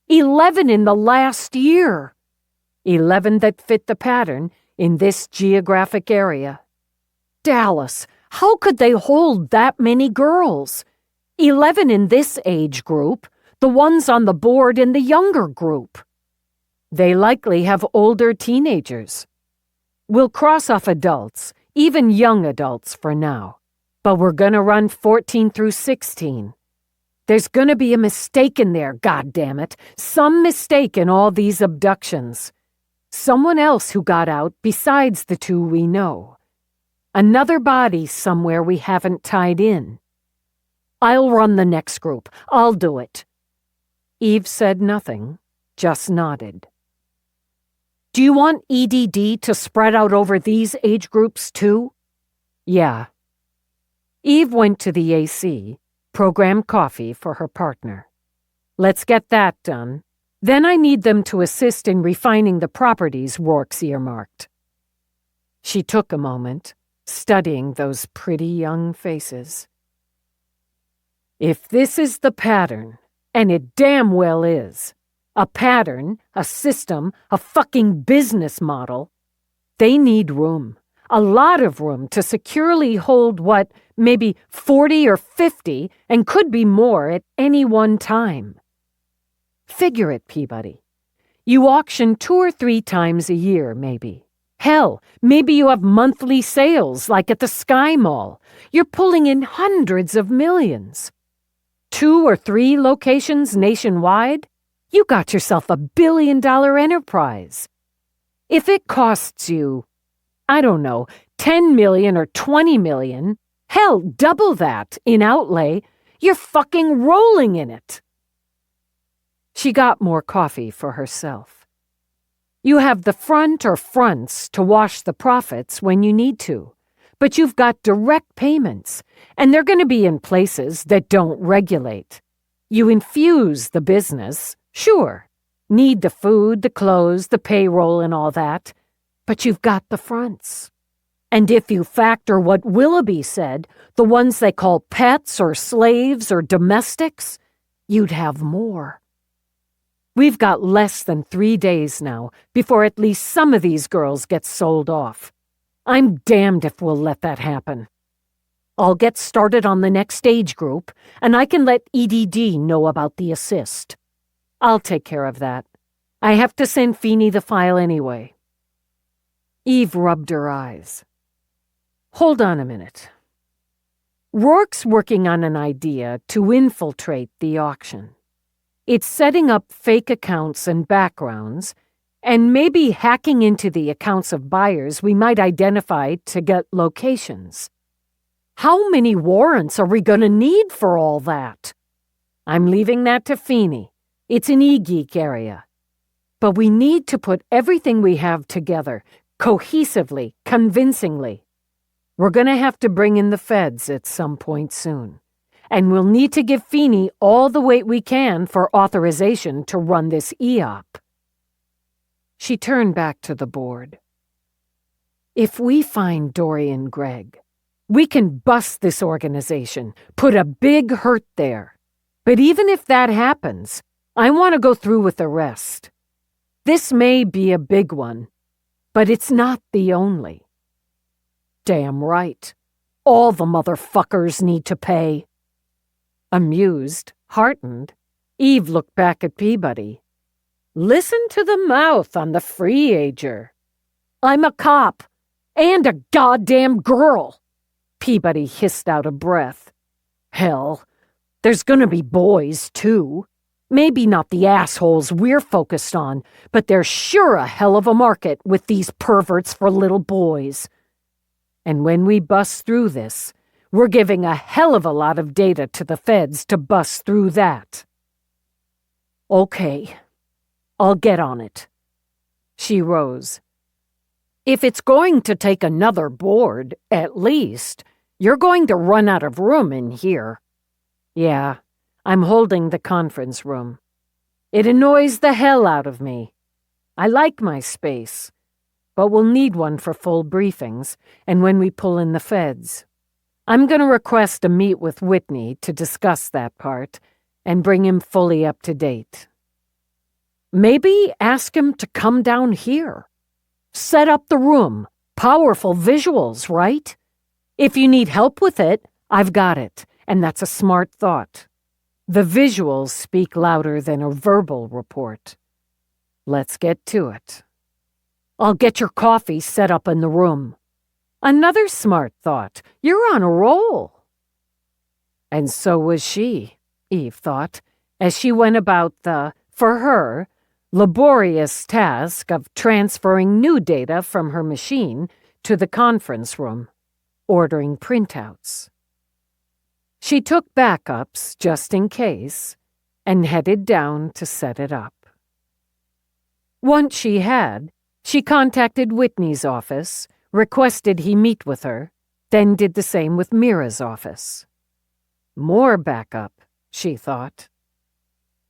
11 in the last year. 11 that fit the pattern in this geographic area. Dallas, how could they hold that many girls? 11 in this age group, the ones on the board in the younger group. They likely have older teenagers. We'll cross off adults, even young adults for now, but we're gonna run 14 through 16. There's gonna be a mistake in there, goddammit, some mistake in all these abductions. Someone else who got out besides the two we know. Another body somewhere we haven't tied in. I'll run the next group. I'll do it. Eve said nothing, just nodded. Do you want EDD to spread out over these age groups too? Yeah. Eve went to the AC, programmed coffee for her partner. Let's get that done. Then I need them to assist in refining the properties Roarke's earmarked. She took a moment, studying those pretty young faces. If this is the pattern, and it damn well is, a pattern, a system, a fucking business model, they need room, a lot of room to securely hold what, maybe 40 or 50, and could be more at any one time. Figure it, Peabody. You auction 2 or 3 times a year, maybe. Hell, maybe you have monthly sales like at the Sky Mall. You're pulling in hundreds of millions. 2 or 3 locations nationwide? You got yourself $1 billion enterprise. If it costs you, I don't know, 10 million or 20 million, hell, double that in outlay, you're fucking rolling in it. She got more coffee for herself. You have the front or fronts to wash the profits when you need to, but you've got direct payments, and they're going to be in places that don't regulate. You infuse the business, sure, need the food, the clothes, the payroll, and all that, but you've got the fronts. And if you factor what Willoughby said, the ones they call pets or slaves or domestics, you'd have more. We've got less than 3 days now before at least some of these girls get sold off. I'm damned if we'll let that happen. I'll get started on the next age group, and I can let EDD know about the assist. I'll take care of that. I have to send Feeney the file anyway. Eve rubbed her eyes. Hold on a minute. Roarke's working on an idea to infiltrate the auction. It's setting up fake accounts and backgrounds, and maybe hacking into the accounts of buyers we might identify to get locations. How many warrants are we going to need for all that? I'm leaving that to Feeney. It's an e-geek area. But we need to put everything we have together, cohesively, convincingly. We're going to have to bring in the feds at some point soon. And we'll need to give Feeney all the weight we can for authorization to run this EOP. She turned back to the board. If we find Dorian Gregg, we can bust this organization, put a big hurt there. But even if that happens, I want to go through with the rest. This may be a big one, but it's not the only. Damn right. All the motherfuckers need to pay. Amused, heartened, Eve looked back at Peabody. Listen to the mouth on the free ager. I'm a cop, and a goddamn girl, Peabody hissed out of breath. Hell, there's gonna be boys, too. Maybe not the assholes we're focused on, but there's sure a hell of a market with these perverts for little boys. And when we bust through this, we're giving a hell of a lot of data to the feds to bust through that. Okay, I'll get on it. She rose. If it's going to take another board, at least, you're going to run out of room in here. Yeah, I'm holding the conference room. It annoys the hell out of me. I like my space, but we'll need one for full briefings and when we pull in the feds. I'm going to request a meet with Whitney to discuss that part and bring him fully up to date. Maybe ask him to come down here. Set up the room. Powerful visuals, right? If you need help with it, I've got it, and that's a smart thought. The visuals speak louder than a verbal report. Let's get to it. I'll get your coffee set up in the room. Another smart thought. You're on a roll. And so was she, Eve thought, as she went about the, for her, laborious task of transferring new data from her machine to the conference room, ordering printouts. She took backups just in case and headed down to set it up. Once she had, she contacted Whitney's office, requested he meet with her, then did the same with Mira's office. More backup, she thought.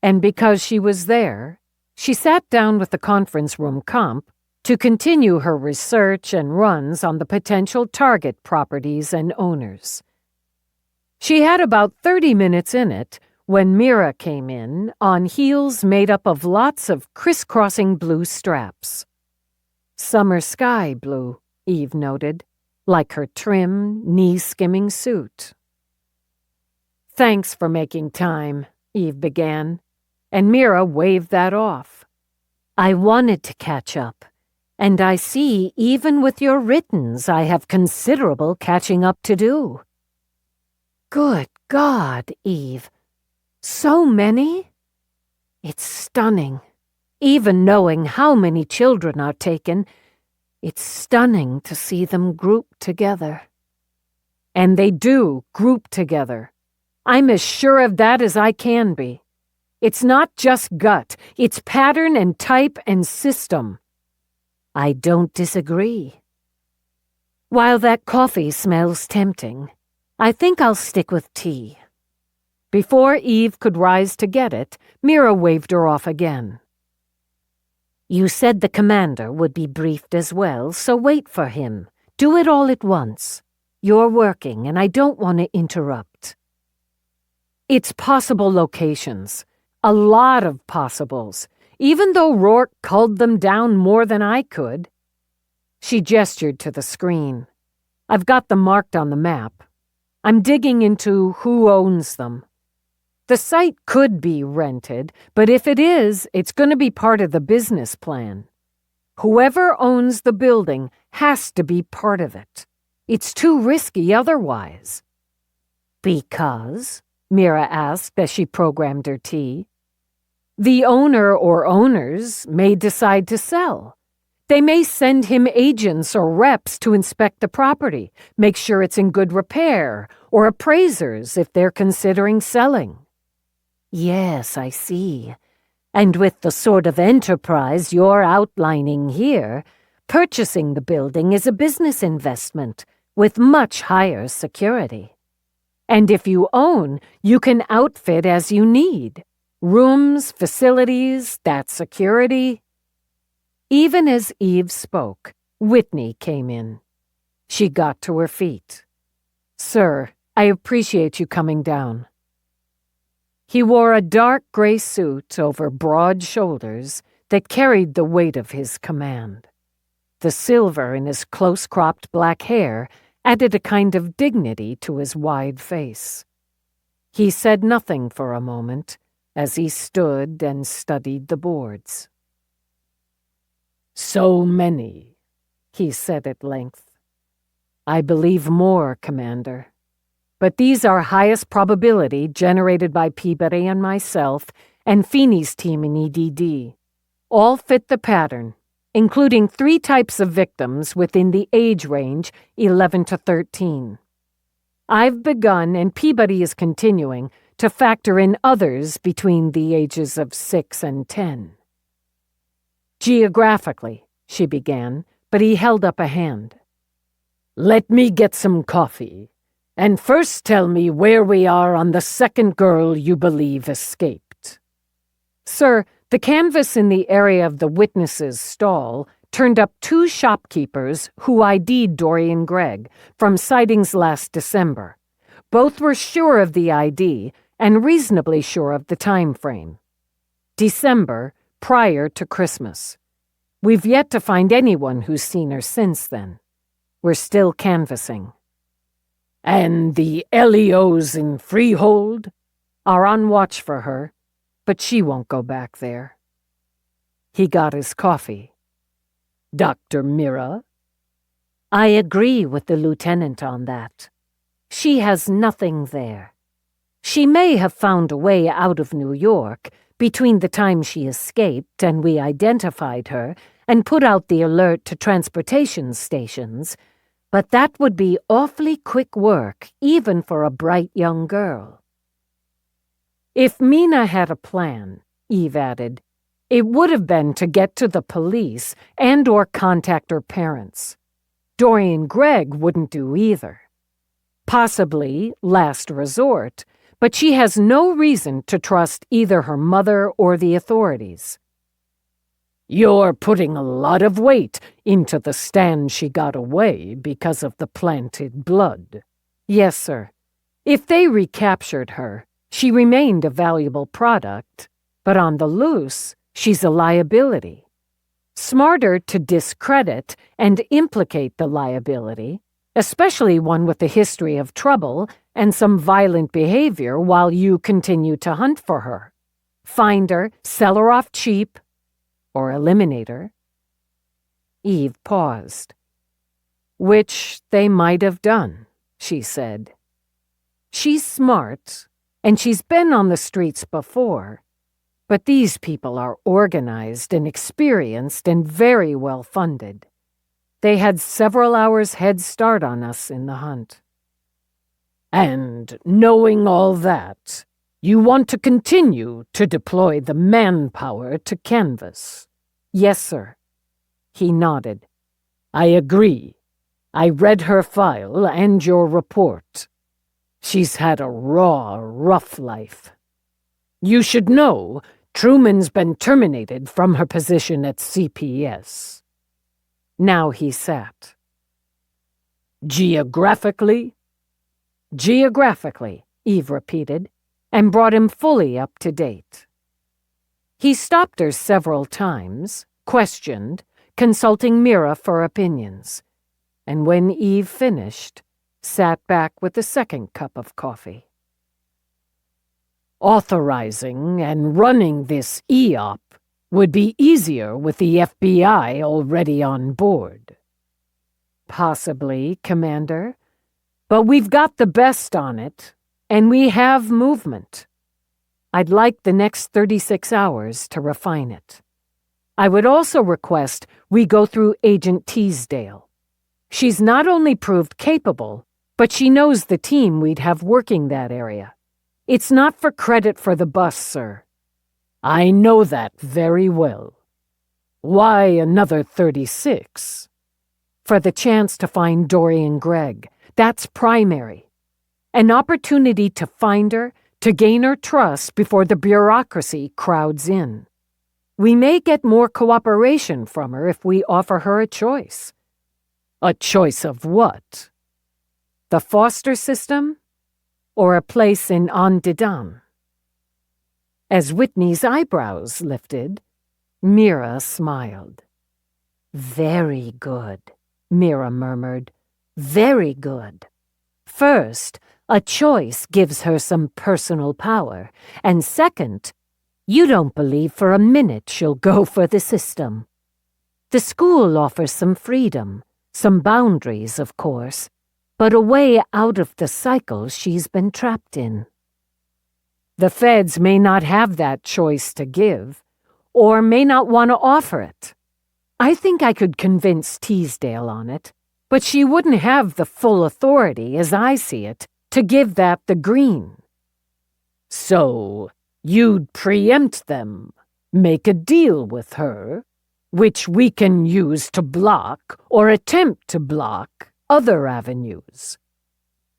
And because she was there, she sat down with the conference room comp to continue her research and runs on the potential target properties and owners. She had about 30 minutes in it when Mira came in on heels made up of lots of crisscrossing blue straps. Summer sky blue, Eve noted, like her trim, knee-skimming suit. Thanks for making time, Eve began, and Mira waved that off. I wanted to catch up, and I see even with your writtens I have considerable catching up to do. Good God, Eve. So many? It's stunning. Even knowing how many children are taken, it's stunning to see them grouped together. And they do group together. I'm as sure of that as I can be. It's not just gut, it's pattern and type and system. I don't disagree. While that coffee smells tempting, I think I'll stick with tea. Before Eve could rise to get it, Mira waved her off again. You said the commander would be briefed as well, so wait for him. Do it all at once. You're working, and I don't want to interrupt. It's possible locations. A lot of possibles, even though Roarke culled them down more than I could. She gestured to the screen. I've got them marked on the map. I'm digging into who owns them. The site could be rented, but if it is, it's going to be part of the business plan. Whoever owns the building has to be part of it. It's too risky otherwise. Because? Mira asked as she programmed her tea. The owner or owners may decide to sell. They may send him agents or reps to inspect the property, make sure it's in good repair, or appraisers if they're considering selling. Yes, I see. And with the sort of enterprise you're outlining here, purchasing the building is a business investment with much higher security. And if you own, you can outfit as you need. Rooms, facilities, that security. Even as Eve spoke, Whitney came in. She got to her feet. Sir, I appreciate you coming down. He wore a dark gray suit over broad shoulders that carried the weight of his command. The silver in his close-cropped black hair added a kind of dignity to his wide face. He said nothing for a moment as he stood and studied the boards. So many, he said at length. I believe more, Commander. But these are highest probability generated by Peabody and myself and Feeney's team in EDD. All fit the pattern, including 3 types of victims within the age range 11 to 13. I've begun, and Peabody is continuing, to factor in others between the ages of 6 and 10. Geographically, she began, but he held up a hand. Let me get some coffee, and first tell me where we are on the second girl you believe escaped. Sir, the canvas in the area of the witness's stall turned up 2 shopkeepers who ID'd Dorian Gregg from sightings last December. Both were sure of the ID and reasonably sure of the time frame. December, prior to Christmas. We've yet to find anyone who's seen her since then. We're still canvassing. And the LEOs in Freehold are on watch for her, but she won't go back there. He got his coffee. Dr. Mira? I agree with the lieutenant on that. She has nothing there. She may have found a way out of New York between the time she escaped and we identified her and put out the alert to transportation stations, but that would be awfully quick work, even for a bright young girl. If Mina had a plan, Eve added, it would have been to get to the police and or contact her parents. Dorian Gregg wouldn't do either. Possibly last resort, but she has no reason to trust either her mother or the authorities. You're putting a lot of weight into the stand she got away because of the planted blood. Yes, sir. If they recaptured her, she remained a valuable product, but on the loose, she's a liability. Smarter to discredit and implicate the liability, especially one with a history of trouble and some violent behavior while you continue to hunt for her. Find her, sell her off cheap, or eliminate her. Eve paused. Which they might have done, she said. She's smart, and she's been on the streets before, but these people are organized and experienced and very well funded. They had several hours head start on us in the hunt. And knowing all that, you want to continue to deploy the manpower to canvass? Yes, sir. He nodded. I agree. I read her file and your report. She's had a raw, rough life. You should know Truman's been terminated from her position at CPS. Now he sat. Geographically? Geographically, Eve repeated, and brought him fully up to date. He stopped her several times, questioned, consulting Mira for opinions, and when Eve finished, sat back with the second cup of coffee. Authorizing and running this EOP would be easier with the FBI already on board. Possibly, Commander, but we've got the best on it, And we have movement. I'd like the next 36 hours to refine it. I would also request we go through Agent Teasdale. She's not only proved capable, but she knows the team we'd have working that area. It's not for credit for the bust, sir. I know that very well. Why another 36? For the chance to find Dorian Gregg. That's primary. An opportunity to find her, to gain her trust before the bureaucracy crowds in. We may get more cooperation from her if we offer her a choice. A choice of what? The foster system, or a place in Ondidan? As Whitney's eyebrows lifted, Mira smiled. Very good, Mira murmured. Very good. First, a choice gives her some personal power, and second, you don't believe for a minute she'll go for the system. The school offers some freedom, some boundaries, of course, but a way out of the cycle she's been trapped in. The feds may not have that choice to give, or may not want to offer it. I think I could convince Teasdale on it, but she wouldn't have the full authority, as I see it, to give that the green. So, you'd preempt them, make a deal with her, which we can use to block or attempt to block other avenues.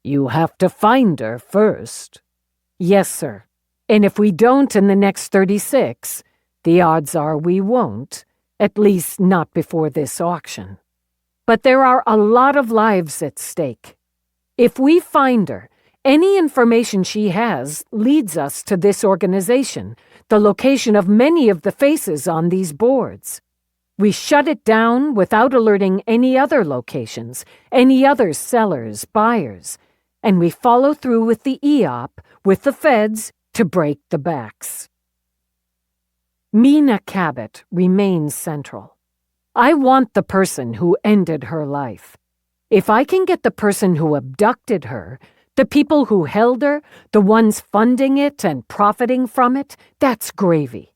You have to find her first. Yes, sir. And if we don't in the next 36, the odds are we won't, at least not before this auction. But there are a lot of lives at stake. If we find her, any information she has leads us to this organization, the location of many of the faces on these boards. We shut it down without alerting any other locations, any other sellers, buyers, and we follow through with the EOP, with the feds, to break the backs. Mina Cabot remains central. I want the person who ended her life. If I can get the person who abducted her, the people who held her, the ones funding it and profiting from it, that's gravy.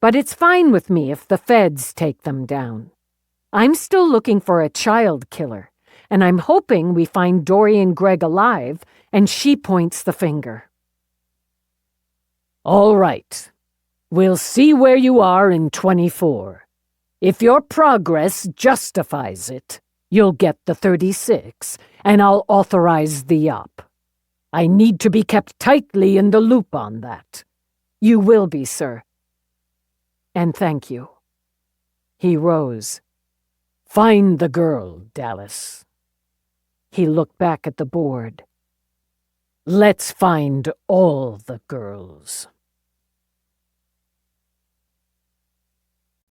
But it's fine with me if the feds take them down. I'm still looking for a child killer, and I'm hoping we find Dorian Gregg alive and she points the finger. All right. We'll see where you are in 24. If your progress justifies it, you'll get the 36, and I'll authorize the op. I need to be kept tightly in the loop on that. You will be, sir. And thank you. He rose. Find the girl, Dallas. He looked back at the board. Let's find all the girls.